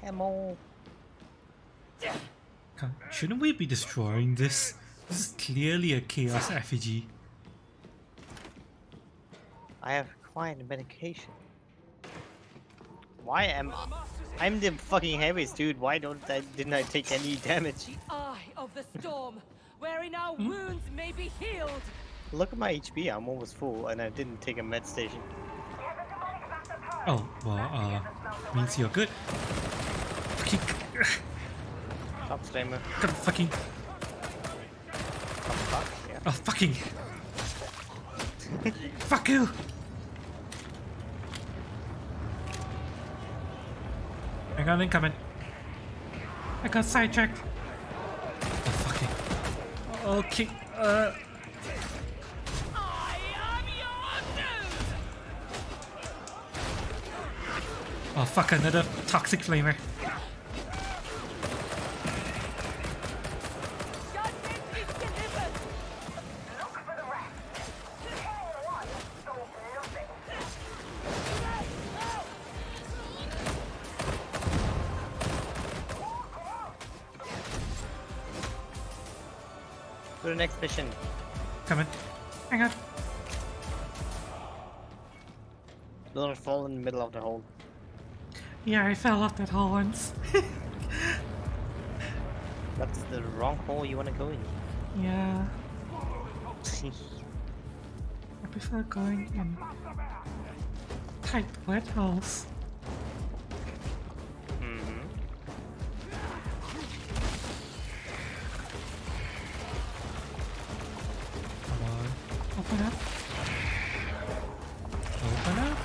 Ammo. Shouldn't we be destroying this? This is clearly a chaos effigy. I have acquired medication. Why am I'm the fucking heaviest dude? Why didn't I take any damage? Eye of the storm, wherein our wounds may be healed. Look at my HP. I'm almost full, and I didn't take a med station. Oh, well, means you're good. Fucking. Top slammer. Gotta fucking. Fuck, yeah. Oh, fucking. Fuck you! I got incoming. I got sidetracked. Oh, fucking. Okay, oh fuck, another toxic flamer. To the next mission. Coming. Hang on. Don't fall in the middle of the hole. Yeah, I fell off that hole once. That's the wrong hole you want to go in. Yeah. I prefer going in tight wet holes. Come on. Open up. Open up.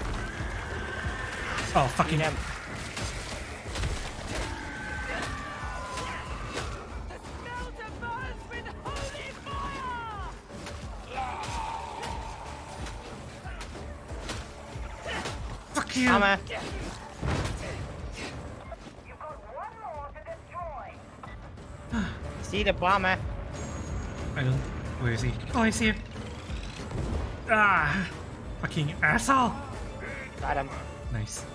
Oh, fucking hell. Fuck you! Hammer. See the bomber? I don't. Where is he? Oh, I see him. Ah! Fucking asshole! Got him. Nice.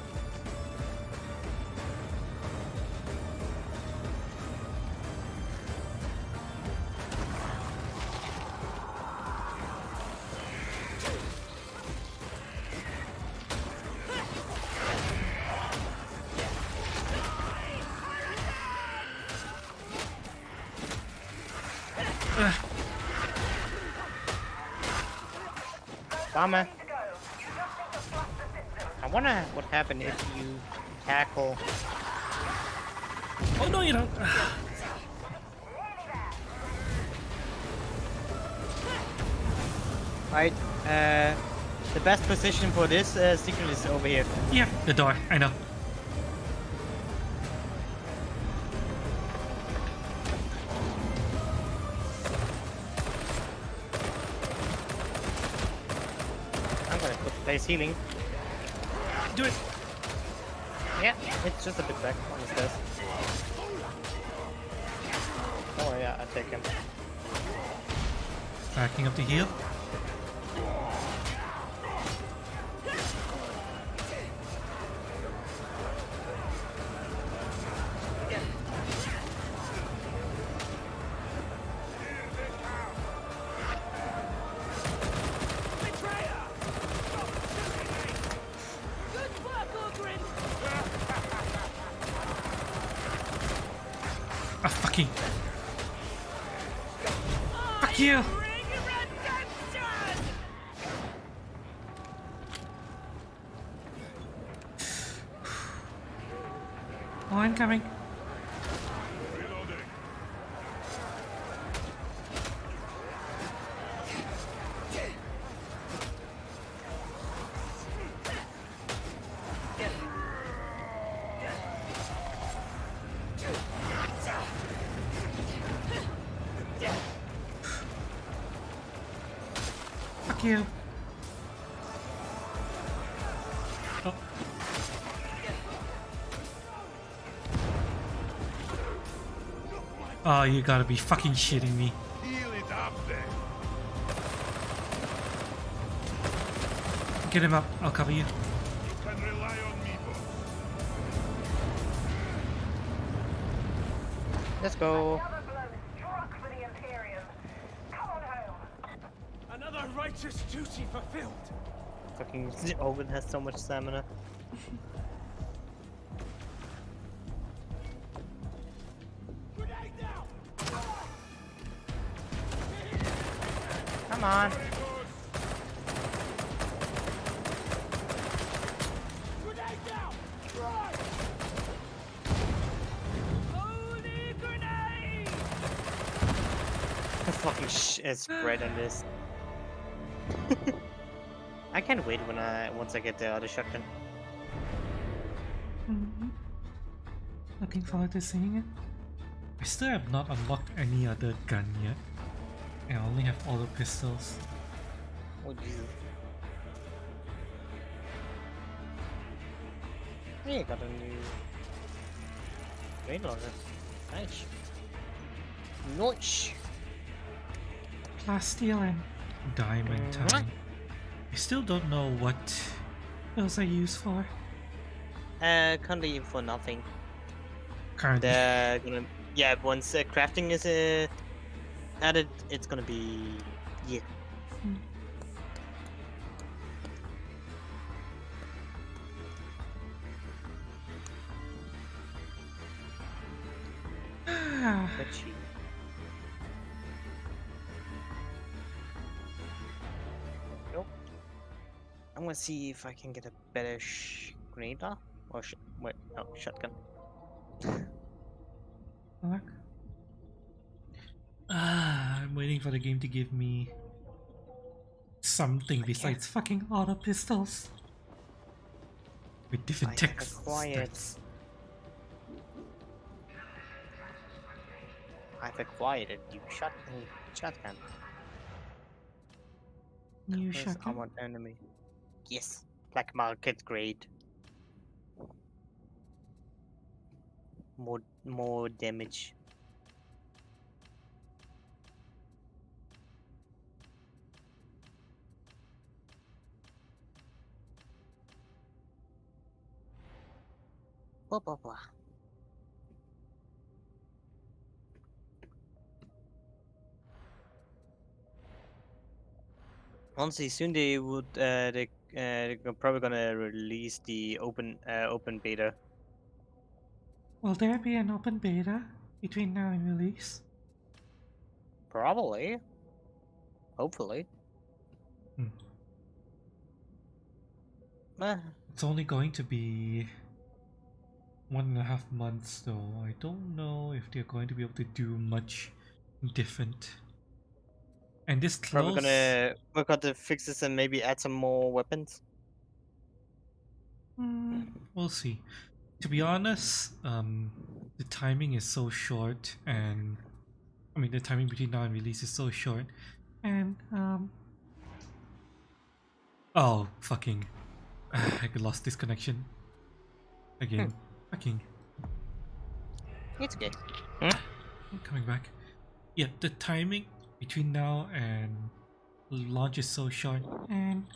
Bomber. I wonder what happened if you tackle. Oh no, you don't. Right. The best position for this secret is over here. Yeah, the door. I know. I'm gonna place healing. Do it. Yeah, it's just a bit back on the stairs. Oh yeah, I take him. Backing up the heal. Ah, fucking. Fuck you! Oh, I'm coming. Fuck you. Oh. Oh, you gotta be fucking shitting me. Heal it up then. Get him up, I'll cover you. You can rely on me, boss. Let's go. Struck for the Imperium. Come on home. Another righteous duty fulfilled. Fucking Owen has so much stamina. Come on. fucking spread on this. I can't wait once I get the other shotgun. Looking forward to seeing it. I still have not unlocked any other gun yet. I only have auto pistols. Would you? Yeah, got a new rain logger. Nice. Nice. Plasteel and diamond time. I still don't know what those are used for. Currently for nothing. Currently. Yeah, once crafting is added, it's gonna be yeah. Let's see. Nope. I'm gonna see if I can get a better grenade launcher or wait, no, shotgun. Look. I'm waiting for the game to give me something besides fucking auto pistols with different texts. I've acquired a new shotgun. New shotgun? Armored enemy. Yes, black market grade. More damage. Blah blah blah. Honestly, soon they're probably gonna release the open beta. Will there be an open beta between now and release? Probably. Hopefully. It's only going to be 1.5 months though. I don't know if they're going to be able to do much different. And this close... Probably gonna work out the fixes and maybe add some more weapons. We'll see. To be honest, the timing is so short, and I mean the timing between now and release is so short, and oh fucking, I lost this connection again. Fucking. It's good. I'm coming back. Yeah, the timing between now and launch is so short, and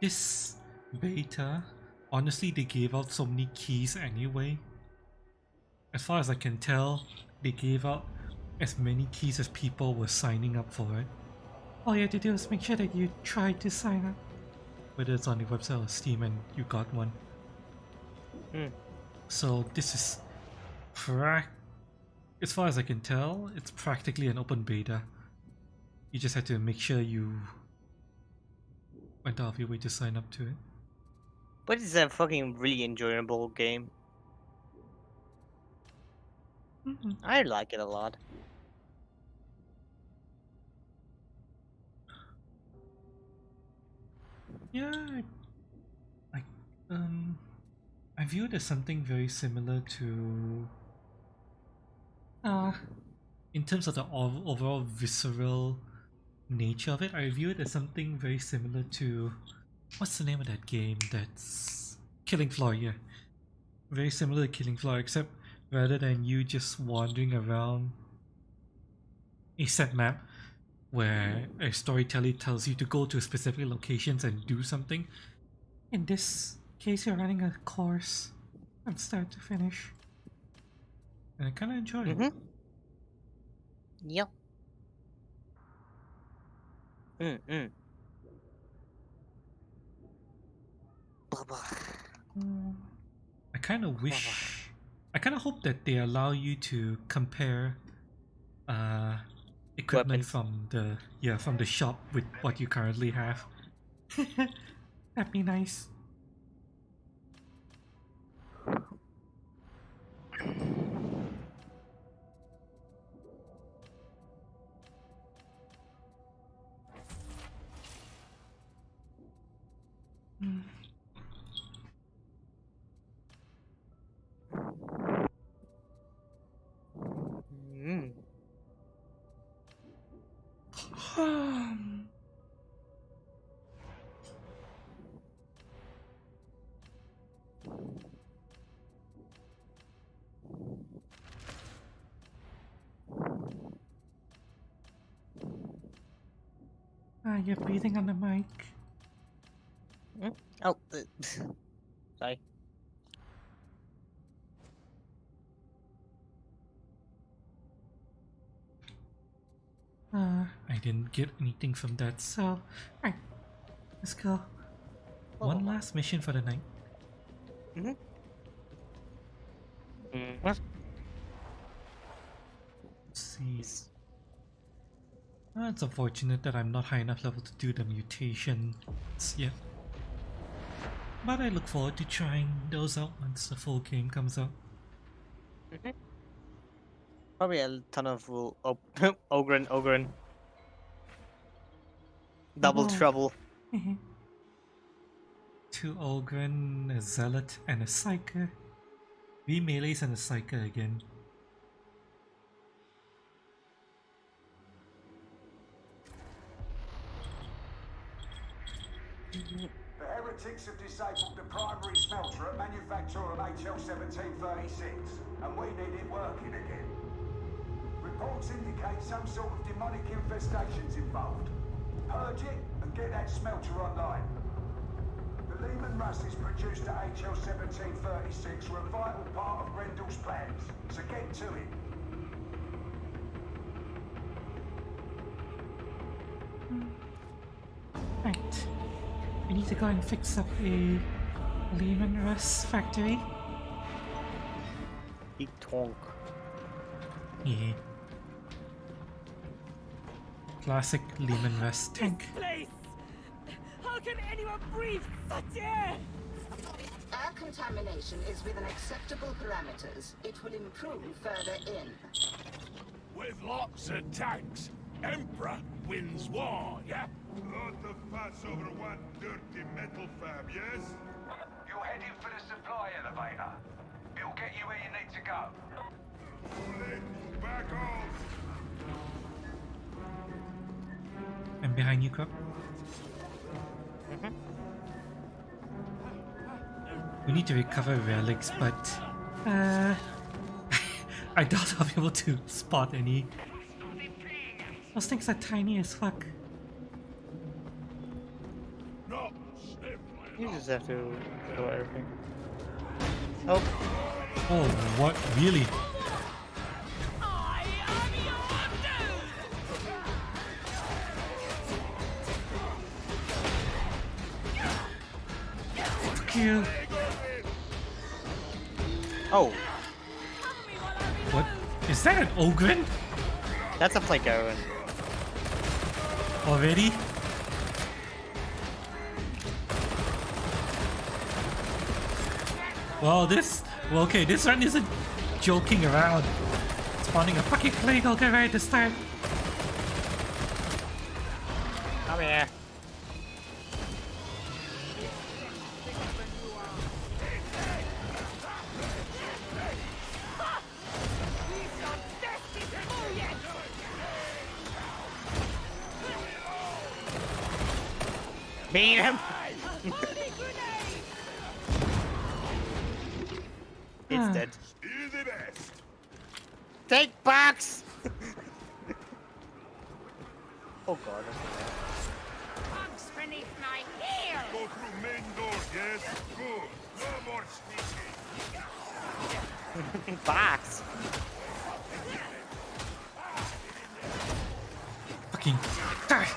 this beta, honestly, they gave out so many keys anyway. As far as I can tell, they gave out as many keys as people were signing up for it. All you have to do is make sure that you try to sign up, whether it's on the website or Steam, and you got one. So this is as far as I can tell, it's practically an open beta. You just have to make sure you went out of your way to sign up to it. But it's a fucking really enjoyable game. I like it a lot. Yeah, I view it as something very similar to in terms of the overall visceral nature of it, I view it as something very similar to, what's the name of that game? That's Killing Floor, yeah. Very similar to Killing Floor, except rather than you just wandering around a set map where a storyteller tells you to go to specific locations and do something, in this case you're running a course from start to finish. And I kind of enjoy it. Yep. I kind of wish, I kind of hope that they allow you to compare equipment from the shop with what you currently have. That'd be nice. You're breathing on the mic. Oh, sorry. I didn't get anything from that. So, alright, let's go. One last mission for the night. Let's see. It's unfortunate that I'm not high enough level to do the mutations yet. But I look forward to trying those out once the full game comes out. Probably a ton of Ogren. Double trouble. 2 Ogren, a Zealot, and a Psyker. 3 melees and a Psyker again. The heretics have disabled the primary smelter at Manufactorum HL1736, and we need it working again. Reports indicate some sort of demonic infestations involved. Purge it and get that smelter online. The Lehman Russes produced at HL1736 were a vital part of Grendel's plans, so get to it. Right. We need to go and fix up a Lehman Russ factory. Big tonk. Yeah. Classic Lehman Russ tank. Place! How can anyone breathe such air? Air contamination is within acceptable parameters. It will improve further in. With lots of tanks, Emperor wins war, yeah? Lot of fuss over one dirty metal fab, yes? You're heading for the supply elevator. It'll get you where you need to go. Back off! I'm behind you, Crop. We need to recover relics, but I doubt I'll be able to spot any. Those things are tiny as fuck. You just have to kill everything. Oh. Oh, what? Really? Fuck you. Oh. What? Is that an Ogren? That's a Plague-Owen. Already? Well, okay, this run isn't joking around. Spawning a fucking plague Ogre right this time. Come here. Beat him! It's dead. Still the best. Take box! Oh god. Bugs beneath my heel! Go through main door, yes? Good. No more sneaking. Box! Fucking die!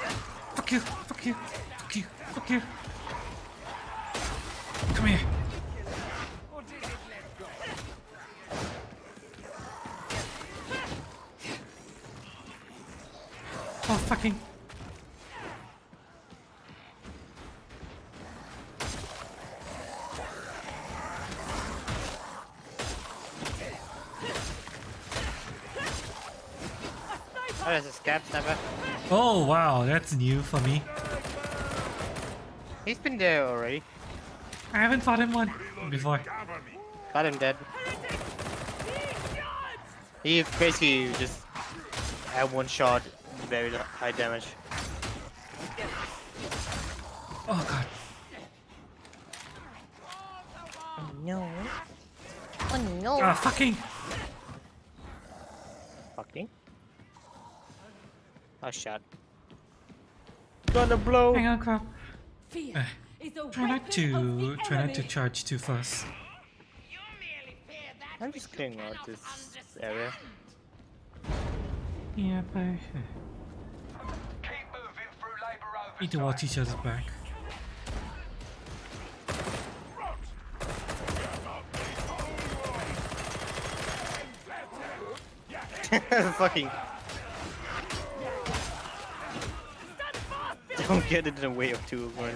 Fuck you! Fuck you! Fuck you! Fuck you! Come here! Oh fucking! there's a scab snapper. Oh wow, that's new for me. He's been there already. I haven't fought him one before. Got him dead. He basically just had one shot, very high damage. Oh god. Oh no. Oh no. Ah, fucking. Fucking. A shot. Gonna blow. Hang on, crap. Fear is a Try not to charge too fast. I'm just clearing out this area. Yeah, but need to watch each other's back. Fucking. Don't get it in the way of two of one.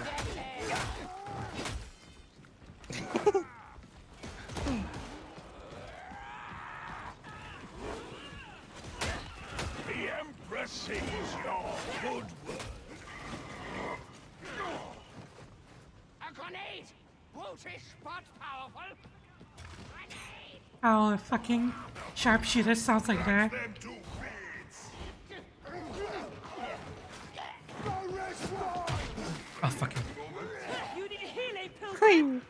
The Emperor sees your good word. A grenade! Brutish but powerful. Our fucking sharpshooter sounds like that. Them two feeds. Oh fucking. You need healing, pilgrim.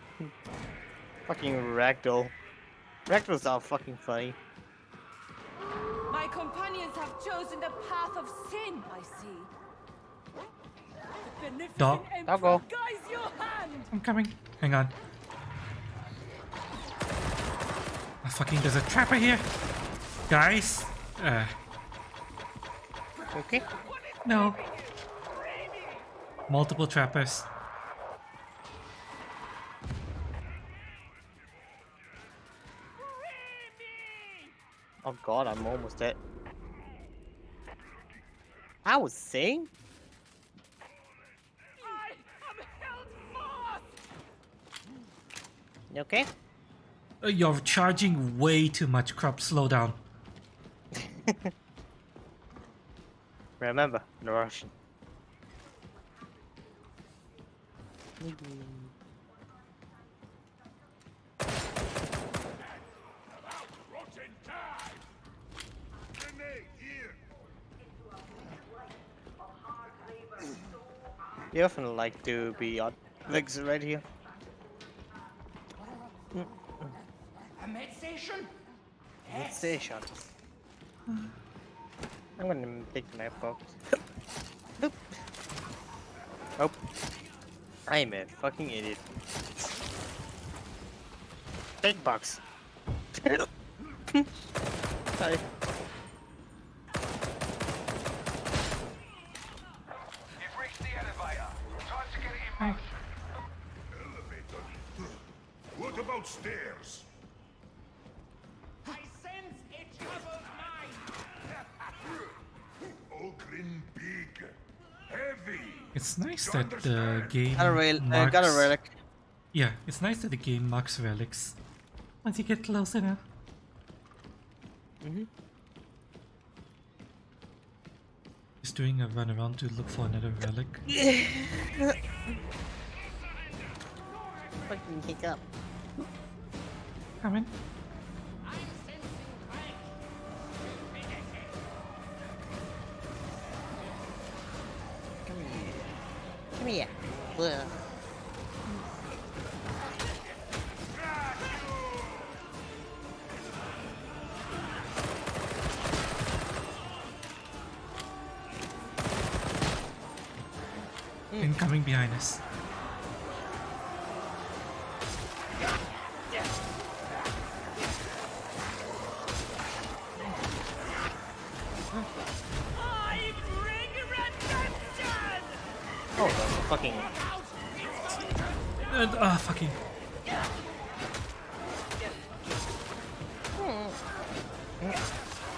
Fucking ragdoll. Ragdolls are fucking funny. My companions have chosen the path of sin, I see. The beneficent Dog. Emperor Doggo. guides your hand. I'm coming. Hang on. Oh, fucking, there's a trapper here. Guys. Okay. No. Multiple trappers. Oh god, I'm almost dead. I was saying? I am held fast. You okay? You're charging way too much, crop. Slow down. Remember, no Russian. You often like to be on legs right here. A med station? Station. I'm gonna take my box. Boop. Oh. I'm a fucking idiot. Big box. Sorry. You've reached the elevator. Time to get it in motion. Elevator. What about stairs? I sense a troubled mind. Ogrin big. Heavy. It's nice that the game Got a marks... relic. Yeah, it's nice that the game marks relics once you get close enough. Just doing a run around to look for another relic. Fucking hiccup. Coming. Come here. Ugh. Incoming behind us. I bring redemption. Oh, that's a fucking. Fucking.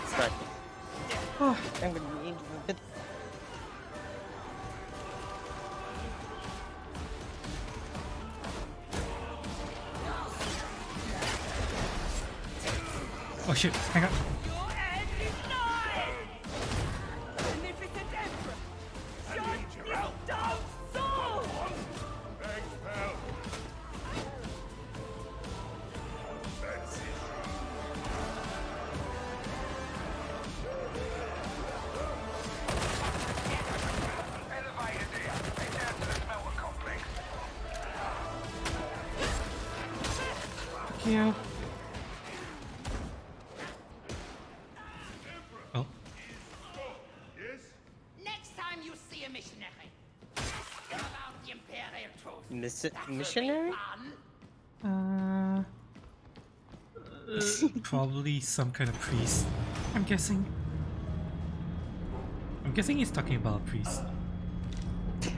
Start. Oh. I'm gonna need a bit. Oh shit, hang on. you. Oh, Next time you see a missionary, go about the Imperial truth. Missionary? probably some kind of priest. I'm guessing. I'm guessing he's talking about a priest.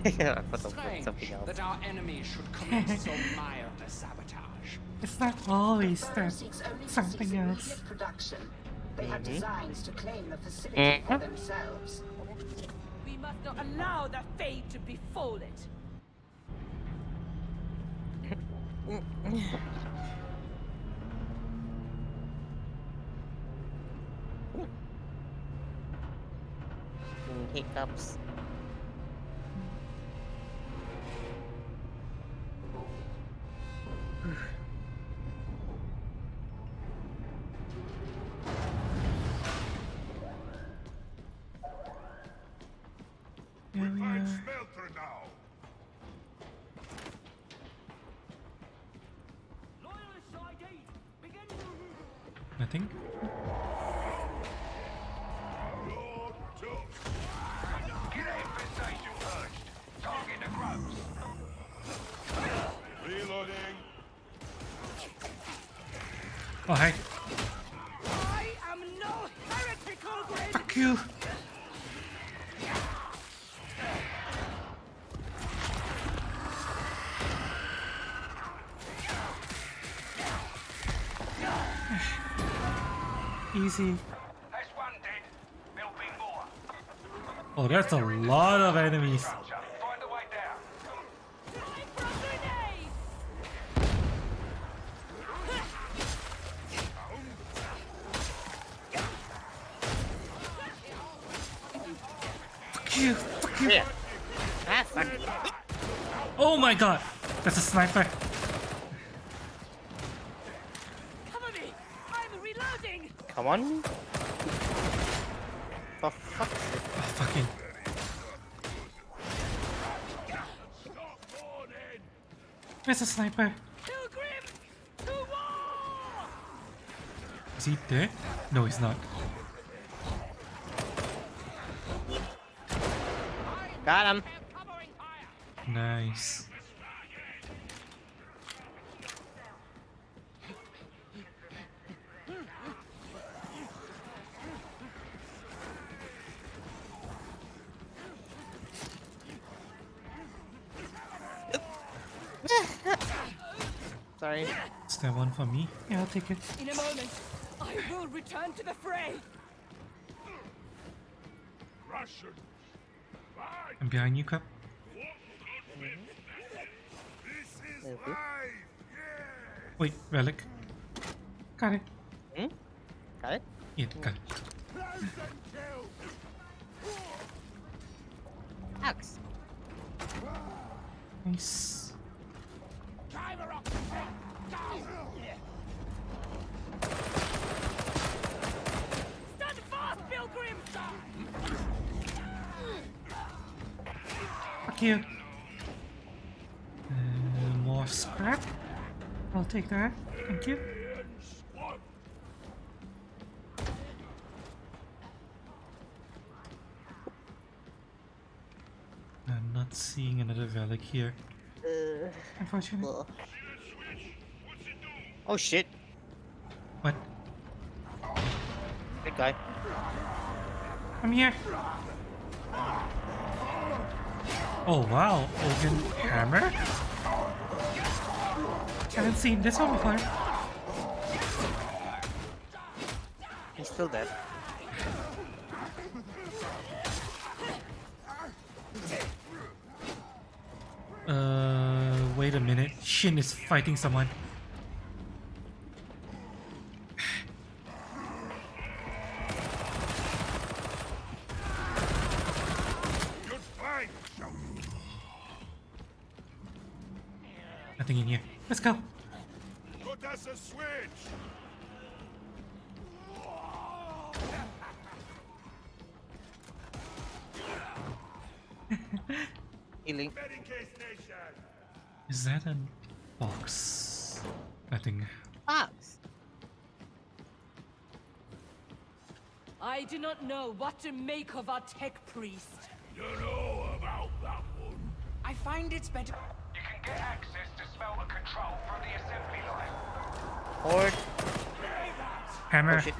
Yeah, I thought Strange something else. that our enemies should commit so mild a sabotage. It's not always that Seeks only to something cease else. immediate production. They have designs to claim the facility for themselves. We must not allow the fate to befall it. Hiccups. Find smelter now. Nothing. Reloading. Oh, hi. I am no heretical grade. Fuck you. Easy. That's one dead. There'll be more. Oh, that's a lot of enemies. Find a way down. Fuck you. Fuck you. Yeah. Ah, fuck. Oh my god, that's a sniper. Cover me! I'm reloading! Come on. For fuck's sake. Oh, fucking. Where's the sniper? Pilgrim! To war! Is he there? No, he's not. Got him. Nice. Sorry. Is there one for me? Yeah, I'll take it. In a moment, I will return to the fray. Russian. I'm behind you, Crab. This is Okay. live. Wait, relic. Got it. Hmm? Got it? Yeah, got it. Axe. Nice. Stand fast, Pilgrim! Fuck you. More scrap. I'll take that. Thank you. I'm not seeing another relic here. Unfortunately. Oh shit. What? Good guy. I'm here. Oh wow, Ogun Hammer? Haven't seen this one before. He's still dead. Wait a minute. Shin is fighting someone. Good flank. Nothing in here. Let's go. Put us a switch. Healing. Is that a box? Nothing. Ah, I do not know what to make of our tech priest. You know about that one. I find it's better. You can get access to smelter control from the assembly line. Horde. Hammer. Oh, shit.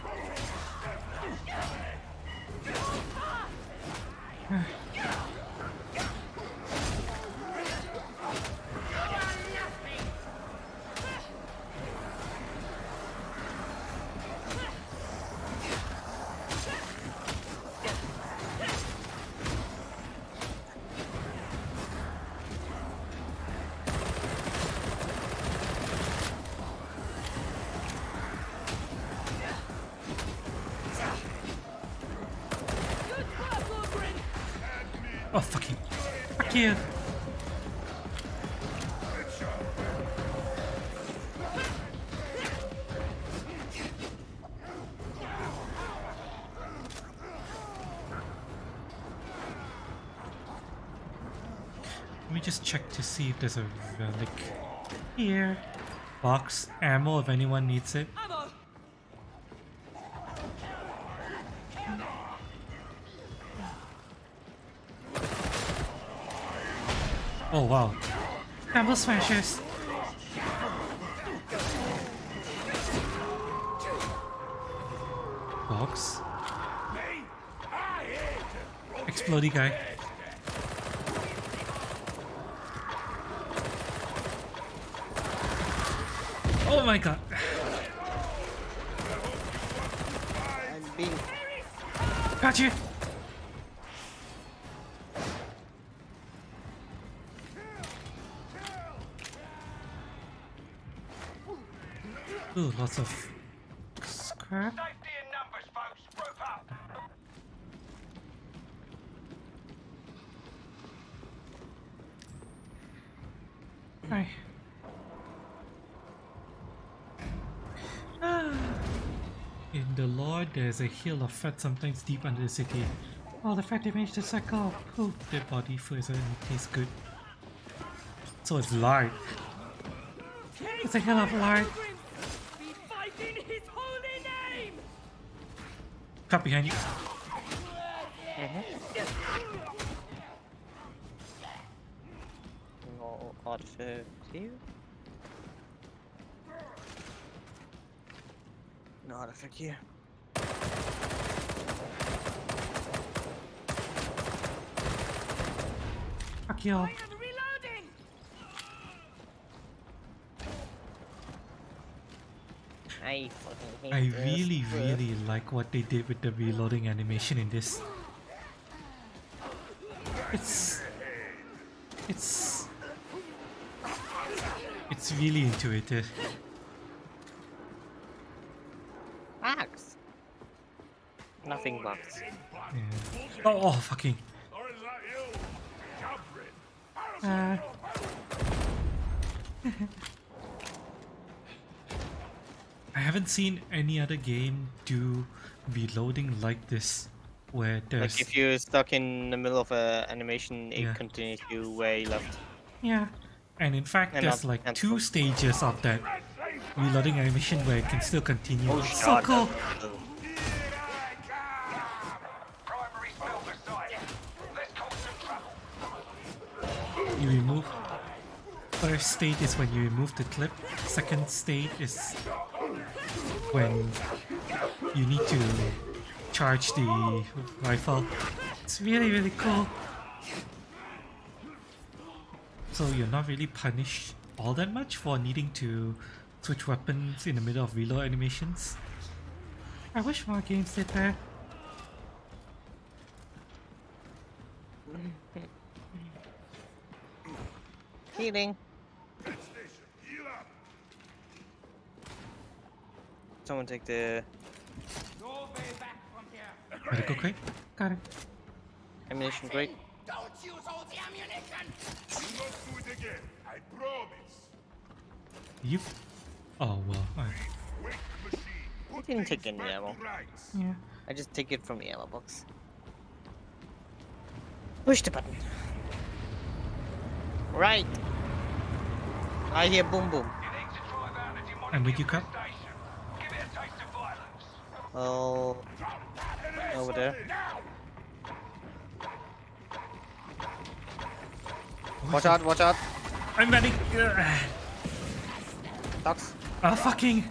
Oh, fuck you. Fuck you. Let me just check to see if there's a relic here. Box, ammo if anyone needs it. Ammo! Oh wow. Ammo smashes. Box. Explodey guy. Oh my god. I'm being... Got you. Ooh, lots of scrap. Safety in numbers, folks. Group up. Hi. In the Lord, there's a hill of fat sometimes deep under the city. Oh, the fat damage to cycle. Oh, dead body frozen and it tastes good. So it's lard. It's a hill of lard. We fight in his holy name! Cut behind you. No artifact here. No artifact here. Fuck you all. I am reloading! I fucking hate I this. really like what they did with the reloading animation in this. It's really intuitive. Axe. Nothing bugs. Yeah. Oh, fucking. Or is that you? I haven't seen any other game do reloading like this, where there's Like if you're stuck in the middle of a animation, it Yeah. continues you where you left. yeah, and in fact And there's not- like and- 2 stages of that reloading animation where it can still continue. Oh, It's so God, cool. Primary smelter site. Let's cause some trouble. You remove. First state is when you remove the clip. Second state is when you need to charge the rifle. It's really cool. So you're not really punished all that much for needing to switch weapons in the middle of reload animations. I wish more games did that. Healing. Someone take the No way back from here. Medical crate? Got it. ammunition crate. Don't use all the ammunition! Do not do it again. I promise. You? Oh well. Wake machine. I didn't take any ammo. Rights. Yeah. I just take it from the ammo box. Push the button. Right. I hear boom boom. You need to drive out a demonic And with you, Cup? infestation. Give it a taste of violence. Oh. Over there. Watch out, watch out. I'm ready. Ducks. Ah, fucking.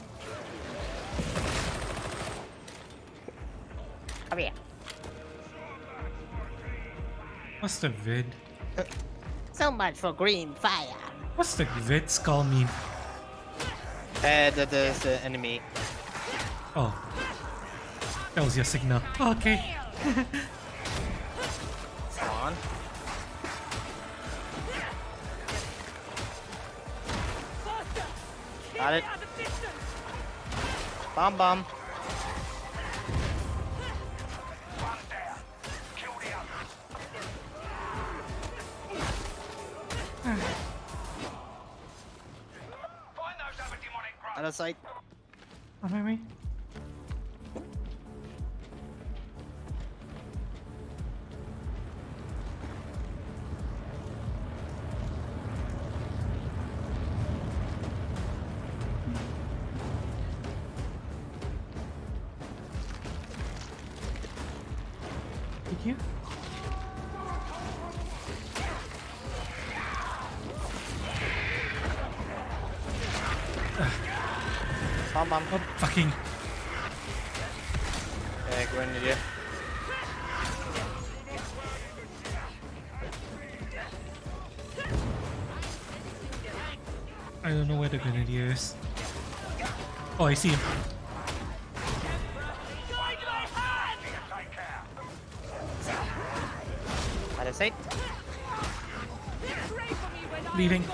Come here. What's the vid? So much for green fire. What's the vid skull mean? That is the enemy. Oh. That was your signal. Okay. Come on. Got it. Bomb bomb. Out of sight. On me. Thank you. Bomb bomb. Oh, fucking. Grenadier. I don't know where the grenadier is. Oh, I see him. Out of sight. Leaving.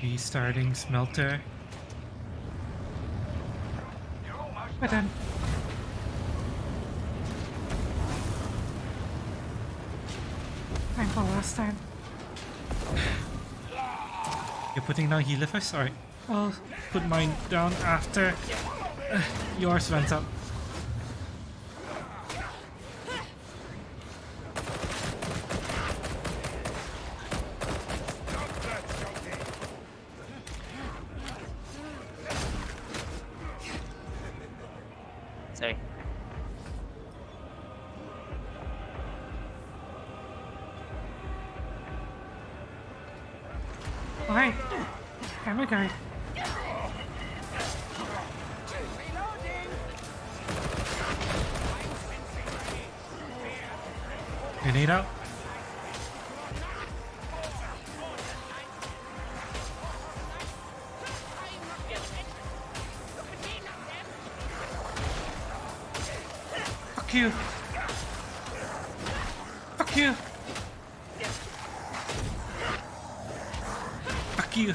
Restarting smelter. We're done. Time for last time. You're putting down healer first? Alright. I'll put mine down after yours runs up. Sorry. Alright. Camera guy. Grenade out. Fuck you. Fuck you. Fuck you.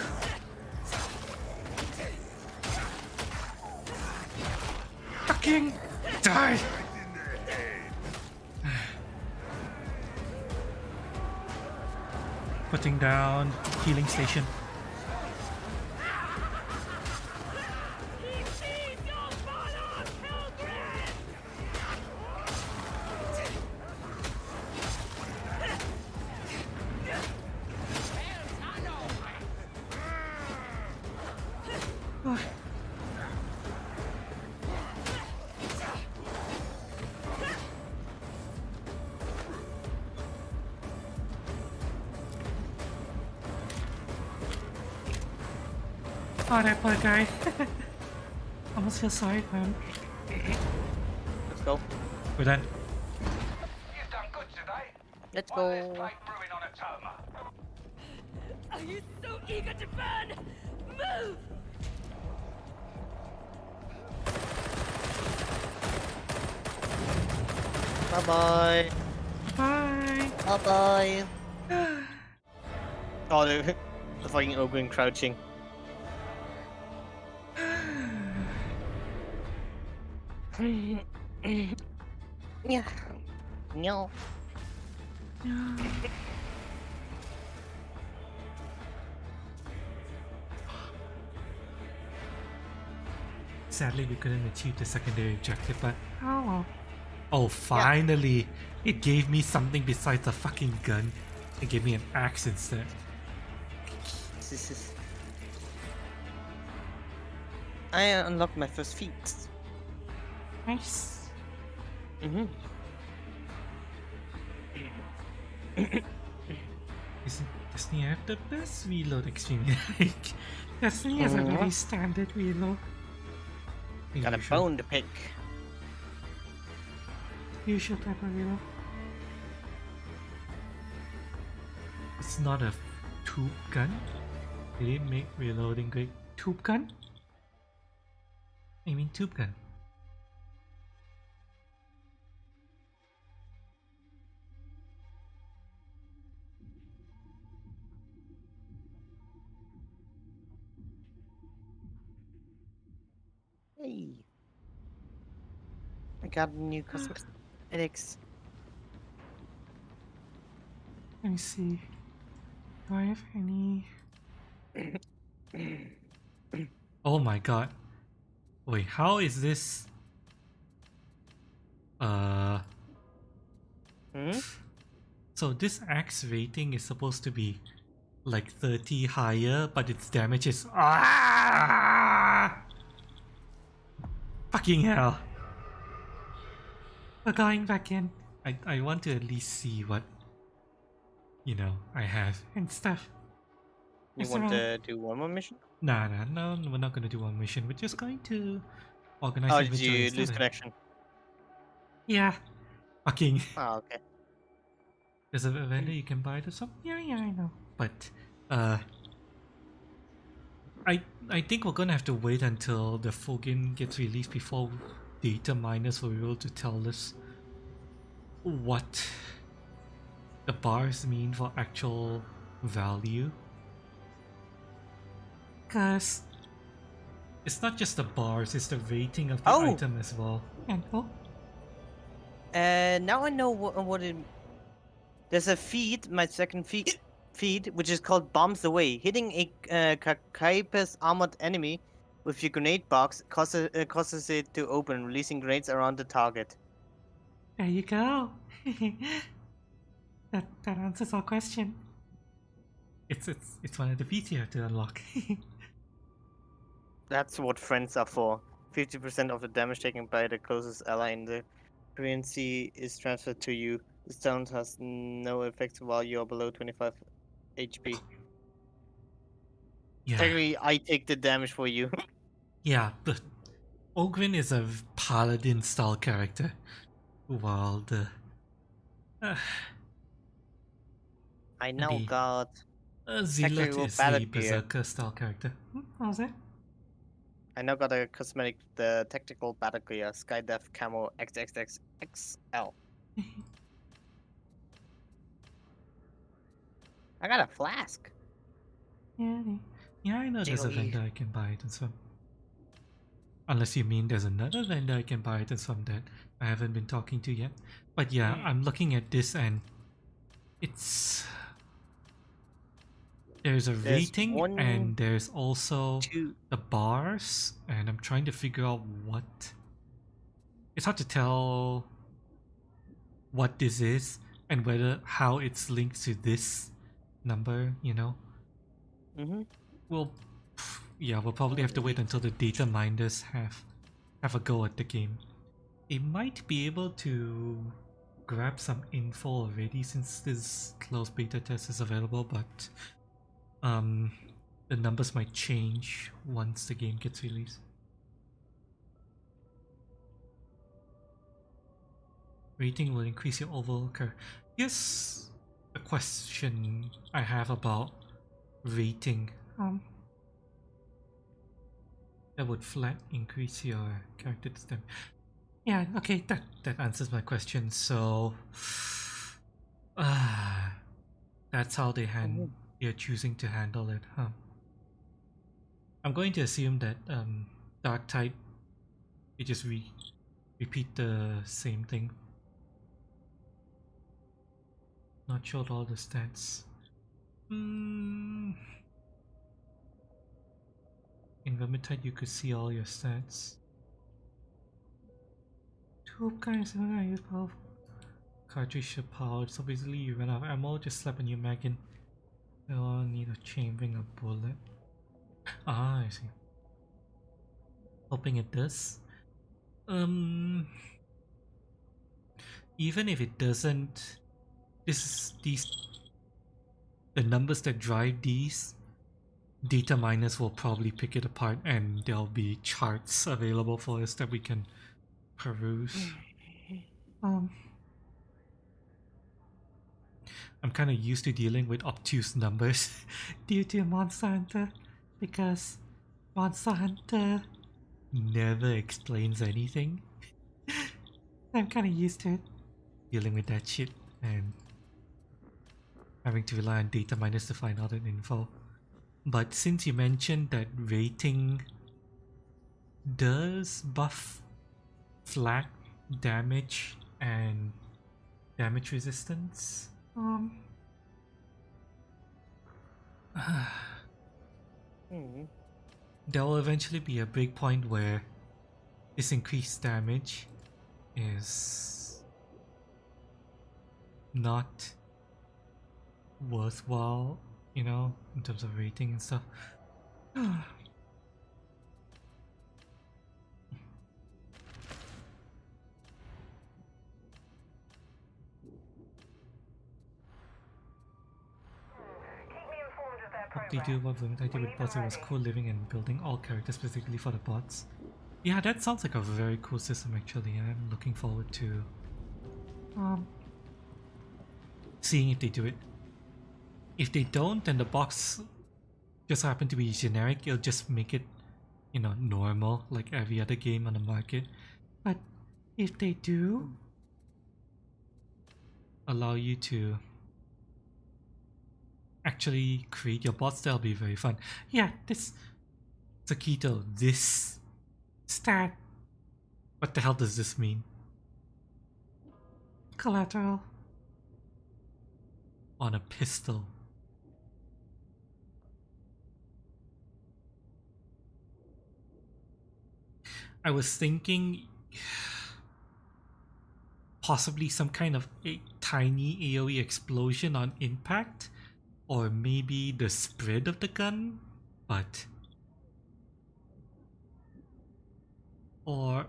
Fucking die. Putting down healing station. Oh, that poor guy. Almost feel sorry for him. Let's go. We're done. You've done good today. Let's One less go. blade brewing on a Toma. Are you so eager to burn? Move! Bye-bye. Bye. Bye-bye. Oh, the fucking ogre crouching. Yeah. No. Sadly, we couldn't achieve the secondary objective, but Oh well. oh, finally! It gave me something besides a fucking gun. It gave me an axe instead. This is... I unlocked my first feat. Nice. Doesn't he have the best reload extremely? Like, Destiny has a very standard reload. Got a bone to pick. Usual type of reload. It's not a tube gun. They didn't make reloading great. Tube gun? I mean tube gun. Hey. I got new cosmetics. Let me see. Do I have any? Oh my god. Wait, how is this? So this axe rating is supposed to be like 30 higher, but its damage is fucking hell. We're going back in I want to at least see what, you know, I have. and stuff. You Is want there to do one more mission? No, we're not gonna do one mission. We're just going to organize Oh, did inventory you instead. lose connection? Yeah. Fucking. Oh, okay. There's a vendor you can buy this from. Yeah, I know. But I think we're gonna have to wait until the full game gets released before data miners will be able to tell us what the bars mean for actual value. Cause It's not just the bars, it's the rating of the Oh! item as well. and oh, Now I know what it... There's a feat, my second feat, which is called Bombs Away. Hitting a Kaipa's armored enemy with your grenade box causes it to open, releasing grenades around the target. there you go. that answers our question. It's one of the feats you have to unlock. That's what friends are for. 50% of the damage taken by the closest ally in the Korean Sea is transferred to you. This talent has no effect while you are below 25 HP. Yeah. Technically, I take the damage for you. Yeah, but Ogrin is a paladin style character, while the I now the got Zealot tactical is battle the gear. berserker style character. How's that? I now got a cosmetic, the tactical battle gear, Skydeath Camo XXXXL. I got a flask. Yeah. Yeah, I know there's a Jiggly. vendor I can buy items from. Unless you mean there's another vendor I can buy items from that I haven't been talking to yet. But yeah, I'm looking at this and it's... There's a There's rating one, and there's also two- the bars, and I'm trying to figure out what... It's hard to tell what this is and how it's linked to this number, you know? Mm-hmm. Well, yeah, we'll probably have to wait until the data miners have a go at the game. They might be able to grab some info already since this closed beta test is available, but the numbers might change once the game gets released. Rating will increase your overall curve. Here's a question I have about rating. That would flat increase your character stamina. Yeah, okay, that answers my question. So, that's how they're choosing to handle it, huh? I'm going to assume that Darktide, they just repeat the same thing. Not sure all the stats. In Vermintide, you could see all your stats. Two guys are use powerful cartridge powered, so basically you run out of ammo, just slap a new mag in. You'll need a chambering a bullet. Ah, I see. Hoping it does. Even if it doesn't, the numbers that drive these data miners will probably pick it apart, and there'll be charts available for us that we can peruse. I'm kind of used to dealing with obtuse numbers due to Monster Hunter, because Monster Hunter never explains anything. I'm kind of used to it, dealing with that shit and having to rely on data miners to find out that info. But since you mentioned that rating does buff flat damage and damage resistance, there will eventually be a big point where this increased damage is not worthwhile, you know, in terms of rating and stuff. What they do about Vermintide with bots, it was cool living and building all characters specifically for the bots. Yeah, that sounds like a very cool system actually, and I'm looking forward to seeing if they do it. If they don't, then the box just happen to be generic, it'll just make it, you know, normal like every other game on the market. But if they do allow you to actually create your bots, that'll be very fun. Yeah, this Sakito, this stat. What the hell does this mean? Collateral on a pistol. I was thinking possibly some kind of a tiny AoE explosion on impact, or maybe the spread of the gun, but or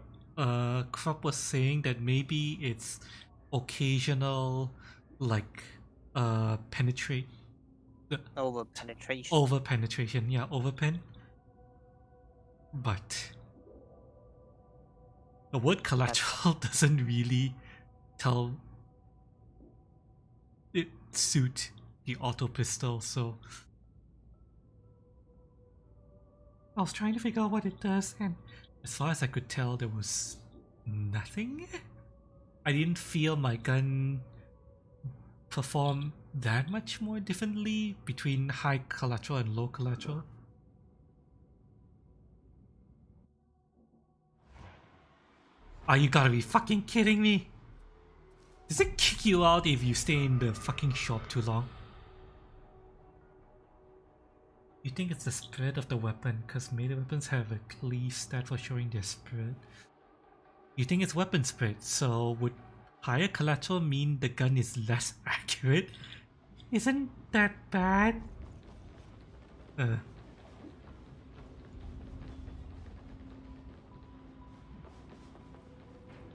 Krupp was saying that maybe it's occasional like penetrate over penetration. Over penetration, yeah, over pen. But the word collateral doesn't really tell it suit the auto pistol, so I was trying to figure out what it does, and as far as I could tell, there was nothing. I didn't feel my gun perform that much more differently between high collateral and low collateral. Oh, you gotta be fucking kidding me! Does it kick you out if you stay in the fucking shop too long? You think it's the spread of the weapon, because melee weapons have a cleave stat for showing their spread. You think it's weapon spread, so would higher collateral mean the gun is less accurate? Isn't that bad?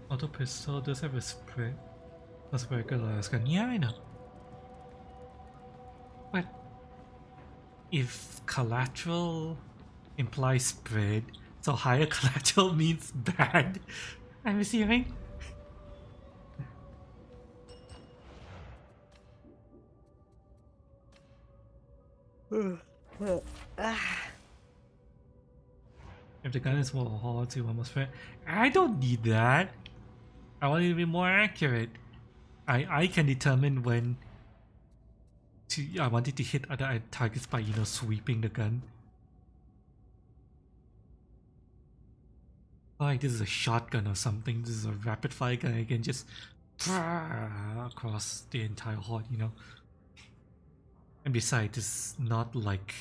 Auto pistol does have a spread. That's very good last gun. Yeah, I know. But if collateral implies spread, so higher collateral means bad, I'm assuming. If the gun is more hard to almost fair, I don't need that. I want it to be more accurate. I can determine when I want it to hit other targets by, you know, sweeping the gun. Like this is a shotgun or something. This is a rapid fire gun. I can just across the entire horde, you know. And besides, it's not like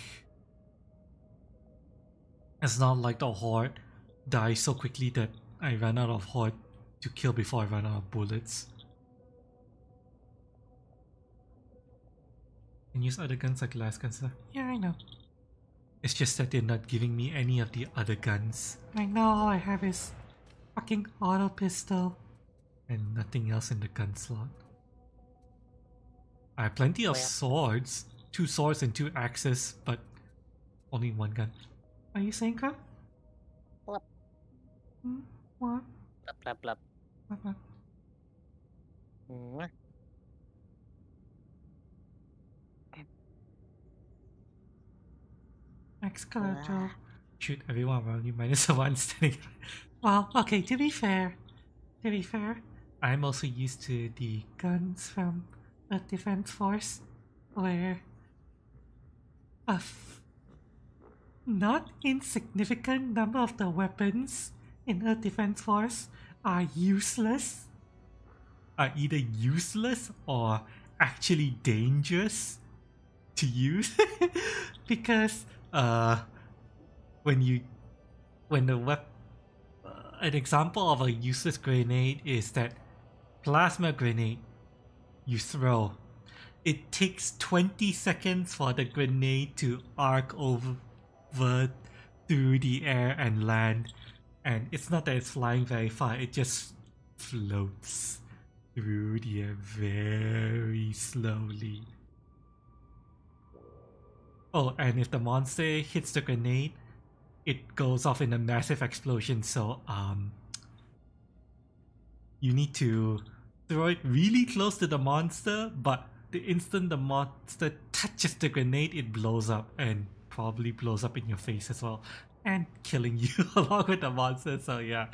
the horde dies so quickly that I ran out of horde to kill before I run out of bullets. And use other guns like last guns. Yeah, I know. It's just that they're not giving me any of the other guns. Right now all I have is fucking auto pistol and nothing else in the gun slot. I have plenty of swords, 2 swords and 2 axes, but only 1 gun. Are you saying, Ka? Blub. What? Blub, blub, blub. What, what? Mwah. Excalibur. Shoot everyone around you minus 1 standing. Well, okay, to be fair, I'm also used to the guns from Earth Defense Force, where a not insignificant number of the weapons in Earth Defense Force are useless. Are either useless or actually dangerous to use. Because an example of a useless grenade is that plasma grenade you throw. It takes 20 seconds for the grenade to arc over through the air and land, and it's not that it's flying very far, it just floats through the air very slowly. Oh, and if the monster hits the grenade, it goes off in a massive explosion, so you need to throw it really close to the monster, but the instant the monster touches the grenade, it blows up, and probably blows up in your face as well, and killing you along with the monster, so yeah.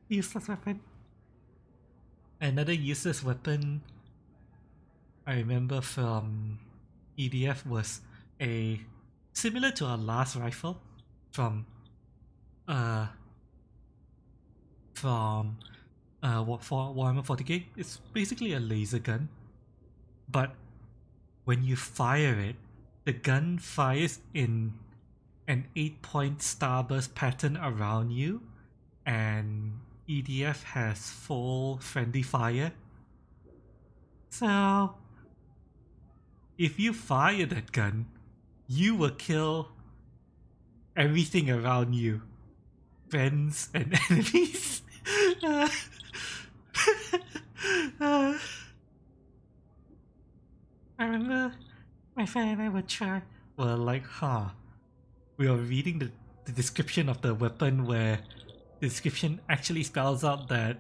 Useless weapon. Another useless weapon I remember from EDF was a similar to our last rifle from WH40K. It's basically a laser gun, but when you fire it, the gun fires in an 8-point starburst pattern around you, and EDF has full friendly fire. So if you fire that gun, you will kill everything around you, friends and enemies. I remember my friend and I were like, we were reading the description of the weapon, where the description actually spells out that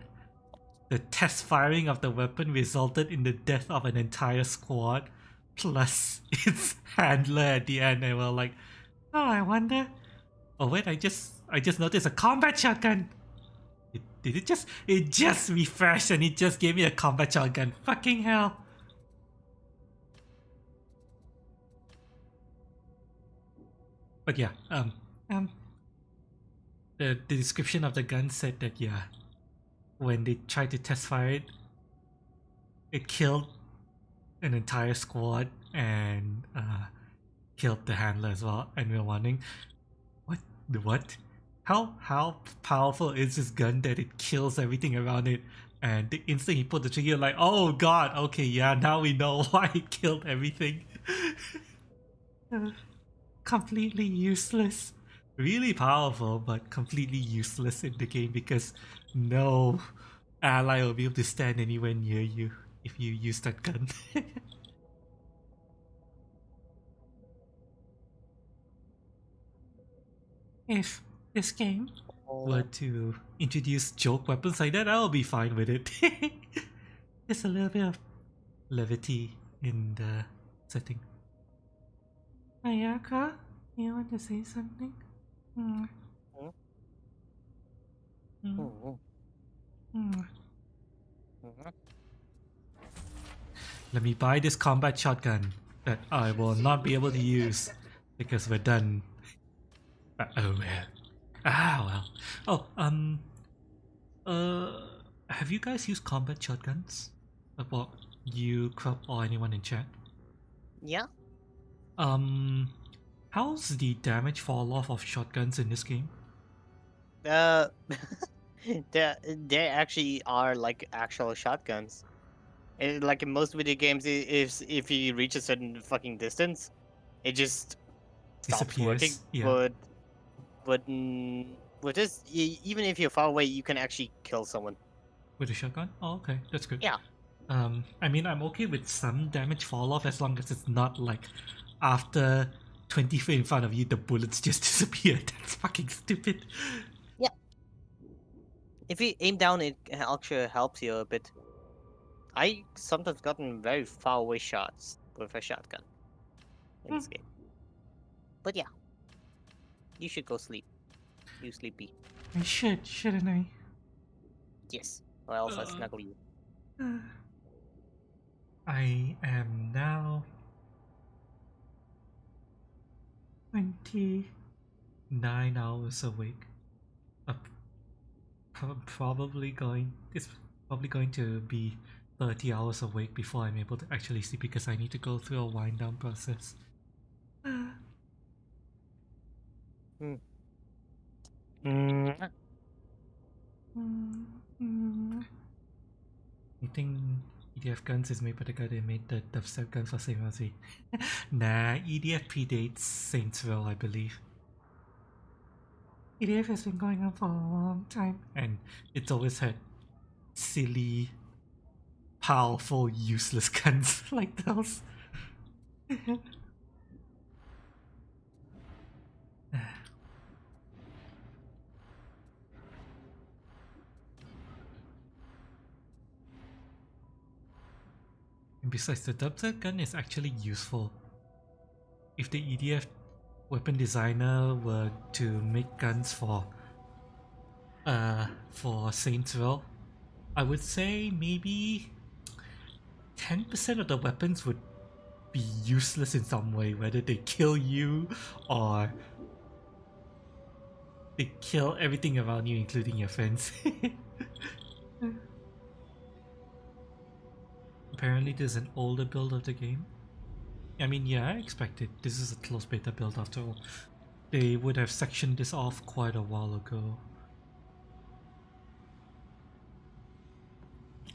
the test firing of the weapon resulted in the death of an entire squad plus its handler at the end, and we're like, oh, I wonder. Oh wait, I just noticed a combat shotgun. It just refreshed and it just gave me a combat shotgun. Fucking hell. But yeah, the description of the gun said that, yeah, when they tried to test fire it, it killed an entire squad and killed the handler as well. And we were wondering, what? How powerful is this gun that it kills everything around it? And the instant he put the trigger, like, oh god, okay, yeah, now we know why it killed everything. Completely useless. Really powerful, but completely useless in the game because no ally will be able to stand anywhere near you if you use that gun. If this game were to introduce joke weapons like that, I'll be fine with it. Just a little bit of levity in the setting. Ayaka, you want to say something? Let me buy this combat shotgun that I will not be able to use because we're done. Oh well. Ah well. Have you guys used combat shotguns? About you, Krupp, or anyone in chat? Yeah. How's the damage fall off of shotguns in this game? There actually are like actual shotguns. Like in most video games, if you reach a certain fucking distance, it just stops working. Yeah. But with this, even if you're far away, you can actually kill someone with a shotgun. Oh, okay, that's good. Yeah. I mean, I'm okay with some damage fall off as long as it's not like after 20 feet in front of you, the bullets just disappear. That's fucking stupid. Yeah. If you aim down, it actually helps you a bit. I sometimes gotten very far away shots with a shotgun in this game. But yeah, you should go sleep. You sleepy. I should, shouldn't I? Yes, or else I snuggle you. I am now 29 hours awake. It's probably going to be 30 hours awake before I'm able to actually sleep because I need to go through a wind down process. You think EDF guns is made by the guy that made the dubstep guns for Saint Rosy? Nah, EDF predates Saints Row, I believe. EDF has been going on for a long time. And it's always had silly, powerful, useless guns like those. And besides, the dubstep gun is actually useful. If the EDF weapon designer were to make guns for Saints Row, I would say maybe 10% of the weapons would be useless in some way, whether they kill you or they kill everything around you, including your friends. Apparently there's an older build of the game. I mean, yeah, I expected. This is a closed beta build after all. They would have sectioned this off quite a while ago.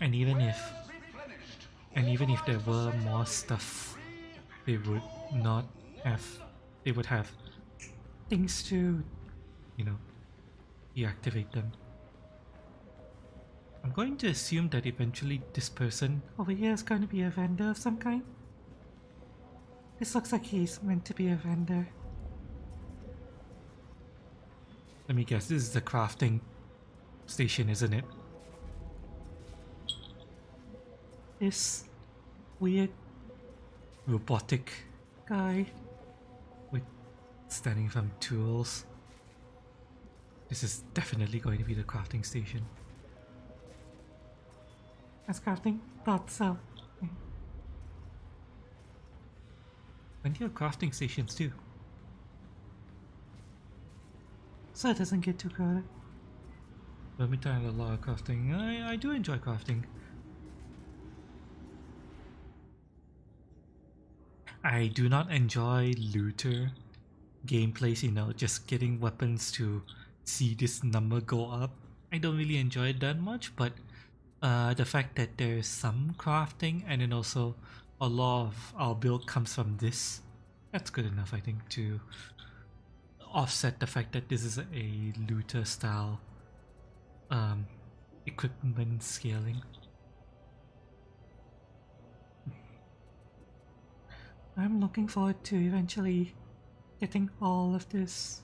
And even if there were more stuff, they would not have. They would have things to, you know, deactivate them. I'm going to assume that eventually this person over here is going to be a vendor of some kind. This looks like he's meant to be a vendor. Let me guess, this is the crafting station, isn't it? This weird robotic guy with standing from tools. This is definitely going to be the crafting station. That's crafting? Thought so. Plenty of crafting stations too. So it doesn't get too crowded. Let me try a lot of crafting. I do enjoy crafting. I do not enjoy looter gameplays, you know, just getting weapons to see this number go up. I don't really enjoy it that much, but the fact that there's some crafting and then also a lot of our build comes from this, that's good enough, I think, to offset the fact that this is a looter style equipment scaling. I'm looking forward to eventually getting all of this.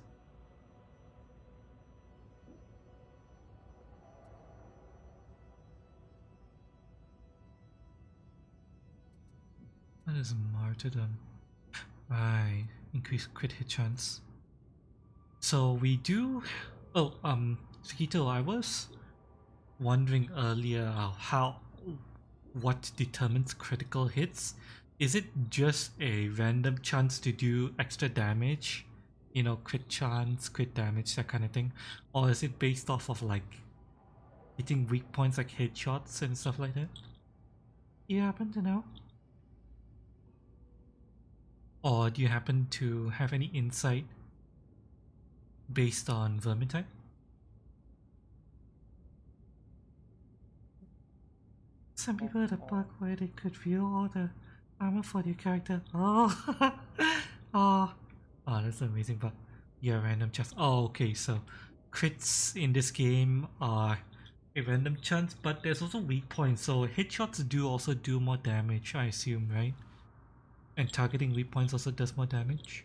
What is martyrdom? Right, increased crit hit chance. So we do. Oh, Sakito, I was wondering earlier how what determines critical hits? Is it just a random chance to do extra damage? You know, crit chance, crit damage, that kind of thing? Or is it based off of like hitting weak points like headshots and stuff like that? You happen to know? Or do you happen to have any insight based on Vermintide? Some people had a bug where they could view all the armor for their character. Oh, oh, that's an amazing bug. Yeah, random chance. Oh, okay, so crits in this game are a random chance, but there's also weak points, so headshots do also do more damage, I assume, right? And targeting weak points also does more damage.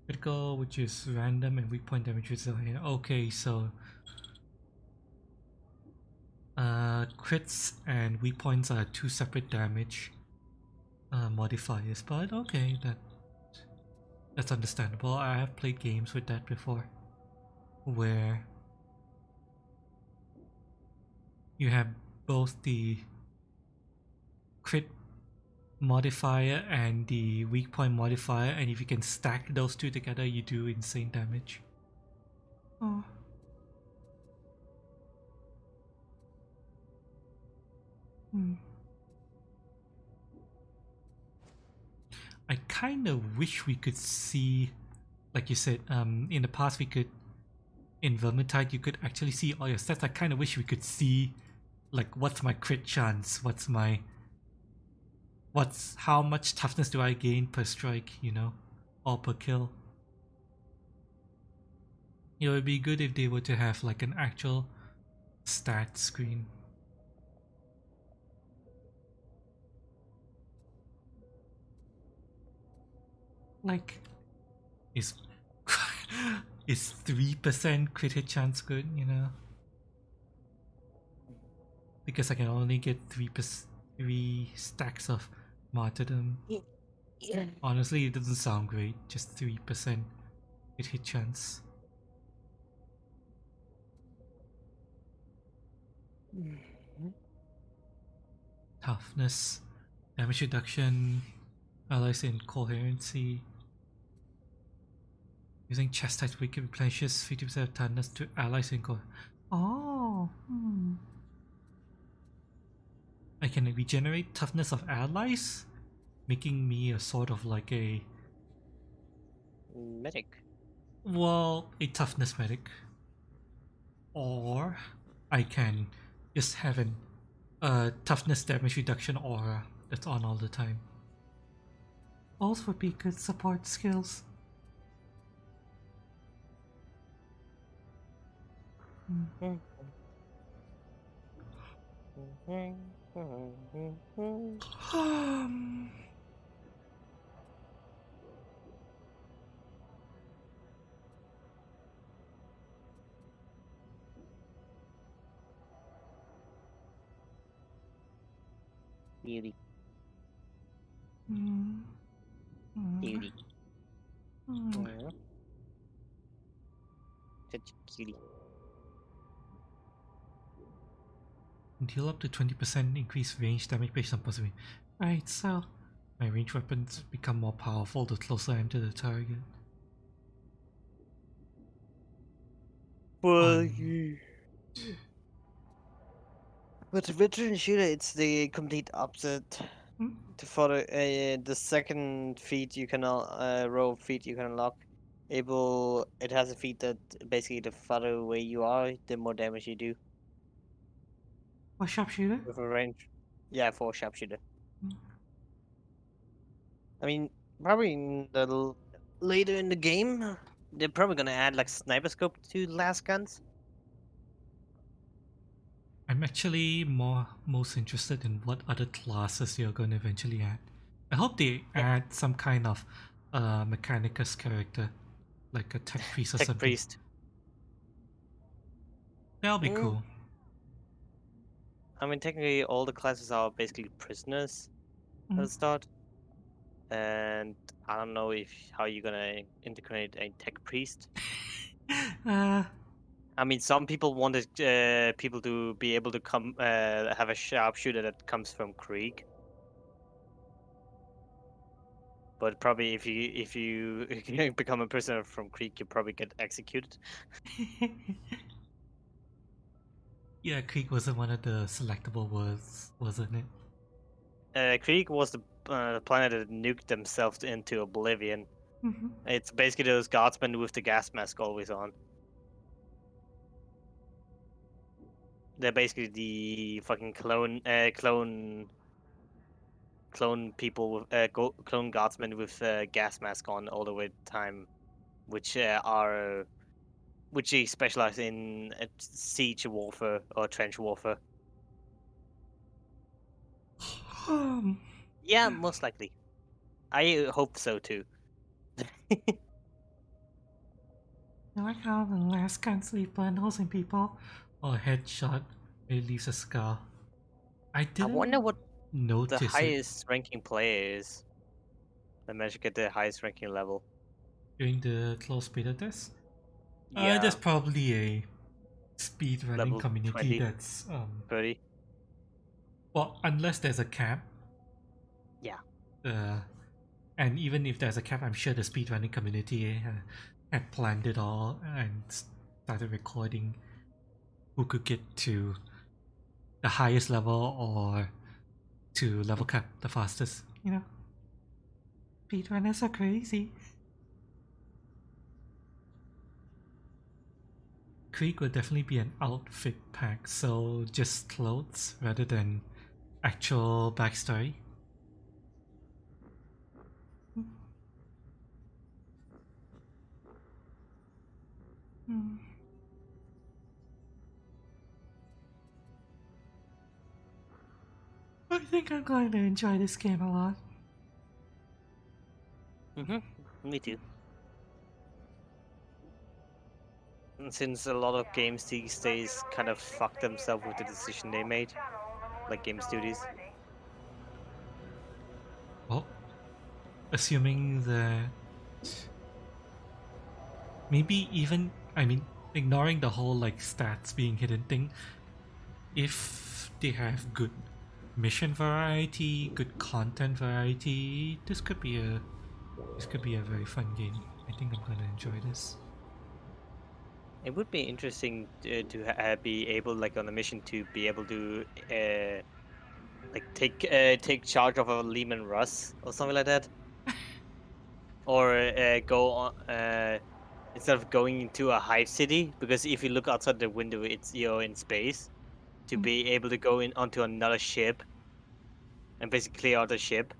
Critical, which is random, and weak point damage is here. Okay, so crits and weak points are two separate damage modifiers, but okay, that's understandable. I have played games with that before, where you have both the crit modifier and the weak point modifier, and if you can stack those two together, you do insane damage. oh. I kind of wish we could see, like you said, in the past we could, in Vermintide you could actually see all your stats. I kind of wish we could see, like, what's my crit chance, how much toughness do I gain per strike, you know, or per kill. You know, it'd be good if they were to have like an actual stat screen. Like, is 3% crit hit chance good, you know? Because I can only get 3 stacks of martyrdom. Yeah. Honestly, it doesn't sound great. Just 3% crit hit chance. Toughness, damage reduction, allies in coherency. Using chastise wicked replenishes 50% of toughness to allies in coherency. oh, I can regenerate toughness of allies, making me a sort of like a... medic. Well, a toughness medic. Or I can just have an toughness damage reduction aura that's on all the time. both would be good support skills. Beauty. Beauty. Such a cutie. Deal up to 20% increased range damage based on possibility. Right, so my range weapons become more powerful the closer I am to the target. Well, with veteran shooter, it's the complete opposite. To follow the second feat you can row feat you can unlock. It has a feat that basically the farther away you are, the more damage you do. for sharpshooter? With a range. Yeah, for sharpshooter. I mean, probably in the later in the game, they're probably gonna add like sniper scope to last guns. I'm actually most interested in what other classes you're going to eventually add. I hope they add some kind of Mechanicus character, like a tech priest or Tech something. priest. That'll be cool. I mean, technically, all the classes are basically prisoners at the start, and I don't know how you're gonna integrate a tech priest. I mean, some people wanted people to be able to come have a sharpshooter that comes from Krieg. But probably if you become a prisoner from Krieg, you probably get executed. Yeah, Krieg wasn't one of the selectable words, wasn't it? Krieg was the planet that nuked themselves into oblivion. Mhm. It's basically those guardsmen with the gas mask always on. They're basically the fucking clone people with clone guardsmen with gas mask on all the way time, which they specialize in siege warfare or trench warfare. Yeah, most likely. I hope so too. I like how the last gun sleeve burn holes in people, or a headshot, it leaves a scar. I wonder what notice the it highest ranking player is. That managed to get the highest ranking level. during the close beta test. Yeah. There's probably a speedrunning Level community 20, that's 30. Well, unless there's a cap. Yeah. And even if there's a cap, I'm sure the speedrunning community had planned it all and started recording who could get to the highest level or to level cap the fastest. You know, speedrunners are crazy. Krieg would definitely be an outfit pack, so just clothes rather than actual backstory. Hmm. I think I'm going to enjoy this game a lot. Me too. And since a lot of games these days kind of fuck themselves with the decision they made, like game studios. Well, assuming that maybe even, I mean, ignoring the whole like stats being hidden thing, if they have good mission variety, good content variety, this could be a very fun game. I think I'm gonna enjoy this. It would be interesting to be able, like on a mission, to be able to like take charge of a Lehman Russ or something like that, or go on instead of going into a hive city, because if you look outside the window, you're in space. To be able to go in onto another ship and basically clear out the ship,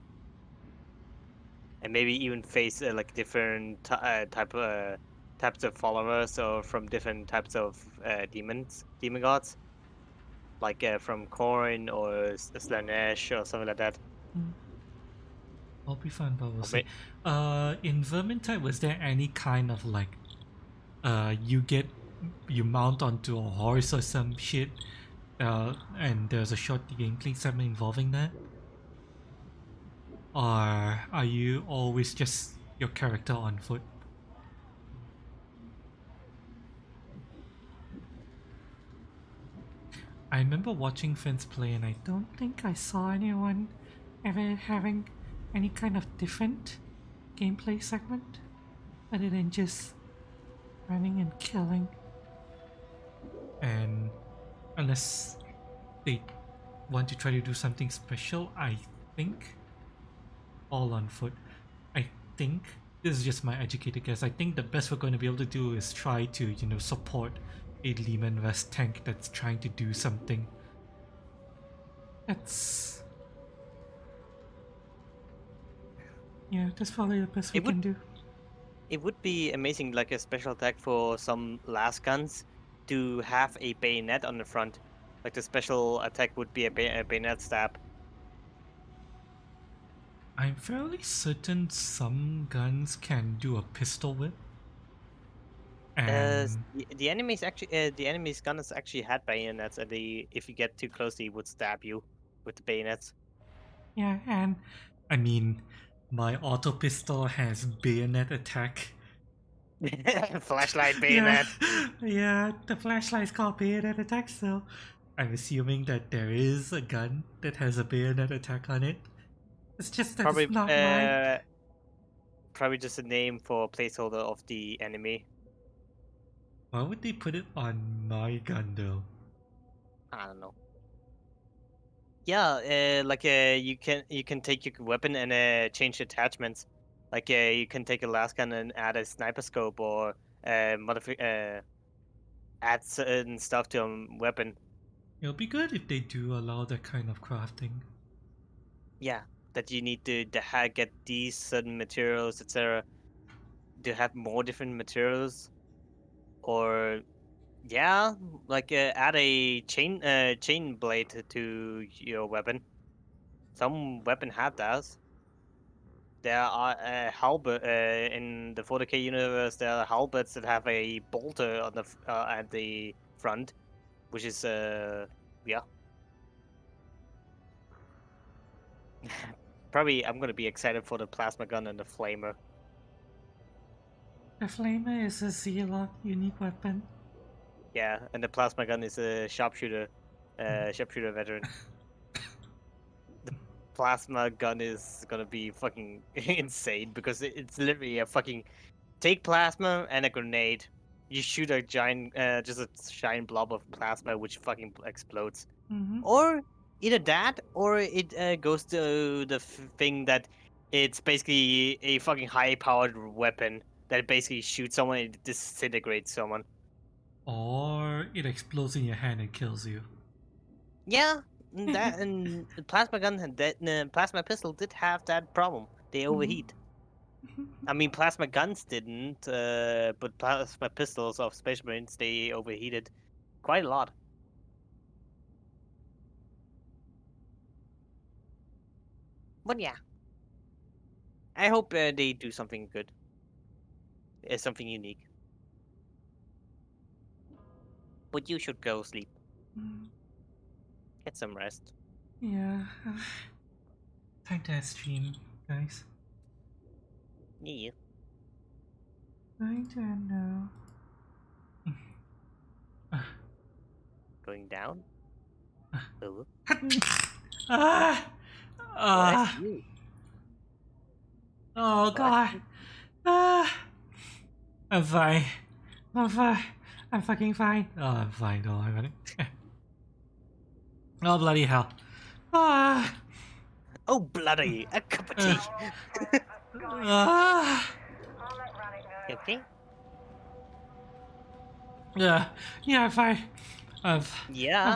and maybe even face like different types of followers or from different types of demon gods, like from Korn or Slanesh or something like that. I'll be fun, but we'll Okay. see. In Vermintide, was there any kind of like, you mount onto a horse or some shit, and there's a short gameplay segment involving that? Or are you always just your character on foot? I remember watching friends play and I don't think I saw anyone ever having any kind of different gameplay segment other than just running and killing. And unless they want to try to do something special, I think all on foot. I think this is just my educated guess. I think the best we're going to be able to do is try to, you know, support a Lehman Russ tank that's trying to do something. That's probably the best we can do. It would be amazing, like a special attack for some last guns, to have a bayonet on the front. Like the special attack would be a bayonet stab. I'm fairly certain some guns can do a pistol whip. And The enemy's guns actually had bayonets, and if you get too close, they would stab you with the bayonets. yeah, and I mean, My auto pistol has bayonet attack. Flashlight bayonet. Yeah, the flashlight is called bayonet attack, so I'm assuming that there is a gun that has a bayonet attack on it. It's just that Probably, it's not mine. probably just a name for a placeholder of the enemy. Why would they put it on my gun though? I don't know. Yeah, you can take your weapon and change attachments. Like you can take a last gun and add a sniper scope or add certain stuff to a weapon. It'll be good if they do allow that kind of crafting. Yeah, that you need to get these certain materials, etc. To have more different materials, or yeah, like add a chain blade to your weapon. Some weapon have that. There are halberd in the 40K universe. There are halberds that have a bolter on the at the front, which is yeah. Probably I'm gonna be excited for the plasma gun and the flamer. The flamer is a Zealot unique weapon. Yeah, and the plasma gun is a sharpshooter veteran. The plasma gun is gonna be fucking insane because it's literally a fucking take plasma and a grenade. You shoot a giant, just a giant blob of plasma which fucking explodes. Or either that, or it goes to the thing that it's basically a fucking high-powered weapon that basically shoots someone and disintegrates someone. Or it explodes in your hand and kills you. Yeah, that and the plasma gun and that plasma pistol did have that problem. They overheat. I mean, plasma guns didn't, but plasma pistols of Space Marines, they overheated quite a lot. But yeah, I hope they do something good. Something unique. But you should go sleep. Get some rest. Yeah. Time to stream, guys. Yeah. I don't know. Going down? Oh. Ah! You. Oh god. I'm fine. I'm fine. I'm fucking fine. Oh, I'm fine. Don't worry about it. Oh, bloody hell. Ah! Oh, bloody! A cup of tea! Okay? Yeah, I'm fine. I'm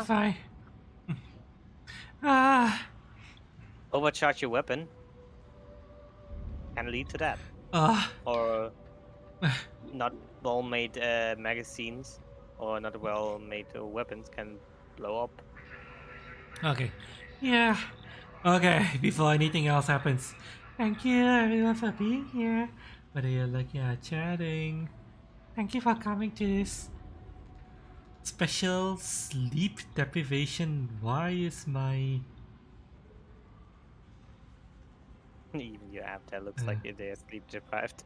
fine. Overcharge your weapon can lead to that. Or not well-made magazines or not well-made weapons can blow up. Okay. Yeah. Okay, before anything else happens. Thank you everyone for being here. Whether you're looking at chatting. Thank you for coming to this special sleep deprivation. Why is my... Even your avatar looks like they're sleep deprived.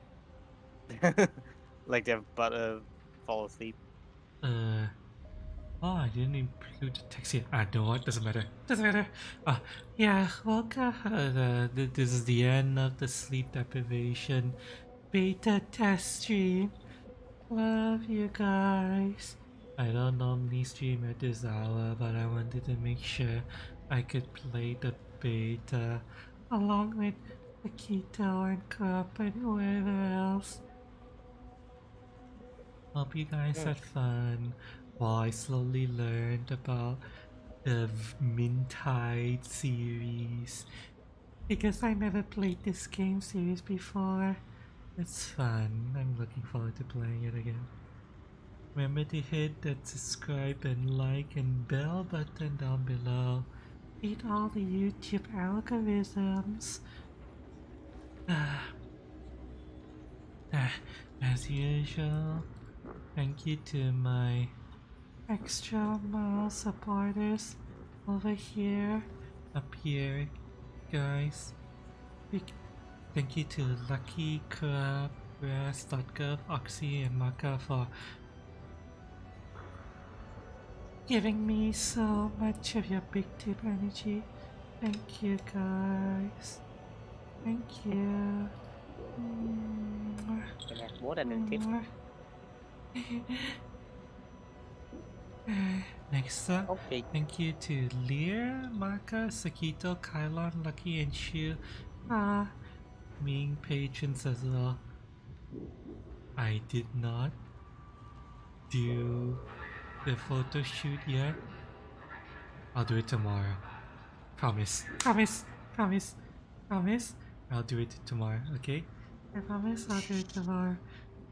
Like they're about to fall asleep. Oh, I didn't include the text here. No, what? Doesn't matter. Doesn't matter. Yeah, welcome. This is the end of the sleep deprivation beta test stream. Love you guys. I don't normally stream at this hour, but I wanted to make sure I could play the beta along with Akito and Cup and whoever else. Hope you guys had fun while I slowly learned about the Mintide series, because I never played this game series before. It's fun. I'm looking forward to playing it again. Remember to hit that subscribe and like and bell button down below. Beat all the YouTube algorithms. As usual, thank you to my extra mile supporters over here, up here, guys. Thank you to Lucky, Crab, Ras.gov, Oxy, and Maka for giving me so much of your big tip energy. Thank you, guys. Thank you. Can have more than a tip. Next up, Okay. thank you to Lear, Maka, Sakito, Kylon, Lucky, and Shu, being patrons as well. I did not do the photo shoot yet. I'll do it tomorrow. Promise. Promise. Promise. Promise. I'll do it tomorrow, okay? I promise I'll do it tomorrow.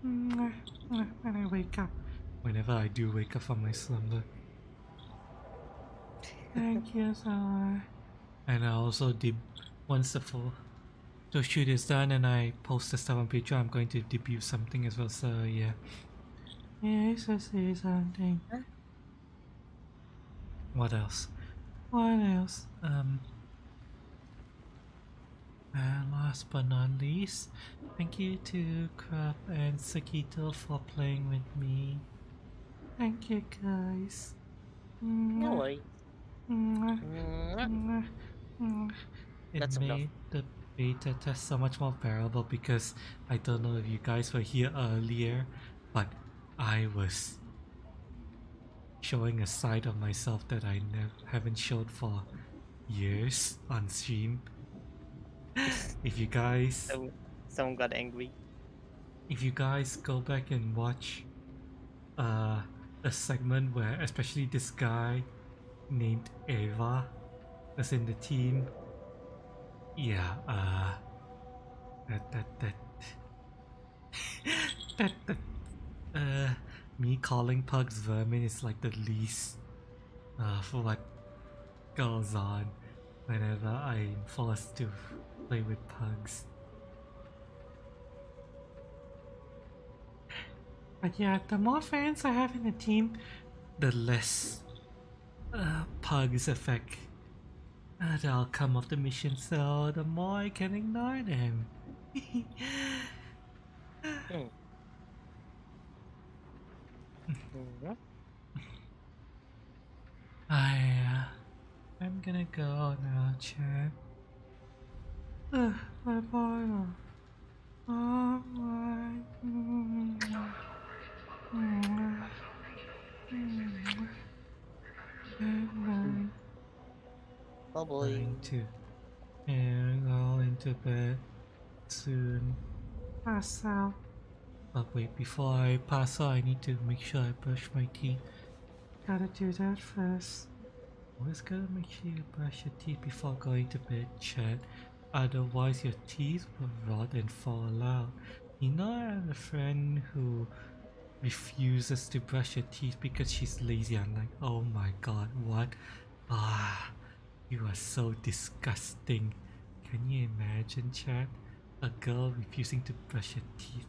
When I wake up. Whenever I do wake up from my slumber. Thank you so much. And I also did, once the photo shoot is done and I post the stuff on Patreon, I'm going to debut something as well, so yeah. Yeah, I should say something. What else? What else? Last but not least, thank you to Crab and Sakito for playing with me. Thank you, guys. No worries. It made the beta test so much more bearable because I don't know if you guys were here earlier, but I was showing a side of myself that I haven't showed for years on stream. If you guys... Someone got angry. If you guys go back and watch a segment where especially this guy named Eva was in the team, yeah, me calling pugs vermin is like the least for what goes on whenever I'm forced to play with pugs. But yeah, the more fans I have in the team, the less pugs affect the outcome of the mission, so the more I can ignore them. I'm gonna go now, chat. My boy. Oh my. Going to go into bed soon. Pass out. But wait, before I pass out, I need to make sure I brush my teeth. Gotta do that first. Always gotta make sure you brush your teeth before going to bed, chat. Otherwise your teeth will rot and fall out. You know, I have a friend who refuses to brush her teeth because she's lazy. I'm like, oh my god, what? You are so disgusting. Can you imagine, chat? A girl refusing to brush her teeth.